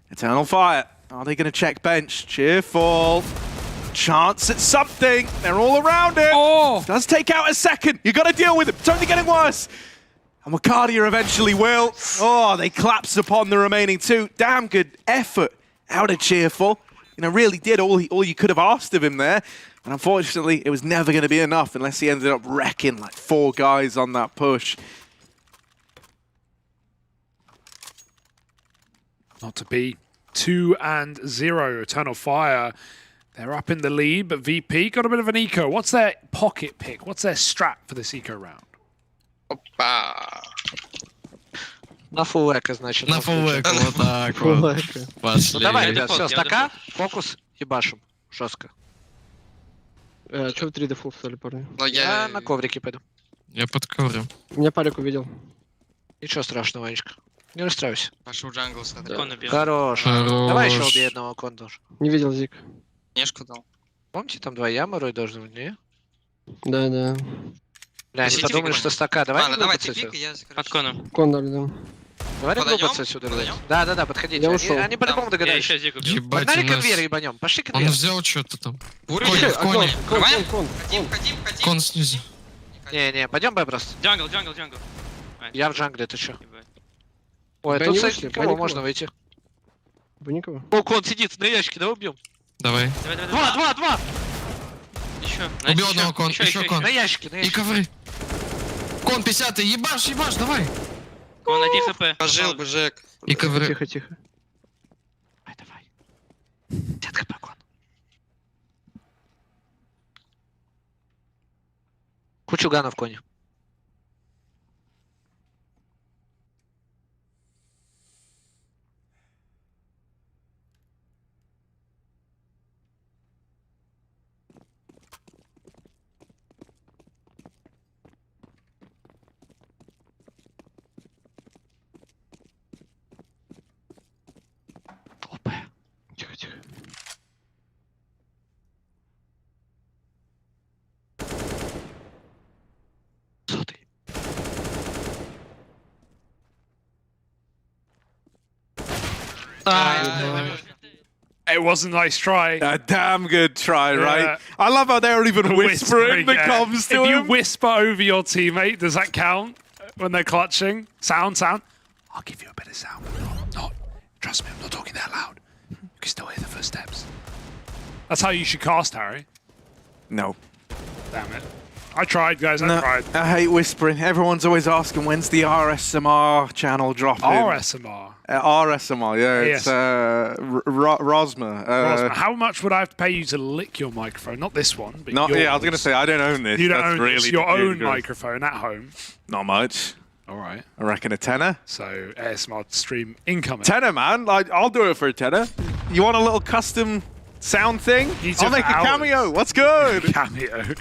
Eternal Fire, are they going to check bench? Cheerful. Chance at something. They're all around it. Does take out a second. You got to deal with it. It's only getting worse. And Wakardia eventually will. Oh, they collapse upon the remaining 2. Damn good effort out of Cheerful. You know, really did all you could have asked of him there. And unfortunately, it was never going to be enough unless he ended up wrecking like 4 guys on that push.
Not to be. 2-0. Eternal Fire. They're up in the lead, but VP got a bit of an eco. What's their pocket pick? What's their strat for this eco round?
Опа. На фул эко, значит.
На фул эко, вот так
Фул
вот.
эко.
Пошли.
Давай, ребят, все, стака, фокус, ебашим. Жестко. Че вы 3 дефол стали, парни? Я на коврике пойду.
Я под ковром.
Меня Парик увидел. Ничего страшного, Ванечка. Не расстраивайся.
Пошел джангл с
Хорош. Давай еще убей одного кондор. Не видел Зик.
Нешку дал.
Помните, там 2 ямы рой должны быть, не?
Да, да.
Бля, они подумали, что стака. Давай
Ладно, давайте пик, я
Под коном.
Кондор, да.
Давай регнубаться отсюда. Да, подходите.
Я ушел.
Они по-любому
Я
догадались.
еще Зику бью.
Ебать,
Погнали
у
к
нас...
конвейеру ебанем. Пошли к
Он
конвейеру.
взял что-то там.
Уровень.
Кони.
Ходим.
Кон снизу.
Не, пойдем Б просто.
Джангл.
Я в джангле, ты чё?
Ебать.
Ой,
Б
тут
не
с
вышли,
кого
Б
можно
никого.
выйти?
Никого.
О, кон сидит на ящике, давай убьем.
Давай.
Давай.
2.
Еще.
Убил одного кон, еще кон.
На ящике,
И ковры. Кон 50, ебашь, давай.
Кон 1 хп.
Пожил бы, Жек.
И ковры.
Тихо.
Хочу гана в коні. Опа. Тихо, тихо. Сотый.
It was a nice try.
A damn good try, right? I love how they're even whispering the comms to
If you
him.
whisper over your teammate, does that count when they're clutching? Sound. I'll give you a bit of sound. Not. Trust me, I'm not talking that loud. You can still hear the footsteps. That's how you should cast, Harry.
No.
Damn it. I tried, guys. I
No,
tried.
I hate whispering. Everyone's always asking when's the RSMR channel dropping.
RSMR.
RSMR, yeah.
Yes.
It's Rosma.
Rosma, how much would I have to pay you to lick your microphone? Not this one, but
Not,
yours.
yeah, I was going to say, I don't own this.
You don't
That's
own
really
this. Your own
ludicrous.
microphone at home.
Not much.
All right.
I reckon a tenner.
So ASMR stream incoming.
Tenner, man. Like, I'll do it for a tenner. You want a little custom sound thing? I'll make a cameo. What's good?
Cameo.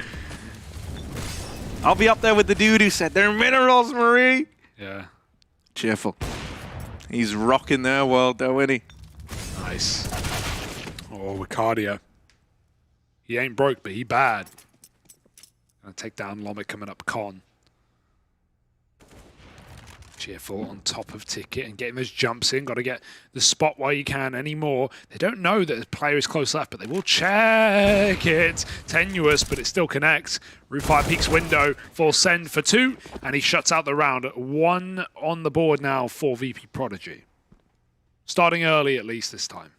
I'll be up there with the dude who said they're minerals, Marie.
Yeah.
Cheerful. He's rocking their world, though, isn't he?
Nice. Oh, Ricardio. He ain't broke, but he bad. Gonna take down Lomic coming up con. Cheerful on top of Ticket and getting those jumps in. Got to get the spot while you can anymore. They don't know that the player is close left, but they will check it. Tenuous, but it still connects. Roofire peeks window for send for 2, and he shuts out the round. 1 on the board now for VP.Prodigy. Starting early, at least this time.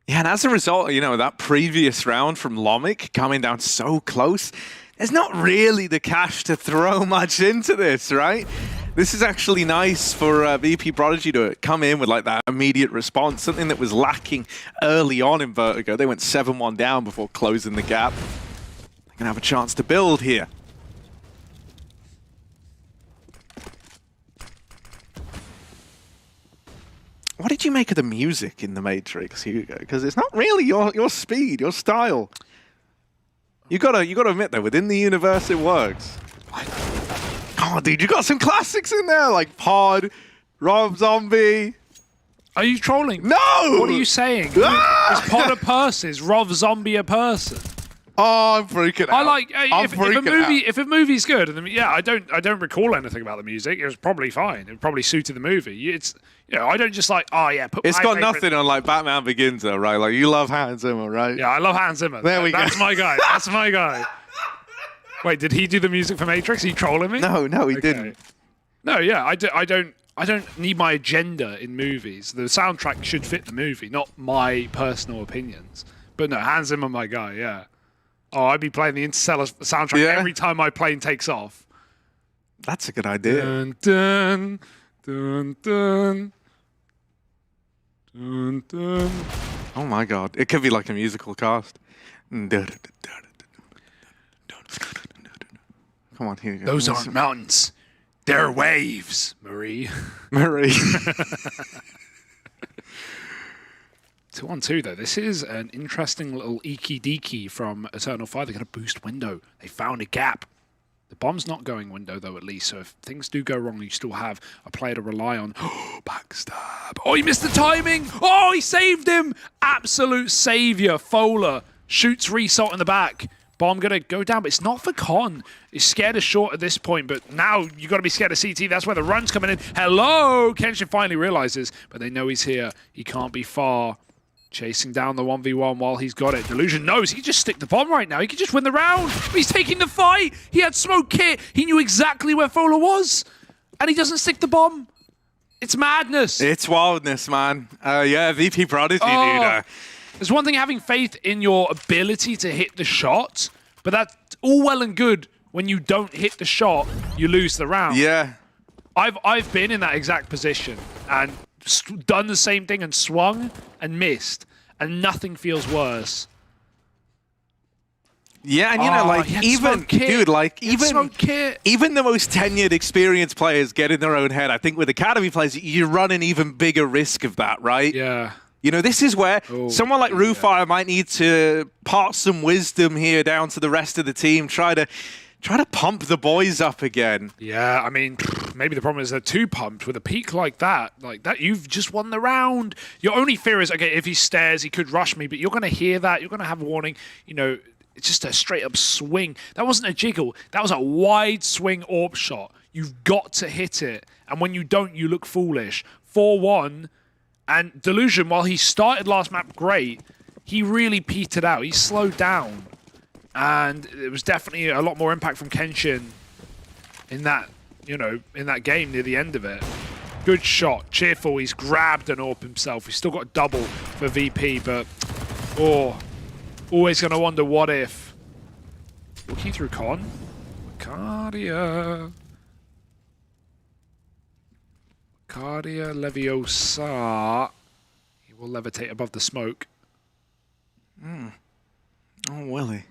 Yeah, and as a result, you know, that previous round from Lomic coming down so close, there's not really the cash to throw much into this, right? This is actually nice for VP.Prodigy to come in with like that immediate response, something that was lacking early on in Vertigo. They went 7-1 down before closing the gap. They're going to have a chance to build here. What did you make of the music in the Matrix, Hugo? Because it's not really your speed, your style. You gotta admit though, within the universe it works. Oh, dude, you got some classics in there like Pod, Rob Zombie.
Are you trolling?
No!
What are you saying? Is Pod a person? Is Rob Zombie a person?
Oh, I'm freaking out.
I like if a movie's good, and yeah, I don't recall anything about the music. It was probably fine. It probably suited the movie. It's I don't just like
It's got nothing on like Batman Begins though, right? Like you love Hans Zimmer, right?
Yeah, I love Hans Zimmer.
There we go.
That's my guy. That's my guy. Wait, did he do the music for Matrix? Are you trolling me?
No, he didn't.
No, yeah, I don't need my agenda in movies. The soundtrack should fit the movie, not my personal opinions. But no, Hans Zimmer, my guy. Yeah. Oh, I'd be playing the Interstellar soundtrack every time my plane takes off.
That's a good idea.
Dun, dun, dun, dun, dun, dun.
Oh my god. It could be like a musical cast. Come on, here you go.
Those aren't mountains. They're waves, Marie.
Marie.
2-on-2 though. This is an interesting little eeky-deeky from Eternal Fire. They're going to boost window. They found a gap. The bomb's not going window though, at least. So if things do go wrong, you still have a player to rely on. Backstab. Oh, he missed the timing. Oh, he saved him. Absolute savior. Fowler shoots Result in the back. Bomb going to go down, but it's not for Con. He's scared of short at this point, but now you got to be scared of CT. That's where the run's coming in. Hello! Kenshin finally realizes, but they know he's here. He can't be far. Chasing down the 1v1 while he's got it. Delusion knows he can just stick the bomb right now. He can just win the round. He's taking the fight. He had smoke kit. He knew exactly where Fowler was. And he doesn't stick the bomb. It's madness.
It's wildness, man. Yeah, VP.Prodigy, dude.
There's one thing having faith in your ability to hit the shot, but that's all well and good. When you don't hit the shot, you lose the round.
Yeah.
I've been in that exact position and done the same thing and swung and missed. and nothing feels worse.
Yeah, and you know, like even dude, like even the most tenured, experienced players get in their own head. I think with academy players, you run an even bigger risk of that, right?
Yeah.
You know, this is where someone like Rufire might need to part some wisdom here down to the rest of the team. Try to pump the boys up again.
Yeah, I mean, maybe the problem is they're too pumped with a peak like that. You've just won the round. Your only fear is, okay, if he stares, he could rush me, but you're going to hear that. You're going to have a warning. You know, it's just a straight up swing. That wasn't a jiggle. That was a wide swing AWP shot. You've got to hit it. And when you don't, you look foolish. 4-1. And Delusion, while he started last map great, he really petered out. He slowed down. And it was definitely a lot more impact from Kenshin in that, in that game near the end of it. Good shot. Cheerful. He's grabbed an AWP himself. He's still got a double for VP, but always going to wonder what if. Looking through Con. Cardia Leviosa. He will levitate above the smoke.
Oh, will he?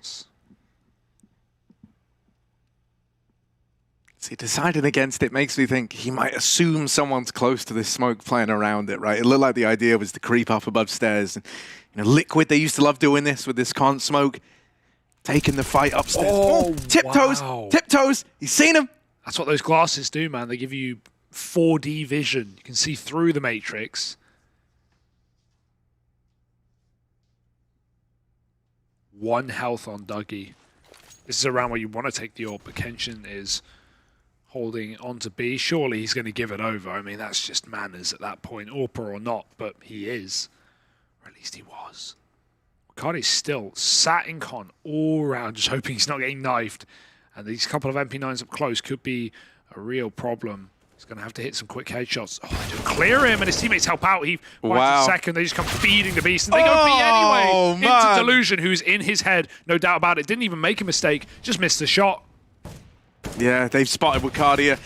See, deciding against it makes me think he might assume someone's close to this smoke playing around it, right? It looked like the idea was to creep up above stairs. And, Liquid, they used to love doing this with this con smoke. Taking the fight upstairs. Oh, tiptoes! Wow. Tiptoes! He's seen him!
That's what those glasses do, man. They give you 4D vision. You can see through the matrix. 1 health on Dougie. This is a round where you want to take the AWP, but Kenshin is holding on to B. Surely he's going to give it over. I mean, that's just manners at that point, AWP or not, but he is. Or at least he was. Cardi's still sat in Con all around, just hoping he's not getting knifed. And these couple of MP9s up close could be a real problem. He's going to have to hit some quick headshots. Oh, they do clear him, and his teammates help out. He finds a second. They just come feeding the beast, and they go B anyway. Into Delusion, who's in his head, no doubt about it. Didn't even make a mistake, just missed the shot.
Yeah, they've spotted Wukardia.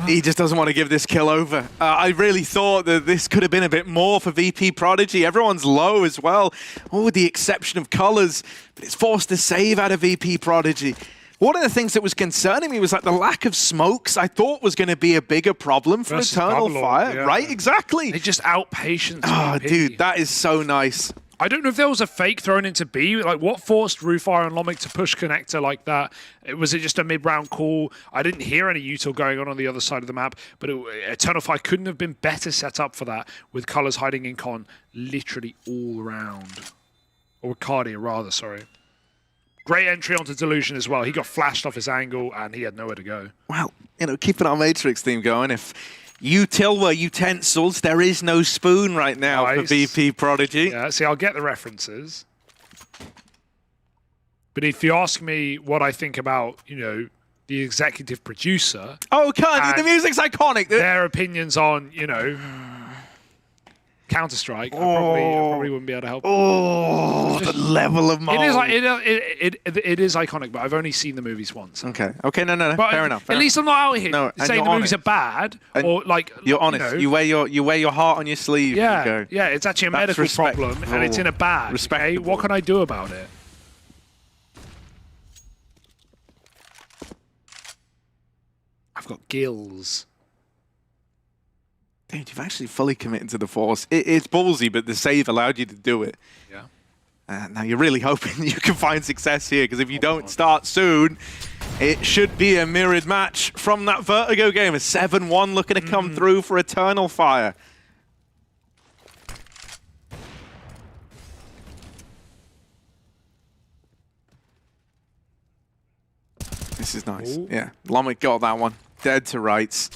He just doesn't want to give this kill over. I really thought that this could have been a bit more for VP.Prodigy. Everyone's low as well. With the exception of Colors, but it's forced a save out of VP.Prodigy. One of the things that was concerning me was like the lack of smokes. I thought was going to be a bigger problem for Eternal Fire, right? Exactly.
They just out-patience.
Oh, dude, that is so nice.
I don't know if there was a fake thrown into B. Like, what forced Rufire and Lomik to push connector like that? Was it just a mid-round call? I didn't hear any util going on the other side of the map, but Eternal Fire couldn't have been better set up for that, with Colors hiding in Con literally all around. Or Cardia, rather, sorry. Great entry onto Delusion as well. He got flashed off his angle, and he had nowhere to go.
Well, keeping our Matrix theme going, if util were utensils, there is no spoon right now for VP.Prodigy.
Yeah, see, I'll get the references. But if you ask me what I think about, the executive producer...
Oh, God, the music's iconic.
Their opinions on, Counter-Strike, I probably wouldn't be able to help.
Oh, the level of mold.
It is iconic, but I've only seen the movies once.
Okay, no,
but
fair enough.
At least I'm not out here saying the movies are bad, or like
you're honest. You wear your heart on your sleeve.
Yeah, it's actually a medical problem, and it's in a bag. Okay? What can I do about it? I've got gills.
Dude, you've actually fully committed to the Force. It's ballsy, but the save allowed you to do it.
Yeah.
Now you're really hoping you can find success here, because if you don't start soon, it should be a mirrored match from that Vertigo game. A 7-1 looking to come through for Eternal Fire. This is nice. Ooh. Yeah, Lomik got that one. Dead to rights.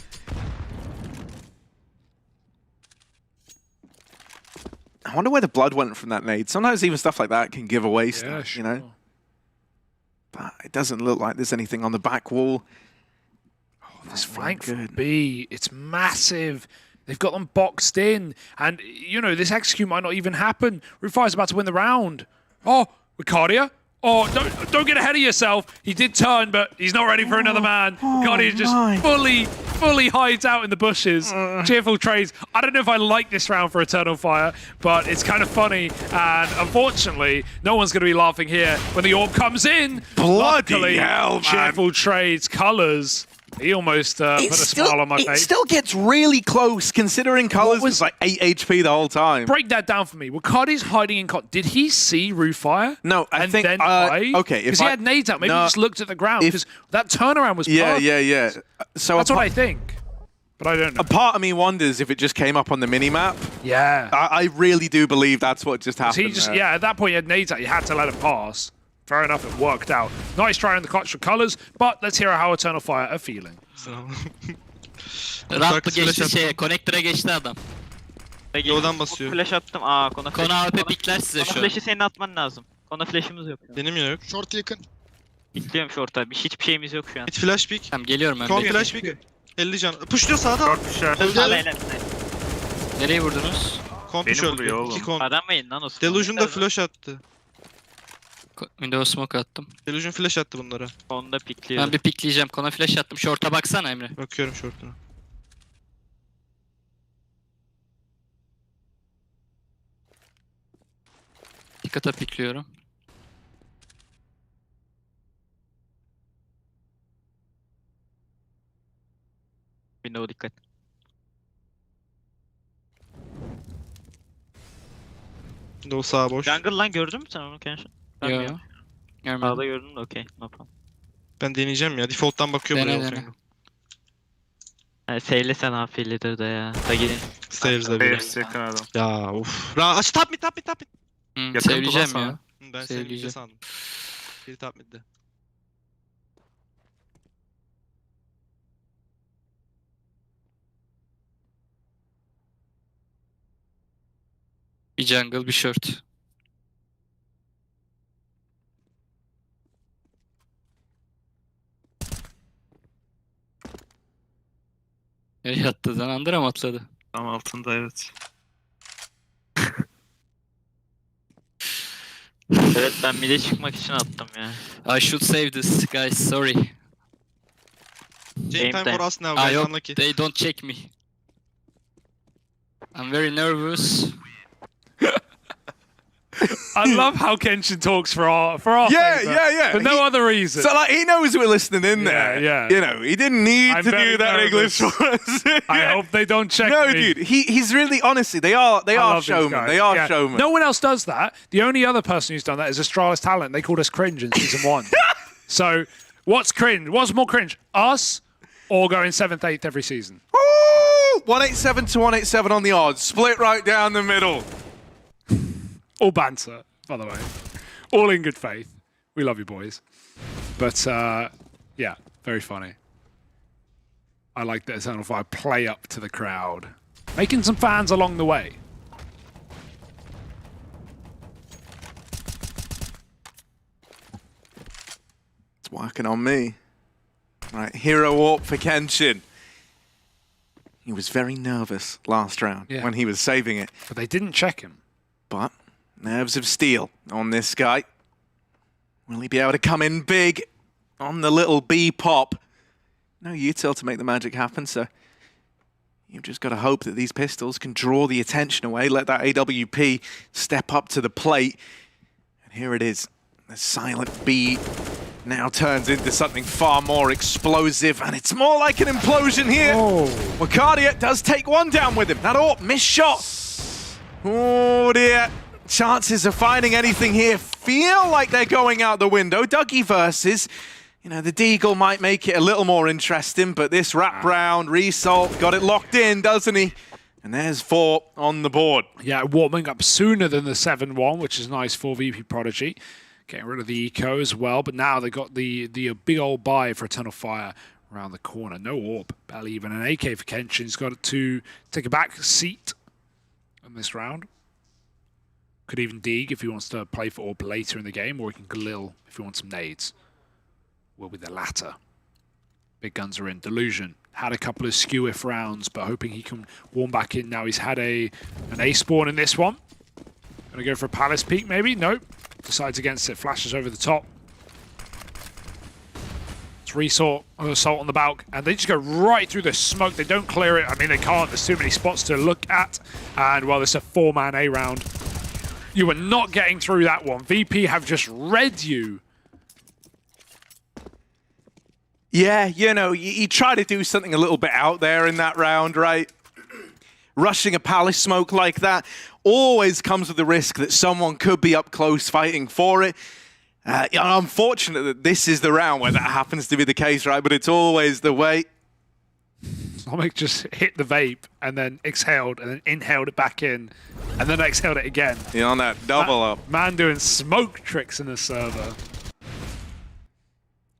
I wonder where the blood went from that nade. Sometimes even stuff like that can give away stuff,
sure.
But it doesn't look like there's anything on the back wall.
Oh, this flank from B, it's massive. They've got them boxed in. And, this execute might not even happen. Rufire's about to win the round. Oh, Wukardia. Oh, don't get ahead of yourself. He did turn, but he's not ready for another man. Wukardia just fully fully hides out in the bushes. Cheerful trades. I don't know if I like this round for Eternal Fire, but it's kind of funny. And unfortunately, no one's going to be laughing here when the orb comes in.
Bloody hell, man.
Cheerful trades, colors. He almost put a smile on my face.
It still gets really close, considering Colors was like 8 HP the whole time.
Break that down for me. Were Cardi's hiding in cot? Did he see Roofire?
No, I think...
Then
okay,
because he had nades out. Maybe he just looked at the ground, because that turnaround was perfect.
Yeah. So
that's what I think. But I don't know.
A part of me wonders if it just came up on the mini-map.
Yeah.
I really do believe that's what just happened.
He just, at that point he had nades out. You had to let him pass. Fair enough, it worked out. Nice try on the clutch for Colors, but let's hear how Eternal Fire are feeling.
Rampı geçti şeye, connector'a geçti adam.
Yoldan basıyor.
Flash attım. Kona AP pikler size şu an. Flash'ı senin atman lazım. Kona flash'ımız yok.
Benim yok.
Short yakın.
Bekliyorum short'a. Hiçbir şeyimiz yok şu an.
Hit flash pick.
Tamam geliyorum ben.
Kon flash pick. 50 can. Pushluyor sağda.
Nereye vurdunuz?
Kon push öldü. 2 kon.
Aramayın lan o.
Delusion da flash attı.
Windows smoke attım.
Delusion flash attı bunlara.
Konda pikliyorum. Ben bir pikleyeceğim. Kona flash attım. Short'a baksana Emre.
Bakıyorum short'una.
Dikkata pikliyorum. Window dikkat.
Window sağ boş.
Jungle lan gördün mü sen onu Kenshin?
Yo.
Görmedim.
Görmedim.
Sağda gördüm de okey. No problem.
Ben deneyeceğim ya. Default'tan bakıyor buraya.
Seylesen afiyetlidir de ya. Da gelin.
Stairs'da biri. Ya uff. Aç top mid.
Seveceğim ya.
Ben seni sandım. Biri top mid'de.
Bir jungle, bir short. Nereye attı? Zanandıra mı atladı?
Tam altında evet. Evet ben mid'e çıkmak için attım ya.
I should save this guys, sorry.
Game time for us now guys, unlucky.
They don't check me. I'm very nervous.
I love how Kenshin talks for our favour, for no other reason.
So like he knows we're listening in there.
Yeah.
You know, he didn't need to do that
nervous.
English for us.
I hope they don't check
no,
me.
dude, he's really honestly they are showmen. They are showmen.
No one else does that. The only other person who's done that is Astralis Talent. They called us cringe in season 1. So what's cringe? What's more cringe? Us or going 7th, 8th every season?
Ooh, 187 to 187 on the odds. Split right down the middle.
All banter, by the way. All in good faith. We love you, boys. But, yeah, very funny. I like that Eternal Fire play up to the crowd. Making some fans along the way.
It's working on me. Right, hero warp for Kenshin. He was very nervous last round when he was saving it.
But they didn't check him.
But nerves of steel on this guy. Will he be able to come in big on the little B pop? No util to make the magic happen, so you've just got to hope that these pistols can draw the attention away, let that AWP step up to the plate. And here it is. The silent B now turns into something far more explosive, and it's more like an implosion here. Wakardia does take one down with him. That AWP missed shot. Oh dear. Chances of finding anything here feel like they're going out the window. Dougie versus, you know, the Deagle might make it a little more interesting, but this wrap round, Result got it locked in, doesn't he? And there's 4 on the board.
Yeah, warming up sooner than the 7-1, which is nice for VP.Prodigy. Getting rid of the eco as well, but now they got the big old buy for Eternal Fire around the corner. No AWP, barely even an AK for Kenshin. He's got to take a back seat in this round. Could even Deeg if he wants to play for AWP later in the game, or he can Galil if he wants some nades. Will be the latter. Big guns are in. Delusion had a couple of skew-if rounds, but hoping he can warm back in now. He's had an A spawn in this one. Gonna go for a Palace peek maybe? Nope. Decides against it. Flashes over the top. Assault on the Balk, and they just go right through the smoke. They don't clear it. I mean, they can't. There's too many spots to look at. And well, it's a 4-man A round. You were not getting through that one. VP have just read you.
Yeah, you know, you try to do something a little bit out there in that round, right? Rushing a palace smoke like that always comes with the risk that someone could be up close fighting for it. Unfortunate that this is the round where that happens to be the case, right? But it's always the way.
Sonic just hit the vape and then exhaled and then inhaled it back in and then exhaled it again.
Yeah, on that double up.
Man doing smoke tricks in the server.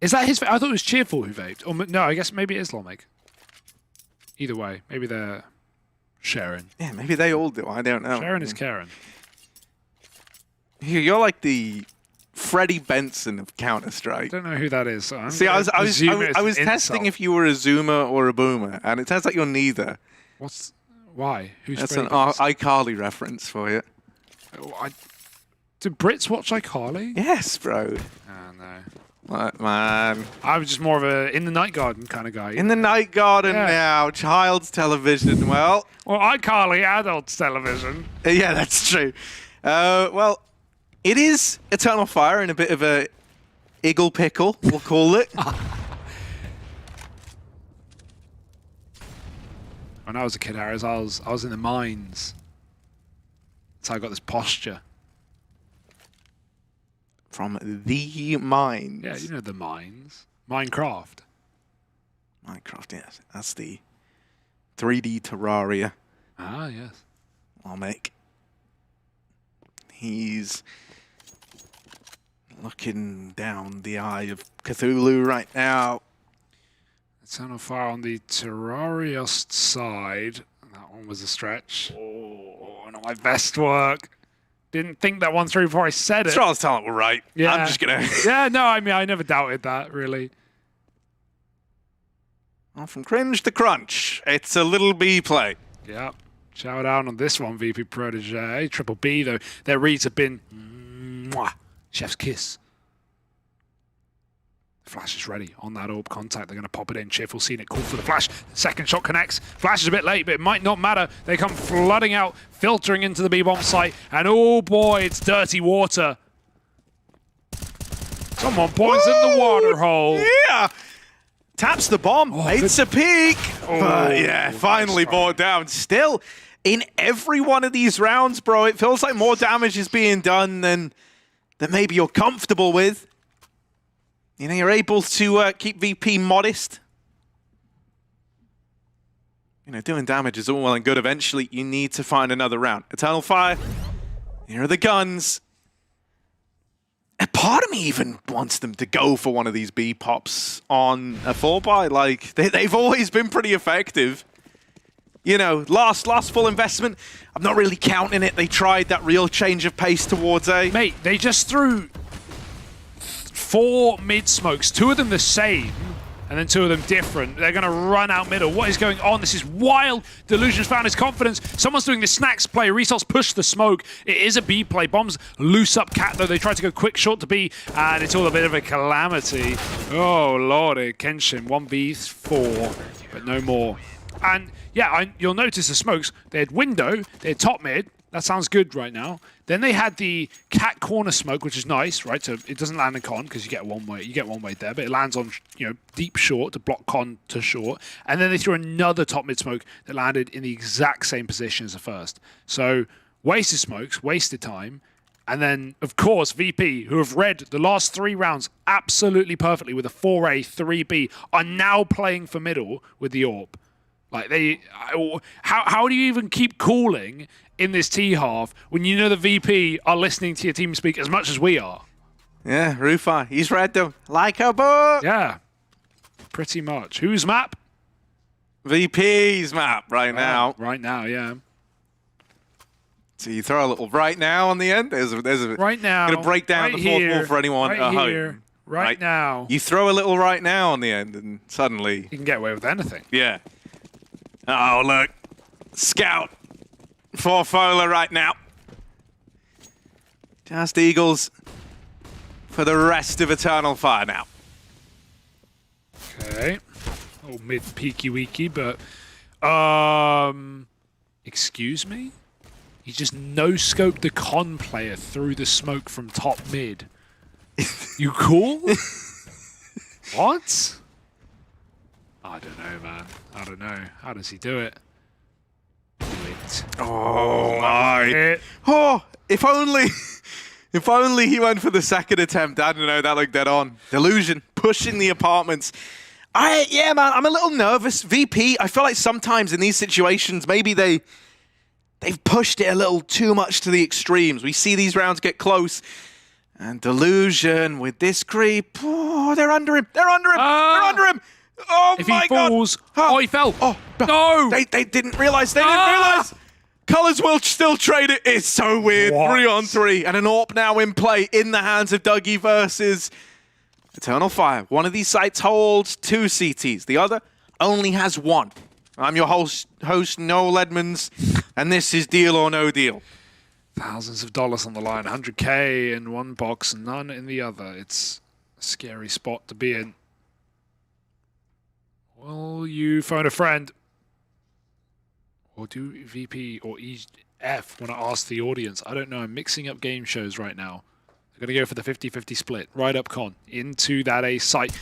Is that his? I thought it was Cheerful who vaped. Or no, I guess maybe it is Lomig. Either way, maybe they're sharing.
Yeah, maybe they all do. I don't know.
Sharon is Karen.
You're like the Freddie Benson of Counter-Strike.
I don't know who that is. So
See, I was testing if you were a Zoomer or a Boomer, and it turns out you're neither.
Why? Who's
That's
Freddie
an
Benson?
iCarly reference for you.
Do Brits watch iCarly?
Yes, bro.
Oh, no.
What, man?
I was just more of a In the Night Garden kind of guy.
In the Night Garden now, child's television. Well,
iCarly, adults television.
Yeah, that's true. Well, it is Eternal Fire in a bit of a Iggle pickle, we'll call it.
When I was a kid, Harris, I was in the mines. That's how I got this posture.
From the mines.
Yeah, you know the mines. Minecraft.
Minecraft, yes. That's the 3D Terraria.
Ah, yes.
I'll make. He's looking down the eye of Cthulhu right now.
Eternal Fire on the Terraria side. That one was a stretch. Oh, not my best work. Didn't think that one through before I said it.
Astralis talent were right.
Yeah.
I'm just gonna.
Yeah, no, I mean, I never doubted that, really.
Well, from cringe to crunch, it's a little B play.
Yeah. Shout out on this one, VP.Prodigy. Triple B, though. Their reads have been mwah, chef's kiss. Flash is ready on that orb contact. They're going to pop it in. Cheerful seen it. Call for the flash. Second shot connects. Flash is a bit late, but it might not matter. They come flooding out, filtering into the B-bomb site. And oh boy, it's dirty water. Someone points in the water hole.
Yeah. Taps the bomb. It's a peek. But yeah, finally brought down. Still, in every one of these rounds, bro, it feels like more damage is being done than maybe you're comfortable with. You know, you're able to keep VP modest. You know, doing damage is all well and good. Eventually, you need to find another round. Eternal Fire. Here are the guns. A part of me even wants them to go for one of these B pops on a 4-buy. Like, they've always been pretty effective. You know, last full investment, I'm not really counting it. They tried that real change of pace towards A.
Mate, they just threw 4 mid smokes, 2 of them the same, and then 2 of them different. They're going to run out middle. What is going on? This is wild. Delusion's found his confidence. Someone's doing the snacks play. Resource push the smoke. It is a B play. Bombs loose up Cat, though. They try to go quick short to B, and it's all a bit of a calamity. Oh, lordy. Kenshin, 1v4, but no more. And yeah, you'll notice the smokes. They had window, they had top mid. That sounds good right now. Then they had the cat corner smoke, which is nice, right? So it doesn't land in con because you get one way. You get one way there, but it lands on deep short to block con to short. And then they threw another top mid smoke that landed in the exact same position as the first. So wasted smokes, wasted time. And then, of course, VP, who have read the last 3 rounds absolutely perfectly with a 4A, 3B, are now playing for middle with the AWP. Like how do you even keep cooling in this T-half when you know the VP are listening to your team speak as much as we are?
Yeah, Rufa, he's read them like a book.
Yeah, pretty much. Whose map?
VP's map right now.
Right now, yeah.
So you throw a little right now on the end. There's a
right now.
Gonna break down the fourth wall for anyone at home.
Right now.
You throw a little right now on the end, and suddenly
you can get away with anything.
Yeah. Oh, look. Scout for Fola right now. Just Eagles for the rest of Eternal Fire now.
Okay. Oh, mid peaky weaky, but excuse me? He just no-scoped the con player through the smoke from top mid. You cool? What? I don't know, man. I don't know. How does he do it?
Oh my! Oh, if only he went for the second attempt. I don't know. That looked dead on. Delusion pushing the apartments. Yeah, man. I'm a little nervous. VP. I feel like sometimes in these situations, maybe they've pushed it a little too much to the extremes. We see these rounds get close, and Delusion with this creep. Oh, they're under him. They're under him. They're under him. Oh
if
my
he falls,
God.
Oh, he fell.
Oh,
no.
They didn't realize. They didn't realize. Colors will still trade it. It's so weird.
What?
3-on-3. And an AWP now in play in the hands of Dougie versus Eternal Fire. One of these sites holds 2 CTs. The other only has 1. I'm your host Noel Edmonds, and this is Deal or No Deal.
Thousands of dollars on the line. 100K in one box, none in the other. It's a scary spot to be in. Will you phone a friend? Or do VP or EF want to ask the audience? I don't know. I'm mixing up game shows right now. They're going to go for the 50-50 split. Right up con. Into that A site.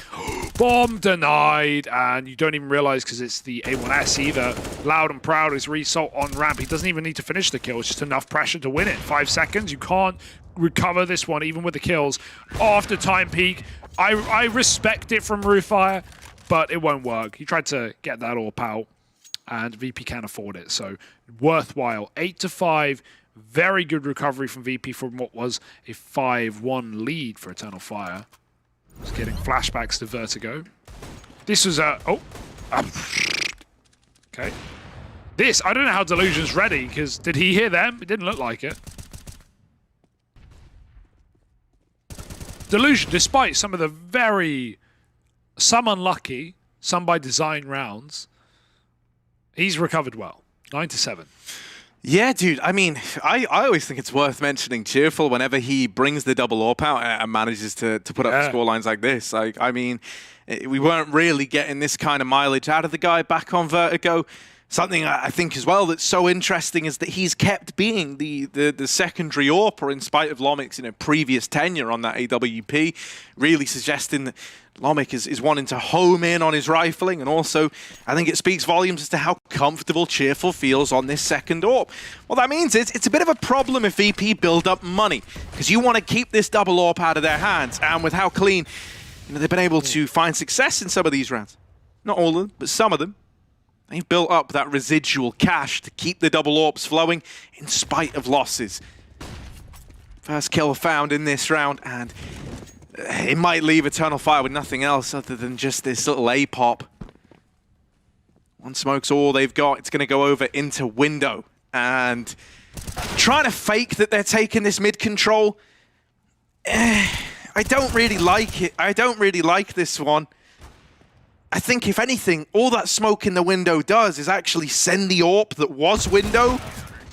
Bomb denied. And you don't even realize because it's the A1S either. Loud and Proud is result on ramp. He doesn't even need to finish the kill. It's just enough pressure to win it. 5 seconds. You can't recover this one even with the kills. After time peak. I respect it from Roofire, but it won't work. He tried to get that AWP out, and VP can't afford it. So worthwhile. 8-5. Very good recovery from VP from what was a 5-1 lead for Eternal Fire. Just getting flashbacks to Vertigo. This was a... Oh. Okay. This, I don't know how Delusion's ready, because did he hear them? It didn't look like it. Delusion, despite some of the some unlucky, some by design rounds, he's recovered well. 9-7.
Yeah, dude. I mean, I always think it's worth mentioning Cheerful whenever he brings the double AWP out and manages to put up score lines like this. Like, I mean, we weren't really getting this kind of mileage out of the guy back on Vertigo. Something I think as well that's so interesting is that he's kept being the secondary AWPer in spite of Lomic's previous tenure on that AWP, really suggesting that Lomic is wanting to home in on his rifling, and also I think it speaks volumes as to how comfortable Cheerful feels on this second AWP. What that means is it's a bit of a problem if VP build up money, because you want to keep this double AWP out of their hands, and with how clean they've been able to find success in some of these rounds. Not all of them, but some of them. They've built up that residual cash to keep the double AWPs flowing in spite of losses. First kill found in this round, and it might leave Eternal Fire with nothing else other than just this little A-pop. One smoke's all they've got. It's going to go over into window, and trying to fake that they're taking this mid control. I don't really like it. I don't really like this one. I think, if anything, all that smoke in the window does is actually send the AWP that was window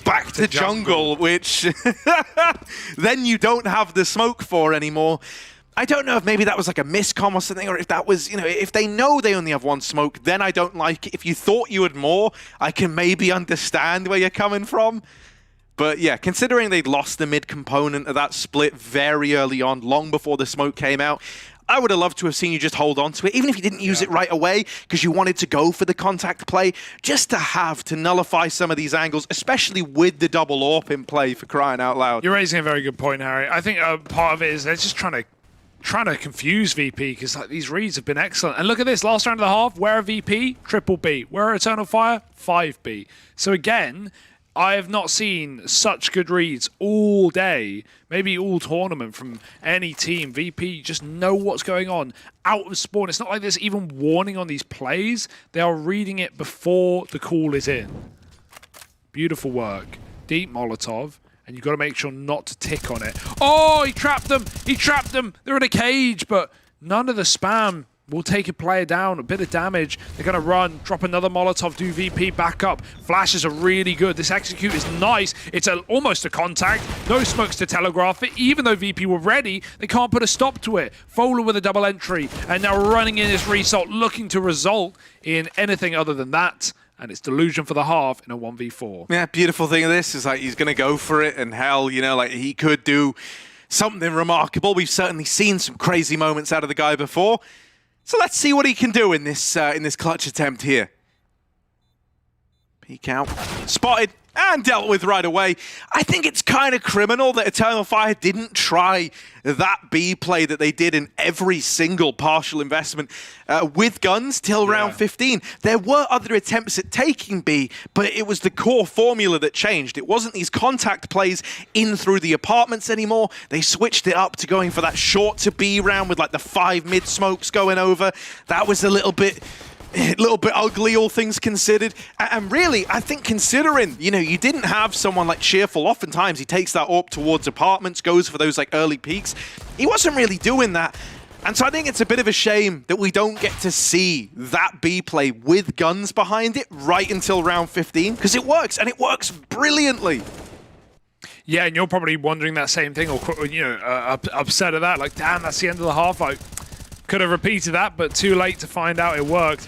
back to jungle, which then you don't have the smoke for anymore. I don't know if maybe that was like a miscomm or something, or if that was, if they know they only have one smoke, then I don't like it. If you thought you had more, I can maybe understand where you're coming from. But yeah, considering they'd lost the mid component of that split very early on, long before the smoke came out, I would have loved to have seen you just hold on to it, even if you didn't use it right away, because you wanted to go for the contact play, just to nullify some of these angles, especially with the double AWP in play, for crying out loud.
You're raising a very good point, Harry. I think part of it is they're just trying to confuse VP, because these reads have been excellent. And look at this, last round of the half, where are VP? Triple B. Where are Eternal Fire? 5B. So again, I have not seen such good reads all day, maybe all tournament from any team. VP just know what's going on out of spawn. It's not like there's even warning on these plays. They are reading it before the call is in. Beautiful work. Deep Molotov, and you've got to make sure not to tick on it. Oh, he trapped them. He trapped them. They're in a cage, but none of the spam will take a player down, a bit of damage. They're going to run, drop another Molotov, do VP back up. Flashes are really good. This execute is nice. It's almost a contact. No smokes to telegraph it. Even though VP were ready, they can't put a stop to it. Fowler with a double entry, and now running in his result, looking to result in anything other than that. And it's Delusion for the half in a 1v4.
Yeah, beautiful thing of this is like he's going to go for it, and hell, you know, like he could do something remarkable. We've certainly seen some crazy moments out of the guy before. So let's see what he can do in this clutch attempt here. Peek out, spotted, and dealt with right away. I think it's kind of criminal that Eternal Fire didn't try that B play that they did in every single partial investment with guns till round 15. There were other attempts at taking B, but it was the core formula that changed. It wasn't these contact plays in through the apartments anymore. They switched it up to going for that short to B round with like the 5 mid smokes going over. That was a little bit ugly, all things considered. And really, I think considering, you know, you didn't have someone like Cheerful. Oftentimes, he takes that up towards apartments, goes for those like early peaks. He wasn't really doing that. And so I think it's a bit of a shame that we don't get to see that B play with guns behind it right until round 15, because it works, and it works brilliantly.
Yeah, and you're probably wondering that same thing, or, you know, upset at that. Like, damn, that's the end of the half. Like, could have repeated that, but too late to find out it worked.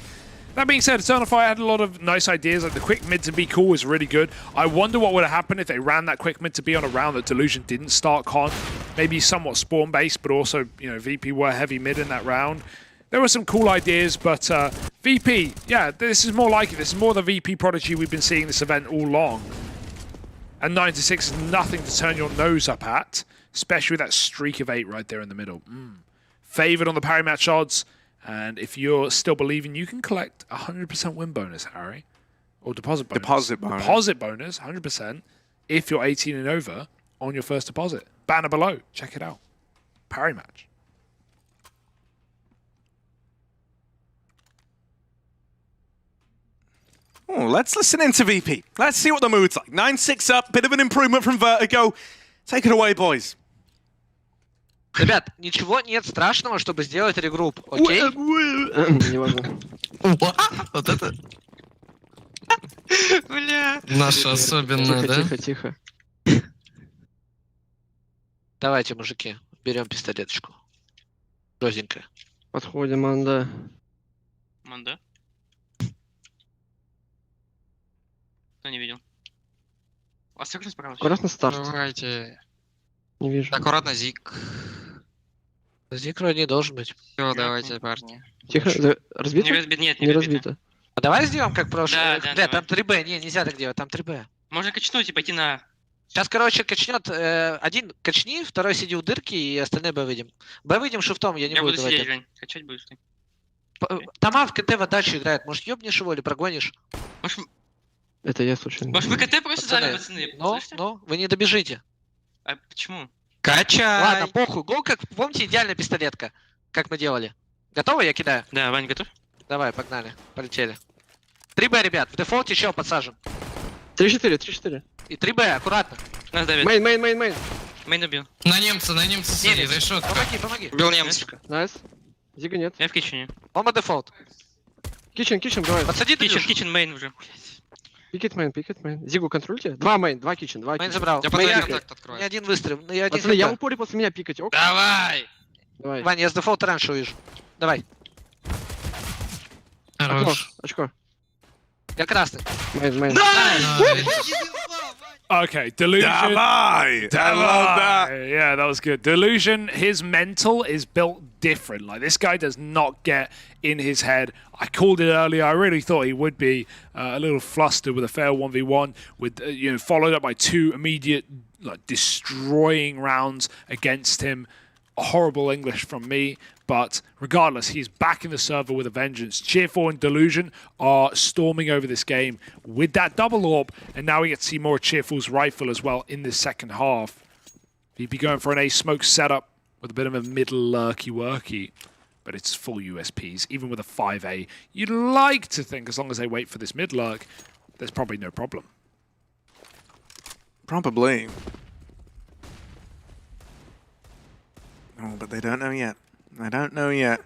That being said, Eternal Fire had a lot of nice ideas. Like the quick mid to be cool was really good. I wonder what would have happened if they ran that quick mid to be on a round that Delusion didn't start con. Maybe somewhat spawn based, but also, you know, VP were heavy mid in that round. There were some cool ideas, but VP, yeah, this is more like it. This is more the VP.Prodigy we've been seeing this event all long. And 9-6 is nothing to turn your nose up at, especially with that streak of 8 right there in the middle. Favored on the parry match odds, and if you're still believing, you can collect 100% win bonus, Harry, or deposit bonus. Deposit bonus, 100%, if you're 18 and over on your first deposit. Banner below, check it out. Parry match.
Oh, let's listen into VP. Let's see what the mood's like. 9-6 up, bit of an improvement from Vertigo. Take it away, boys.
Ребят, ничего нет страшного, чтобы сделать регрупп, окей? Не важно.
Вот это... Бля. Наша особенная, да?
Тихо, тихо. Давайте, мужики, берем пистолеточку. Жёстенько. Подходим, Манда.
Манда? Кто не видел? У вас сыграть справа?
Аккуратно старт.
Давайте.
Не вижу.
Аккуратно, Зик.
Зик вроде не должен быть.
Все, давайте, парни.
Тихо, разбито?
Не разбито, нет,
не разбито. А давай сделаем как прошлое.
Да,
Бля, там 3Б, не, нельзя так делать, там 3Б.
Можно качнуть и пойти на...
Сейчас, короче, качнет, один качни, второй сиди у дырки, и остальные Б выйдем. Б выйдем шифтом, я не буду
буду сидеть, Жень. Качать будешь ты.
Тома в КТ в отдачу играет, может ёбнешь его или прогонишь?
Может,
это я случайно.
может вы КТ просто взяли, пацаны?
Ну, вы не добежите.
А почему?
Качай!
Ладно, похуй, гол, как, помните, идеальная пистолетка, как мы делали. Готовы? Я кидаю.
Да, Вань, готов?
Давай, погнали, полетели. 3Б, ребят, в дефолте чел подсажен. 3-4, 3-4. И 3Б, аккуратно.
Нас давит.
Мейн.
Мейн убил.
На немца сиди, решетка.
Помоги.
Бил немца.
Найс. Зига нет.
Я в кичене.
Ома дефолт. Кичен, давай. Подсади
Кичен, мейн уже.
Пикет мейн. Зигу контрольте. 2 мейн, 2 кичен, 2
Мейн забрал.
Я подаю контакт открываю.
И один выстрел. Я один
Пацаны, я в упоре после меня пикать. Ок?
Давай!
Вань, я с дефолта раньше увижу. Давай.
Хорош.
Очко. Я красный.
Мейн.
Okay, Delusion.
Давай! I love that.
Yeah, that was good. Delusion, his mental is built different. Like, this guy does not get in his head. I called it earlier. I really thought he would be a little flustered with a fair 1v1, with followed up by 2 immediate, like, destroying rounds against him. Horrible English from me, but regardless, he's back in the server with a vengeance. Cheerful and Delusion are storming over this game with that double AWP, and now we get to see more of Cheerful's rifle as well in this second half. He'd be going for an ace smoke setup with a bit of a middle lurky-worky, but it's full USPs. Even with a 5A, you'd like to think as long as they wait for this mid lurk, there's probably no problem.
Probably. Oh, but they don't know yet. They don't know yet.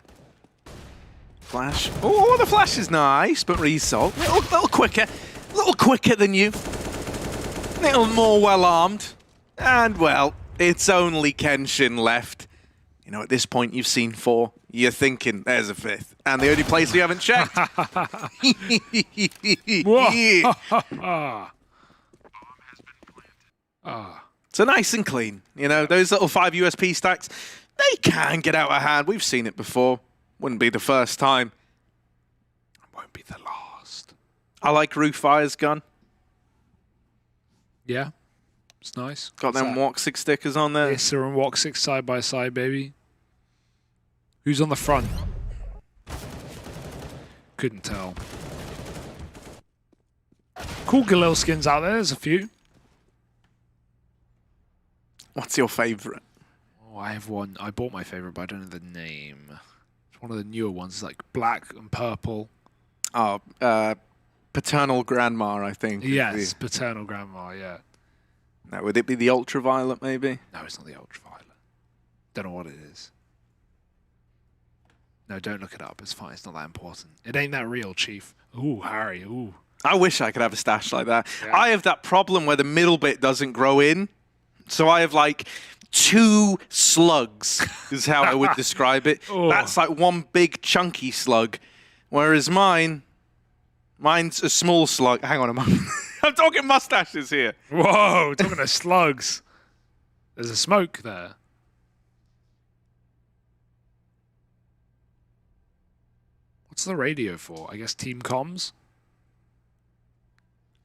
Flash. Oh, the flash is nice, but Result, little quicker than you. Little more well-armed. And, well, it's only Kenshin left. You know, at this point, you've seen 4. You're thinking, there's a 5th. And the only place you haven't checked. So nice and clean. You know, those little 5 USP stacks, they can get out of hand. We've seen it before. Wouldn't be the first time. Won't be the last. I like Roofire's gun.
Yeah. It's nice.
Got them Walk 6 stickers on there.
Yes, they're on Walk 6 side by side, baby. Who's on the front? Couldn't tell. Cool Galil skins out there. There's a few.
What's your favorite?
Oh, I have one. I bought my favorite, but I don't know the name. It's one of the newer ones, like black and purple.
Oh, Paternal Grandma, I think.
Yes, Paternal Grandma, yeah.
Now, would it be the Ultraviolet, maybe?
No, it's not the Ultraviolet. Don't know what it is. No, don't look it up. It's fine. It's not that important. It ain't that real, Chief. Ooh, Harry, ooh.
I wish I could have a stash like that.
Yeah.
I have that problem where the middle bit doesn't grow in. So I have like 2 slugs, is how I would describe it.
Oh.
That's like one big chunky slug. Whereas mine's a small slug. Hang on a moment. I'm talking mustaches here.
Whoa, we're talking to slugs. There's a smoke there. What's the radio for? I guess team comms?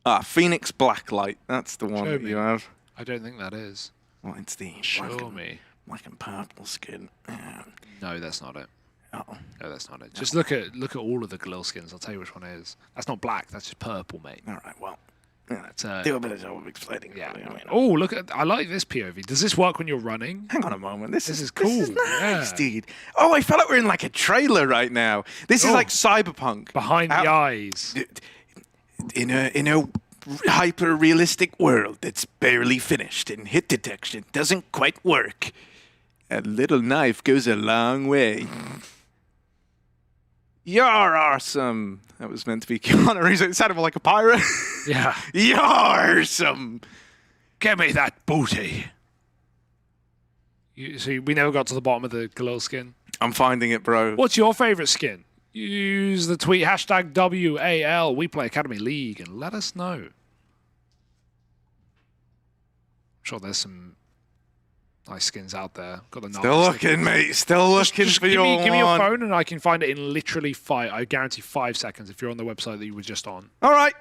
Ah, Phoenix Blacklight. That's the one that you have.
I don't think that is.
Well, it's the
Show me.
black and purple skin.
No, that's not it.
Uh-oh.
No, that's not it. Just look at all of the Galil skins. I'll tell you which one it is. That's not black. That's just purple, mate.
All right, well.
It's,
do a bit of job of explaining.
Yeah. Oh, look at! I like this POV. Does this work when you're running?
Hang on a moment. This is
cool.
This is nice,
yeah.
dude. Oh, I feel like we're in like a trailer right now. This is like Cyberpunk.
Behind the eyes.
In a hyper-realistic world that's barely finished and hit detection doesn't quite work. A little knife goes a long way. You're awesome. That was meant to be Keanu Reeves. It sounded more like a pirate.
Yeah.
You're awesome.
Give me that booty. See, we never got to the bottom of the Galil skin.
I'm finding it, bro.
What's your favorite skin? Use the tweet hashtag WAL WePlay Academy League and let us know. I'm sure there's some nice skins out there. Got the
Still looking, mate. Still looking
just
for your one.
Give me your phone and I can find it in literally 5. I guarantee 5 seconds if you're on the website that you were just on.
All right.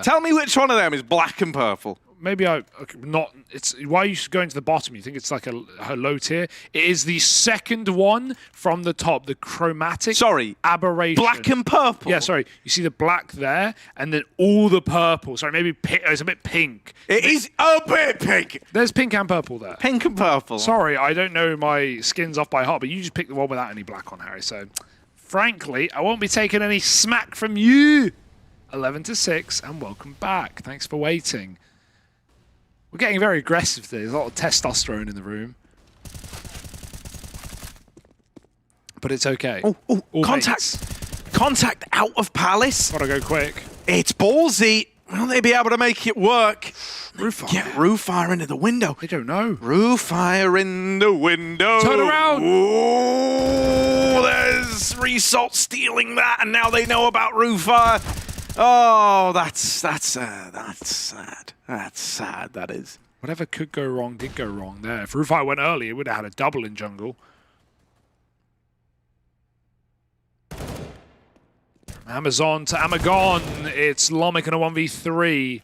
Tell me which one of them is black and purple.
Maybe not. It's why are you going to the bottom? You think it's like a low tier? It is the second one from the top. The chromatic.
Sorry,
aberration.
Black and purple.
Yeah, sorry. You see the black there, and then all the purple. Sorry, maybe it's a bit pink.
It is a bit pink.
There's pink and purple there.
Pink and purple.
Sorry, I don't know my skins off by heart, but you just picked the one without any black on, Harry. So, frankly, I won't be taking any smack from you. 11-6, and welcome back. Thanks for waiting. We're getting very aggressive today. There's a lot of testosterone in the room. But it's okay.
Oh, contact. Mates. Contact out of Palace.
Gotta go quick.
It's ballsy. Will they be able to make it work?
Rooffire.
Get Rooffire into the window.
They don't know.
Rooffire in the window.
Turn around.
Oh, there's Result stealing that, and now they know about Rooffire. Oh, that's sad. That's sad, that is.
Whatever could go wrong did go wrong there. If Rooffire went early, it would have had a double in jungle. Amazon to Amagon. It's Lomik in a 1v3.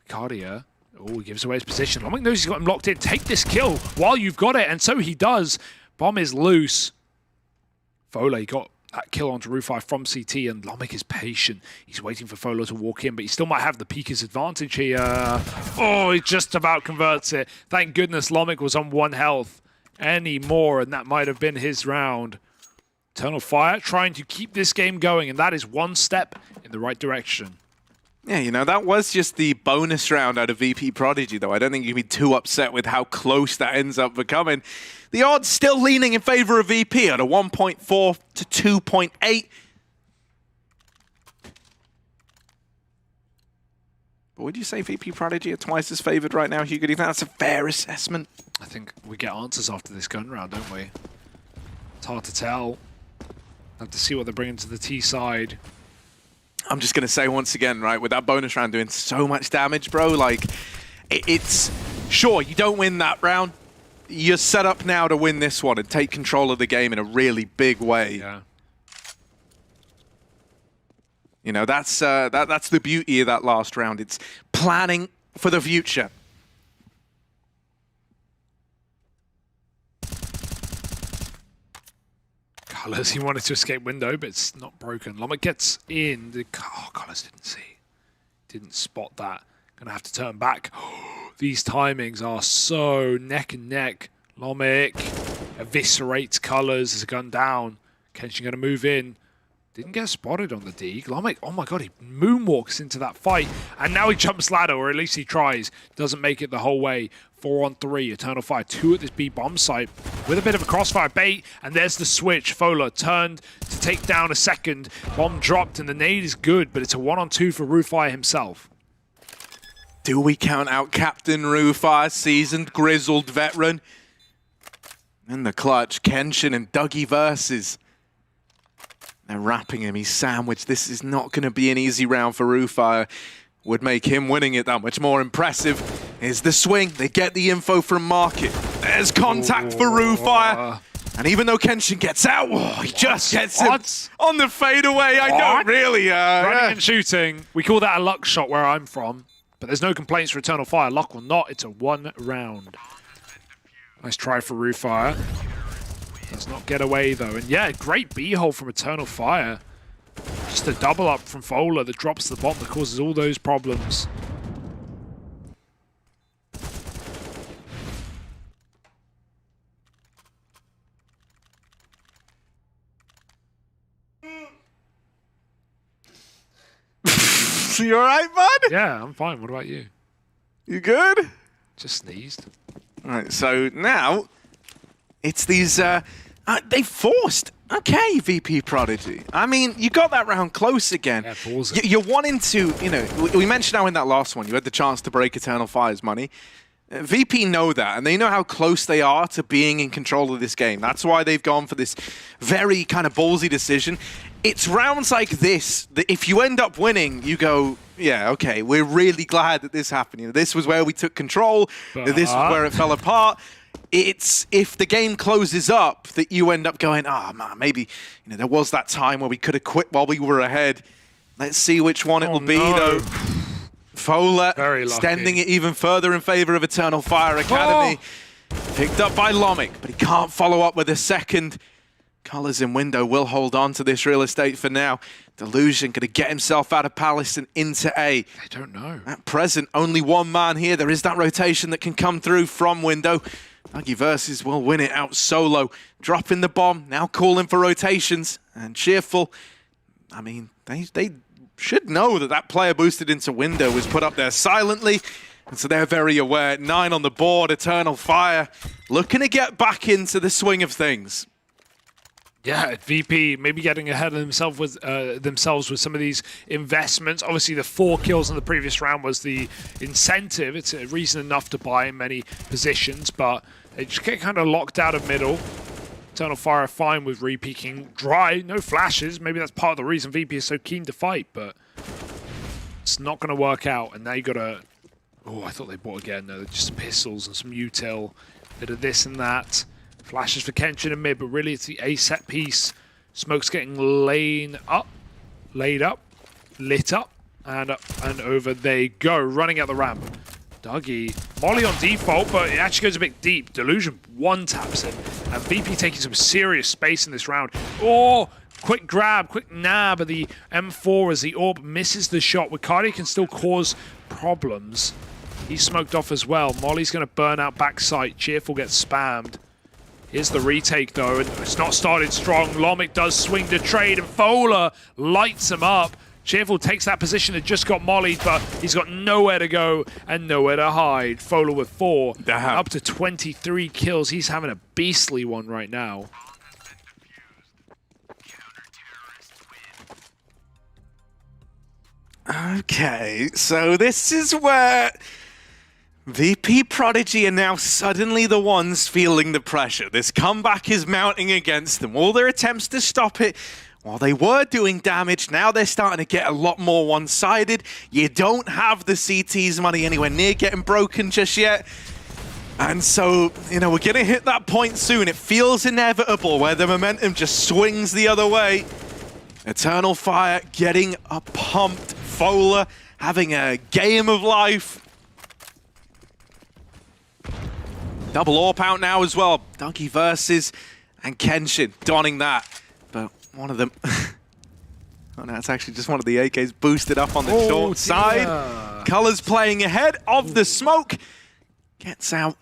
Cardia. Oh, he gives away his position. Lomik knows he's got him locked in. Take this kill while you've got it, and so he does. Bomb is loose. Foley got that kill onto Rooffire from CT, and Lomik is patient. He's waiting for Folo to walk in, but he still might have the Pika's advantage here. Oh, he just about converts it. Thank goodness Lomik was on 1 health. Any more, and that might have been his round. Eternal Fire trying to keep this game going, and that is one step in the right direction.
Yeah, you know, that was just the bonus round out of VP.Prodigy, though. I don't think you can be too upset with how close that ends up becoming. The odds still leaning in favor of VP at a 1.4 to 2.8. But would you say VP.Prodigy are twice as favored right now, Hugo? Do you think that's a fair assessment?
I think we get answers after this gun round, don't we? It's hard to tell. Have to see what they're bringing to the T side.
I'm just going to say once again, right, with that bonus round doing so much damage, bro, like, it's... Sure, you don't win that round. You're set up now to win this one and take control of the game in a really big way.
Yeah.
You know, that's the beauty of that last round. It's planning for the future.
Colors, he wanted to escape window, but it's not broken. Lomic gets in. Colors didn't see. Didn't spot that. Gonna have to turn back. These timings are so neck and neck. Lomic eviscerates Colors as a gun down. Kenshin gonna move in. Didn't get spotted on the D. Lomic, oh my god, he moonwalks into that fight. And now he jumps ladder, or at least he tries. Doesn't make it the whole way. 4-on-3, Eternal Fire, 2 at this B bomb site with a bit of a crossfire bait. And there's the switch. Fola turned to take down a second. Bomb dropped, and the nade is good, but it's a 1-on-2 for Rufire himself.
Do we count out Captain Rufire, seasoned, grizzled veteran? In the clutch, Kenshin and Dougie versus. They're wrapping him, he's sandwiched. This is not going to be an easy round for Rufire. Would make him winning it that much more impressive. Here's the swing, they get the info from Market. There's contact for Rufire. And even though Kenshin gets out, he just gets him on the fadeaway. I don't really...
Running and shooting, we call that a luck shot where I'm from. But there's no complaints for Eternal Fire. Luck or not, it's a 1 round. Nice try for Rufire. Does not get away though. And yeah, great B-hole from Eternal Fire. Just a double up from Fola that drops the bomb that causes all those problems.
You alright, bud?
Yeah, I'm fine. What about you?
You good?
Just sneezed.
Alright, so now it's these, they forced. Okay, VP.Prodigy. I mean, you got that round close again.
Yeah,
you're wanting to, you know, we mentioned how in that last one you had the chance to break Eternal Fire's money. VP know that, and they know how close they are to being in control of this game. That's why they've gone for this very kind of ballsy decision. It's rounds like this that if you end up winning, you go, yeah, okay, we're really glad that this happened. You know, this was where we took control, this was where it fell apart. It's if the game closes up that you end up going, oh man, maybe there was that time where we could have quit while we were ahead. Let's see which one it will be, though. Fola extending it even further in favor of Eternal Fire Academy. Picked up by Lomic, but he can't follow up with a second. Colors in window will hold on to this real estate for now. Delusion going to get himself out of Palace and into A.
I don't know.
At present, only one man here. There is that rotation that can come through from window. Dougie Versus will win it out solo. Dropping the bomb, now calling for rotations. And Cheerful, I mean, they should know that that player boosted into window was put up there silently. And so they're very aware. 9 on the board, Eternal Fire looking to get back into the swing of things.
Yeah, VP maybe getting ahead of themselves with some of these investments. Obviously, the 4 kills in the previous round was the incentive. It's a reason enough to buy in many positions, but they just get kind of locked out of middle. Eternal Fire fine with re-peeking dry, no flashes. Maybe that's part of the reason VP is so keen to fight, but it's not going to work out. And now you got to... Oh, I thought they bought again. No, just pistols and some util, bit of this and that. Flashes for Kenshin in mid, but really it's the A set piece. Smoke's getting laid up, lit up, and over they go, running out the ramp. Dougie, Molly on default, but it actually goes a bit deep. Delusion one-taps him, and VP taking some serious space in this round. Oh, quick grab, quick nab of the M4 as the orb misses the shot. Wicardi can still cause problems. He's smoked off as well. Molly's going to burn out backside. Cheerful gets spammed. Here's the retake, though, and it's not started strong. Lomic does swing to trade, and Fola lights him up. Cheerful takes that position, had just got mollied, but he's got nowhere to go and nowhere to hide. Fola with 4, up to 23 kills. He's having a beastly one right now.
Okay, so this is where VP.Prodigy are now suddenly the ones feeling the pressure. This comeback is mounting against them. All their attempts to stop it, while they were doing damage, now they're starting to get a lot more one-sided. You don't have the CT's money anywhere near getting broken just yet. And so, you know, we're going to hit that point soon. It feels inevitable where the momentum just swings the other way. Eternal Fire getting a pumped. Fola having a game of life. Double AWP out now as well. Dougie versus and Kenshin donning that. But one of them... oh no, it's actually just one of the AKs boosted up on the short side. Colors playing ahead of the smoke. Gets out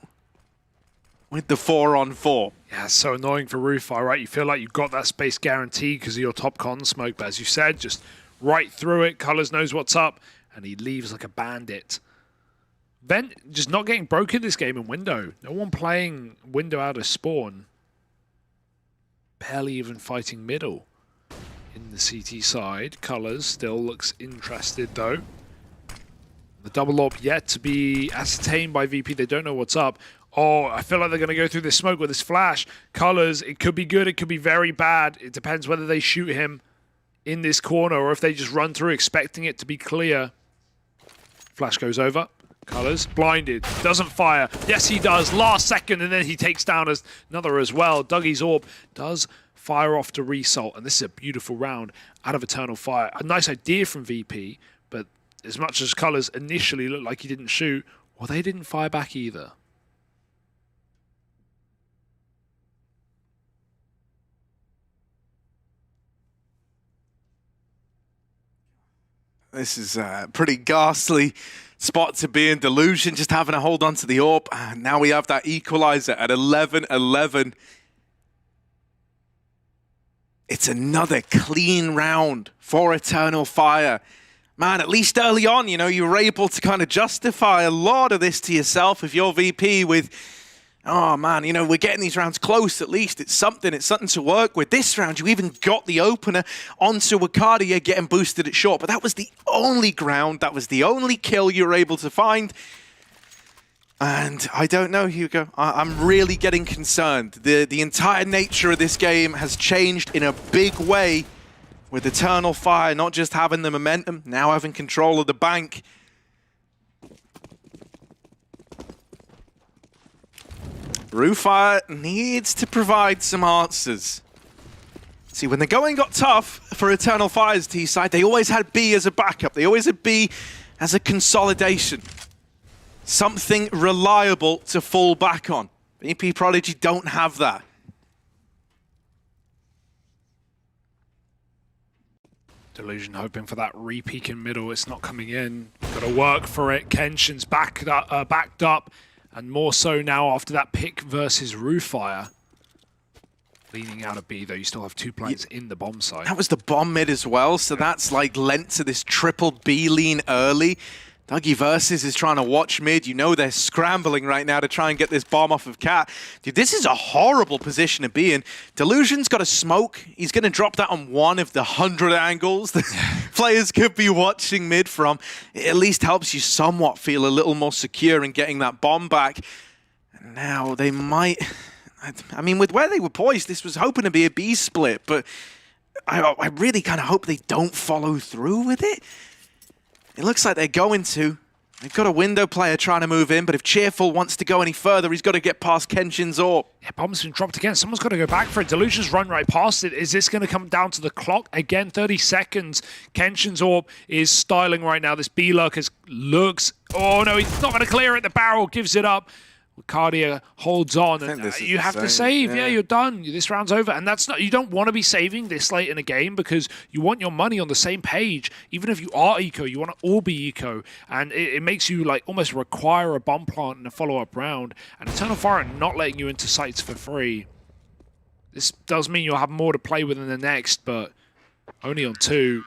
with the 4-on-4.
Yeah, it's so annoying for Rufire, right? You feel like you've got that space guaranteed because of your top con smoke, but as you said, just right through it. Colors knows what's up, and he leaves like a bandit. Vent just not getting broken this game in window. No one playing window out of spawn. Barely even fighting middle. In the CT side, Colors still looks interested though. The double AWP yet to be ascertained by VP. They don't know what's up. Oh, I feel like they're going to go through this smoke with this flash. Colors, it could be good, it could be very bad. It depends whether they shoot him in this corner or if they just run through expecting it to be clear. Flash goes over. Colors, blinded, doesn't fire. Yes, he does. Last second, and then he takes down another as well. Dougie's AWP does fire off to Result, and this is a beautiful round out of Eternal Fire. A nice idea from VP, but as much as Colors initially looked like he didn't shoot, well, they didn't fire back either.
This is a pretty ghastly spot to be in. Delusion just having to hold on to the AWP. And now we have that equalizer at 11-11. It's another clean round for Eternal Fire. Man, at least early on, you know, you were able to kind of justify a lot of this to yourself if you're VP with, oh man, you know, we're getting these rounds close at least. It's something to work with. This round, you even got the opener onto Wakadia getting boosted at short, but that was the only ground, that was the only kill you were able to find. And I don't know, Hugo, I'm really getting concerned. The entire nature of this game has changed in a big way with Eternal Fire not just having the momentum, now having control of the bank. Rufire needs to provide some answers. See, when the going got tough for Eternal Fire's T side, they always had B as a backup. They always had B as a consolidation. Something reliable to fall back on. VP.Prodigy don't have that.
Delusion hoping for that re-peek in middle. It's not coming in. Got to work for it. Kenshin's backed up. And more so now after that pick versus Rufire. Leaning out of B, though, you still have 2 players in the bomb side.
That was the bomb mid as well, so that's like lent to this triple B lean early. Dougie versus is trying to watch mid. You know they're scrambling right now to try and get this bomb off of Cat. Dude, this is a horrible position to be in. Delusion's got a smoke. He's going to drop that on one of the 100 angles that players could be watching mid from. It at least helps you somewhat feel a little more secure in getting that bomb back. And now they might... I mean, with where they were poised, this was hoping to be a B split, but I really kind of hope they don't follow through with it. It looks like they're going to. They've got a window player trying to move in, but if Cheerful wants to go any further, he's got to get past Kenshin's AWP.
Yeah, bomb's been dropped again. Someone's got to go back for it. Delusion's run right past it. Is this going to come down to the clock? Again, 30 seconds. Kenshin's AWP is styling right now. This B-Lurker looks... Oh, no, he's not going to clear it. The barrel gives it up. Cardia holds on, and you have to save. Yeah, you're done. This round's over, and that's not. You don't want to be saving this late in a game because you want your money on the same page. Even if you are eco, you want to all be eco, and it makes you like almost require a bomb plant in a follow-up round. And Eternal Fire not letting you into sites for free. This does mean you'll have more to play with in the next, but only on 2.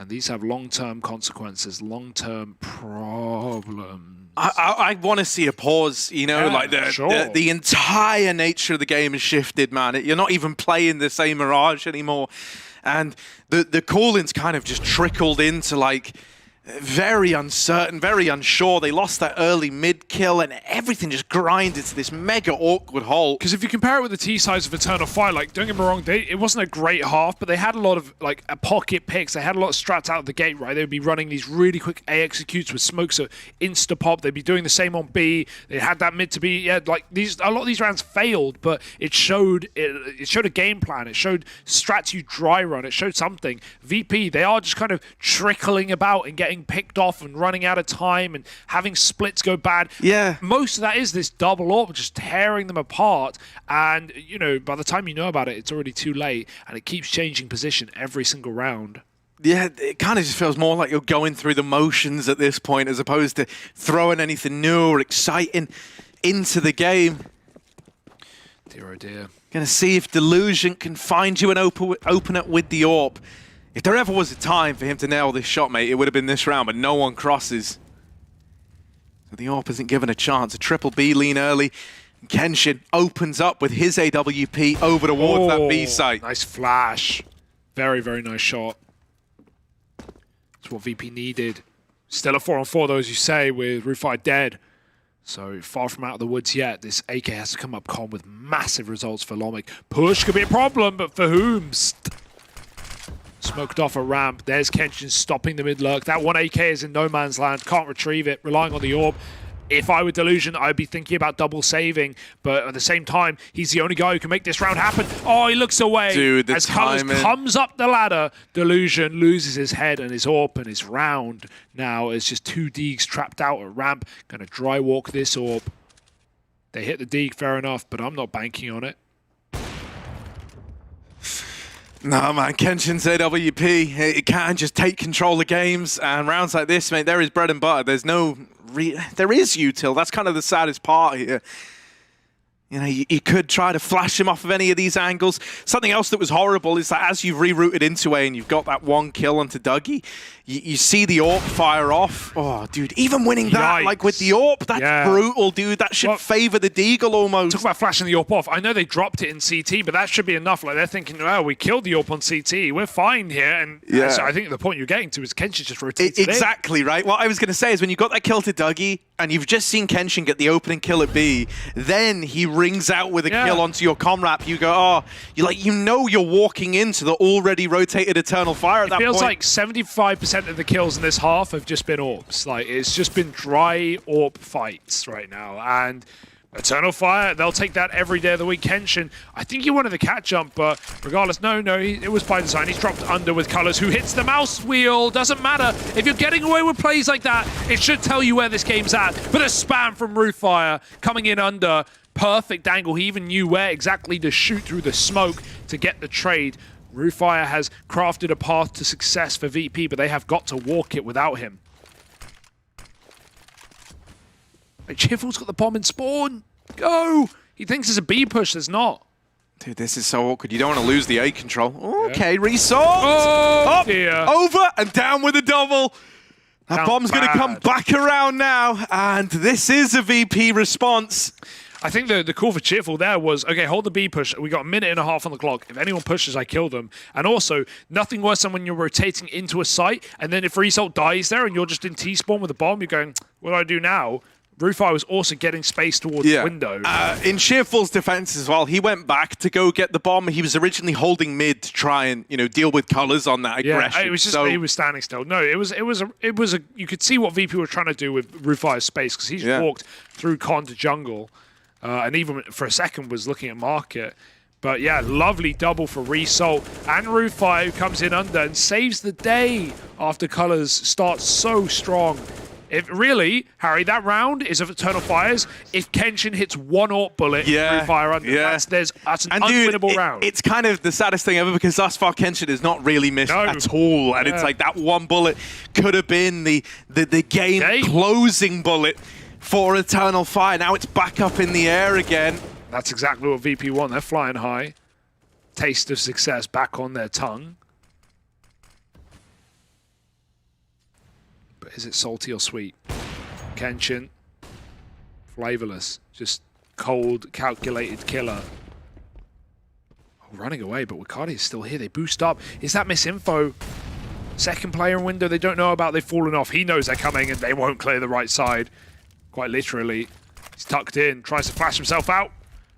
And these have long-term consequences, long-term problems.
I want to see a pause, you know, like the entire nature of the game has shifted, man. You're not even playing the same Mirage anymore. And the call-ins kind of just trickled into like very uncertain, very unsure. They lost that early mid kill and everything just grinded to this mega awkward halt.
Because if you compare it with the T sides of Eternal Fire, like, don't get me wrong, it wasn't a great half, but they had a lot of like pocket picks. They had a lot of strats out of the gate, right? They would be running these really quick A executes with smokes of insta pop. They'd be doing the same on B. They had that mid to B. Yeah, like a lot of these rounds failed, but it showed a game plan. It showed strats you dry run. It showed something. VP, they are just kind of trickling about and getting picked off and running out of time and having splits go bad.
Yeah.
Most of that is this double AWP just tearing them apart. And, you know, by the time you know about it, it's already too late. And it keeps changing position every single round.
Yeah, it kind of just feels more like you're going through the motions at this point as opposed to throwing anything new or exciting into the game.
Dear oh dear.
Gonna see if Delusion can find you an opener with the AWP. If there ever was a time for him to nail this shot, mate, it would have been this round, but no one crosses. So the AWP isn't given a chance. A triple B lean early. Kenshin opens up with his AWP over towards that B site.
Nice flash. Very, very nice shot. That's what VP needed. Still a 4-on-4, though, as you say, with RuFi dead. So far from out of the woods yet. This AK has to come up calm with massive results for Lomic. Push could be a problem, but for whom? Smoked off a ramp. There's Kenshin stopping the mid-lurk. That one AK is in no man's land. Can't retrieve it. Relying on the AWP. If I were Delusion, I'd be thinking about double saving. But at the same time, he's the only guy who can make this round happen. Oh, he looks away.
Dude, the
as Colors comes up the ladder, Delusion loses his head and his AWP and his round. Now it's just two Deegs trapped out at ramp. Gonna dry walk this AWP. They hit the Deeg, fair enough, but I'm not banking on it.
No, man, Kenshin's AWP, it can just take control of games, and rounds like this, mate, there is bread and butter. There's no... there is util. That's kind of the saddest part here. You know, you could try to flash him off of any of these angles. Something else that was horrible is that as you've rerouted into A and you've got that one kill onto Dougie, you see the AWP fire off. Oh, dude, even winning that, like with the AWP, that's brutal, dude. That should favor the Deagle almost.
Talk about flashing the AWP off. I know they dropped it in CT, but that should be enough. Like, they're thinking, well, we killed the AWP on CT. We're fine here. And so I think the point you're getting to is Kenshin just rotated
Exactly, right? What I was going to say is when you got that kill to Dougie and you've just seen Kenshin get the opening kill at B, then he rings out with a kill onto your comrade. You go, oh, you know you're walking into the already rotated Eternal Fire at that point.
It feels like 75% of the kills in this half have just been AWPs. Like, it's just been dry AWP fights right now. And Eternal Fire, they'll take that every day of the week. Kenshin, I think he wanted the cat jump, but regardless, no, it was by design. He's dropped under with Colors, who hits the mouse wheel. Doesn't matter. If you're getting away with plays like that, it should tell you where this game's at. But a spam from RuFi coming in under. Perfect angle. He even knew where exactly to shoot through the smoke to get the trade. RuFi has crafted a path to success for VP, but they have got to walk it without him. Chiffle's got the bomb in spawn. Go! He thinks there's a B push. There's not.
Dude, this is so awkward. You don't want to lose the A control. Okay, resort.
Oh, dear.
Over and down with a double. That bomb's going to come back around now, and this is a VP response.
I think the call for Cheerful there was, okay, hold the B push. We got a minute and a half on the clock. If anyone pushes, I kill them. And also, nothing worse than when you're rotating into a site, and then if Result dies there and you're just in T-spawn with a bomb, you're going, what do I do now? RuFi was also getting space towards the window.
In Cheerful's defense as well, he went back to go get the bomb. He was originally holding mid to try and, deal with Colors on that aggression.
It was just he was standing still. No, it was a you could see what VP were trying to do with RuFi's space because he just walked through con to jungle. And even for a second was looking at market. But yeah, lovely double for Result. And RuFi, who comes in under and saves the day after Colors starts so strong. If really, Harry, that round is of Eternal Fires. If Kenshin hits one AWP bullet, RuFi under. That's an unwinnable round.
It's kind of the saddest thing ever because thus far Kenshin has not really missed at all. And it's like that one bullet could have been the game closing bullet for Eternal Fire. Now it's back up in the air again.
That's exactly what VP want. They're flying high. Taste of success back on their tongue. but is it salty or sweet? Kenshin, flavorless, just cold, calculated killer. Oh, running away, but Wakadi is still here. They boost up. Is that misinfo? Second player in window they don't know about. They've fallen off. He knows they're coming and they won't clear the right side. Quite literally. He's tucked in, tries to flash himself out.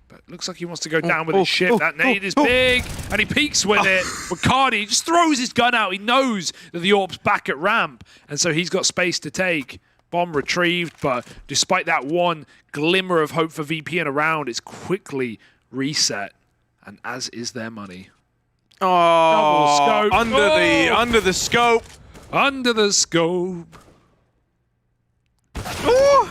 But looks like he wants to go down with his ship. That nade is big, and he peeks with it. Wakadi just throws his gun out. He knows that the AWP's back at ramp, and so he's got space to take. Bomb retrieved, but despite that one glimmer of hope for VP and around, it's quickly reset, and as is their money.
Oh, under the scope.
Under the scope.
Ooh.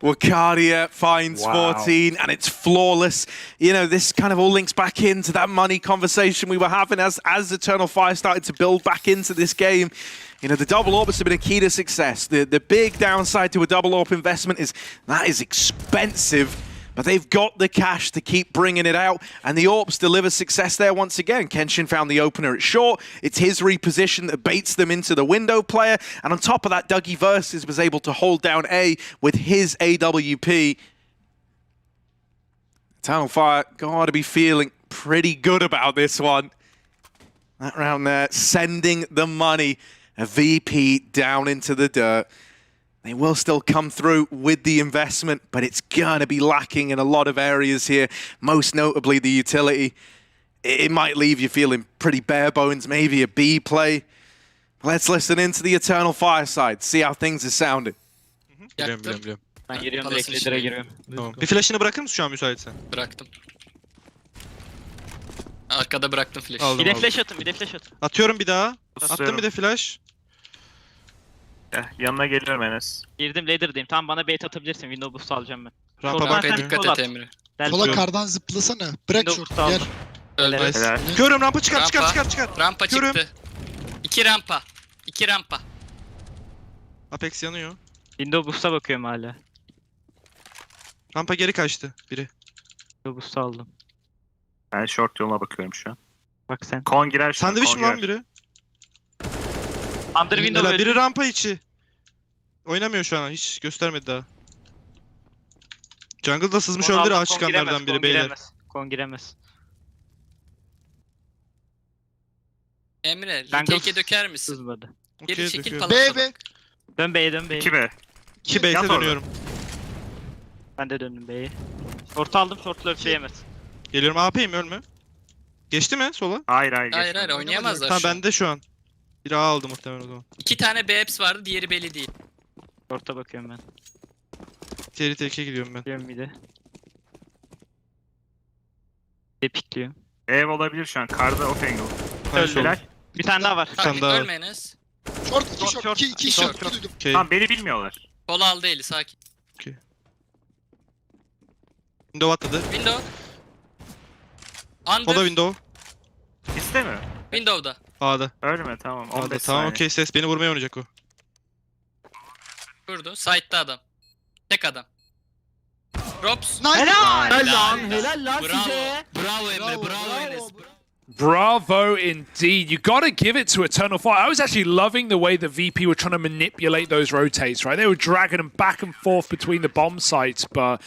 Wakadia finds 14, and it's flawless. You know, this kind of all links back into that money conversation we were having as Eternal Fire started to build back into this game. You know, the double AWP has been a key to success. The big downside to a double AWP investment is that is expensive, but they've got the cash to keep bringing it out, and the AWPs deliver success there once again. Kenshin found the opener at short. It's his reposition that baits them into the window player, and on top of that, Dougie Versus was able to hold down A with his AWP. Eternal Fire gotta be feeling pretty good about this one. That round there, sending the money. A VP down into the dirt. They will still come through with the investment, but it's gonna be lacking in a lot of areas here, most notably the utility. It might leave you feeling pretty bare bones, maybe a B play. Let's listen into the Eternal Fire side, see how things are sounding.
Biliyorum. Ben giriyorum, direkt lidere giriyorum.
Tamam. Bir flash'ını bırakır mısın şu an müsaitsen?
Bıraktım. Arkada bıraktım flash.
Bir de flash atın, bir de flash atın.
Atıyorum bir daha. Attım bir de flash.
Yanına geliyorum Enes.
Girdim ladder'dayım. Tamam bana bait atabilirsin. Window boost alacağım ben.
Rampaya dikkat et Emre.
Sola kardan zıplasana. Bırak short gel.
Öldü.
Görüyorum rampa çıkar.
Rampa çıktı. 2 rampa. 2 rampa.
Apex yanıyor.
Window boost'a bakıyorum hala.
Rampa geri kaçtı biri.
Window boost'u aldım.
Ben short yoluna bakıyorum şu an.
Bak sen.
Kon girer şu an.
Sandviç mi lan biri?
Under window
biri rampa içi. Oynamıyor şu an, hiç göstermedi daha. Jungle'da sızmış olabilir ağaç çıkanlardan biri beyler.
Kon giremez.
Emre, retake'e döker misin?
Sızmadı.
Geri çekil falan.
B.
Dön B'ye, dön B'ye.
2B.
2B'ye dönüyorum.
Ben de döndüm B'ye. Short aldım, short'la öfleyemez.
Geliyorum, AP'yim, ölme. Geçti mi sola?
Hayır
oynayamazlar
tamam
şu an.
bende şu an. Bir A aldı muhtemelen o zaman.
2 tane B-Apps vardı, diğeri belli değil.
Short'a bakıyorum ben.
Teri tekeye gidiyorum ben.
Gidiyorum bir de. Bir de pikliyorum.
Ev olabilir şu an. Karda off angle.
Öldüler. Bir tane daha var.
Ölmeyiniz.
Short 2 short duydum.
Tamam beni bilmiyorlar.
Kola aldı eli, sakin.
Window atladı.
Window. Under.
O da window.
İste mi?
Window'da.
A'da.
Ölme tamam. 15
A'da
saniye.
tamam okey, ses beni vurmaya oynayacak o.
Vurdu. Side'da adam. Tek adam. Drops.
Helal lan size.
Bravo Emre, bravo Enes.
Bravo indeed. You got to give it to Eternal Fire. I was actually loving the way the VP were trying to manipulate those rotates, right? They were dragging them back and forth between the bomb sites, but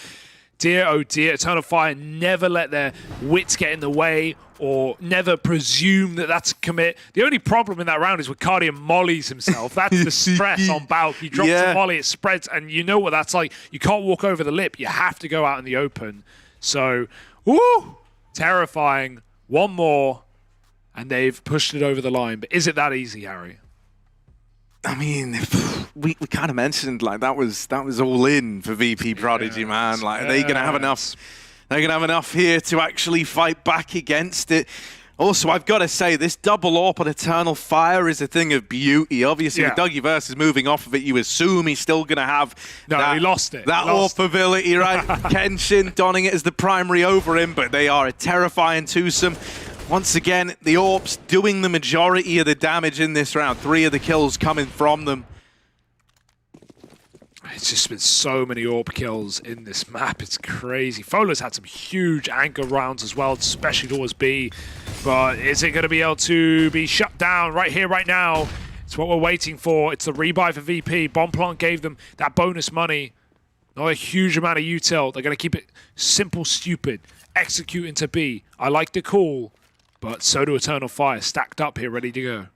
dear, oh dear, Eternal Fire never let their wits get in the way or never presume that that's a commit. The only problem in that round is Wakadi mollies himself. That's the stress on Balk. He drops a molly, it spreads, and you know what that's like. You can't walk over the lip. You have to go out in the open. So, woo! Terrifying. One more, and they've pushed it over the line. But is it that easy, Harry?
I mean, we kind of mentioned like that was all in for VP.Prodigy, man. Like they're gonna have enough. They're gonna have enough here to actually fight back against it. Also, I've got to say, this double AWP on Eternal Fire is a thing of beauty. Obviously, with Dougie Versus moving off of it, you assume he's still going to have
he lost it.
That AWP ability, right? Kenshin donning it as the primary over him, but they are a terrifying twosome. Once again, the AWPs doing the majority of the damage in this round. 3 of the kills coming from them.
It's just been so many AWP kills in this map. It's crazy. Fola's had some huge anchor rounds as well, especially towards B. But is it going to be able to be shut down right here, right now? It's what we're waiting for. It's the rebuy for VP. Bonplant gave them that bonus money. Not a huge amount of util. They're going to keep it simple, stupid. Execute into B. I like the call, but so do Eternal Fire. Stacked up here, ready to go.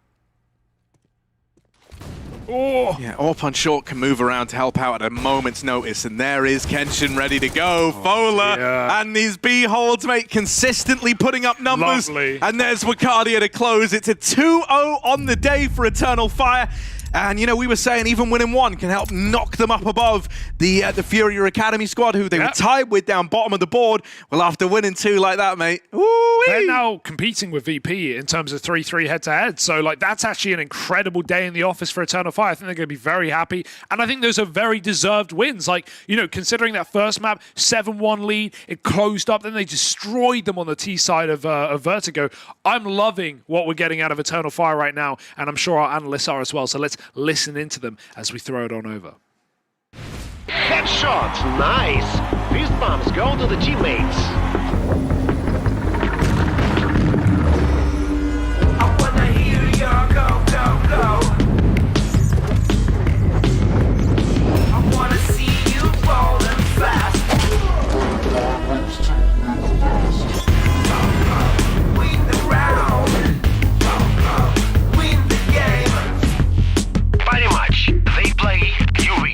Oh!
Yeah, AWP on short can move around to help out at a moment's notice, and there is Kenshin ready to go. Fola and these B holds, mate, consistently putting up numbers.
Lovely.
And there's Wakadia to close. It's a 2-0 on the day for Eternal Fire. And, you know, we were saying even winning one can help knock them up above the FURIA Academy squad, who they were tied with down bottom of the board. Well, after winning two like that, mate,
they're now competing with VP in terms of 3-3 head-to-head. So, like, that's actually an incredible day in the office for Eternal Fire. I think they're going to be very happy. And I think those are very deserved wins. Like, you know, considering that first map, 7-1 lead, it closed up, then they destroyed them on the T side of Vertigo. I'm loving what we're getting out of Eternal Fire right now, and I'm sure our analysts are as well. So let's listen into them as we throw it on over.
Headshots, nice. Fist bombs go to the teammates. I wanna hear your go, go, go. I wanna see you rolling fast. Win the round. Win the game. Pretty much, they play, you win.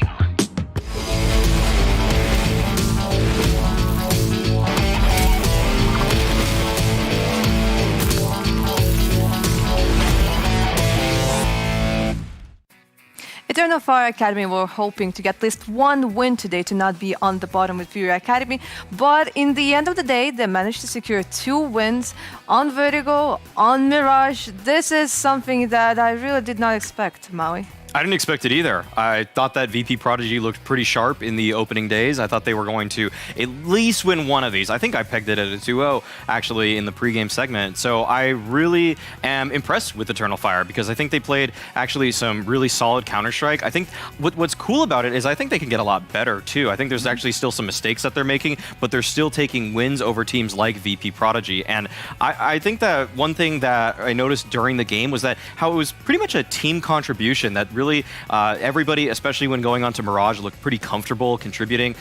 Eternal Fire Academy were hoping to get at least one win today to not be on the bottom with FURIA Academy, but in the end of the day, they managed to secure 2 wins on Vertigo, on Mirage. This is something that I really did not expect, Maui.
I didn't expect it either. I thought that VP.Prodigy looked pretty sharp in the opening days. I thought they were going to at least win one of these. I think I pegged it at a 2-0 actually in the pregame segment. So I really am impressed with Eternal Fire because I think they played actually some really solid Counter-Strike. I think what's cool about it is I think they can get a lot better too. I think there's actually still some mistakes that they're making, but they're still taking wins over teams like VP.Prodigy. And I think that one thing that I noticed during the game was that how it was pretty much a team contribution that really everybody, especially when going on to Mirage, looked pretty comfortable contributing.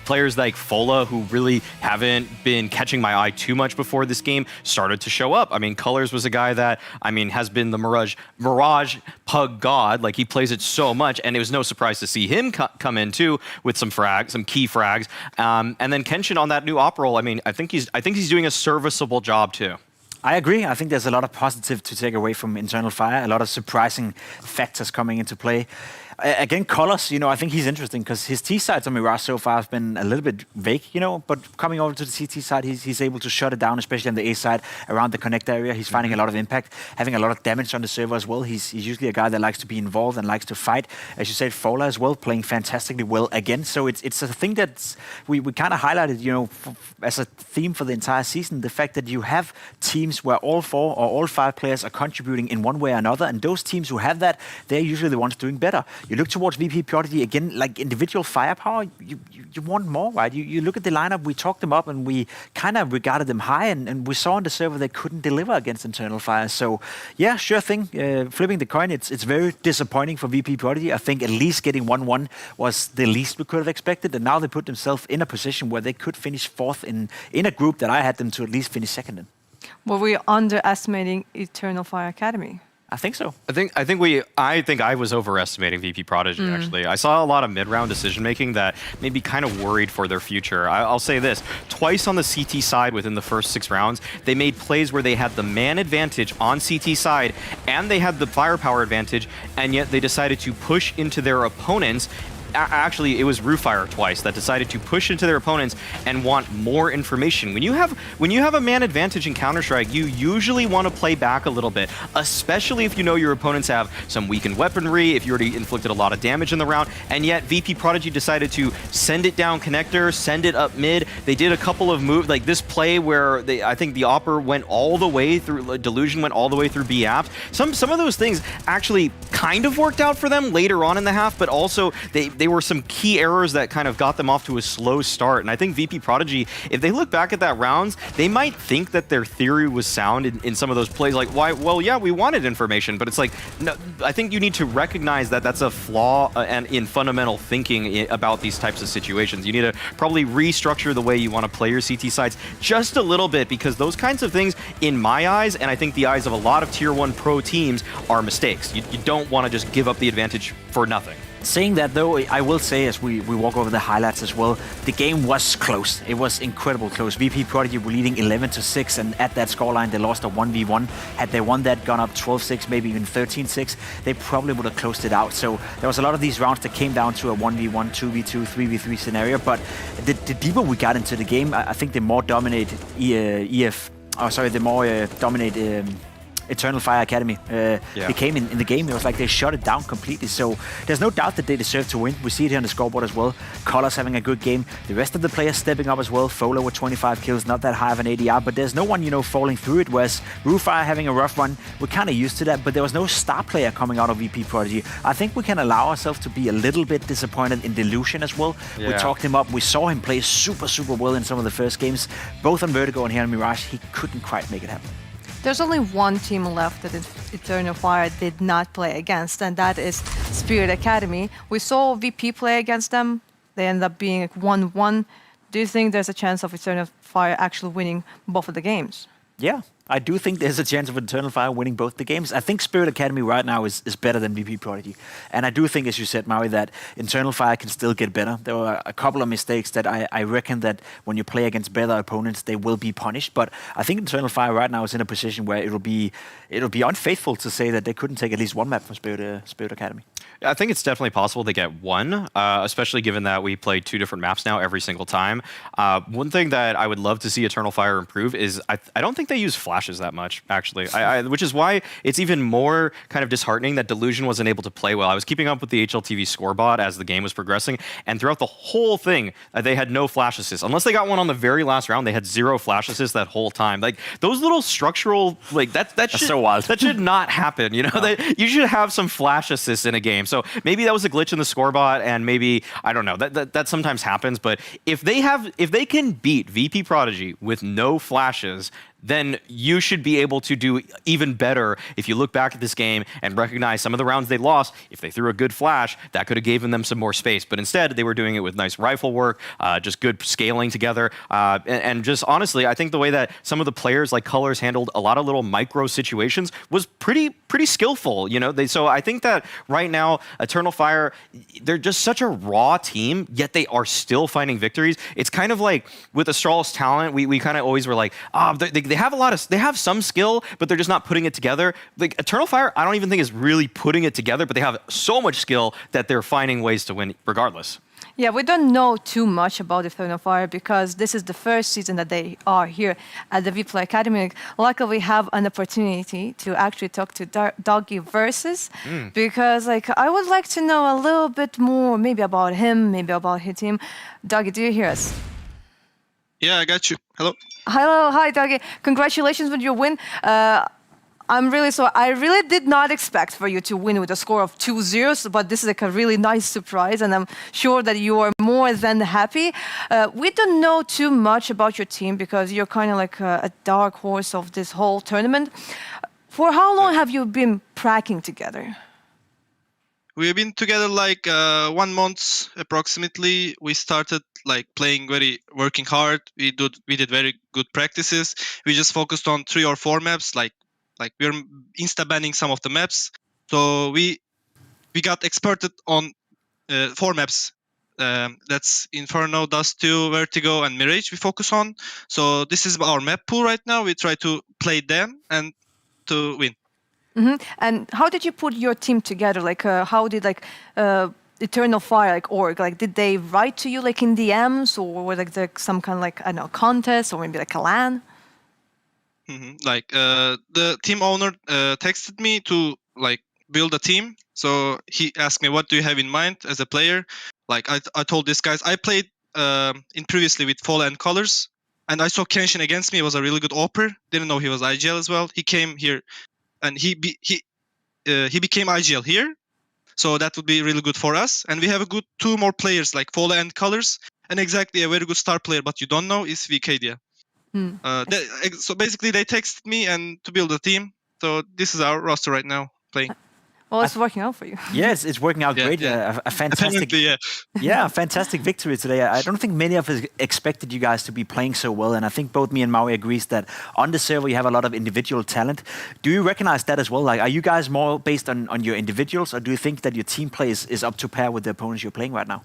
Players like Fola, who really haven't been catching my eye too much before this game, started to show up. I mean, Colors was a guy that, I mean, has been the Mirage pug god. Like, he plays it so much, and it was no surprise to see him come in too with some key frags. And then Kenshin on that new op role, I mean, I think he's doing a serviceable job too.
I agree. I think there's a lot of positive to take away from Eternal Fire, a lot of surprising factors coming into play. Again, Colors, you know, I think he's interesting because his T sides on Mirage so far have been a little bit vague, you know, but coming over to the CT side, he's able to shut it down, especially on the A side around the connect area. He's finding a lot of impact, having a lot of damage on the server as well. He's usually a guy that likes to be involved and likes to fight. As you said, Fola as well, playing fantastically well again. So it's a thing that we kind of highlighted, you know, as a theme for the entire season, the fact that you have teams where all 4 or all 5 players are contributing in one way or another, and those teams who have that, they're usually the ones doing better. You look towards VP.Prodigy, again, like individual firepower, you want more, right? You look at the lineup, we talked them up and we kind of regarded them high, and we saw on the server they couldn't deliver against Eternal Fire. So, yeah, sure thing. Flipping the coin, it's very disappointing for VP.Prodigy. I think at least getting 1-1 was the least we could have expected, and now they put themselves in a position where they could finish 4th in a group that I had them to at least finish 2nd in.
Were we underestimating Eternal Fire Academy?
I think so.
I think I was overestimating VP.Prodigy, actually. I saw a lot of mid-round decision-making that made me kind of worried for their future. I'll say this. Twice on the CT side within the first 6 rounds, they made plays where they had the man advantage on CT side, and they had the firepower advantage, and yet they decided to push into their opponents. Actually, it was Roofire twice that decided to push into their opponents and want more information. When you have a man advantage in Counter-Strike, you usually want to play back a little bit, especially if you know your opponents have some weakened weaponry, if you already inflicted a lot of damage in the round, and yet VP.Prodigy decided to send it down connector, send it up mid. They did a couple of moves, like this play where I think the Opper went all the way through, Delusion went all the way through B apps. Some of those things actually kind of worked out for them later on in the half, but also they they were some key errors that kind of got them off to a slow start. And I think VP.Prodigy, if they look back at that rounds, they might think that their theory was sound in some of those plays. Like, why? Well, yeah, we wanted information, but it's like, no, I think you need to recognize that that's a flaw and in fundamental thinking about these types of situations. You need to probably restructure the way you want to play your CT sides just a little bit, because those kinds of things, in my eyes, and I think the eyes of a lot of Tier 1 pro teams, are mistakes. You don't want to just give up the advantage for nothing.
Saying that, though, I will say, as we walk over the highlights as well, the game was close. It was incredible close. VP.Prodigy were leading 11-6, and at that scoreline, they lost a 1v1. Had they won that, gone up 12-6, maybe even 13-6, they probably would have closed it out. So there was a lot of these rounds that came down to a 1v1, 2v2, 3v3 scenario. But the deeper we got into the game, I think the more dominate Eternal Fire Academy became in the game. It was like they shut it down completely. So there's no doubt that they deserve to win. We see it here on the scoreboard as well. Colors having a good game. The rest of the players stepping up as well. Folo with 25 kills, not that high of an ADR, but there's no one, falling through it. Whereas Roofire having a rough run, we're kind of used to that, but there was no star player coming out of VP.Prodigy. I think we can allow ourselves to be a little bit disappointed in Delusion as well. Yeah. We talked him up. We saw him play super, super well in some of the first games, both on Vertigo and here on Mirage. He couldn't quite make it happen.
There's only one team left that Eternal Fire did not play against, and that is Spirit Academy. We saw VP play against them. They ended up being 1-1. Do you think there's a chance of Eternal Fire actually winning both of the games?
Yeah, I do think there's a chance of Eternal Fire winning both the games. I think Spirit Academy right now is better than VP.Prodigy. And I do think, as you said, Maui, that Eternal Fire can still get better. There were a couple of mistakes that I reckon that when you play against better opponents, they will be punished. But I think Eternal Fire right now is in a position where it'll be unfaithful to say that they couldn't take at least one map from Spirit Academy.
I think it's definitely possible to get one, especially given that we play 2 different maps now every single time. One thing that I would love to see Eternal Fire improve is I don't think they use flashes that much, actually, which is why it's even more kind of disheartening that Delusion wasn't able to play well. I was keeping up with the HLTV scorebot as the game was progressing, and throughout the whole thing, they had no flash assists. Unless they got one on the very last round, they had 0 flash assists that whole time. Like, those little structural, like, that's so wild. That should not happen, No. You should have some flash assists in a game. So maybe that was a glitch in the scorebot, and maybe, I don't know, that sometimes happens. But if they can beat VP.Prodigy with no flashes, then you should be able to do even better if you look back at this game and recognize some of the rounds they lost. If they threw a good flash, that could have given them some more space. But instead, they were doing it with nice rifle work, just good scaling together. And just honestly, I think the way that some of the players like Colors handled a lot of little micro situations was pretty skillful. So I think that right now, Eternal Fire, they're just such a raw team, yet they are still finding victories. It's kind of like with Astralis talent, we kind of always were like, they have some skill, but they're just not putting it together. Like Eternal Fire, I don't even think is really putting it together, but they have so much skill that they're finding ways to win regardless.
Yeah, we don't know too much about Eternal Fire because this is the first season that they are here at the WePlay Academy League. Luckily, we have an opportunity to actually talk to Doggy Versus because, I would like to know a little bit more, maybe about him, maybe about his team. Doggy, do you hear us?
Yeah, I got you. Hello.
Hi, Doggy. Congratulations with your win. I'm really sorry. I really did not expect for you to win with a score of 2-0, but this is a really nice surprise, and I'm sure that you are more than happy. We don't know too much about your team because you're kind of like a dark horse of this whole tournament. For how long have you been practicing together?
We've been together 1 month approximately. We started playing working hard. We did very good practices. We just focused on 3 or 4 maps. We're insta banning some of the maps. So we got experted on 4 maps. That's Inferno, Dust 2, Vertigo, and Mirage we focus on. So this is our map pool right now. We try to play them and to win.
Mm-hmm. And how did you put your team together? How did Eternal Fire org? Did they write to you in DMs, or were there some kind of contest, or maybe a LAN?
Mm-hmm. The team owner texted me to build a team. So he asked me, "What do you have in mind as a player?" I told these guys I played previously with Fall and Colors, and I saw Kenshin against me. He was a really good AWPer. Didn't know he was IGL as well. He came here. And he became IGL here. So that would be really good for us. And we have a good 2 more players like Fola and Colors. And exactly a very good star player, but you don't know, is VKdia. So basically they texted me and to build a team. So this is our roster right now playing.
Well, it's working out for you.
Yes, it's working out great. A fantastic,
yeah,
a fantastic victory today. I don't think many of us expected you guys to be playing so well, and I think both me and Maui agrees that on the server you have a lot of individual talent. Do you recognize that as well? Like, are you guys more based on your individuals, or do you think that your team play is up to par with the opponents you're playing right now?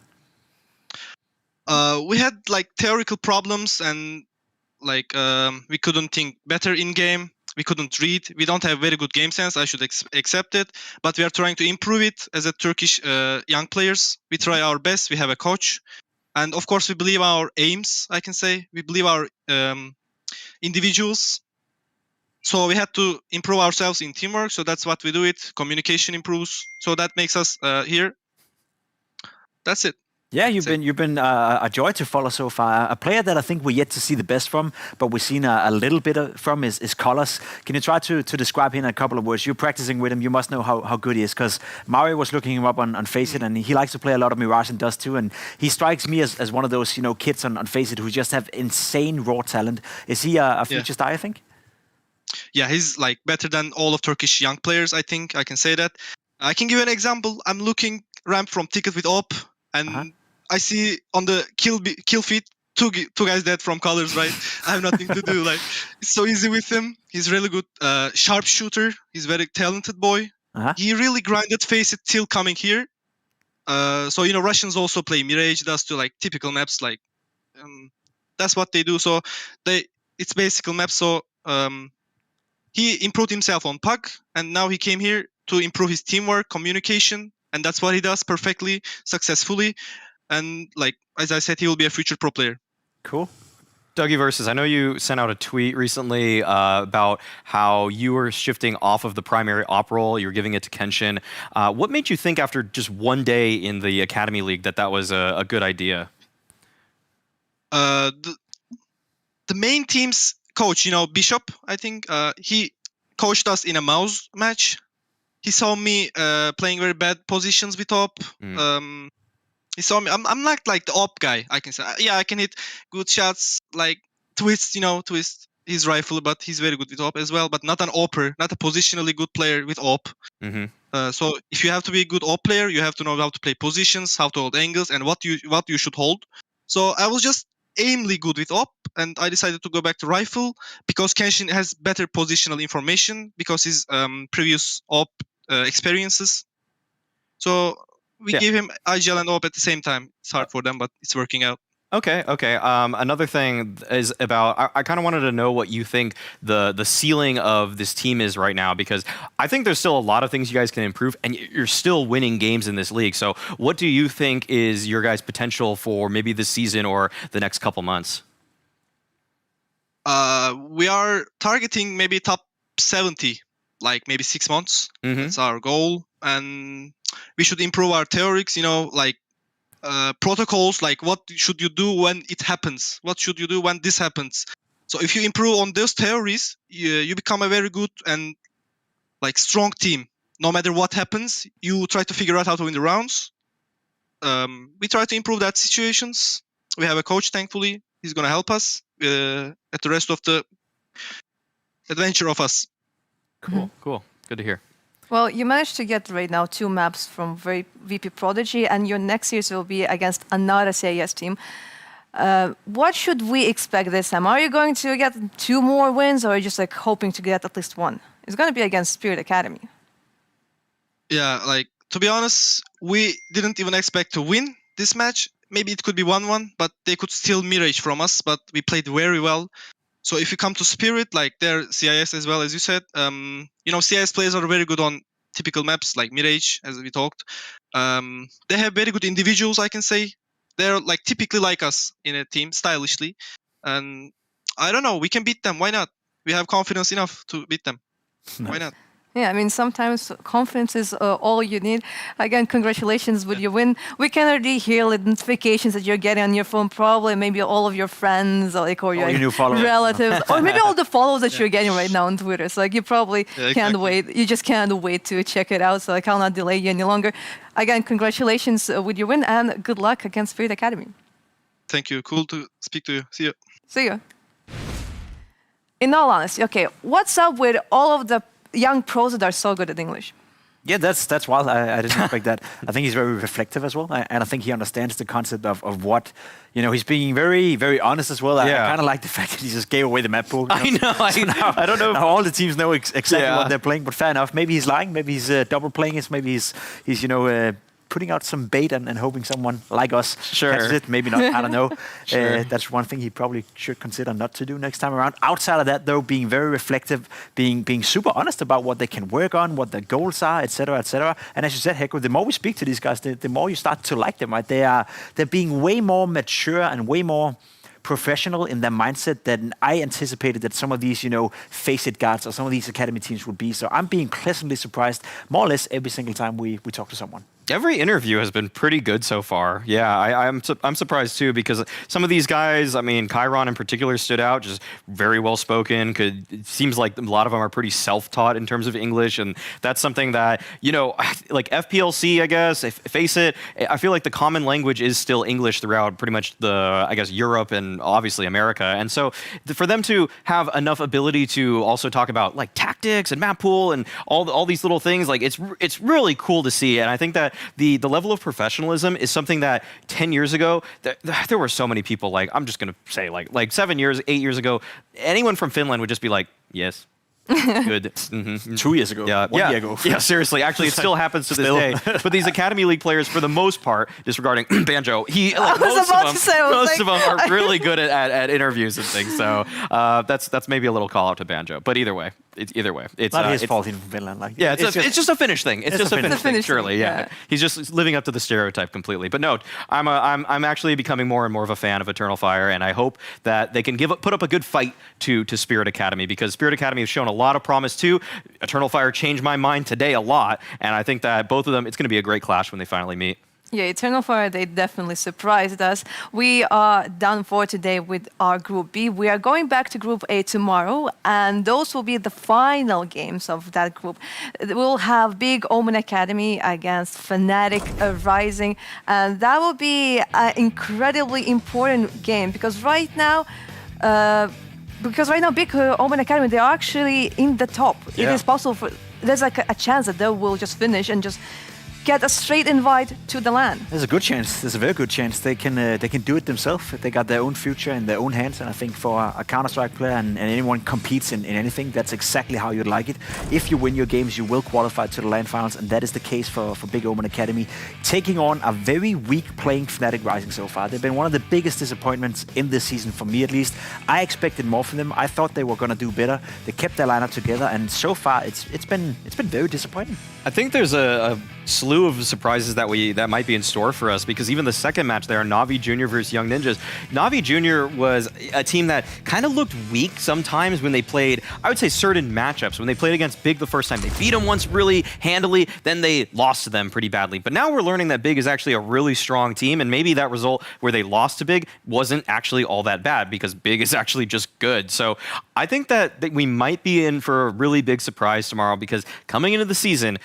We had like theoretical problems and like we couldn't think better in game. We couldn't read. We don't have very good game sense. I should accept it. But we are trying to improve it as a Turkish young players. We try our best. We have a coach. And of course, we believe our aims, I can say. We believe our individuals. So we had to improve ourselves in teamwork. So that's what we do it. Communication improves. So that makes us here. That's it.
Yeah, you've been a joy to follow so far. A player that I think we're yet to see the best from, but we've seen a little bit from is Colors. Can you try to describe him in a couple of words? You're practicing with him. You must know how good he is, because Mario was looking him up on Faceit, and he likes to play a lot of Mirage and does too. And he strikes me as one of those kids on Faceit who just have insane raw talent. Is he a future star, I think?
Yeah, he's like better than all of Turkish young players, I think. I can say that. I can give you an example. I'm looking ramp from Ticket with OP. And I see on the kill feed two guys dead from Colors, right? I have nothing to do. Like, it's so easy with him. He's really good sharpshooter. He's very talented boy. He really grinded Faceit till coming here. So Russians also play Mirage, does to like typical maps. Like that's what they do. So it's basic maps. So he improved himself on PUG, and now he came here to improve his teamwork, communication. And that's what he does perfectly, successfully. And like, as I said, he will be a future pro player.
Cool. Dougie Versus, I know you sent out a tweet recently about how you were shifting off of the primary op role. You were giving it to Kenshin. What made you think after just one day in the Academy League that was a good idea?
The main team's coach, Bishop, I think, he coached us in a MOUZ match. He saw me playing very bad positions with OP. He saw me. I'm not like the OP guy. I can say, yeah, I can hit good shots, like twist his rifle, but he's very good with OP as well. But not an OPer, not a positionally good player with OP. So if you have to be a good OP player, you have to know how to play positions, how to hold angles, and what you should hold. So I was just aimly good with OP, and I decided to go back to rifle because Kenshin has better positional information because his previous OP experiences. So we gave him IGL and OP at the same time. It's hard for them, but it's working out.
Okay. Another thing is about, I kind of wanted to know what you think the ceiling of this team is right now, because I think there's still a lot of things you guys can improve, and you're still winning games in this league. So what do you think is your guys' potential for maybe this season or the next couple months?
We are targeting maybe top 70, like maybe 6 months. That's our goal. And we should improve our theorics, like protocols, like what should you do when it happens? What should you do when this happens? So if you improve on those theories, you become a very good and like strong team. No matter what happens, you try to figure out how to win the rounds. We try to improve that situations. We have a coach, thankfully. He's going to help us at the rest of the adventure of us.
Cool. Good to hear.
Well, you managed to get right now 2 maps from VP.Prodigy, and your next series will be against another CIS team. What should we expect this time? Are you going to get 2 more wins, or are you just like hoping to get at least 1? It's going to be against Spirit Academy.
Yeah, like to be honest, we didn't even expect to win this match. Maybe it could be 1-1, but they could steal Mirage from us, but we played very well. So if you come to Spirit, like they're CIS as well, as you said, CIS players are very good on typical maps like Mirage, as we talked. They have very good individuals, I can say. They're like typically like us in a team, stylishly. And I don't know, we can beat them. Why not? We have confidence enough to beat them. Why not?
Yeah, I mean, sometimes confidence is all you need. Again, congratulations with your win. We can already hear the notifications that you're getting on your phone, probably maybe all of your friends or your
new followers.
relatives, or maybe all the follows that you're getting right now on Twitter. So you probably can't wait. You just can't wait to check it out. So I cannot delay you any longer. Again, congratulations with your win and good luck against FURIA Academy.
Thank you. Cool to speak to you. See you.
See you. In all honesty, okay, what's up with all of the young pros that are so good at English?
Yeah, that's wild. I didn't expect that. I think he's very reflective as well, and I think he understands the concept of what, he's being very, very honest as well. I kind of like the fact that he just gave away the map pool.
I know. I don't know.
Now all the teams know exactly what they're playing, but fair enough. Maybe he's lying. Maybe he's double playing it. Maybe he's putting out some bait and hoping someone like us catches it. Maybe not. I don't know. That's one thing he probably should consider not to do next time around. Outside of that, though, being very reflective, being super honest about what they can work on, what their goals are, etc., etc. And as you said, Heko, the more we speak to these guys, the more you start to like them. Right? They're being way more mature and way more professional in their mindset than I anticipated that some of these, face it guards or some of these academy teams would be. So I'm being pleasantly surprised more or less every single time we talk to someone.
Every interview has been pretty good so far. Yeah, I'm surprised too, because some of these guys, I mean, Chiron in particular stood out, just very well spoken. It seems like a lot of them are pretty self-taught in terms of English, and that's something that, like FPLC, I guess, face it, I feel like the common language is still English throughout pretty much Europe and obviously America. And so for them to have enough ability to also talk about like tactics and map pool and all these little things, like it's really cool to see. And I think that the level of professionalism is something that 10 years ago, there were so many people, like, I'm just going to say, like 7 years, 8 years ago, anyone from Finland would just be like, yes. Good.
2 years ago.
Yeah.
1 year ago.
Yeah, seriously. Actually, it still happens to this day. But these Academy League players, for the most part, disregarding Banjo, most of them are really good at interviews and things. So that's maybe a little call out to Banjo. But either way, it's
not his fault. He's from Finland. Like,
it's just a Finnish thing. It's just a Finnish thing. Surely, yeah. He's just living up to the stereotype completely. But no, I'm actually becoming more and more of a fan of Eternal Fire, and I hope that they can put up a good fight to Spirit Academy, because Spirit Academy has shown a lot of promise too. Eternal Fire changed my mind today a lot, and I think that both of them, it's going to be a great clash when they finally meet.
Yeah, Eternal Fire, they definitely surprised us. We are done for today with our Group B. We are going back to Group A tomorrow, and those will be the final games of that group. We'll have Big Omen Academy against fnatic Rising, and that will be an incredibly important game, because right now, Big Omen Academy, they are actually in the top. It is possible there's like a chance that they will just finish and just get a straight invite to the LAN.
There's a good chance. There's a very good chance they can do it themselves. They got their own future in their own hands, and I think for a Counter-Strike player and anyone competes in anything, that's exactly how you'd like it. If you win your games, you will qualify to the LAN finals, and that is the case for Big Omen Academy, taking on a very weak playing fnatic Rising so far. They've been one of the biggest disappointments in this season, for me at least. I expected more from them. I thought they were going to do better. They kept their lineup together, and so far it's been very disappointing.
I think there's a slew of surprises that might be in store for us, because even the second match there, NAVI Junior versus Young Ninjas. NAVI Junior was a team that kind of looked weak sometimes when they played, I would say, certain matchups. When they played against Big the first time, they beat them once really handily, then they lost to them pretty badly. But now we're learning that Big is actually a really strong team, and maybe that result where they lost to Big wasn't actually all that bad, because Big is actually just good. So I think that we might be in for a really big surprise tomorrow, because coming into the season,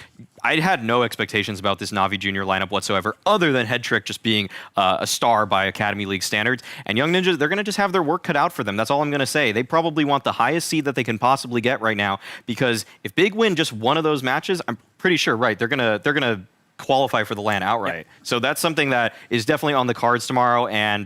I had no expectations about this NAVI Junior lineup whatsoever, other than Headtrick just being a star by Academy League standards. And Young Ninjas, they're going to just have their work cut out for them. That's all I'm going to say. They probably want the highest seed that they can possibly get right now, because if Big win just one of those matches, I'm pretty sure, they're gonna qualify for the LAN outright. Yep. So that's something that is definitely on the cards tomorrow. And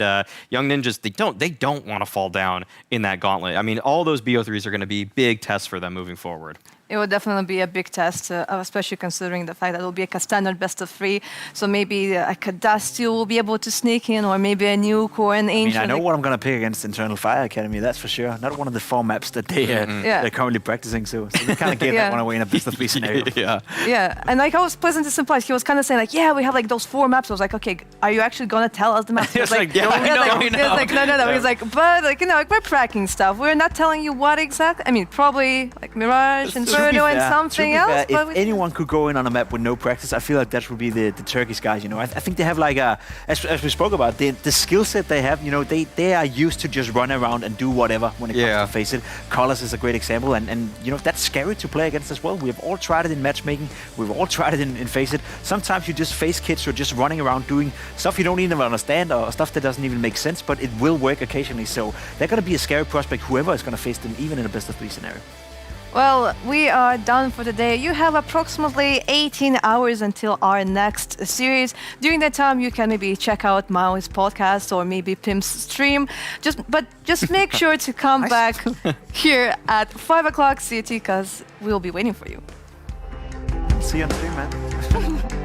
Young Ninjas, they don't want to fall down in that gauntlet. I mean, all those BO3s are going to be big tests for them moving forward.
It will definitely be a big test, especially considering the fact that it will be a standard best of 3. So maybe a Dusty will be able to sneak in, or maybe a Nuke or an Angel.
I know what I'm going to pick against Eternal Fire Academy, that's for sure. Not one of the 4 maps that they're currently practicing. So we kind of gave that one away in a best of 3 scenario.
Yeah, and like I was pleasantly surprised. He was kind of saying like, yeah, we have like those 4 maps. I was like, okay, are you actually going to tell us the maps? He was like, no. He was like, no. He's like, but like, we're pracking stuff. We're not telling you what exactly. I mean, probably like Mirage and Inferno and something else.
If anyone could go in on a map with no practice, I feel like that would be the Turkish guys. You know, I think they have like as we spoke about, the skill set they have. You know, they are used to just run around and do whatever when it comes to face it. Colors is a great example, and you know that's scary to play against as well. We have all tried it in matchmaking. We've all tried it in face it. Sometimes you just face kids who are just running around doing stuff you don't even understand or stuff that doesn't even make sense, but it will work occasionally. So they're going to be a scary prospect, whoever is going to face them, even in a best-of-3 scenario.
Well, we are done for the day. You have approximately 18 hours until our next series. During that time, you can maybe check out MOUZ podcast or maybe Pim's stream. Just make sure to come back here at 5 o'clock CT because we'll be waiting for you.
See you on stream, man.